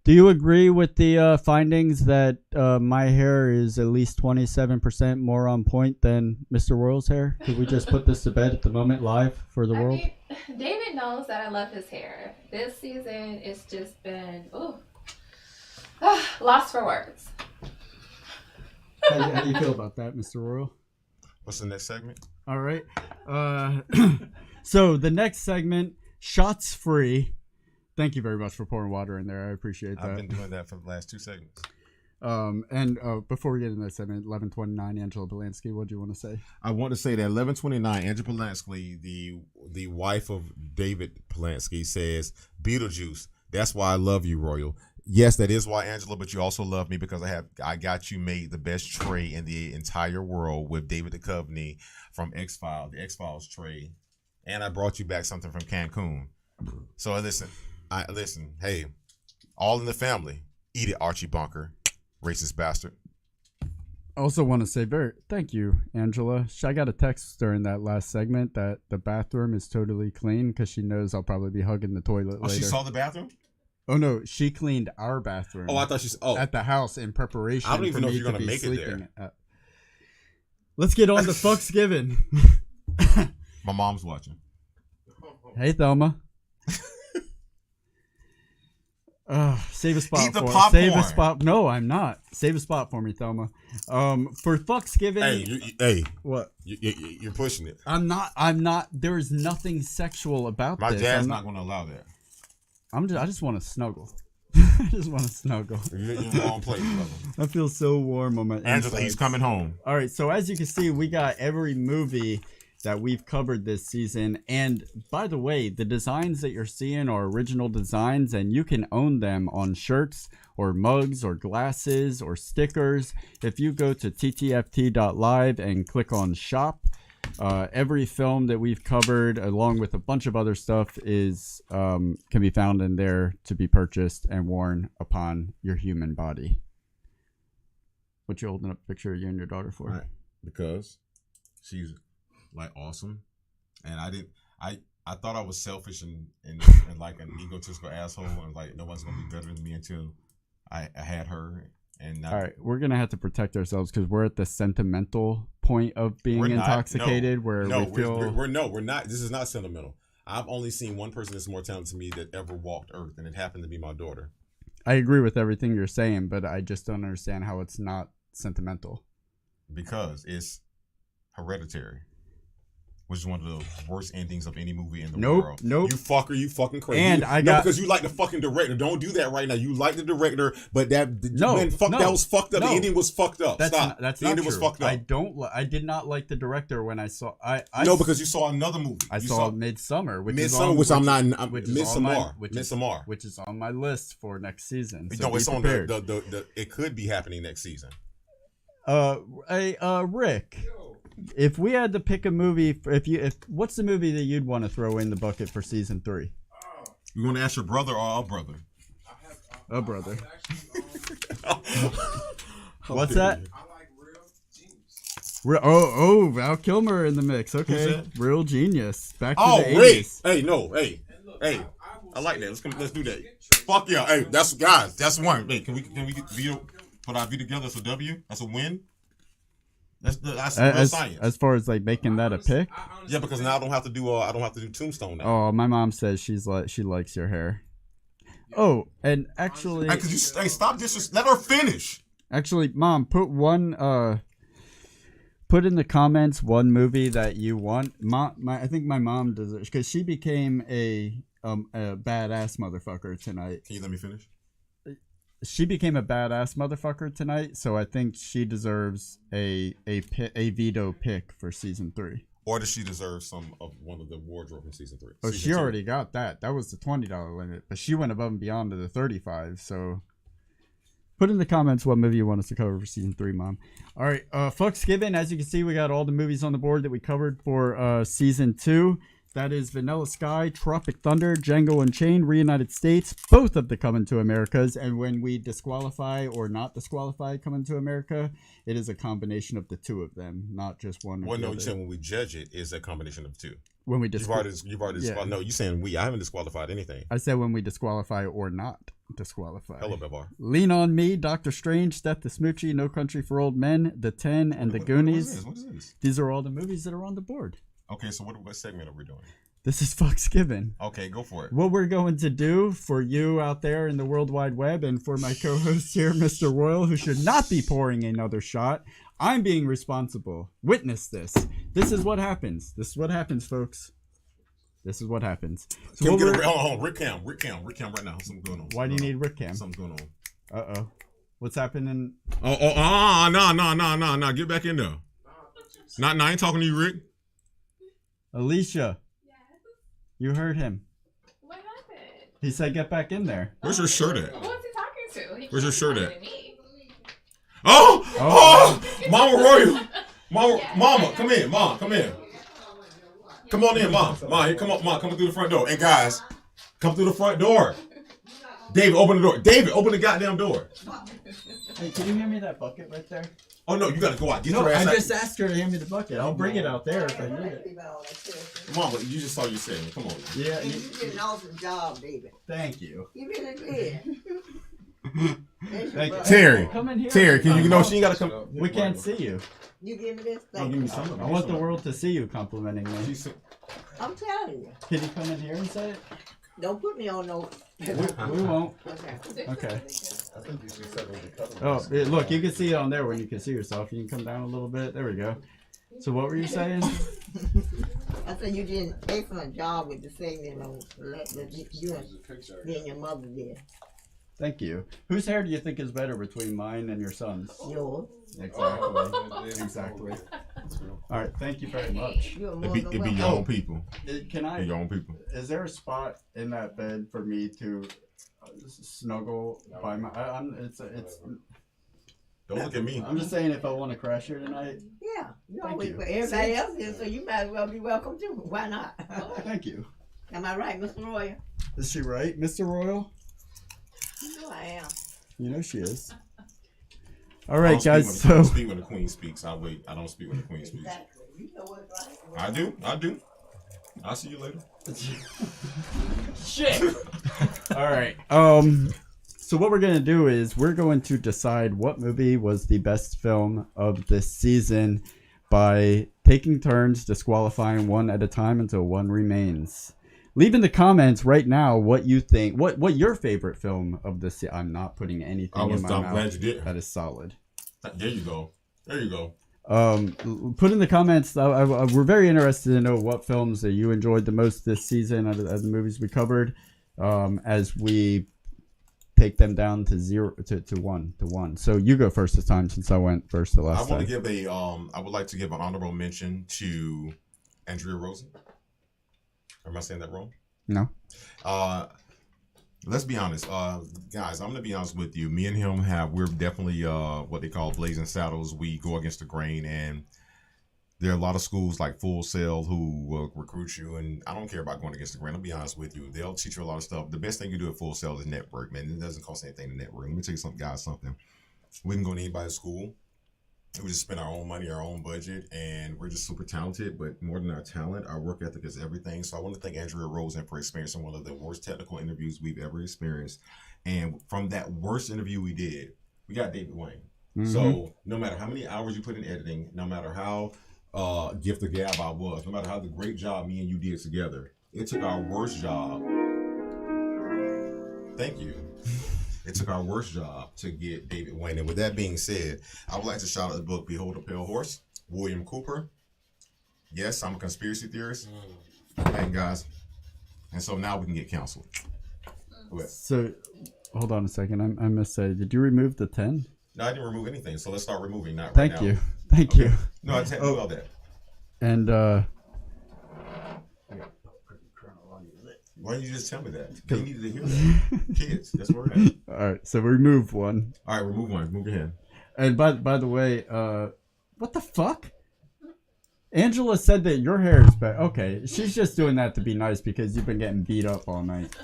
do you agree with the findings that my hair is at least 27% more on point than Mr. Royal's hair? Could we just put this to bed at the moment, live for the world? Mean, David knows that I love his hair. This season, it's just been lost for words. How do you feel about that, Mr. Royal? What's the next segment? All right. So the next segment, shots free. Thank you very much for pouring water in there. I appreciate that. I've been doing that for the last 2 segments. And before we get into that segment, 11:29, Angela Polanski, what do you want to say? I want to say that 11:29, Angela Polanski, the wife of David Polanski, says, Beetlejuice, that's why I love you, Royal. Yes, that is why, Angela, but you also love me because I got you made the best tray in the entire world with David Duchovny from X-Files, the X-Files tray. And I brought you back something from Cancun. So listen, hey, all in the family. Eat it, Archie Bunker, racist bastard. I also want to say thank you, Angela. I got a text during that last segment that the bathroom is totally clean because she knows I'll probably be hugging the toilet later. She saw the bathroom? Oh no, she cleaned our bathroom. Oh, I thought at the house in preparation. I don't even know if you're gonna make it there. Let's get on to Fxxks Given. My mom's watching. Hey, Thelma. Save a spot. Eat the for popcorn. Save a spot. No, I'm not. Save a spot for me, Thelma. For Fxxks Given. Hey, what? You're pushing it. I'm not. There is nothing sexual about My this. dad's not going to allow that. I just want to snuggle. I just want to snuggle. You're in the wrong place, brother. I feel so warm on my Angela, insides. he's coming home. All right, so as you can see, we got every movie that we've covered this season. And by the way, the designs that you're seeing are original designs, and you can own them on shirts or mugs or glasses or stickers. If you go to ttft.live and click on shop, every film that we've covered, along with a bunch of other stuff, is can be found in there to be purchased and worn upon your human body. What you holding up a picture of you and your daughter for? Right. Because she's like awesome, and I thought I was selfish and like an egotistical asshole, and like no one's gonna be better than me until I had her. And now, all right, we're gonna have to protect ourselves because we're at the sentimental point of being intoxicated, where we feel we're not. This is not sentimental. I've only seen one person that's more talented to me that ever walked Earth, and it happened to be my daughter. I agree with everything you're saying, but I just don't understand how it's not sentimental. Because it's Hereditary, which is one of the worst endings of any movie in the world. Nope. You fucker, you fucking crazy. And because you like the fucking director. Don't do that right now. You like the director, but that was fucked up. The ending was fucked up. Stop. That's the not ending true. was fucked up. I did not like the director when I saw. Because you saw another movie. I saw Midsummer, which is on my list for next season. So no, it's on the. It could be happening next season. Rick. If we had to pick a movie, what's the movie that you'd want to throw in the bucket for season 3? You want to ask your brother or our brother? A brother. What's that? Val Kilmer in the mix. Okay, Real Genius. Back to the 80s. Hey, I like that. Let's do that. Fuck yeah. Hey, that's one. Hey, can we put our V together? That's a W. That's a win. That's real science. As far as like making that a pick. Yeah, because now I don't have to do Tombstone now. Oh, my mom says she likes your hair. Oh, and actually, stop let her finish. Actually, Mom, put in the comments one movie that you want. I think my mom does it because she became a badass motherfucker tonight. Can you let me finish? She became a badass motherfucker tonight, so I think she deserves a veto pick for season 3. Or does she deserve one of the wardrobe in season 3? Oh, she already got that. That was the $20 limit, but she went above and beyond to the $35. So, put in the comments what movie you want us to cover for season 3, Mom. All right, Fxxks Given. As you can see, we got all the movies on the board that we covered for season 2. That is Vanilla Sky, Tropic Thunder, Django Unchained, Reunited States, both of the Coming to Americas. And when we disqualify or not disqualify Coming to America, it is a combination of the two of them, not just one. Well, no, you said when we judge it, it's a combination of two. When we you've already disqualified. No, you saying we. I haven't disqualified anything. I said when we disqualify or not disqualify. Hello, Bevar. Lean on Me, Doctor Strange, Death to Smoochie, No Country for Old Men, The 10, and The Goonies. What is this? These are all the movies that are on the board. Okay, so what segment are we doing? This is Fxxks Given. Okay, go for it. What we're going to do for you out there in the World Wide Web and for my co-host here, Mr. Royal, who should not be pouring another shot, I'm being responsible. Witness this. This is what happens. This is what happens, folks. This is what happens. So Can we get hold on, Rick Cam right now. Something going on. Why do you need Rick Cam? Something's going on. Uh-oh. What's happening? No. Get back in there. I ain't talking to you, Rick. Alicia. Yes. You heard him. What happened? He said get back in there. Where's your shirt at? What's he talking to? Where's your shirt at? Oh! Mama Royal. Mama, come in. Mom, come in. Come on in, Mom. Here, come on, Mom. Come through the front door. Hey, guys, come through the front door. David, open the door. David, open the goddamn door. Hey, can you hand me that bucket right there? Oh, no, you got to go out. Get your ass I out. just asked her to hand me the bucket. I'll bring it out there if I need it. Mama, you just saw your saying. Come on. Yeah. You did an awesome job, David. Thank you. You really did. Thank you. Terri. Come in here. Terri, can you know she ain't got to come. We can't see you. You give me this thing. Oh, give me some. I want the world to see you complimenting me. I'm telling you. Can you come in here and say it? Don't put me on no. We won't. Okay. Oh, look, you can see it on there when you can see yourself. You can come down a little bit. There we go. So what were you saying? I said you did an excellent job with the singing on you and your mother did. Thank you. Whose hair do you think is better between mine and your son's? Yours. Exactly. All right. Thank you very much. It be your own people. Can I? Your own people. Is there a spot in that bed for me to snuggle by my? It's. Don't look at me. I'm just saying, if I want to crash here tonight. Yeah. You Thank always, you. but everybody else is, so you might as well be welcome too. Why not? Thank you. Am I right, Mr. Royal? Is she right, Mr. Royal? You know I am. You know she is. All right, guys. I don't speak when the queen speaks. I wait. I don't speak when the queen speaks. Exactly. You know what's right. I do. I'll see you later. Shit. All right. So what we're gonna do is we're going to decide what movie was the best film of this season by taking turns disqualifying one at a time until one remains. Leave in the comments right now what you think, what your favorite film of this. I'm not putting anything in my mouth. I'm glad you did. That is solid. There you go. There you go. Put in the comments. We're very interested to know what films that you enjoyed the most this season out of the movies we covered. As we take them down to 0 to 1. So you go first this time since I went first the last time. I would like to give an honorable mention to Andrea Rosen. Am I saying that wrong? No. Let's be honest, guys. I'm gonna be honest with you. Me and him we're definitely what they call blazing saddles. We go against the grain, and there are a lot of schools like Full Sail who will recruit you, and I don't care about going against the grain. I'll be honest with you. They'll teach you a lot of stuff. The best thing you do at Full Sail is network, man. It doesn't cost anything to network. Let me tell you something, guys. We can go to anybody's school. We just spend our own money, our own budget, and we're just super talented. But more than our talent, our work ethic is everything. So I want to thank Andrea Rosen for experiencing one of the worst technical interviews we've ever experienced. And from that worst interview we did, we got David Wayne. Mm-hmm. So no matter how many hours you put in editing, no matter how gift or gab I was, no matter how the great job me and you did together, it took our worst job. Thank you. It took our worst job to get David Wayne. And with that being said, I would like to shout out the book Behold a Pale Horse, William Cooper. Yes, I'm a conspiracy theorist. And guys, and so now we can get counseled. So, hold on a second. I must say, did you remove the 10? No, I didn't remove anything. So let's start removing. Not right Thank now. you. Thank you. No, I didn't do all that. And why didn't you just tell me that? They needed to hear that. Kids, that's where we're at. All right, so remove one. All right, remove one. Move your hand. And by the way, what the fuck? Angela said that your hair is better. Okay, she's just doing that to be nice because you've been getting beat up all night.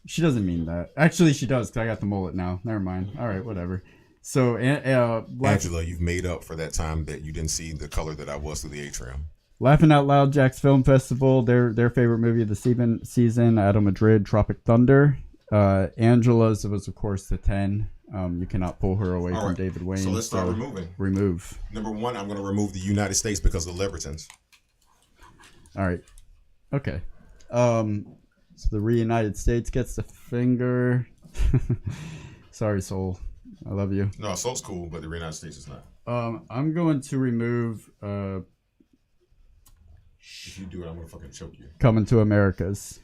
She doesn't mean that. Actually, she does because I got the mullet now. Never mind. All right, whatever. So, Angela, you've made up for that time that you didn't see the color that I was through the atrium. Laughing Out Loud, Jack's Film Festival, their favorite movie of the season, Out of Madrid, Tropic Thunder. Angela's was, of course, the 10. You cannot pull her away from David Wayne. So let's start removing. Remove. Number 1, I'm going to remove the United States because of the Libertons. All right. Okay. So the Reunited States gets the finger. Sorry, Soul. I love you. No, Soul's cool, but the United States is not. I'm going to remove... if you do it, I'm going to fucking choke you. Coming to Americas.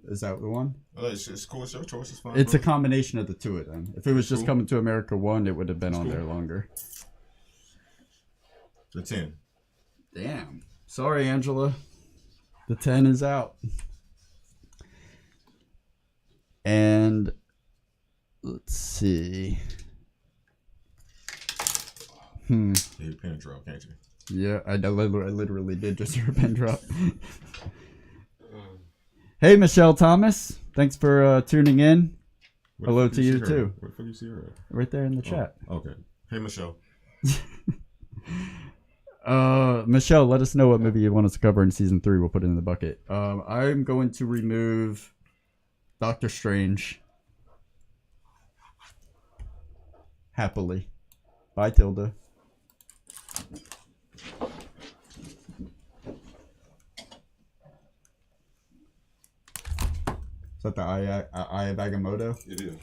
Is that the one? It's cool. It's your choice. It's fine. It's a combination of the two of them. If it was just Coming to America 1, it would have been on there longer. The 10. Damn. Sorry, Angela. The 10 is out. And let's see. You hit a pin drop, can't you? Yeah, I literally did just hear a pin drop. Hey, Michelle Thomas. Thanks for tuning in. Hello to you, too. Where the fuck you see her at? Right there in the chat. Okay. Hey, Michelle. Michelle, let us know what movie you want us to cover in season 3. We'll put it in the bucket. I'm going to remove Doctor Strange. Happily. Bye, Tilda. Is that the Eye of Agamotto? It is.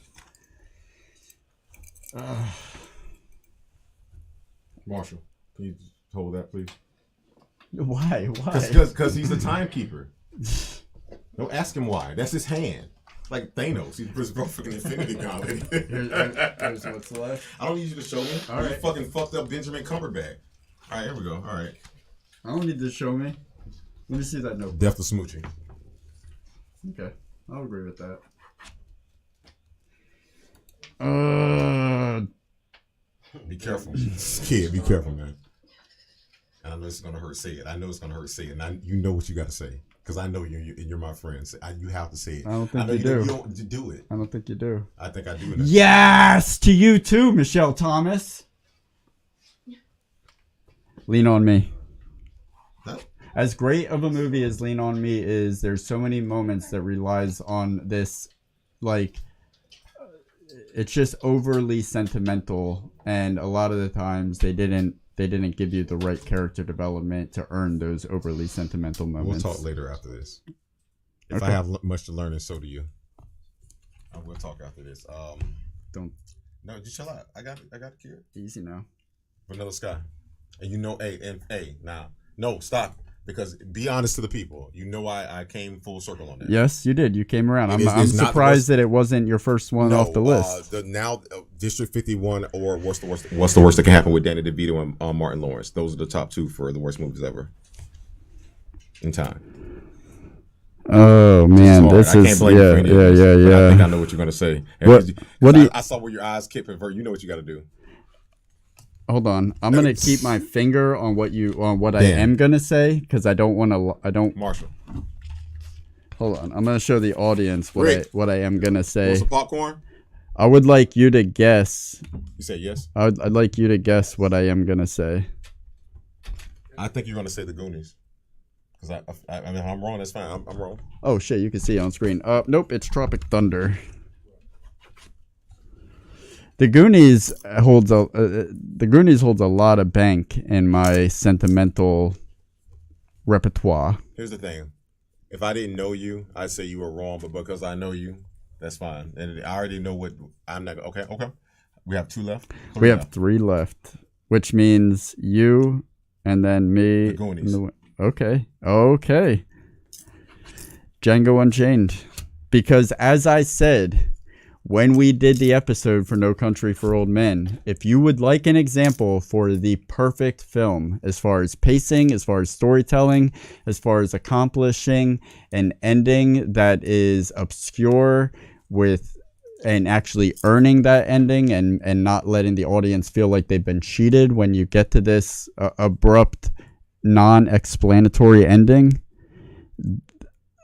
Marshall, can you hold that, please? Why? Because he's the timekeeper. Don't ask him why. That's his hand. like Thanos. He just broke fucking Infinity Gauntlet. Here's what's left. I don't need you to show me. All right. You fucking fucked up Benjamin Cumberbatch. All right, here we go. All right. I don't need to show me. Let me see that notebook. Death of Smoochie. Okay, I'll agree with that. Be careful, kid. Be careful, man. And I know it's gonna hurt. Say it. I know it's gonna hurt. Say it. And you know what you gotta say, because I know you and you're my friend. You have to say it. I don't think know you do. You don't do it. I don't think you do. I think I do. Yes, to you too, Michelle Thomas. Lean on Me. As great of a movie as Lean on Me is, there's so many moments that relies on this, like, it's just overly sentimental, and a lot of the times they didn't give you the right character development to earn those overly sentimental moments. We'll talk later after this. If Okay. I have much to learn, and so do you. We'll talk after this. No, just chill out. I got it, kid. Easy now. Vanilla Sky, and you know, now, no, stop. Because be honest to the people, you know I came full circle on that. Yes, you did. You came around. I'm It's not surprised that it wasn't your first one off the list. District 51 or What's the Worst That Can Happen with Danny DeVito and Martin Lawrence. Those are the top two for the worst movies ever in time. Oh man, this I is can't blame you for any of this, but I think I know what you're gonna say. I saw where your eyes kept invert. You know what you got to do. Hold on, I'm gonna keep my finger on what I am gonna say, because I don't want to. Marshall. Hold on, I'm gonna show the audience what I am gonna say. Want some popcorn? I would like you to guess. You say yes. I'd like you to guess what I am gonna say. I think you're gonna say The Goonies. Because I mean, if I'm wrong, that's fine. I'm wrong. Oh shit, you can see it on screen. Nope, it's Tropic Thunder. The Goonies holds a lot of bank in my sentimental repertoire. Here's the thing: if I didn't know you, I'd say you were wrong. But because I know you, that's fine. And I already know what I'm not. Okay. We have 2 left. We have 3 left, which means you and then me. The Goonies. Okay. Django Unchained, because as I said when we did the episode for No Country for Old Men, if you would like an example for the perfect film, as far as pacing, as far as storytelling, as far as accomplishing an ending that is obscure and actually earning that ending and not letting the audience feel like they've been cheated when you get to this abrupt, non-explanatory ending,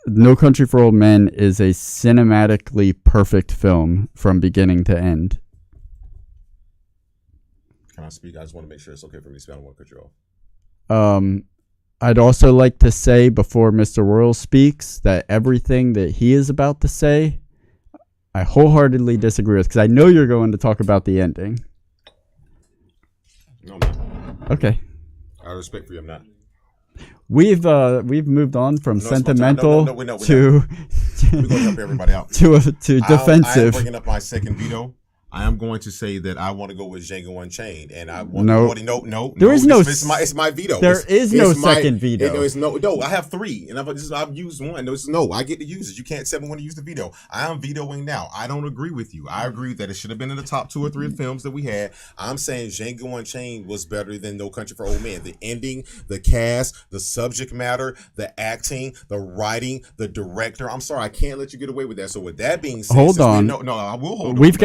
No Country for Old Men is a cinematically perfect film from beginning to end. Can I speak? I just want to make sure it's okay for me to speak. I don't want to cut you off. I'd also like to say before Mr. Royal speaks that everything that he is about to say, I wholeheartedly disagree with, because I know you're going to talk about the ending. No, man. Okay. Out of respect for you, I'm not. We've moved on from sentimental to we're going to help everybody out to defensive. I am bringing up my second veto. I am going to say that I want to go with Django Unchained, and I want no. There is it's my veto. There is no second veto. No, I have 3, and I've used 1. I get to use it. You can't tell me when to use the veto. I am vetoing now. I don't agree with you. I agree that it should have been in the top 2 or 3 films that we had. I'm saying Django Unchained was better than No Country for Old Men. The ending, the cast, the subject matter, the acting, the writing, the director. I'm sorry, I can't let you get away with that. So with that being said, hold on. I will hold on. We've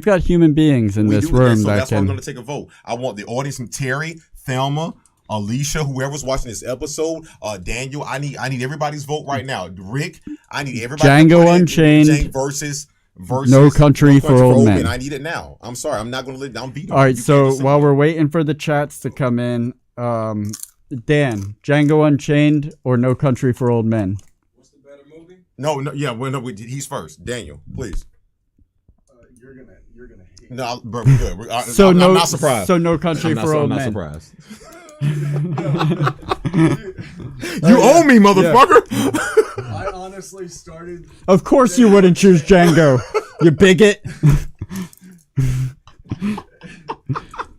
got human beings in this room so that that's can. why I'm going to take a vote. I want the audience from Terri, Thelma, Alicia, whoever's watching this episode, Daniel. I need everybody's vote right now. Rick, I need everybody. Django Unchained versus No Country for Old Men. I need it now. I'm sorry, I'm not going to let down beat. All right, so while we're waiting for the chats to come in, Dan, Django Unchained or No Country for Old Men? What's the better movie? No, he's first. Daniel, please. You're gonna hate. No, bro, we're good. I'm not surprised. So No Country for Old Men. I'm not surprised. You owe me, motherfucker. I honestly started. Of course you wouldn't choose Django, you bigot.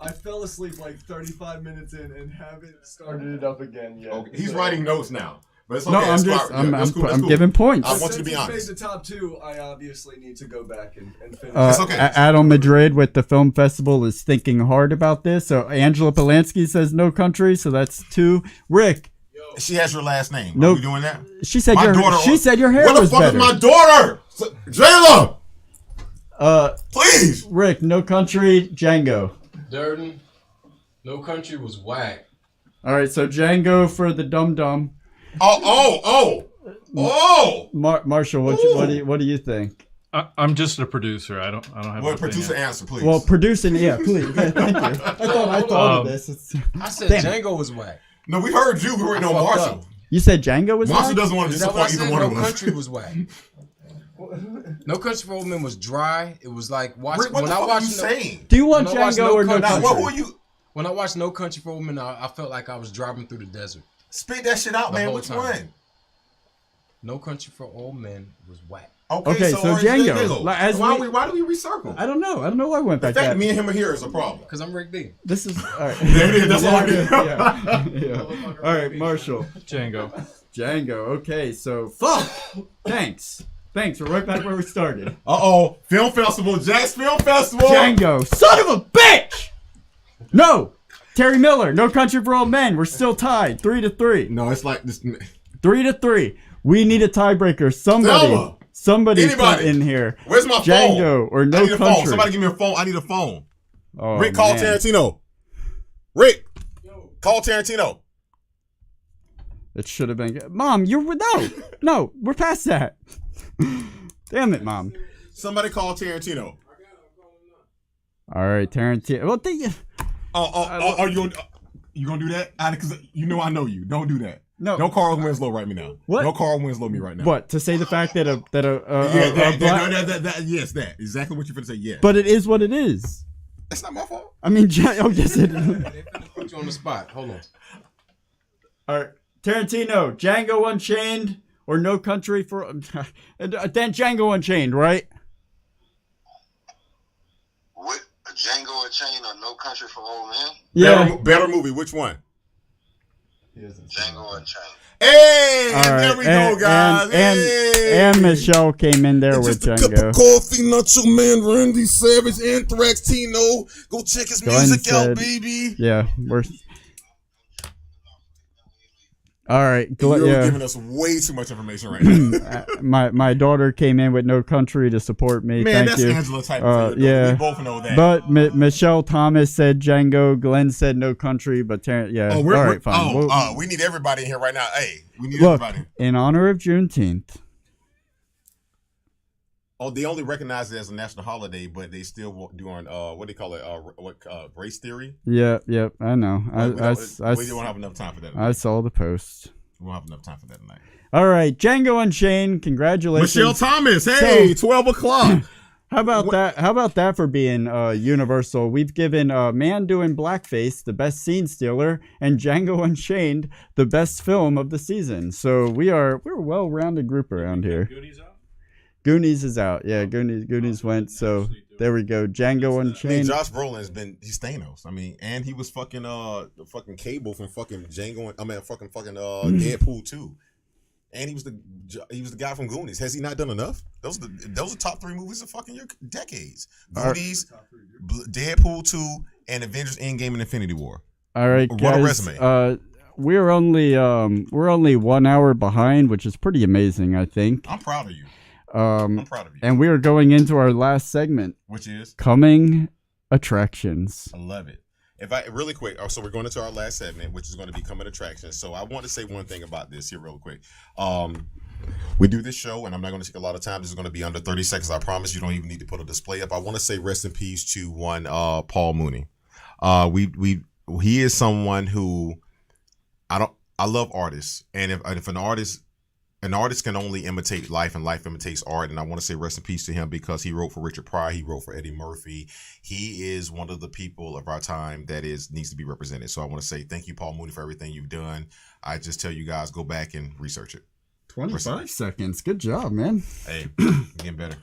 I fell asleep like 35 minutes in and haven't started it up again yet. Okay. He's writing notes now. But it's No, okay. I'm That's just fine. Yeah, that's cool. That's I'm cool. giving points. I want you to be Since honest. it's made the top two, I obviously need to go back and finish. It's okay. Adam Madrid with the film festival is thinking hard about this. So Angela Polanski says No Country, so that's 2. Rick. She has your last name. No, Are we doing that? She said My your daughter- she said your hair What the was fuck better. is my daughter? Jayla! Please. Rick, No Country, Django. Durden, No Country was whack. All right, so Django for the Dum Dum. Oh! Marshall, what do you think? I'm just a producer. I don't have. Well, an producer opinion. answer, please. Well, producing, yeah, please. Yeah, thank you. I thought of this. I said Damn. Django was whack. No, we heard you. We were waiting on Marshall. You said Django was Marshall whack? doesn't want to Is that what I disappoint said? either one No of us. Country was whack. No Country for Old Men was dry. It was like watching. Rick, what when the I fuck watched are you saying? Do you want when I watched Django or No Country- Country? Who are you? When I watched No Country for Old Men, I felt like I was driving through the desert. Spit that shit out, The man. whole Which time. one? No Country for Old Men was whack. Okay, so Orange Django. Like, as why we- do we recircle? I don't know. I don't know why I went The back fact that. that me and him are here is a problem. Because I'm Rick D. This is all right. There it is. That's all I need. Yeah. All right, Marshall. Django. Okay, so fuck. Thanks. We're right back where we started. Film Festival. Jack's Film Festival. Django. Son of a bitch. No. Terry Miller. No Country for Old Men. We're still tied. 3-3. No, it's like this. 3-3. We need a tiebreaker. Thelma. Somebody Anybody. put in here. Where's my Django phone? or No I need a Country. phone. Somebody give me a phone. I need a phone. Oh, Rick, call man. Tarantino. Rick, call Tarantino. It should have been. Mom, no, we're past that. Damn it, Mom. Somebody call Tarantino. All right, Tarantino. Well, Are you gonna do that? Because you know I know you. Don't do that. No. Don't Carl Winslow right me now. What? No Carl Winslow me right now. What, to say the fact that a Yes, that. Exactly what you're gonna say. Yes. But it is what it is. That's not my fault. I mean, oh yes, it is. They finna put you on the spot. Hold on. All right, Tarantino, Django Unchained or No Country for then Django Unchained, right? What, Django Unchained or No Country for Old Men? Yeah. Better movie. Which one? Django Unchained. Hey, All right, there we go, guys. And Michelle came in there with Django. Coffee, Nacho Man, Randy Savage, Anthrax, Tino. Go check his Glenn music out, said- baby. Yeah, we're. All right, You're giving us way too much information right now. my daughter came in with No Country to support me. Man, Thank that's you. Angela type of thing. Yeah, We both know that. But Michelle Thomas said Django. Glenn said No Country. But yeah. Oh, all right, fine. We need everybody in here right now. Hey, we need Look, everybody. in honor of Juneteenth. Oh, they only recognize it as a national holiday, but they still doing what do they call it? Race theory. Yeah, I know. We don't have enough time for that. I saw the post. We won't have enough time for that tonight. All right, Django Unchained. Congratulations, Michelle Thomas. Hey, 12 o'clock. How about that? How about that for being universal? We've given Man Doing Blackface the best scene stealer and Django Unchained the best film of the season. So we're a well-rounded group around here. Goonies is out. Yeah, Goonies went. So there we go. Django Unchained. I mean, Josh Brolin's he's Thanos. I mean, and he was fucking the fucking Cable from fucking Deadpool 2. And he was the guy from Goonies. Has he not done enough? Those are top 3 movies of fucking your decades. Goonies, Deadpool 2, and Avengers Endgame and Infinity War. All right, What guys. a resume. We're only 1 hour behind, which is pretty amazing, I think. I'm proud of you. I'm proud of you. And we are going into our last segment, Which is? coming attractions. I love it. Really quick, so we're going into our last segment, which is going to be coming attractions. So I want to say one thing about this here real quick. We do this show, and I'm not going to take a lot of time. This is going to be under 30 seconds. I promise you don't even need to put a display up. I want to say rest in peace to one Paul Mooney. He is someone who I love artists, and if an artist can only imitate life and life imitates art. And I want to say rest in peace to him because he wrote for Richard Pryor. He wrote for Eddie Murphy. He is one of the people of our time that needs to be represented. So I want to say thank you, Paul Mooney, for everything you've done. I just tell you guys, go back and research it. 25 seconds. Good job, man. Hey, getting better.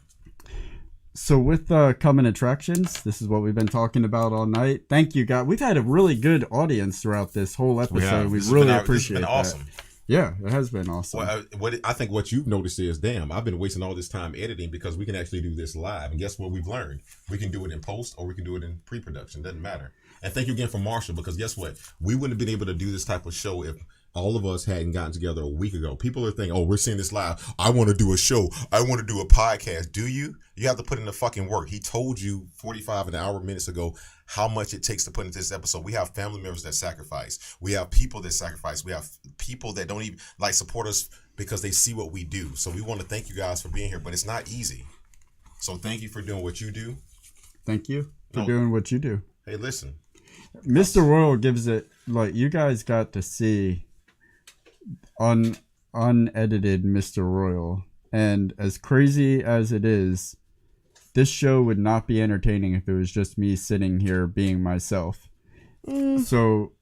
So with coming attractions, this is what we've been talking about all night. Thank you, guys. We've had a really good audience throughout this whole episode. We really appreciate that. Awesome. Yeah, it has been awesome. Well, I think what you've noticed is, damn, I've been wasting all this time editing because we can actually do this live. And guess what we've learned? We can do it in post or we can do it in pre-production. Doesn't matter. And thank you again for Marshall, because guess what? We wouldn't have been able to do this type of show if all of us hadn't gotten together a week ago. People are thinking, oh, we're seeing this live. I want to do a show. I want to do a podcast. Do you? You have to put in the fucking work. He told you 45 an hour minutes ago how much it takes to put into this episode. We have family members that sacrifice. We have people that sacrifice. We have people that don't even like support us because they see what we do. So we want to thank you guys for being here, but it's not easy. So thank you for doing what you do. Thank you for doing what you do. Hey, listen. Mr. Royal gives it, like, you guys got to see unedited Mr. Royal. And as crazy as it is, this show would not be entertaining if it was just me sitting here being myself. So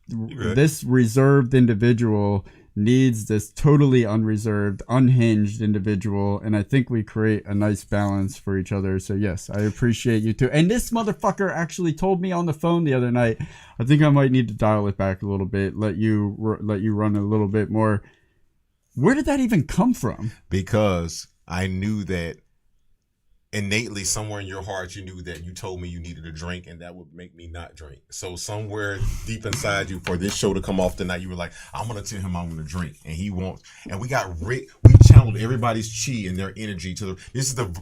this reserved individual needs this totally unreserved, unhinged individual, and I think we create a nice balance for each other. So yes, I appreciate you too. And this motherfucker actually told me on the phone the other night, I think I might need to dial it back a little bit, let you run a little bit more. Where did that even come from? Because I knew that innately somewhere in your heart you knew that you told me you needed a drink and that would make me not drink. So somewhere deep inside you, for this show to come off tonight, you were like, I'm gonna tell him I'm gonna drink, and he won't. And we channeled everybody's chi and their energy to this is the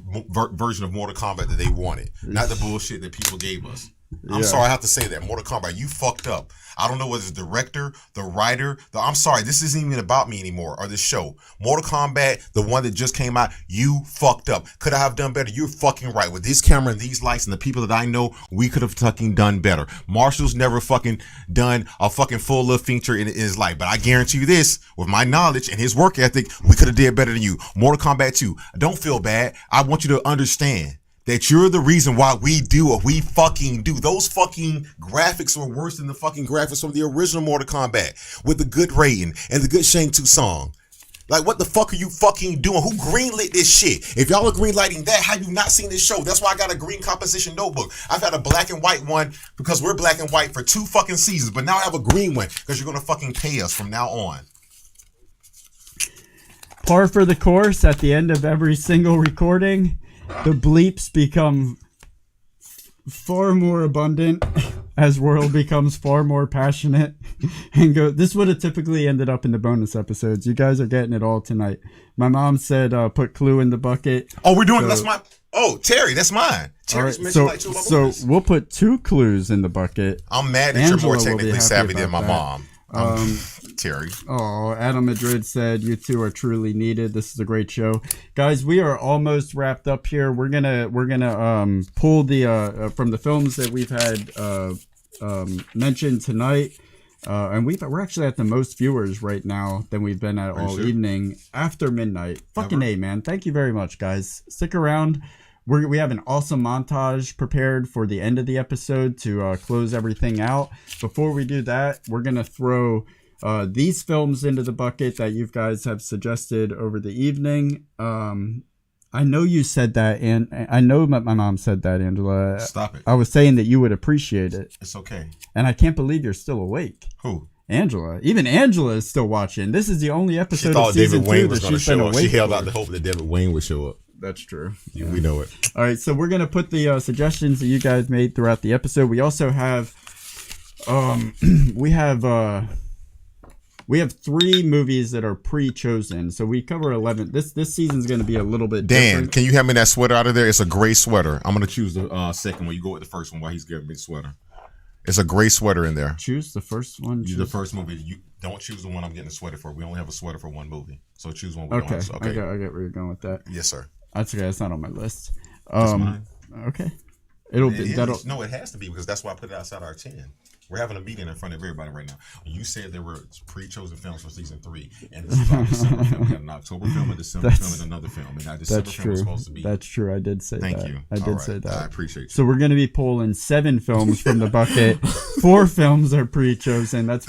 version of Mortal Kombat that they wanted, not the bullshit that people gave us. I'm sorry I have to say that. Mortal Kombat, you fucked up. I don't know whether it's the director, the writer, I'm sorry, this isn't even about me anymore, or this show. Mortal Kombat, the one that just came out, you fucked up. Could I have done better? You're fucking right. With this camera and these lights and the people that I know, we could have fucking done better. Marshall's never fucking done a fucking full little feature in his life. But I guarantee you this, with my knowledge and his work ethic, we could have did better than you. Mortal Kombat 2, don't feel bad. I want you to understand that you're the reason why we do what we fucking do. Those fucking graphics were worse than the fucking graphics from the original Mortal Kombat with the good rating and the good Shang 2 song. Like, what the fuck are you fucking doing? Who greenlit this shit? If y'all are greenlighting that, how you not seen this show? That's why I got a green composition notebook. I've had a black and white one because we're black and white for 2 fucking seasons, but now I have a green one because you're gonna fucking pay us from now on. Par for the course, at the end of every single recording, the bleeps become far more abundant as World becomes far more passionate and this would have typically ended up in the bonus episodes. You guys are getting it all tonight. My mom said put Clue in the bucket. Oh, we're doing that's my Terri, that's mine. Terri's mentioned like 2 of my movies. So we'll put 2 clues in the bucket. I'm mad that Angela you're more technically savvy than my mom. Terri. Oh, Adam Madrid said you 2 are truly needed. This is a great show, guys. We are almost wrapped up here. We're gonna pull the from the films that we've had mentioned tonight, and we're actually at the most viewers right now than we've been at all evening after midnight. Fucking A, man. Thank you very much, guys. Stick around. We have an awesome montage prepared for the end of the episode to close everything out. Before we do that, we're going to throw these films into the bucket that you guys have suggested over the evening. I know you said that, and I know my mom said that, Angela. Stop it. I was saying that you would appreciate it. It's okay. And I can't believe you're still awake. Who? Angela. Even Angela is still watching. This is the only episode of season 2 that she's been awake. She held out the hope that David Wayne would show up. That's true. Yeah. We know it. All right, so we're gonna put the suggestions that you guys made throughout the episode. We also have, we have 3 movies that are pre-chosen. So we cover 11. This season's gonna be a little bit different. Can you hand me that sweater out of there? It's a gray sweater. I'm gonna choose the second one. You go with the first one while he's giving me the sweater. It's a gray sweater in there. Choose the first one. The first movie. You don't choose the one I'm getting a sweater for. We only have a sweater for 1 movie, so choose one. Okay. I get where you're going with that. Yes, sir. That's okay. That's not on my list. That's mine. Okay. No, it has to be because that's why I put it outside our 10. We're having a meeting in front of everybody right now. You said there were pre-chosen films for season 3, and this is our December film. We got an October film, a December film, and another film. And our December film was supposed to be. That's true. I did say that. Thank you. I did say that. I appreciate you. So we're going to be pulling 7 films from the bucket. 4 films are pre-chosen. That's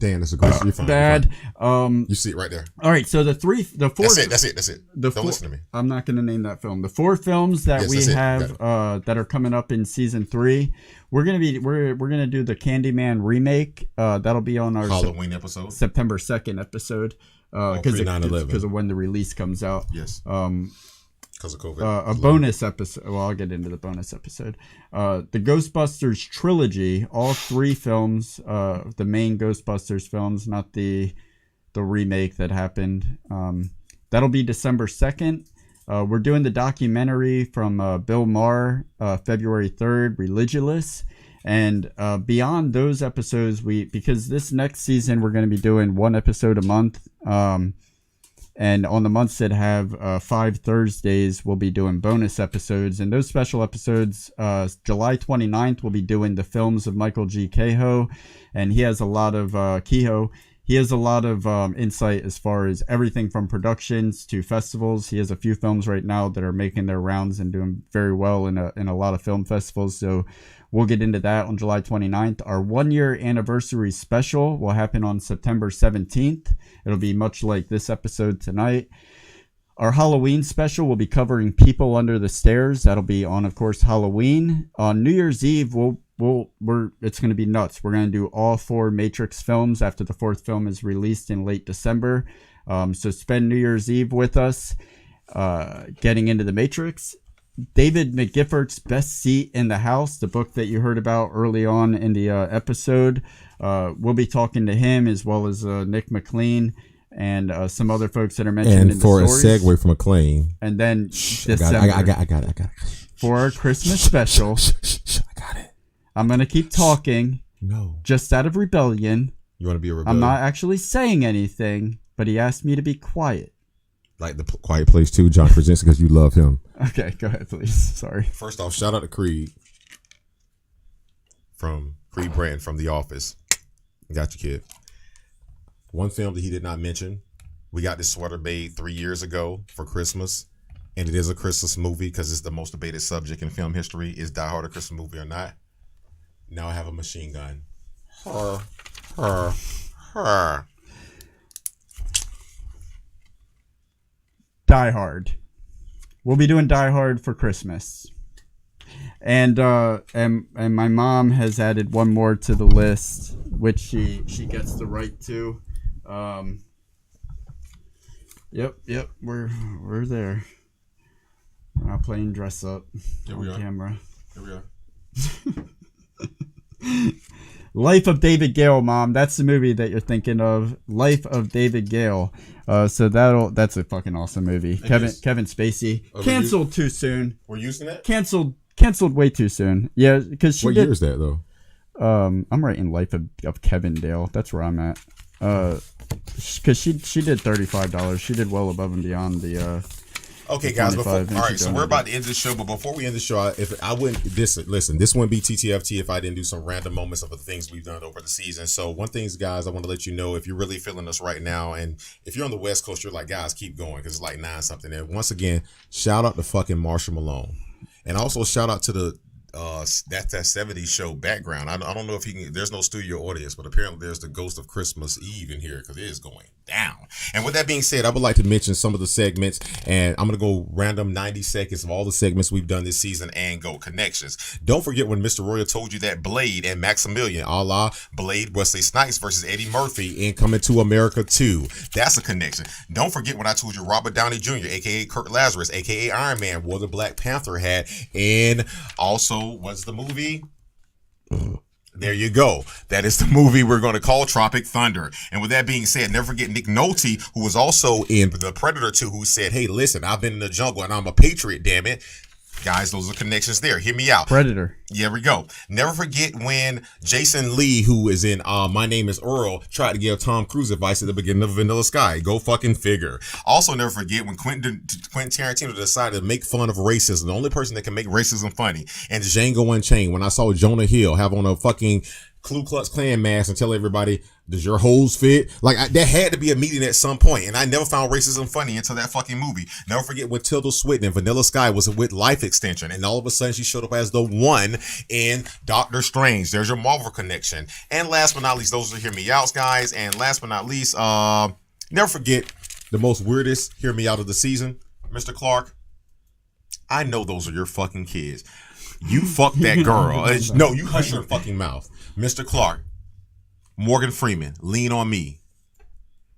Damn, that's a great. You're fine. Bad. You see it right there. All right, so the four. That's it. Don't listen to me. I'm not going to name that film. The 4 films that we have that are coming up in season 3. We're gonna do the Candyman remake. That'll be on our Halloween episode, September 2nd episode. Because of when the release comes out. Yes. Because of COVID. A bonus episode. Well, I'll get into the bonus episode. The Ghostbusters trilogy, all 3 films, the main Ghostbusters films, not the remake that happened. That'll be December 2nd. We're doing the documentary from Bill Maher, February 3rd, Religulous. And beyond those episodes, because this next season we're going to be doing 1 episode a month. And on the months that have 5 Thursdays, we'll be doing bonus episodes. And those special episodes, July 29th, we'll be doing the films of Michael G. Kehoe. And he has a lot of Kehoe. He has a lot of insight as far as everything from productions to festivals. He has a few films right now that are making their rounds and doing very well in a lot of film festivals. So we'll get into that on July 29th. Our 1-year anniversary special will happen on September 17th. It'll be much like this episode tonight. Our Halloween special will be covering People Under the Stairs. That'll be on, of course, Halloween. On New Year's Eve, it's going to be nuts. We're going to do all 4 Matrix films after the 4th film is released in late December. So spend New Year's Eve with us, getting into the Matrix. David McGiffert's Best Seat in the House, the book that you heard about early on in the episode. We'll be talking to him as well as Nick McLean and some other folks that are mentioned in the stories. And for a segue from McLean. And then December. I got it. For our Christmas special. I got it. I'm going to keep talking. No. Just out of rebellion. You want to be a rebellion? I'm not actually saying anything, but he asked me to be quiet. Like the Quiet Place 2, John Krasinski, because you love him. Okay, go ahead, please. Sorry. First off, shout out to Creed Bratton from The Office. Got you, kid. One film that he did not mention. We got this sweater made 3 years ago for Christmas, and it is a Christmas movie because it's the most debated subject in film history. Is Die Hard a Christmas movie or not? Now I have a machine gun. Die Hard. We'll be doing Die Hard for Christmas. And my mom has added one more to the list, which she gets the right to. Yep, we're there. We're not playing dress up on camera. Here we are. Life of David Gale, Mom. That's the movie that you're thinking of. Life of David Gale. So that's a fucking awesome movie. Kevin Spacey. Canceled too soon. We're using that? Canceled way too soon. Yeah, because What year is that though? I'm writing Life of Kevin Dale. That's where I'm at. Because she did $35. She did well above and beyond the. Okay, guys. So we're about to end the show, but before we end the show, this wouldn't be TTFT if I didn't do some random moments of the things we've done over the season. So one thing, guys, I want to let you know, if you're really feeling us right now, and if you're on the West Coast, you're like, guys, keep going because it's like 9 something. And once again, shout out to fucking Marshall Malone, and also shout out to the that 70s show background. I don't know if there's no studio audience, but apparently there's the ghost of Christmas Eve in here because it is going down. And with that being said, I would like to mention some of the segments, and I'm going to go random 90 seconds of all the segments we've done this season and go connections. Don't forget when Mr. Royal told you that Blade and Maximilian, a la Blade Wesley Snipes versus Eddie Murphy in Coming to America 2. That's a connection. Don't forget when I told you Robert Downey Jr., a.k.a. Kurt Lazarus, a.k.a. Iron Man, wore the Black Panther hat, and also what's the movie? There you go. That is the movie we're going to call Tropic Thunder. And with that being said, never forget Nick Nolte, who was also in The Predator 2, who said, hey, listen, I've been in the jungle and I'm a patriot, damn it. Guys, those are connections there. Hear me out. Predator. Here we go. Never forget when Jason Lee, who is in My Name is Earl, tried to give Tom Cruise advice at the beginning of Vanilla Sky. Go fucking figure. Also, never forget when Quentin Tarantino decided to make fun of racism. The only person that can make racism funny. And Django Unchained, when I saw Jonah Hill have on a fucking Ku Klux Klan mask and tell everybody, Does your hoes fit? Like, there had to be a meeting at some point, and I never found racism funny until that fucking movie. Never forget when Tilda Swinton and Vanilla Sky was with Life Extension, and all of a sudden she showed up as the one in Doctor Strange. There's your Marvel connection. And last but not least, those are Hear Me Outs, guys. And last but not least, never forget the most weirdest Hear Me Out of the season, Mr. Clark. I know those are your fucking kids. You fucked that girl. No, you hush your fucking mouth. Mr. Clark. Morgan Freeman, Lean on Me.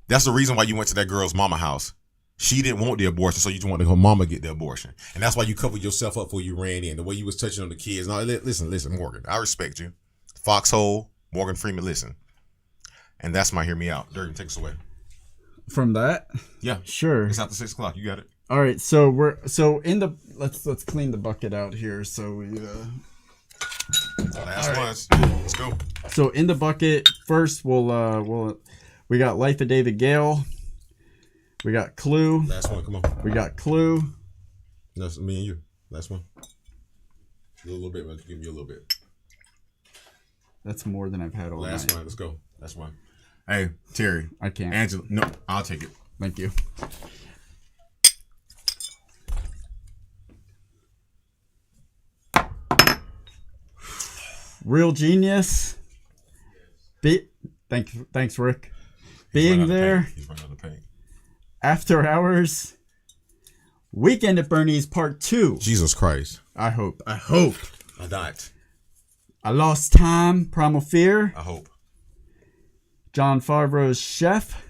That's the reason why you went to that girl's mama house. She didn't want the abortion, so you just wanted her mama to get the abortion. And that's why you covered yourself up before you ran in. The way you was touching on the kids. Now, listen, Morgan. I respect you. Foxhole, Morgan Freeman, listen. And that's my Hear Me Out. Durgan, take us away. From that? Yeah. Sure. It's after 6 o'clock. You got it. All right, so let's clean the bucket out here. So we last ones. Let's go. So in the bucket first, we got Life of David Gale. We got Clue. Last one, come on. We got Clue. That's me and you. Last one. A little bit, but give me a little bit. That's more than I've had all Last night. one. Let's go. Last one. Hey, Terry. I can't. Angela. No, I'll take it. Thank you. Real Genius. Thanks, Rick. Being There. He's running out of paint. After Hours. Weekend at Bernie's Part 2. Jesus Christ. I hope. I not. I Lost Time. Primal Fear. I hope. Jon Favreau's Chef.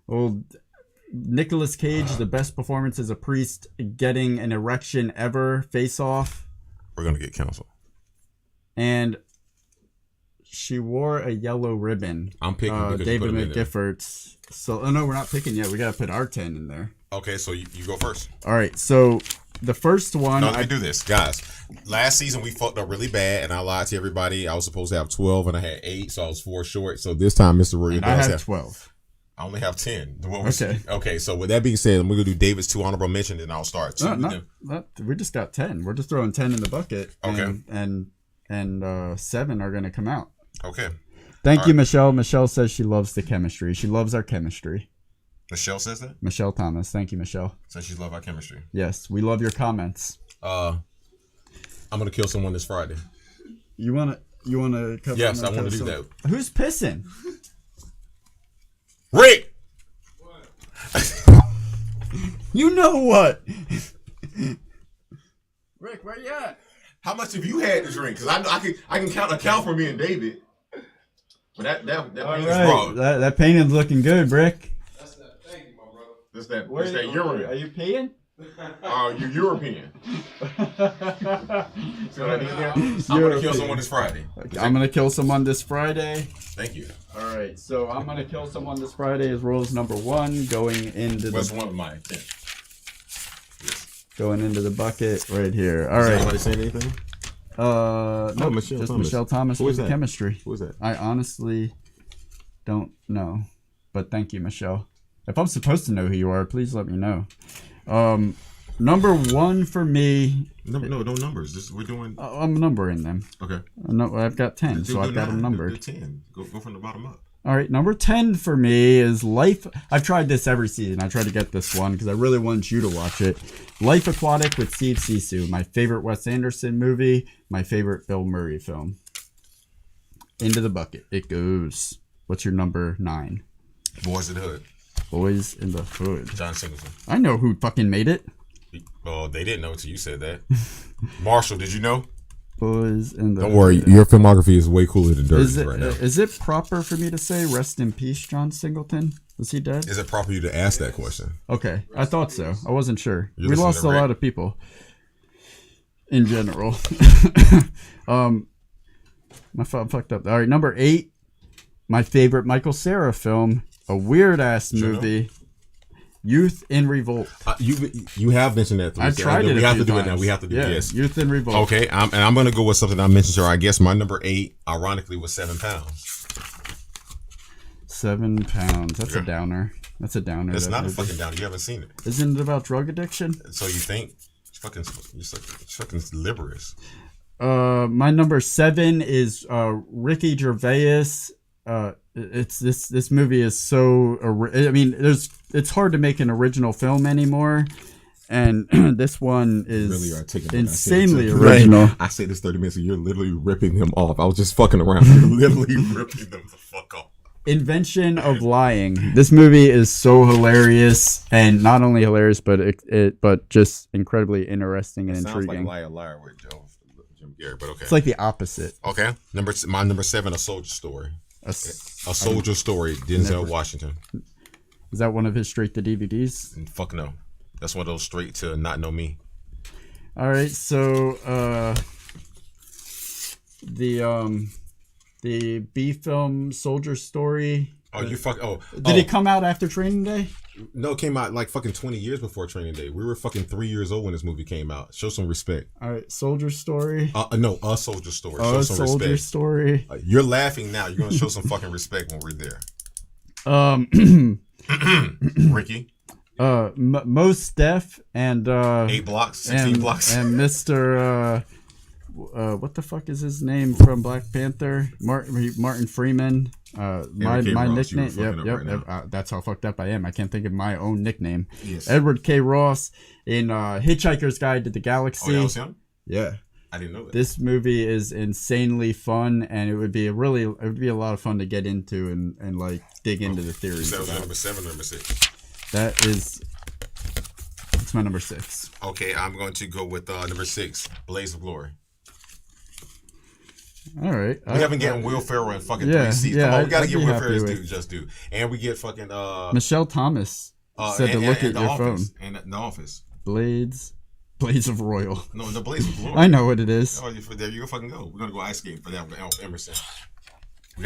Old Nicolas Cage, the best performance as a priest, getting an erection ever. Face Off. We're going to get canceled. And She Wore a Yellow Ribbon. I'm picking David McGiffert's. So, no, we're not picking yet. We got to put our 10 in there. Okay, so you go first. All right, so the first one. No, let me do this. Guys, last season we fucked up really bad, and I lied to everybody. I was supposed to have 12, and I had 8, so I was 4 short. So this time, Mr. Rory I have 12. I only have 10. Okay, so with that being said, we're going to do David's 2 honorable mentions, and I'll start. We just got 10. We're just throwing 10 in the bucket. Okay. And 7 are going to come out. Okay. Thank you, Michelle. Michelle says she loves the chemistry. She loves our chemistry. Michelle says that? Michelle Thomas. Thank you, Michelle. Says she loves our chemistry. Yes, we love your comments. I'm going to kill someone this Friday. You want to cover? Yes, I want to do that. Who's pissing? Rick! You know what? Rick, where you at? How much have you had to drink? Because I can account for me and David. But that paint is wrong. That painting's looking good, Rick. That's that. Thank you, my brother. That's that urine. Are you peeing? You're European. So I'm gonna kill someone this Friday. I'm gonna kill someone this Friday. Thank you. All right, so I'm gonna kill someone this Friday is rules number 1 going into What's one of mine? 10. Going into the bucket right here. All right. Somebody saying anything? No, Michelle just Thomas. Michelle Thomas Who with is that? chemistry. Who is that? I honestly don't know, but thank you, Michelle. If I'm supposed to know who you are, please let me know. Number 1 for me. No numbers. We're doing. I'm numbering them. Okay. No, I've got 10, so I've got them numbered. 10. Go from the bottom up. All right, number 10 for me is Life. I've tried this every season. I try to get this one because I really want you to watch it. Life Aquatic with Steve Zissou. My favorite Wes Anderson movie. My favorite Bill Murray film. Into the bucket it goes. What's your number 9? Boys in the Hood. Boys in the Hood. John Singleton. I know who fucking made it. Oh, they didn't know until you said that. Marshall, did you know? Boys in the Don't worry, your filmography is way cooler than Dirty's right now. Is it proper for me to say rest in peace, John Singleton? Was he dead? Is it proper for you to ask that question? Okay, I thought so. I wasn't sure. You're We listening lost to a Rick. lot of people. In general. My phone fucked up. All right, number 8. My favorite Michael Cera film. A weird ass movie. Youth in Revolt. You have mentioned that. I tried it. We have to do times. it now. We have to do it. Yes. Youth in Revolt. Okay, I'm going to go with something I mentioned here. I guess my number 8, ironically, was 7 pounds. 7 pounds. That's a downer. That's a downer. It's not a fucking downer. You haven't seen it. Isn't it about drug addiction? So you think? It's fucking liberous. My number 7 is Ricky Gervais. It's this movie is so. I mean, it's hard to make an original film anymore, and this one is really articulate. insanely original. I say this 30 minutes, and you're literally ripping them off. I was just fucking around. You're literally ripping them the fuck off. Invention of Lying. This movie is so hilarious, and not only hilarious, but but just incredibly interesting and intriguing. Sounds like Liar with Jim Gary, but okay. It's like the opposite. Okay, my number 7, A Soldier Story. A Soldier Story, Denzel Washington. Is that one of his straight to DVDs? Fuck no, that's one of those straight to Not Know Me. All right, so the B film Soldier Story. Oh, you fuck. Oh, did it come out after Training Day? No, it came out like fucking 20 years before Training Day. We were fucking 3 years old when this movie came out. Show some respect. All right, Soldier Story. No, A Soldier Story. Show some Soldier respect. Story. You're laughing now. You're gonna show some fucking respect when we're there. Ricky. Mos Def and 8 blocks, 16 blocks, and Mr. What the fuck is his name from Black Panther? Martin Freeman. My nickname. Yep. Right that's how fucked up I am. I can't think of my own nickname. Yes. Edward K. Ross in Hitchhiker's Guide to the Galaxy. Oh, that was him? Yeah. I didn't know that. This movie is insanely fun, and it would be a lot of fun to get into and like dig into the theories. That was number 7, number 6. It's my number 6. Okay, I'm going to go with number 6, Blaze of Glory. All right, we haven't gotten Will Ferrell in fucking 3 seasons. Come on, we gotta get Will Ferrell just do, and we get fucking Michelle Thomas said to look at your phone. And The Office. Blaze of Royal. No, the Blaze of Glory. I know what it is. Oh, there you go, fucking go. We're gonna go ice skating for that with Emerson. We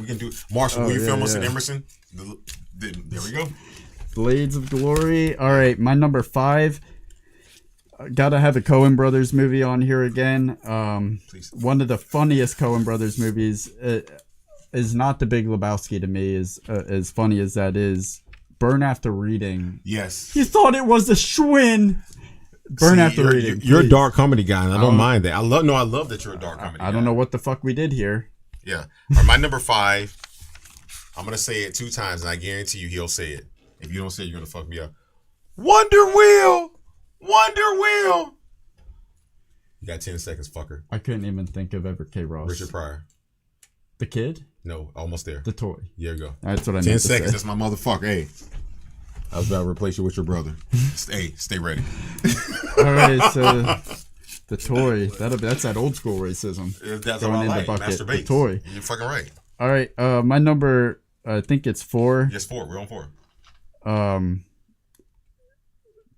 can do Marshall. Will you film us in Emerson? There we go. Blades of Glory. All right, my number 5. Gotta have a Coen Brothers movie on here again. One of the funniest Coen Brothers movies is not The Big Lebowski to me. As funny as that is, Burn After Reading. Yes. You thought it was a Schwinn. Burn After Reading. You're a dark comedy guy, and I don't mind that. I love that you're a dark comedy guy. I don't know what the fuck we did here. Yeah. All right, my number 5. I'm gonna say it 2 times, and I guarantee you he'll say it. If you don't say it, you're gonna fuck me up. Wonder Wheel. You got 10 seconds, fucker. I couldn't even think of Everett K. Ross. Richard Pryor. The kid? No, almost there. The toy. There you go. That's what I meant 10 to seconds. say. That's my motherfucker. Hey, I was about to replace you with your brother. Stay ready. All right, so the toy. That's that old school racism. That's going in the bucket. The toy. You're fucking right. All right, my number. I think it's 4. Yes, 4. We're on 4.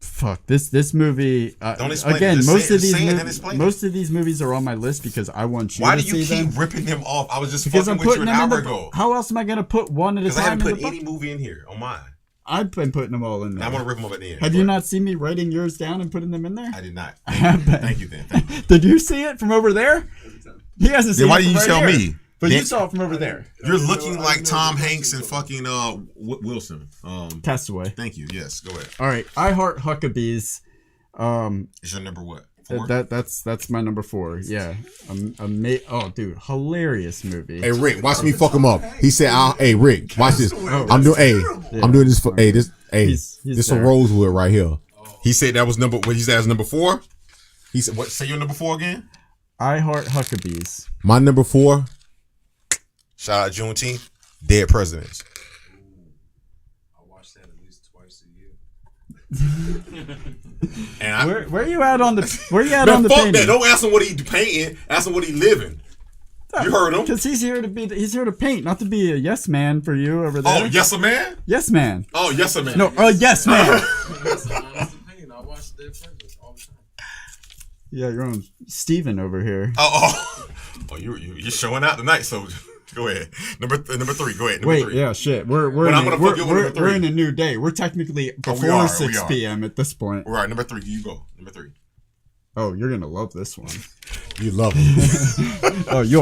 Fuck this movie. Don't explain again. it. Most of these movies are on my list because I want you. Why to do you see keep them. ripping them off? I was just Because fucking I'm with you putting an them hour in the. ago. How else am I gonna put one at a Because I time? haven't put any movie in here on mine. I've been putting them all in there. I'm gonna rip them up at the end. Have you not seen me writing yours down and putting them in there? I did not. I have been. Thank you, then. Thank you. Did you see it from over there? He hasn't seen Then why it did from you right tell here. me? But Then- you saw it from over there. You're looking like Tom Hanks and fucking Wilson. Castaway. Thank you. Yes, go ahead. All right, I Heart Huckabees. Is your number what? 4? That's my number 4. Yeah. Oh, dude, hilarious movie. Hey Rick, watch me fuck him up. He said, "Hey Rick, watch this. I'm doing. I'm doing this for. This for Rosewood right here." He said that was number. What he said was number 4. He said, "What? Say your number 4 again." I Heart Huckabees. My number 4. Shout out Juneteenth. Dead Presidents. I watch that at least twice a year. And where you at on the Man, on the fuck painting? that. Don't ask him what he painting. Ask him what he living. You heard him. Because he's here to paint, not to be a yes man for you over there. Oh, yes a man? Yes man. Oh, yes a man. No, yes man. That's an honest opinion. I watch Dead Presidents all the time. Yeah, you're on Steven over here. Oh, you're showing out tonight, soldier. Go ahead. Number 3. Go ahead. Number 3. Yeah, shit. We're in a new day. We're technically before 6 p.m. at this point. All right, number 3. You go. Number 3. Oh, you're gonna love this one. You love it. Oh, you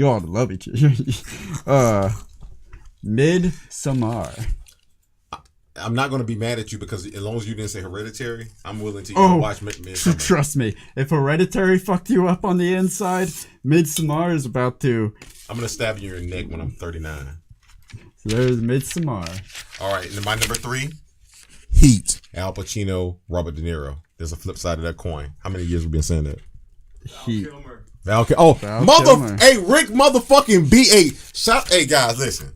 ought to love each other. Midsommar. I'm not going to be mad at you because as long as you didn't say Hereditary, I'm willing to watch Midsommar. Trust me, if Hereditary fucked you up on the inside, Midsommar is about to. I'm going to stab you in your neck when I'm 39. So there's Midsommar. All right, and my number 3, Heat. Al Pacino, Robert De Niro. There's a flip side of that coin. How many years have we been saying that? Heat. Val Kilmer. Hey, Rick motherfucking B8. Shout. Hey guys, listen.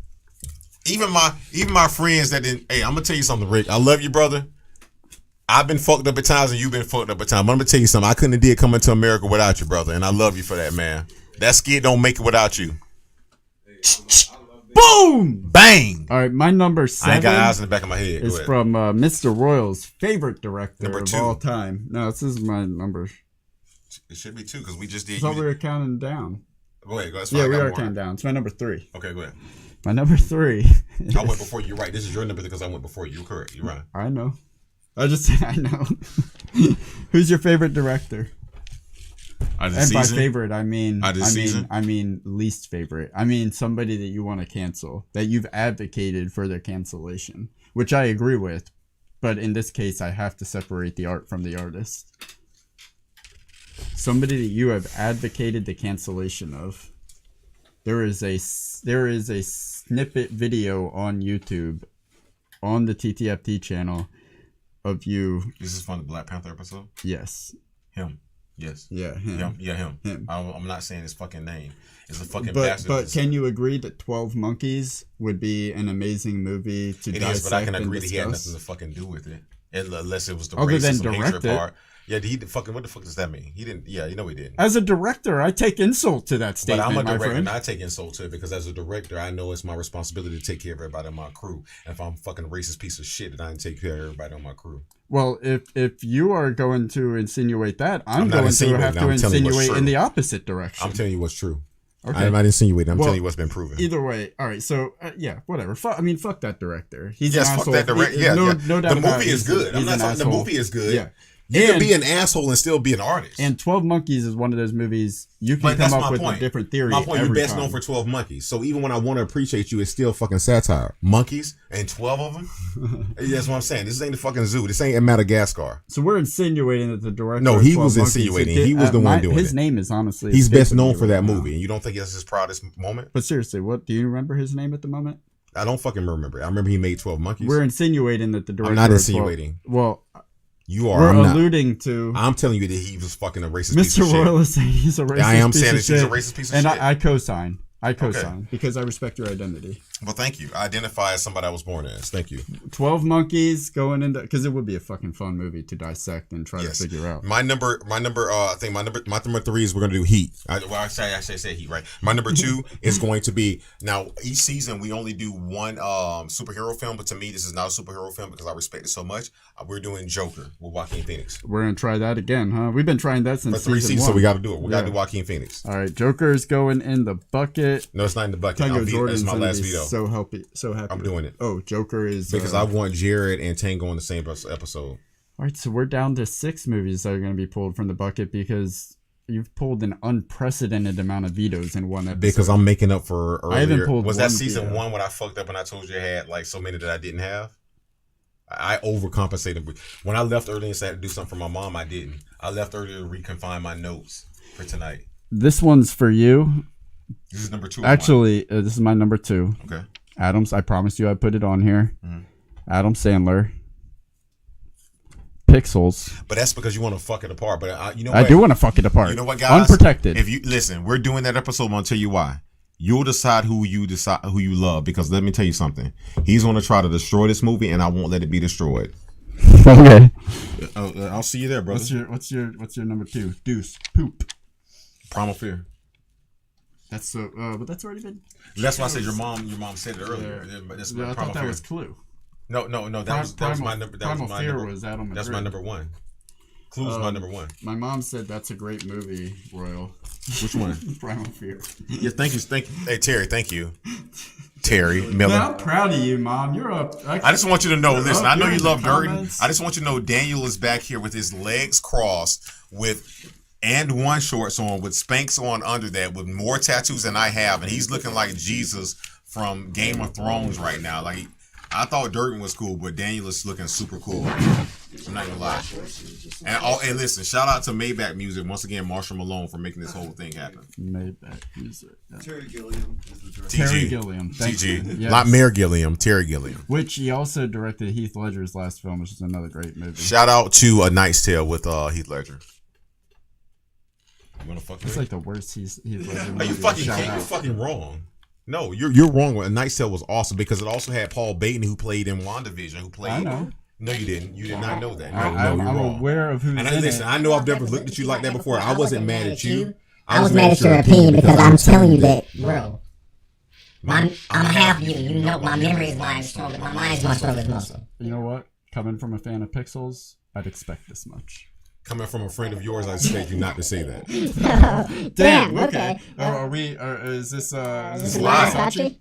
Even my friends that didn't. Hey, I'm gonna tell you something, Rick. I love you, brother. I've been fucked up at times, and you've been fucked up at times. I'm gonna tell you something. I couldn't have did Coming to America without you, brother, and I love you for that, man. That skit don't make it without you. Boom! Bang! All right, my number 7. I ain't got eyes in the back of my head. Is from Mr. Royal's favorite director of all time. No, this is my number. It should be 2 because we just did. I thought we were counting down. Go ahead. Yeah, we are counting down. It's my number 3. Okay, go ahead. My number 3. I went before you. You're right. This is your number because I went before you. You're correct. You're right. I know. I know. Who's your favorite director? And by favorite, I mean least favorite. I mean somebody that you want to cancel, that you've advocated for their cancellation, which I agree with, but in this case, I have to separate the art from the artist. Somebody that you have advocated the cancellation of. There is a snippet video on YouTube, on the TTFT channel, of you. This is from the Black Panther episode? Yes. Him. Yes. Yeah, him. Him. I'm not saying his fucking name. It's a fucking bastard. But can you agree that 12 Monkeys would be an amazing movie to dissect? It is, but I can agree that he had nothing to fucking do with it. Unless it was the other racism, than hatred direct part. Yeah, what the fuck does that mean? He didn't. Yeah, you know he didn't. As a director, I take insult to that statement. But I'm a director, and I take insult to it because as a director, I know it's my responsibility to take care of everybody on my crew. And if I'm a fucking racist piece of shit, then I didn't take care of everybody on my crew. Well, if you are going to insinuate that, I'm going to have to insinuate in the opposite direction. I'm telling you what's true. Okay. I'm not insinuating. I'm telling you what's been proven. Either way, all right. So yeah, whatever. Fuck that director. He's an asshole. Fuck that director. Yeah, no doubt the about movie is good. I'm not talking. The movie is good. Yeah. You can be an asshole and still be an artist. And 12 Monkeys is one of those movies you can come up with a different theory. My point, you're best known for 12 Monkeys. So even when I want to appreciate you, it's still fucking satire. Monkeys and 12 of them? That's what I'm saying. This ain't the fucking zoo. This ain't in Madagascar. So we're insinuating that the director. No, he was insinuating. He was the one doing it. His name is honestly. He's best known for that movie. And you don't think that's his proudest moment? But seriously, what do you remember his name at the moment? I don't fucking remember. I remember he made 12 Monkeys. We're insinuating that the director. I'm not insinuating. Well. You are. We're alluding to. I'm telling you that he was fucking a racist Mr. piece of shit. Mr. Royal is saying he's a racist. I am piece saying of that shit. he's a racist piece of and shit. I co-sign. Because I respect your identity. Well, thank you. I identify as somebody I was born as. Thank you. 12 Monkeys going into, because it would be a fucking fun movie to dissect and try to figure out. My number 3 is we're gonna do Heat. I say Heat, right? My number 2 is going to be, now each season we only do one superhero film, but to me this is not a superhero film because I respect it so much. We're doing Joker with Joaquin Phoenix. We're gonna try that again, huh? We've been trying that since for 3 seasons, so we got to do it. We got to do Joaquin Phoenix. All right, Joker's going in the bucket. No, it's not in the bucket. It's my last veto. So happy. I'm doing it. Oh, Joker is because I want Jared and Tango in the same episode. All right, so we're down to 6 movies that are going to be pulled from the bucket because you've pulled an unprecedented amount of vetoes in one episode. Because I'm making up for earlier. I haven't pulled. Was that season 1 when I fucked up and I told you I had like so many that I didn't have? I overcompensated. When I left early and said I had to do something for my mom, I didn't. I left early to reconfine my notes for tonight. This one's for you. This is number 2. Actually, this is my number 2. Okay. Adams, I promised you I'd put it on here. Mm-hmm. Adam Sandler. Pixels. But that's because you want to fuck it apart. But you know what? I do want to fuck it apart. You know what, guys? Unprotected. If you listen, we're doing that episode. I'm gonna tell you why. You'll decide who you love. Because let me tell you something. He's gonna try to destroy this movie, and I won't let it be destroyed. Okay. I'll see you there, brother. What's your number 2? Deuce. Poop. Primal Fear. That's so. But that's already been. That's why I said your mom said it earlier. I thought that was Clue. No. That was my number. That was my number. Was Adam that's my number 1. Clue's my number 1. My mom said that's a great movie, Royal. Which one? Primal Fear. Yeah, thank you. Hey, Terry, thank you. Terry Miller. Man, I'm proud of you, Mom. You're up. I just want you to know. Listen, I know you love dirt. I just want you to know Daniel is back here with his legs crossed and 1 shorts on with Spanx on under that with more tattoos than I have, and he's looking like Jesus from Game of Thrones right now. Like I thought Durden was cool, but Daniel is looking super cool. I'm not gonna lie. And listen, shout out to Maybach Music once again, Marshall Malone for making this whole thing happen. Maybach Music. Yeah. Terri Gilliam is the director. Terri Gilliam. Thank you. Yes. Not Mayor Gilliam, Terri Gilliam. Which he also directed Heath Ledger's last film, which is another great movie. Shout out to A Knight's Tale with Heath Ledger. You wanna fuck It's like the worst Heath Ledger movie. Are you fucking wrong? No, you're wrong. A Knight's Tale was awesome because it also had Paul Bettany who played in WandaVision. Who played? I know. No, you didn't. You did not know that. No, I'm you're wrong. aware of who's in listen, it. I know I've never looked at you like that before. I wasn't mad at you. I was mad at your opinion because I'm telling you that, bro. I'm half you. You know my memory is my strongest. My mind is my strongest muscle. You know what? Coming from a fan of Pixels, I'd expect this much. Coming from a friend of yours, I expect you not to say that. Damn. Okay. Is this live?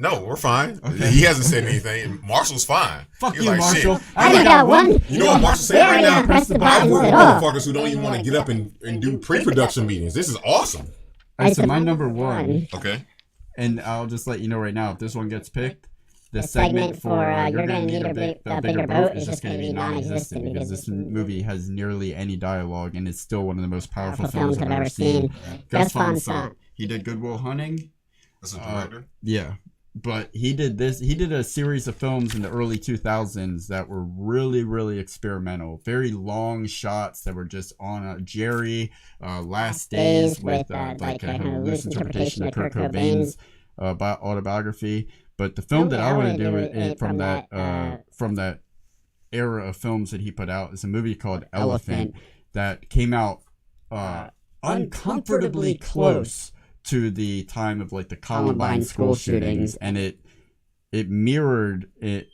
No, we're fine. Okay. He hasn't said anything. Marshall's fine. Fuck He's you, like, Marshall. Shit. I only got one. You know what Marshall's saying right now? Press the I button work with at all. motherfuckers who don't even want to get up and do pre-production meetings. This is awesome. All right, so my number one. Okay. And I'll just let you know right now, if this one gets picked, the segment for You're Gonna Need a Bigger Boat is just going to be non-existent because this movie has nearly any dialogue and it's still one of the most powerful films I've ever seen. Gus Van Sant. He did Good Will Hunting. That's a director? Yeah. But he did a series of films in the early 2000s that were really, really experimental. Very long shots that were just on Jerry, Last Days with like a loose interpretation of Kurt Cobain's autobiography. But the film that I want to do from that era of films that he put out is a movie called Elephant that came out uncomfortably close to the time of like the Columbine school shootings, and it mirrored it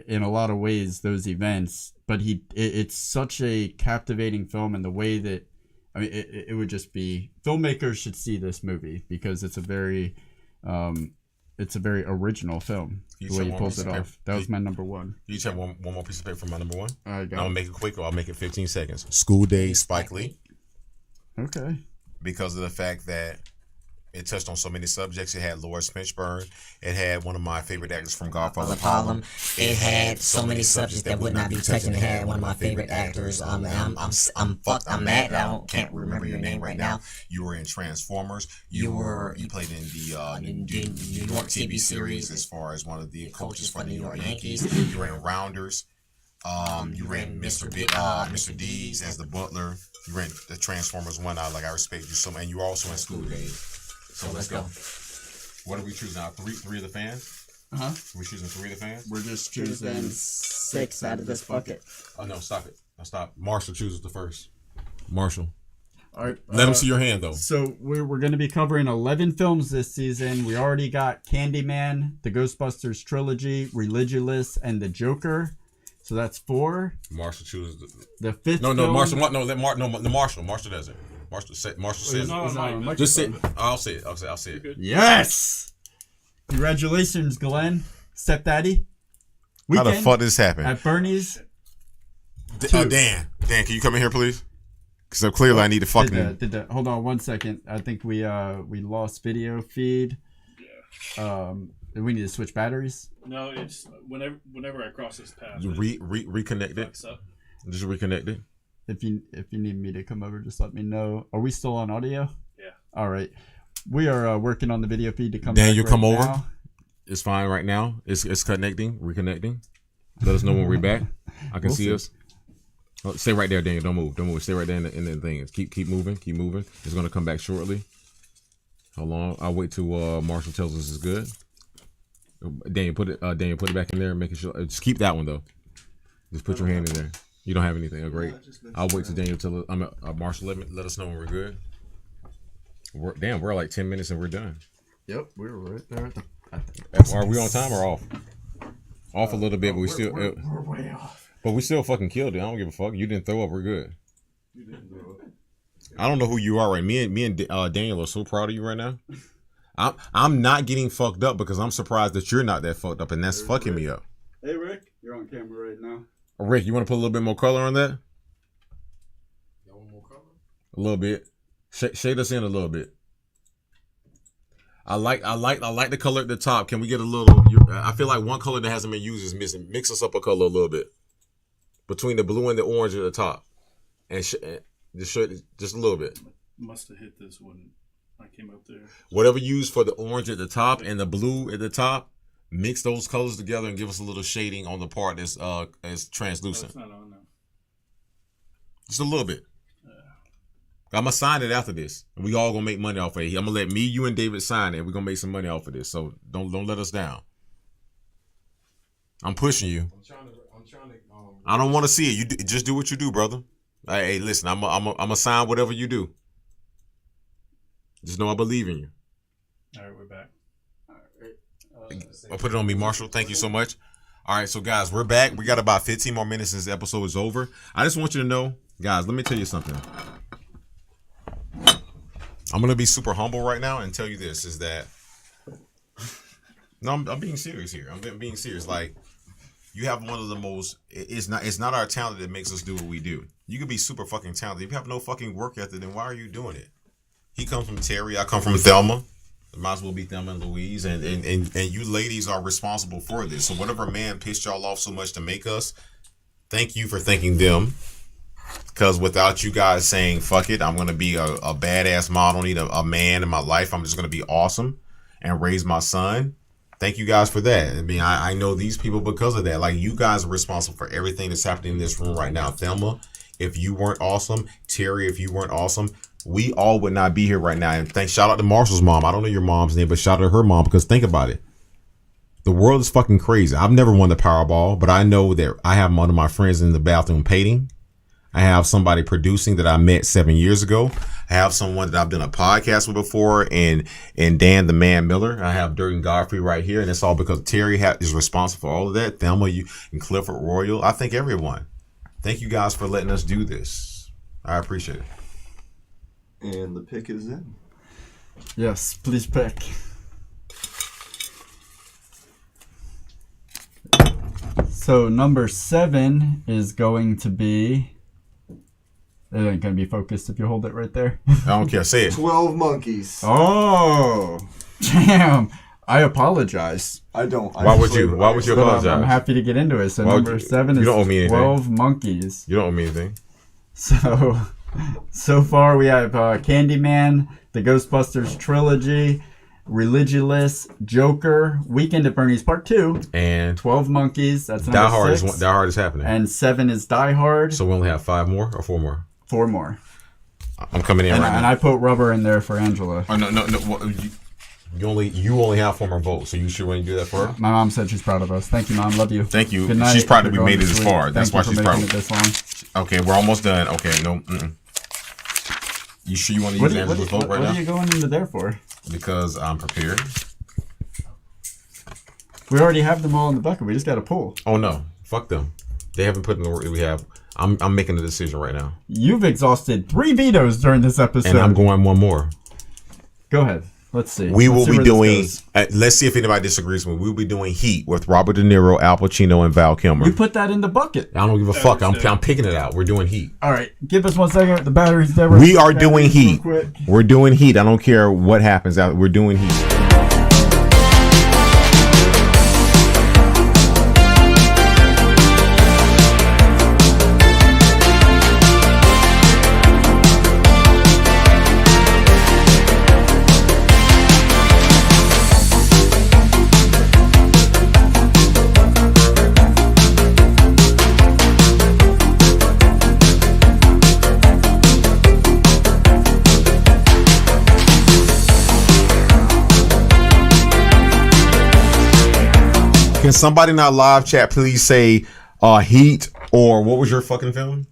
in a lot of ways those events. But it's such a captivating film, and the way that it would just be, filmmakers should see this movie because it's a very original film. The way he pulls it off. That was my number one. You each have one more piece of paper for my number one. All right, I'll make it quick, or I'll make it 15 seconds. School Days, Spike Lee. Okay. Because of the fact that it touched on so many subjects. It had Lawrence Fishburne. It had one of my favorite actors from Godfather, Harlem. It had so many subjects that would not be touched, and it had one of my favorite actors. I'm fucked. I'm mad. Can't remember your name right now. You were in Transformers. You played in the New York TV series as far as one of the coaches for the New York Yankees. You were in Rounders. You were in Mr. Deeds as the butler. You were in the Transformers one. I respect you so much. And you were also in School Days. So let's go. What do we choose now? Three of the fans? Uh-huh. We're choosing 3 of the fans? We're just choosing 6 out of this bucket. Oh, no, stop it. No, stop. Marshall chooses the first. Marshall. All right. Let him see your hand, though. So we're going to be covering 11 films this season. We already got Candyman, the Ghostbusters trilogy, Religulous, and The Joker. So that's 4. Marshall chooses the 5th No, film. Marshall. No, Marshall does it. Marshall says it. Just say it. I'll say it. I'll say it. Yes! Congratulations, Glenn. Stepdaddy. How the fuck did this happen? At Bernie's. Dan, can you come in here, please? Because clearly I need to fucking... Hold on 1 second. I think we lost video feed. Do we need to switch batteries? No, it's whenever I cross this path. Reconnect it. Just reconnect it. If you need me to come over, just let me know. Are we still on audio? Yeah. All right. We are working on the video feed to come. Dan, you come right over. now. It's fine right now. It's connecting, reconnecting. Let us know when we're back. I can see us. Oh, stay right there, Daniel. Don't move. Stay right there in the thing. Keep moving. It's gonna come back shortly. Hold on. I'll wait till Marshall tells us it's good. Daniel, put it back in there and make sure. Just keep that one though. Just put your hand in there. You don't have anything. Oh, great. I'll wait till Daniel tell Marshall let us know when we're good. We're like 10 minutes and we're done. Yep, we're right there. Are we on time or off? Off a little bit, but we're way off. But we still fucking killed it. I don't give a fuck. You didn't throw up. We're good. I don't know who you are, right? Me and Daniel are so proud of you right now. I'm not getting fucked up because I'm surprised that you're not that fucked up, and that's fucking me up. Hey, Rick, you're on camera right now. Rick, you want to put a little bit more color on that? Y'all want more color? A little bit. Shade us in a little bit. I like the color at the top. Can we get a little? I feel like one color that hasn't been used is missing. Mix us up a color a little bit between the blue and the orange at the top, and just a little bit. Must have hit this when I came up there. Whatever you use for the orange at the top and the blue at the top, mix those colors together and give us a little shading on the part that's translucent. That's not on now. Just a little bit. I'm gonna sign it after this, and we all gonna make money off of it. I'm gonna let me, you, and David sign it. We're gonna make some money off of this, so don't let us down. I'm pushing you. I'm trying to. I don't want to see it. You just do what you do, brother. Hey, listen. I'm gonna sign whatever you do. Just know I believe in you. All right, we're back. I'll put it on me, Marshall. Thank you so much. All right, so guys, we're back. We got about 15 more minutes since the episode is over. I just want you to know, guys. Let me tell you something. I'm going to be super humble right now and tell you this, is that, no, I'm being serious here. I'm being serious. Like, you have one of the most, it's not our talent that makes us do what we do. You could be super fucking talented. If you have no fucking work ethic, then why are you doing it? He comes from Terri. I come from Thelma. It might as well be Thelma and Louise. And you ladies are responsible for this. So whatever man pissed y'all off so much to make us, thank you for thanking them. Because without you guys saying, fuck it, I'm going to be a badass mom. I don't need a man in my life. I'm just going to be awesome and raise my son. Thank you guys for that. I mean, I know these people because of that. Like, you guys are responsible for everything that's happening in this room right now. Thelma, if you weren't awesome. Terri, if you weren't awesome. We all would not be here right now. And shout out to Marshall's mom. I don't know your mom's name, but shout out to her mom, because think about it. The world is fucking crazy. I've never won the Powerball, but I know that I have one of my friends in the bathroom painting. I have somebody producing that I met 7 years ago. I have someone that I've done a podcast with before, and Dan the Man Miller. I have Dirk and Godfrey right here, and it's all because Terri is responsible for all of that. Thelma, you, and Clifford Royal. I thank everyone. Thank you guys for letting us do this. I appreciate it. And the pick is in. Yes, please pick. So number 7 is going to be. It ain't gonna be focused if you hold it right there. I don't care. Say it. 12 Monkeys. Oh, damn! I apologize. I don't. Why would you apologize? I'm happy to get into it. So number 7 is 12 Monkeys. You don't owe me anything. So far we have Candyman, the Ghostbusters trilogy, Religulous, Joker, Weekend at Bernie's Part 2, and 12 Monkeys. That's Die number Hard. 6. Die Hard is happening. And 7 is Die Hard. So we only have 5 more or 4 more. 4 more. I'm coming in right now. And I put Rubber in there for Angela. Oh, no. You only have 4 more votes, so you sure want to do that for her? My mom said she's proud of us. Thank you, Mom. Love you. Thank you. Good night. She's proud that we made it this far. That's why she's proud. It this long. Okay, we're almost done. Okay, no. You sure you want to use Angela's vote right now? What are you going into there for? Because I'm prepared. We already have them all in the bucket. We just got to pull. Oh no, fuck them. They haven't put in the work that we have. I'm making a decision right now. You've exhausted 3 vetoes during this episode, and I'm going 1 more. Go ahead. Let's see. We will be doing. Let's see if anybody disagrees with me. We'll be doing Heat with Robert De Niro, Al Pacino, and Val Kilmer. You put that in the bucket. I don't give a fuck. I'm picking it out. We're doing Heat. All right, give us 1 second. The battery's there. We are doing Heat. We're doing Heat. I don't care what happens out. We're doing Heat. Can somebody in our live chat please say Heat, or what was your fucking film?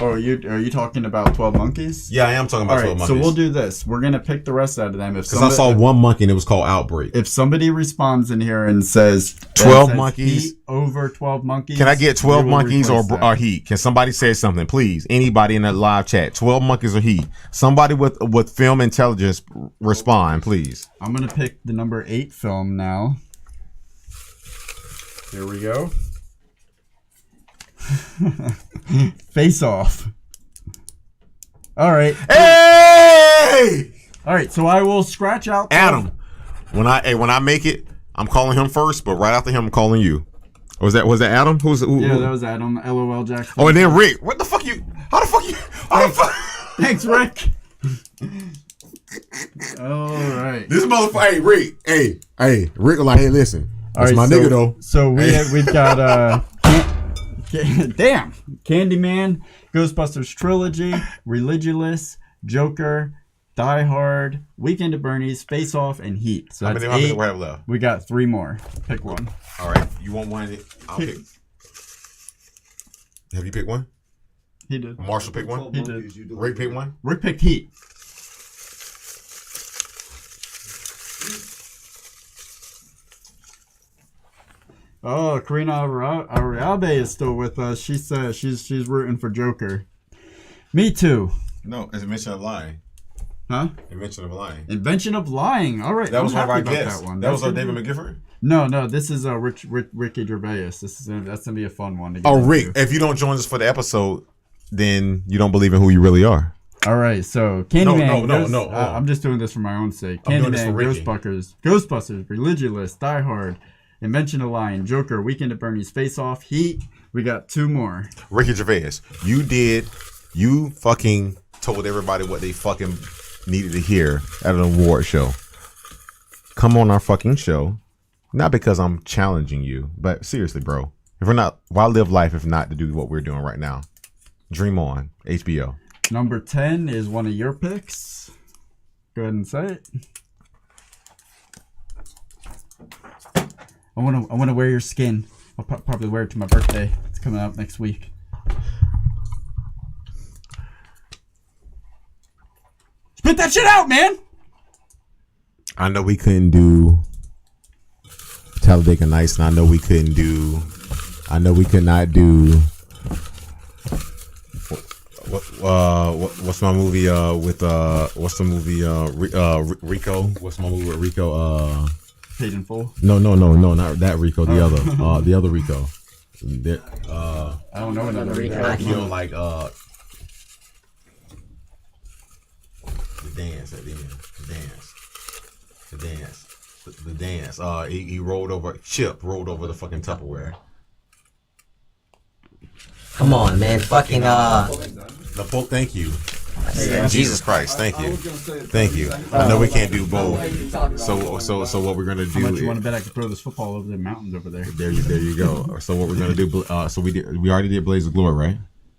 Oh, are you talking about 12 Monkeys? Yeah, I am talking about 12 Monkeys. So we'll do this. We're going to pick the rest out of them. Because I saw one monkey and it was called Outbreak. If somebody responds in here and says 12 Monkeys Heat over 12 Monkeys. Can I get 12 Monkeys or Heat? Can somebody say something, please? Anybody in that live chat. 12 Monkeys or Heat? Somebody with film intelligence respond, please. I'm going to pick the number 8 film now. Here we go. Face Off. All right. Hey! All right, so I will scratch out Adam. When I make it, I'm calling him first, but right after him, I'm calling you. Was that Adam? Who? Yeah, that was Adam. LOL Jackson. Oh, and then Rick. What the fuck you? How the fuck you? Thanks, Rick. All right. This motherfucker. Hey, Rick. Hey, Rick. Like, hey, listen. That's my nigga though. So we've got damn, Candyman, Ghostbusters Trilogy, Religulous, Joker, Die Hard, Weekend at Bernie's, Face Off, and Heat. So how that's many 8. we have left? We got 3 more. Pick one. All right. You want one? I'll pick. Have you picked one? He did. Marshall picked one? He did. Rick picked one? Rick picked Heat. Oh, Karina Arroyave is still with us. She says she's rooting for Joker. Me too. No, it's Invention of Lying. Huh? Invention of Lying. Invention of Lying. All right. That was one of our happy about guests. that one. That was our David McGiffert? No, this is Ricky Gervais. That's gonna be a fun one to get Oh, into. Rick, if you don't join us for the episode, then you don't believe in who you really are. All right, so Candyman. No. I'm just doing this for my own sake. I'm doing this for Candyman, Ricky. Ghostbusters, Religulous, Die Hard, Invention of Lying, Joker, Weekend at Bernie's, Face Off, Heat. We got 2 more. Ricky Gervais, you fucking told everybody what they fucking needed to hear at an award show. Come on our fucking show. Not because I'm challenging you, but seriously, bro. If we're not, why live life if not to do what we're doing right now? Dream On, HBO. Number 10 is one of your picks. Go ahead and say it. I want to wear your skin. I'll probably wear it to my birthday. It's coming up next week. Spit that shit out, man. I know we couldn't do Talladega Nights, and I know we could not do what's my movie what's the movie Rico? What's my movie with Rico? Paid in Full? No, not that Rico. The other Rico. I don't know another Rico. I feel like the dance at the end. The dance. He rolled over. Chip rolled over the fucking Tupperware. Come on, man. Fucking The Pope. Thank you. Jesus Christ. Thank you. I know we can't do both. So what we're gonna do? How much you want to bet I could throw this football over the mountains over there? There you go. So what we're gonna do? So we already did Blaze of Glory, right?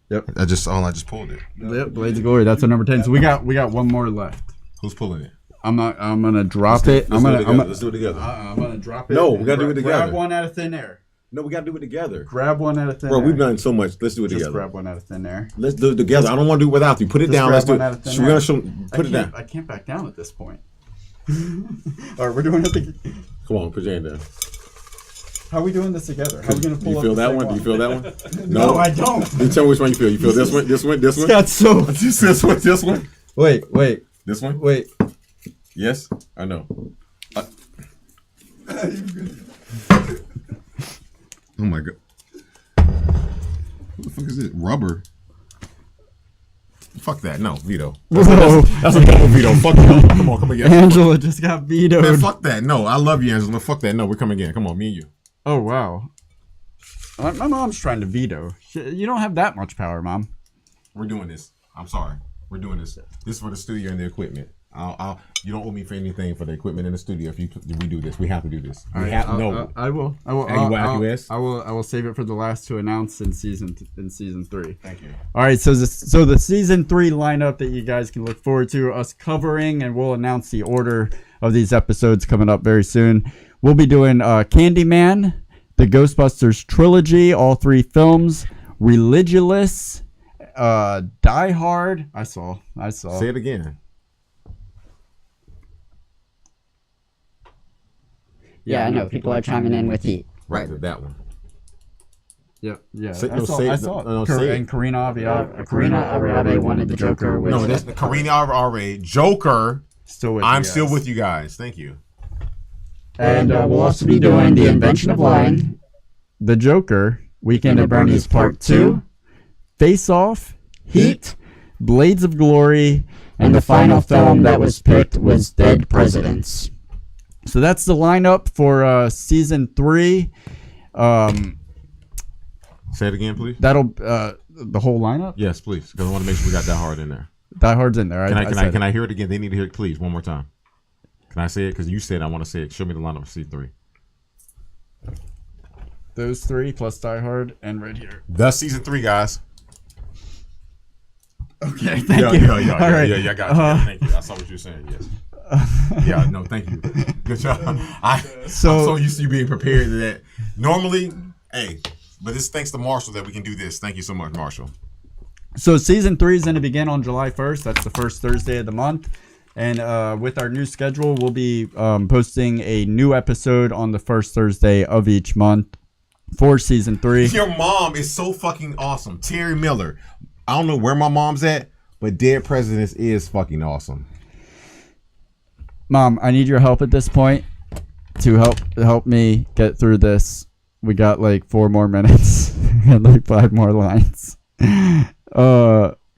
Yep. I just pulled it. Yep. Blades of Glory. That's our number 10. So we got 1 more left. Who's pulling it? I'm gonna drop it. Let's do it together. I'm gonna drop it. No, we gotta do it together. Grab one out of thin air. No, we gotta do it together. Grab one out of thin air. Bro, we've done so much. Let's do it Just together. grab one out of thin air. Let's do it together. I don't want to do it without you. Put it down. Let's do it. We're gonna show. Put it down. I can't back down at this point. All right, we're doing it together. Come on, put your hand down. How are we doing this together? How are we gonna pull You up feel the that same one? Do you feel that one? No, I don't. You tell me which one you feel. You feel this one? This one? This one? Scott, so this one? This one? Wait. This one? Wait. Yes, I know. Oh my god. What the fuck is it? Rubber. Fuck that. No, veto. That's a double veto. Fuck no. Come on again. Angela just got vetoed. Man, fuck that. No, I love you, Angela. Fuck that. No, we're coming again. Come on, me and you. Oh wow. My mom's trying to veto. You don't have that much power, Mom. We're doing this. I'm sorry. We're doing this. This is for the studio and the equipment. You don't owe me for anything for the equipment in the studio. If we do this, we have to do this. I will. I will save it for the last to announce in season 3. Thank you. All right, so the season 3 lineup that you guys can look forward to us covering, and we'll announce the order of these episodes coming up very soon. We'll be doing Candyman, the Ghostbusters trilogy, all 3 films, Religulous, Die Hard. I saw. Say it again. Yeah, I know. People are chiming in with Heat. Right, that one. Yeah. I saw. And Karina Arroyave wanted the Joker. No, that's Karina Arroyave. Joker. I'm still with you guys. Thank you. And we'll also be doing The Invention of Lying, The Joker, Weekend at Bernie's Part 2, Face Off, Heat, Blades of Glory, And the final film that was picked was Dead Presidents. So that's the lineup for season 3. Say it again, please. That'll the whole lineup. Yes, please, because I want to make sure we got Die Hard in there. Die Hard's in there. Can I hear it again? They need to hear it, please, one more time. Can I say it? Because you said I want to say it. Show me the lineup for season 3. Those 3 plus Die Hard and right here. That's season 3, guys. Okay, thank you. Yeah, All right. I got you. Yeah, thank you. I saw what you were saying. Yes. Yeah, no, thank you. Good job. I'm so used to you being prepared to that. Normally, but it's thanks to Marshall that we can do this. Thank you so much, Marshall. So season 3 is going to begin on July 1st. That's the first Thursday of the month. And with our new schedule, we'll be posting a new episode on the first Thursday of each month for season 3. Your mom is so fucking awesome. Terri Miller. I don't know where my mom's at, but Dead Presidents is fucking awesome. Mom, I need your help at this point to help me get through this. We got like 4 more minutes and like 5 more lines.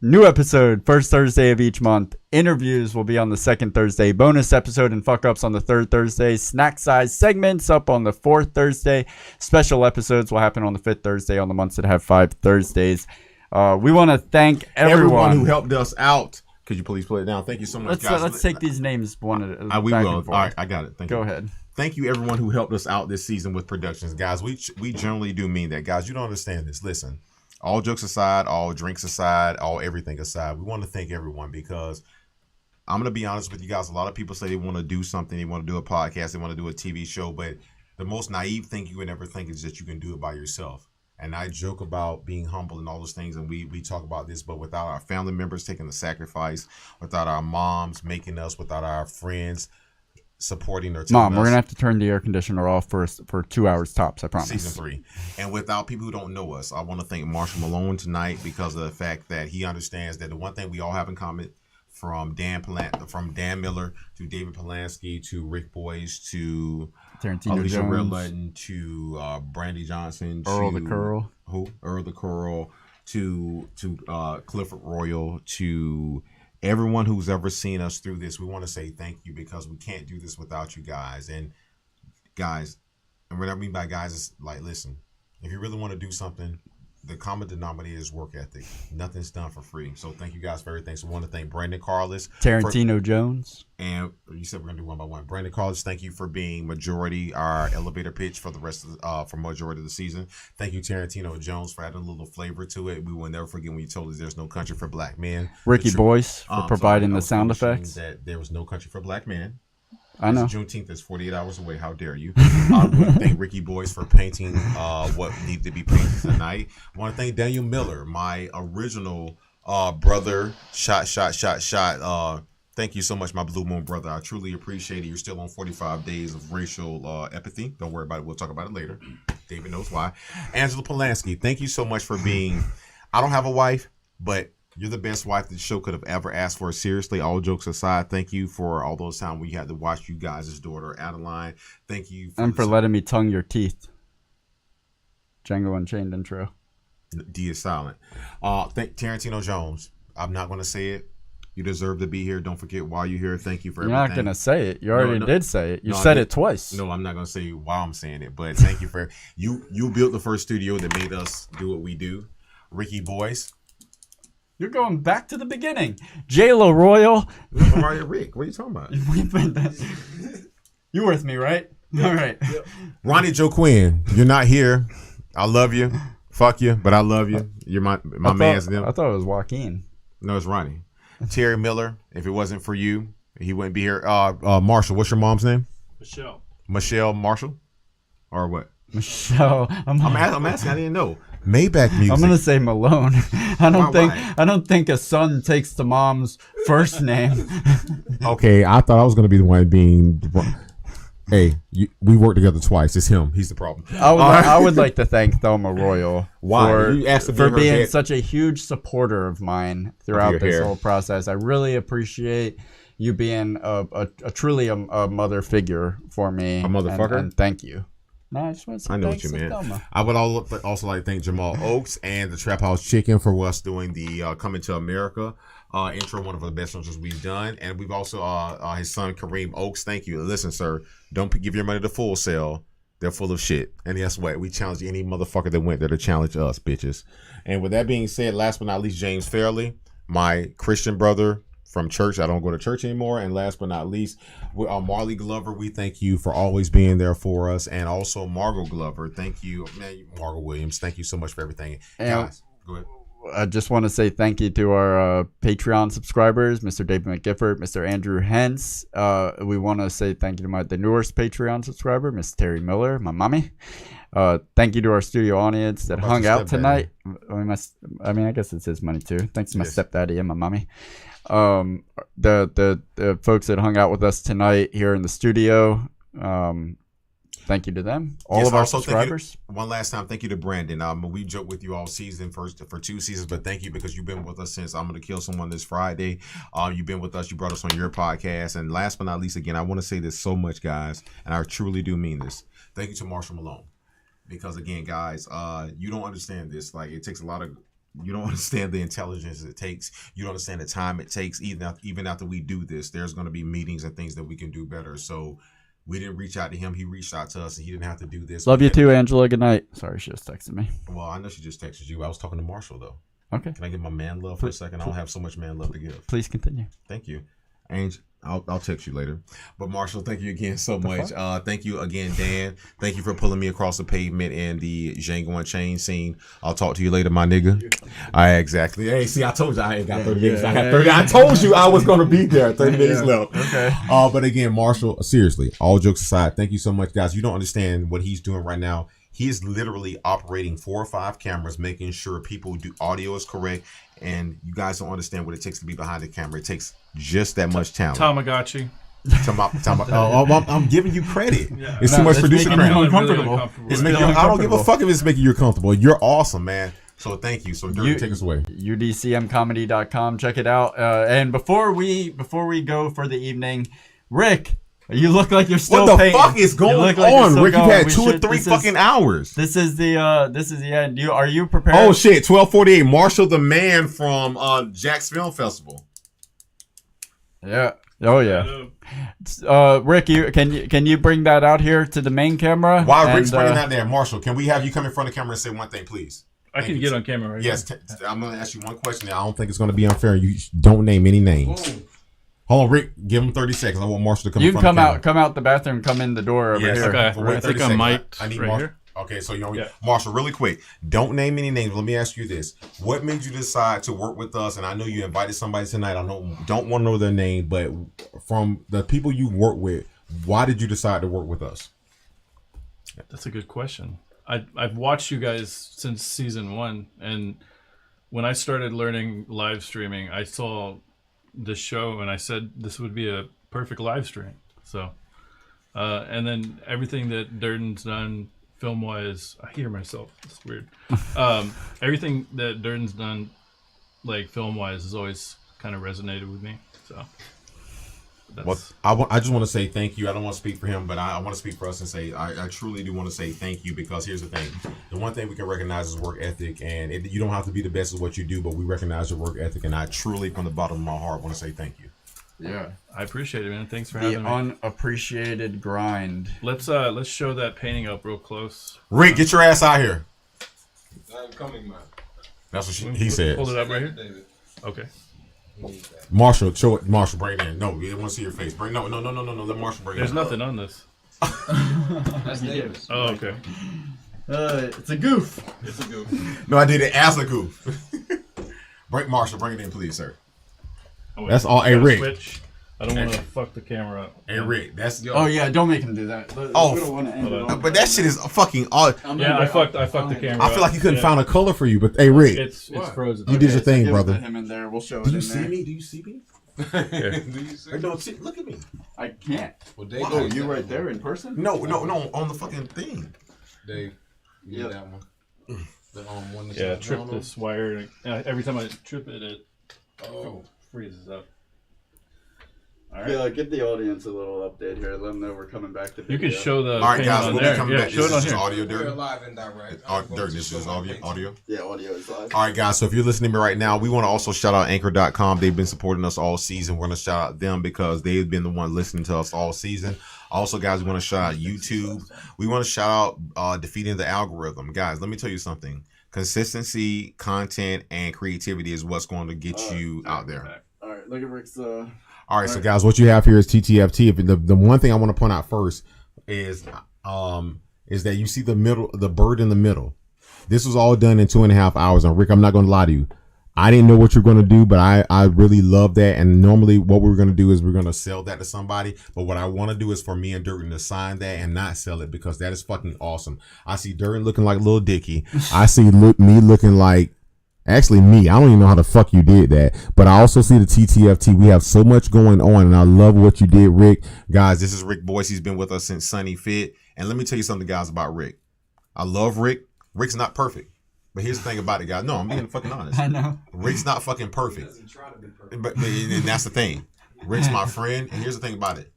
New episode, first Thursday of each month. Interviews will be on the second Thursday. Bonus episode and fuck ups on the third Thursday. Snack size segments up on the fourth Thursday. Special episodes will happen on the fifth Thursday on the months that have 5 Thursdays. We want to thank everyone who helped us out. Could you please play it down? Thank you so much, guys. Let's take these names one at a time. We will. All right, I got it. Thank you. Go ahead. Thank you, everyone who helped us out this season with productions, guys. We generally do mean that, guys. You don't understand this. Listen, all jokes aside, all drinks aside, all everything aside, we want to thank everyone because I'm going to be honest with you guys. A lot of people say they want to do something. They want to do a podcast. They want to do a TV show. But the most naive thing you can ever think is that you can do it by yourself. And I joke about being humble and all those things, and we talk about this, but without our family members taking the sacrifice, without our moms making us, without our friends supporting or telling Mom, we're going to have to turn the air conditioner off for 2 hours tops, I promise. Season 3. And without people who don't know us, I want to thank Marshall Malone tonight because of the fact that he understands that the one thing we all have in common, from Dan Miller to David Polanski to Rick Boyce to Tarantino Alicia Jones, Red Lutton to Brandy Johnson, Earl to the Curl, Earl the Curl, to Clifford Royal, to everyone who's ever seen us through this. We want to say thank you because we can't do this without you guys. And guys, and what I mean by guys is like, listen, if you really want to do something, the common denominator is work ethic. Nothing's done for free. So thank you guys for everything. So I want to thank Brandon Karlis. Tarantino Jones. And you said we're going to do one by one. Brandon Karlis, thank you for being majority, our elevator pitch for the rest of for majority of the season. Thank you, Tarantino Jones, for adding a little flavor to it. We will never forget when you told us there's no country for black men. Ricky Boyce for providing the sound effects. That there was no country for black men. I know. Juneteenth is 48 hours away. How dare you? I want to thank Ricky Boyce for painting what needed to be painted tonight. I want to thank Daniel Miller, my original brother. Shot. Thank you so much, my Blue Moon brother. I truly appreciate it. You're still on 45 days of racial apathy. Don't worry about it. We'll talk about it later. David knows why. Angela Polanski, thank you so much for being. I don't have a wife, but you're the best wife the show could have ever asked for. Seriously, all jokes aside, thank you for all those times we had to watch you guys' daughter, Adeline. Thank you. For letting me tongue your teeth. Django Unchained intro. D is silent. Thank Tarantino Jones. I'm not going to say it. You deserve to be here. Don't forget why you're here. Thank you for everything. You're not going to say it. You already did say it. You said it twice. No, I'm not going to say why I'm saying it, but thank you for you built the first studio that made us do what we do. Ricky Boyce. You're going back to the beginning. J-Lo Royal. Mariah Rick. What are you talking about? You with me, right? Yep. All right. Yep. Ronnie Joe Quinn. You're not here. I love you. Fuck you, but I love you. You're my man's them. I thought it was Joaquin. No, it's Ronnie. Terry Miller. If it wasn't for you, he wouldn't be here. Marshall. What's your mom's name? Michelle Marshall? Or what? Michelle. I'm asking. I didn't know. Maybach music. I'm gonna say Malone. I don't think a son takes the mom's first name. Okay, I thought I was gonna be the one being. Hey, we worked together twice. It's him. He's the problem. I would like to thank Thelma Royal for being such a huge supporter of mine throughout this whole process. I really appreciate you being a truly a mother figure for me. A motherfucker. And thank you. No, I just want to say I know what thanks you to meant. Thelma. I would also like to thank Jamal Oaks and the Trap House Chicken for us doing the Coming to America intro, one of the best intros we've done. And we've also, his son, Kareem Oaks, thank you. Listen, sir, don't give your money to Full Sail. They're full of shit. And guess what? We challenge any motherfucker that went there to challenge us, bitches. And with that being said, last but not least, James Fairley, my Christian brother from church. I don't go to church anymore. And last but not least, Marley Glover, we thank you for always being there for us. And also Margot Glover, thank you. Man, Margot Williams, thank you so much for everything. And guys, go ahead. I just want to say thank you to our Patreon subscribers, Mr. David McGiffert, Mr. Andrew Hens. We want to say thank you to the newest Patreon subscriber, Miss Terri Miller, my mommy. Thank you to our studio audience that hung out tonight. I guess it's his money too. Thanks to my stepdaddy and my mommy. The folks that hung out with us tonight here in the studio. Thank you to them. All of our subscribers. One last time, thank you to Brandon. We joked with you all season for 2 seasons, but thank you because you've been with us since I'm Gonna Kill Someone this Friday. You've been with us. You brought us on your podcast. And last but not least, again, I want to say this so much, guys, and I truly do mean this. Thank you to Marshall Malone. Because again, guys, you don't understand this. Like, it takes a lot of. You don't understand the intelligence it takes. You don't understand the time it takes. Even after we do this, there's going to be meetings and things that we can do better. So we didn't reach out to him. He reached out to us, and he didn't have to do this. Love you too, Angela. Good night. Sorry, she just texted me. Well, I know she just texted you. I was talking to Marshall though. Okay. Can I get my man love for a second? I don't have so much man love to give. Please continue. Thank you, Angel. I'll text you later. But Marshall, thank you again so much. Thank you again, Dan. Thank you for pulling me across the pavement in the Django Unchained scene. I'll talk to you later, my nigga. Exactly. Hey, see, I told you I ain't got 30 minutes. I had 30. I told you I was gonna be there. 30 minutes left. Okay. But again, Marshall, seriously, all jokes aside, thank you so much, guys. You don't understand what he's doing right now. He is literally operating 4 or 5 cameras, making sure people do audio is correct. And you guys don't understand what it takes to be behind the camera. It takes just that much talent. Tamagotchi. I'm giving you credit. Yeah. It's too much producer credit. Really uncomfortable. I don't give a fuck if it's making you comfortable. You're awesome, man. So thank you. So Dirk, take us away. UDCMcomedy.com. Check it out. And before we go for the evening, Rick. You look like you're still What the painting. fuck is going on, Rick? You've had 2 or 3 fucking hours. This is the end. Are you prepared? Oh shit! 12:48. Marshall, the man from Jack's Film Festival. Yeah. Oh yeah. Rick, can you bring that out here to the main camera? While Rick's bringing that there, Marshall, can we have you come in front of the camera and say one thing, please? I can get on camera right Yes. I'm going to ask you one question. I don't think it's going to be unfair. You don't name any names. Whoa. Hold on, Rick. Give him 30 seconds. I want Marshall to come. You can come out the bathroom, come in the door over here. Okay. I think I'm mic'd. I need right Marshall. here. Okay, so Marshall, really quick. Don't name any names. Let me ask you this: what made you decide to work with us? And I know you invited somebody tonight. I don't want to know their name, but from the people you work with, why did you decide to work with us? That's a good question. I've watched you guys since season 1, and when I started learning live streaming, I saw the show and I said this would be a perfect live stream. So and then everything that Durden's done film wise, I hear myself, it's weird. Everything that Durden's done like film wise has always kind of resonated with me. So I just want to say thank you. I don't want to speak for him, but I want to speak for us and say I truly do want to say thank you, because here's the thing: the one thing we can recognize is work ethic, and you don't have to be the best at what you do, but we recognize your work ethic, and I truly, from the bottom of my heart, want to say thank you. Yeah, I appreciate it, man. Thanks for having me. Unappreciated grind. Let's show that painting up real close. Rick, get your ass out here. I'm coming, man. That's what he said. Hold it up right here. Okay. Marshall, show it. Marshall, bring it in. No, we want to see your face. No. Let Marshall bring it in. There's nothing on this. That's Davis. Oh, okay. It's a goof. It's a goof. No, I did it as a goof. Marshall, bring it in, please, sir. Oh, that's all. Hey, Rick. Switch. I don't want to fuck the camera up. Hey, Rick, that's. Oh yeah, don't make him do that. But that shit is fucking odd. Yeah, I fucked the camera. I feel like you couldn't find a color for you, but hey, Rick, it's frozen. You did your thing, so brother. Him in there. We'll show Do it you in see there. me? Do you see me? Do you see? Don't see. Look at me. I can't. Well, Dave, Oh, you right there in person? No, on the fucking thing. Dave, you need that one. The one that's yeah, trip this wire. Every time I trip it, it freezes up. All right. Yeah, give the audience a little update here. Let them know we're coming back to video. You can show the. All right, guys, on we'll there. be coming Yeah, back. show it on This is here. audio, Dirk. We're live and direct. Dirk, this is audio. Yeah, audio is live. All right, guys. So if you're listening to me right now, we want to also shout out Anchor.com. They've been supporting us all season. We're going to shout out them because they've been the one listening to us all season. Also, guys, we want to shout out YouTube. We want to shout out Defeating the Algorithm. Guys, let me tell you something. Consistency, content, and creativity is what's going to get you out there. All right, look at Rick's. All right, so guys, what you have here is TTFT. The one thing I want to point out first is that you see the bird in the middle. This was all done in 2.5 hours. And Rick, I'm not going to lie to you. I didn't know what you're going to do, but I really love that. And normally what we're going to do is we're going to sell that to somebody. But what I want to do is for me and Durden to sign that and not sell it because that is fucking awesome. I see Durden looking like Lil Dicky. I see me looking like, actually me. I don't even know how the fuck you did that. But I also see the TTFT. We have so much going on and I love what you did, Rick. Guys, this is Rick Boyce. He's been with us since Sunny Fit. And let me tell you something, guys, about Rick. I love Rick. Rick's not perfect. But here's the thing about it, guys. No, I'm being fucking honest. I know. Rick's not fucking perfect. But and that's the thing. Rick's my friend. And here's the thing about it.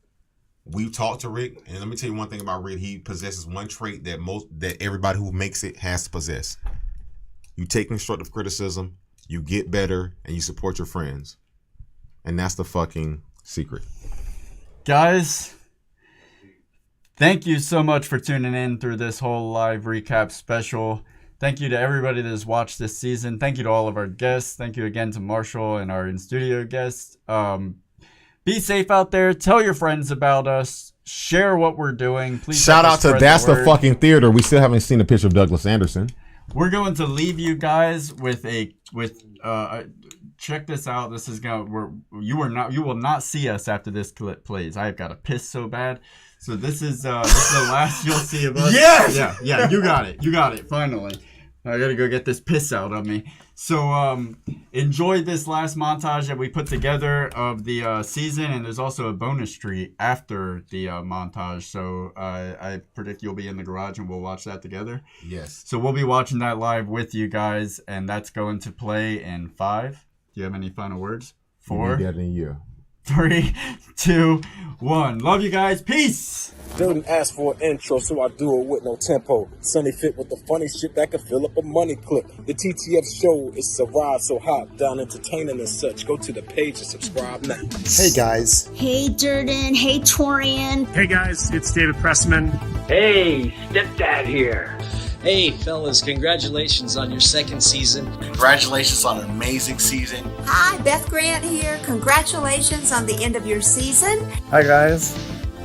We talked to Rick. And let me tell you one thing about Rick. He possesses one trait that everybody who makes it has to possess. You take constructive criticism, you get better, and you support your friends. And that's the fucking secret. Guys, thank you so much for tuning in through this whole live recap special. Thank you to everybody that has watched this season. Thank you to all of our guests. Thank you again to Marshall and our in-studio guests. Be safe out there. Tell your friends about us. Share what we're doing. Please shout out to That's the Fucking Theater. We still haven't seen a picture of Douglas Anderson. We're going to leave you guys with check this out. This is you will not see us after this clip plays. I've got to piss so bad. So this is the last you'll see of us. Yes! Yeah, you got it. Finally. I gotta go get this piss out of me. So enjoy this last montage that we put together of the season, and there's also a bonus treat after the montage. So I predict you'll be in the garage and we'll watch that together. Yes. So we'll be watching that live with you guys, and that's going to play in 5. Do you have any final words? 4. 3, 2, 1. Love you guys. Peace. Didn't ask for an intro, so I do it with no tempo. Sunny Fit with the funny shit that can fill up a money clip. The TTF show is a ride so hot, down entertaining and such. Go to the page and subscribe now. Hey guys. Hey Durden. Hey Torian. Hey guys, it's David Pressman. Hey, Stepdad here. Hey fellas, congratulations on your 2nd season. Congratulations on an amazing season. Hi, Beth Grant here. Congratulations on the end of your season. Hi guys.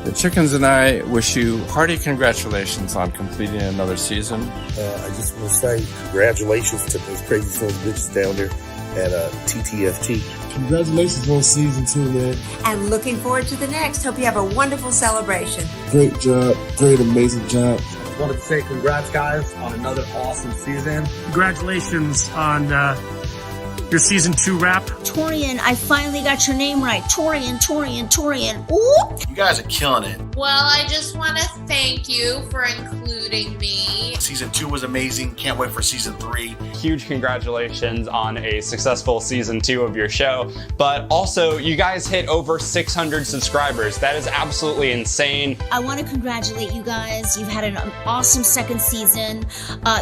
The Chickens and I wish you hearty congratulations on completing another season. I just want to say congratulations to those crazy sons of bitches down there at TTFT. Congratulations on season 2, man. And looking forward to the next. Hope you have a wonderful celebration. Great job. Great, amazing job. I wanted to say congrats, guys, on another awesome season. Congratulations on your season 2 wrap. Torian, I finally got your name right. Torian. Ooh. You guys are killing it. Well, I just want to thank you for including me. Season 2 was amazing. Can't wait for season 3. Huge congratulations on a successful season 2 of your show. But also, you guys hit over 600 subscribers. That is absolutely insane. I want to congratulate you guys. You've had an awesome 2nd season.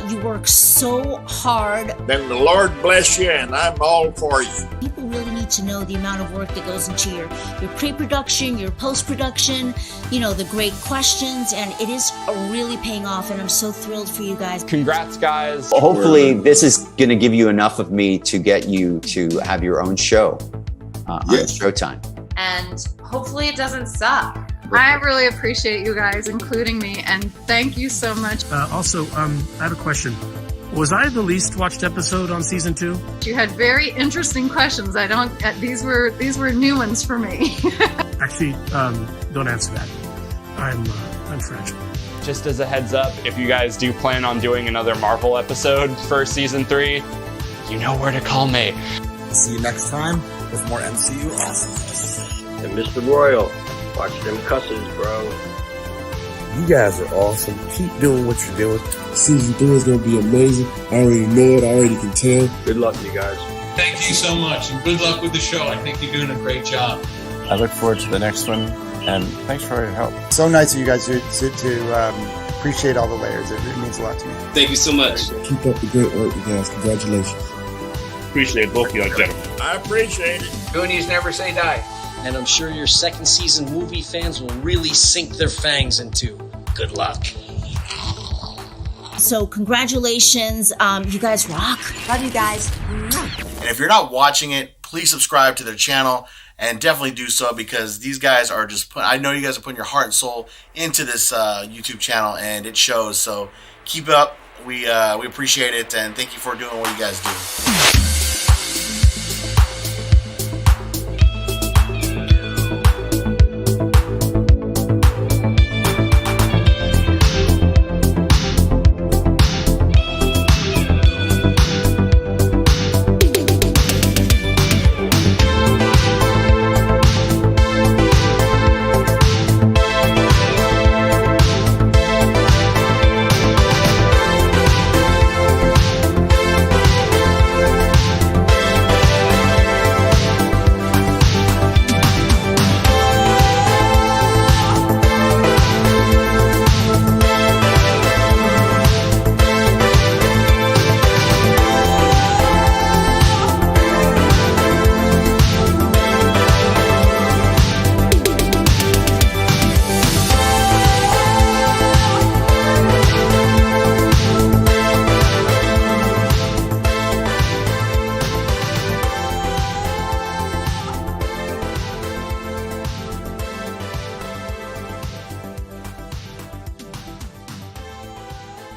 You work so hard. Then the Lord bless you, and I'm all for you. People really need to know the amount of work that goes into your pre-production, your post-production, the great questions, and it is really paying off, and I'm so thrilled for you guys. Congrats, guys. Hopefully this is going to give you enough of me to get you to have your own show on Showtime. And hopefully it doesn't suck. I really appreciate you guys including me, and thank you so much. Also, I have a question. Was I the least watched episode on season 2? You had very interesting questions. These were new ones for me. Actually, don't answer that. I'm fragile. Just as a heads up, if you guys do plan on doing another Marvel episode for season 3, you know where to call me. See you next time with more MCU awesomeness. And Mr. Royal, watch them cusses, bro. You guys are awesome. Keep doing what you're doing. Season 3 is going to be amazing. I already know it. I already can tell. Good luck, you guys. Thank you so much, and good luck with the show. I think you're doing a great job. I look forward to the next one, and thanks for your help. So nice of you guys to appreciate all the layers. It means a lot to me. Thank you so much. Keep up the great work, you guys. Congratulations. Appreciate both of y'all, gentlemen. I appreciate it. Goonies never say die. And I'm sure your second season movie fans will really sink their fangs into. Good luck. So congratulations, you guys rock. Love you guys. And if you're not watching it, please subscribe to their channel and definitely do so, because these guys are just I know you guys are putting your heart and soul into this YouTube channel, and it shows. So keep it up. We appreciate it, and thank you for doing what you guys do.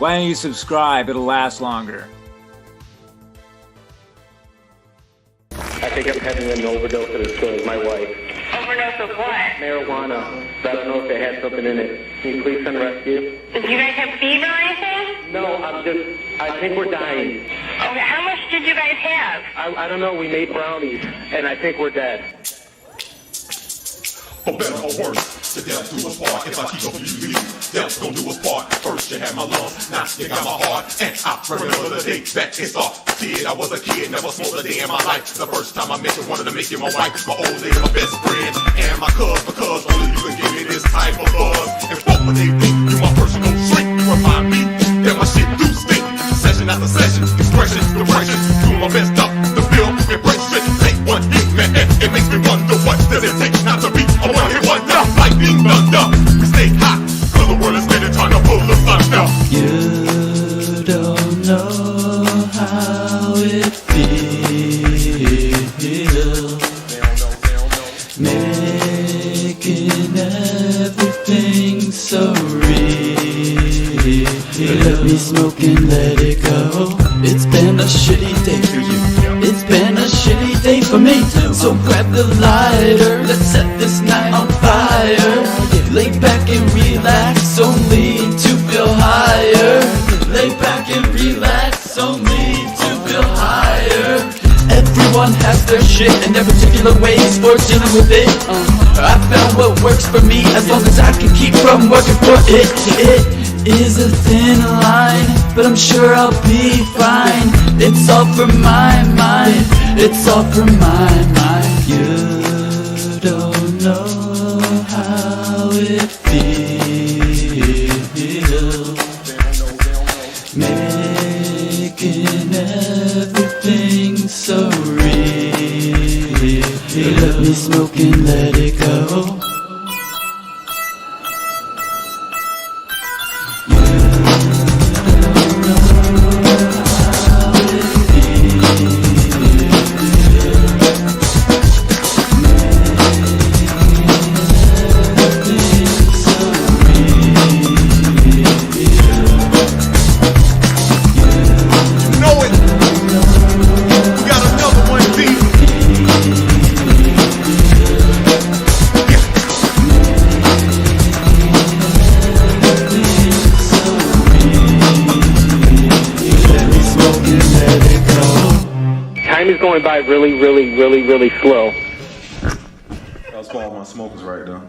Why don't you subscribe? It'll last longer. I think I'm having an overdose of this drug, my wife. Overdose of what? Marijuana. I don't know if they had something in it. Can you please send rescue? Do you guys have fever or anything? No, I think we're dying. Okay, how much did you guys have? I don't know, we made brownies, and I think we're dead. For better or worse, the death do us part. If I keep up with you, death's gonna do us part. First you had my lungs, now you got my heart. And I remember the day that it started. Kid, I was a kid, never smoked a day in my life. The first time I met you, wanted to make you my wife. My old lady, my best friend, and my cuz, because only you can give me this type of buzz. And fuck what they think, you my personal shrink. You remind me that my shit do stink. Session after session, expression, depression. Doing my best up to feel impression. Take one hit, man, it makes me wonder what does it take not to be a one-hit wonder. Lightning thunder, we stay hot, cause the world is steady trying to pull us under. You don't know how it feels, making everything so real. Let me smoke and let it go. It's been a shitty day for you. It's been a shitty day for me too. So grab the lighter, let's set this night on fire. Lay back and relax, only to feel higher. Lay back and relax, only to feel higher. Everyone has their shit and their particular ways for dealing with it. I found what works for me, as long as I can keep from working for it. It is a thin line, but I'm sure I'll be fine. It's all for my mind, it's all for my mind. You don't know how it feels, making everything so real. Let me smoke and let it go. Time is going by really slow. That was for all my smokers right there.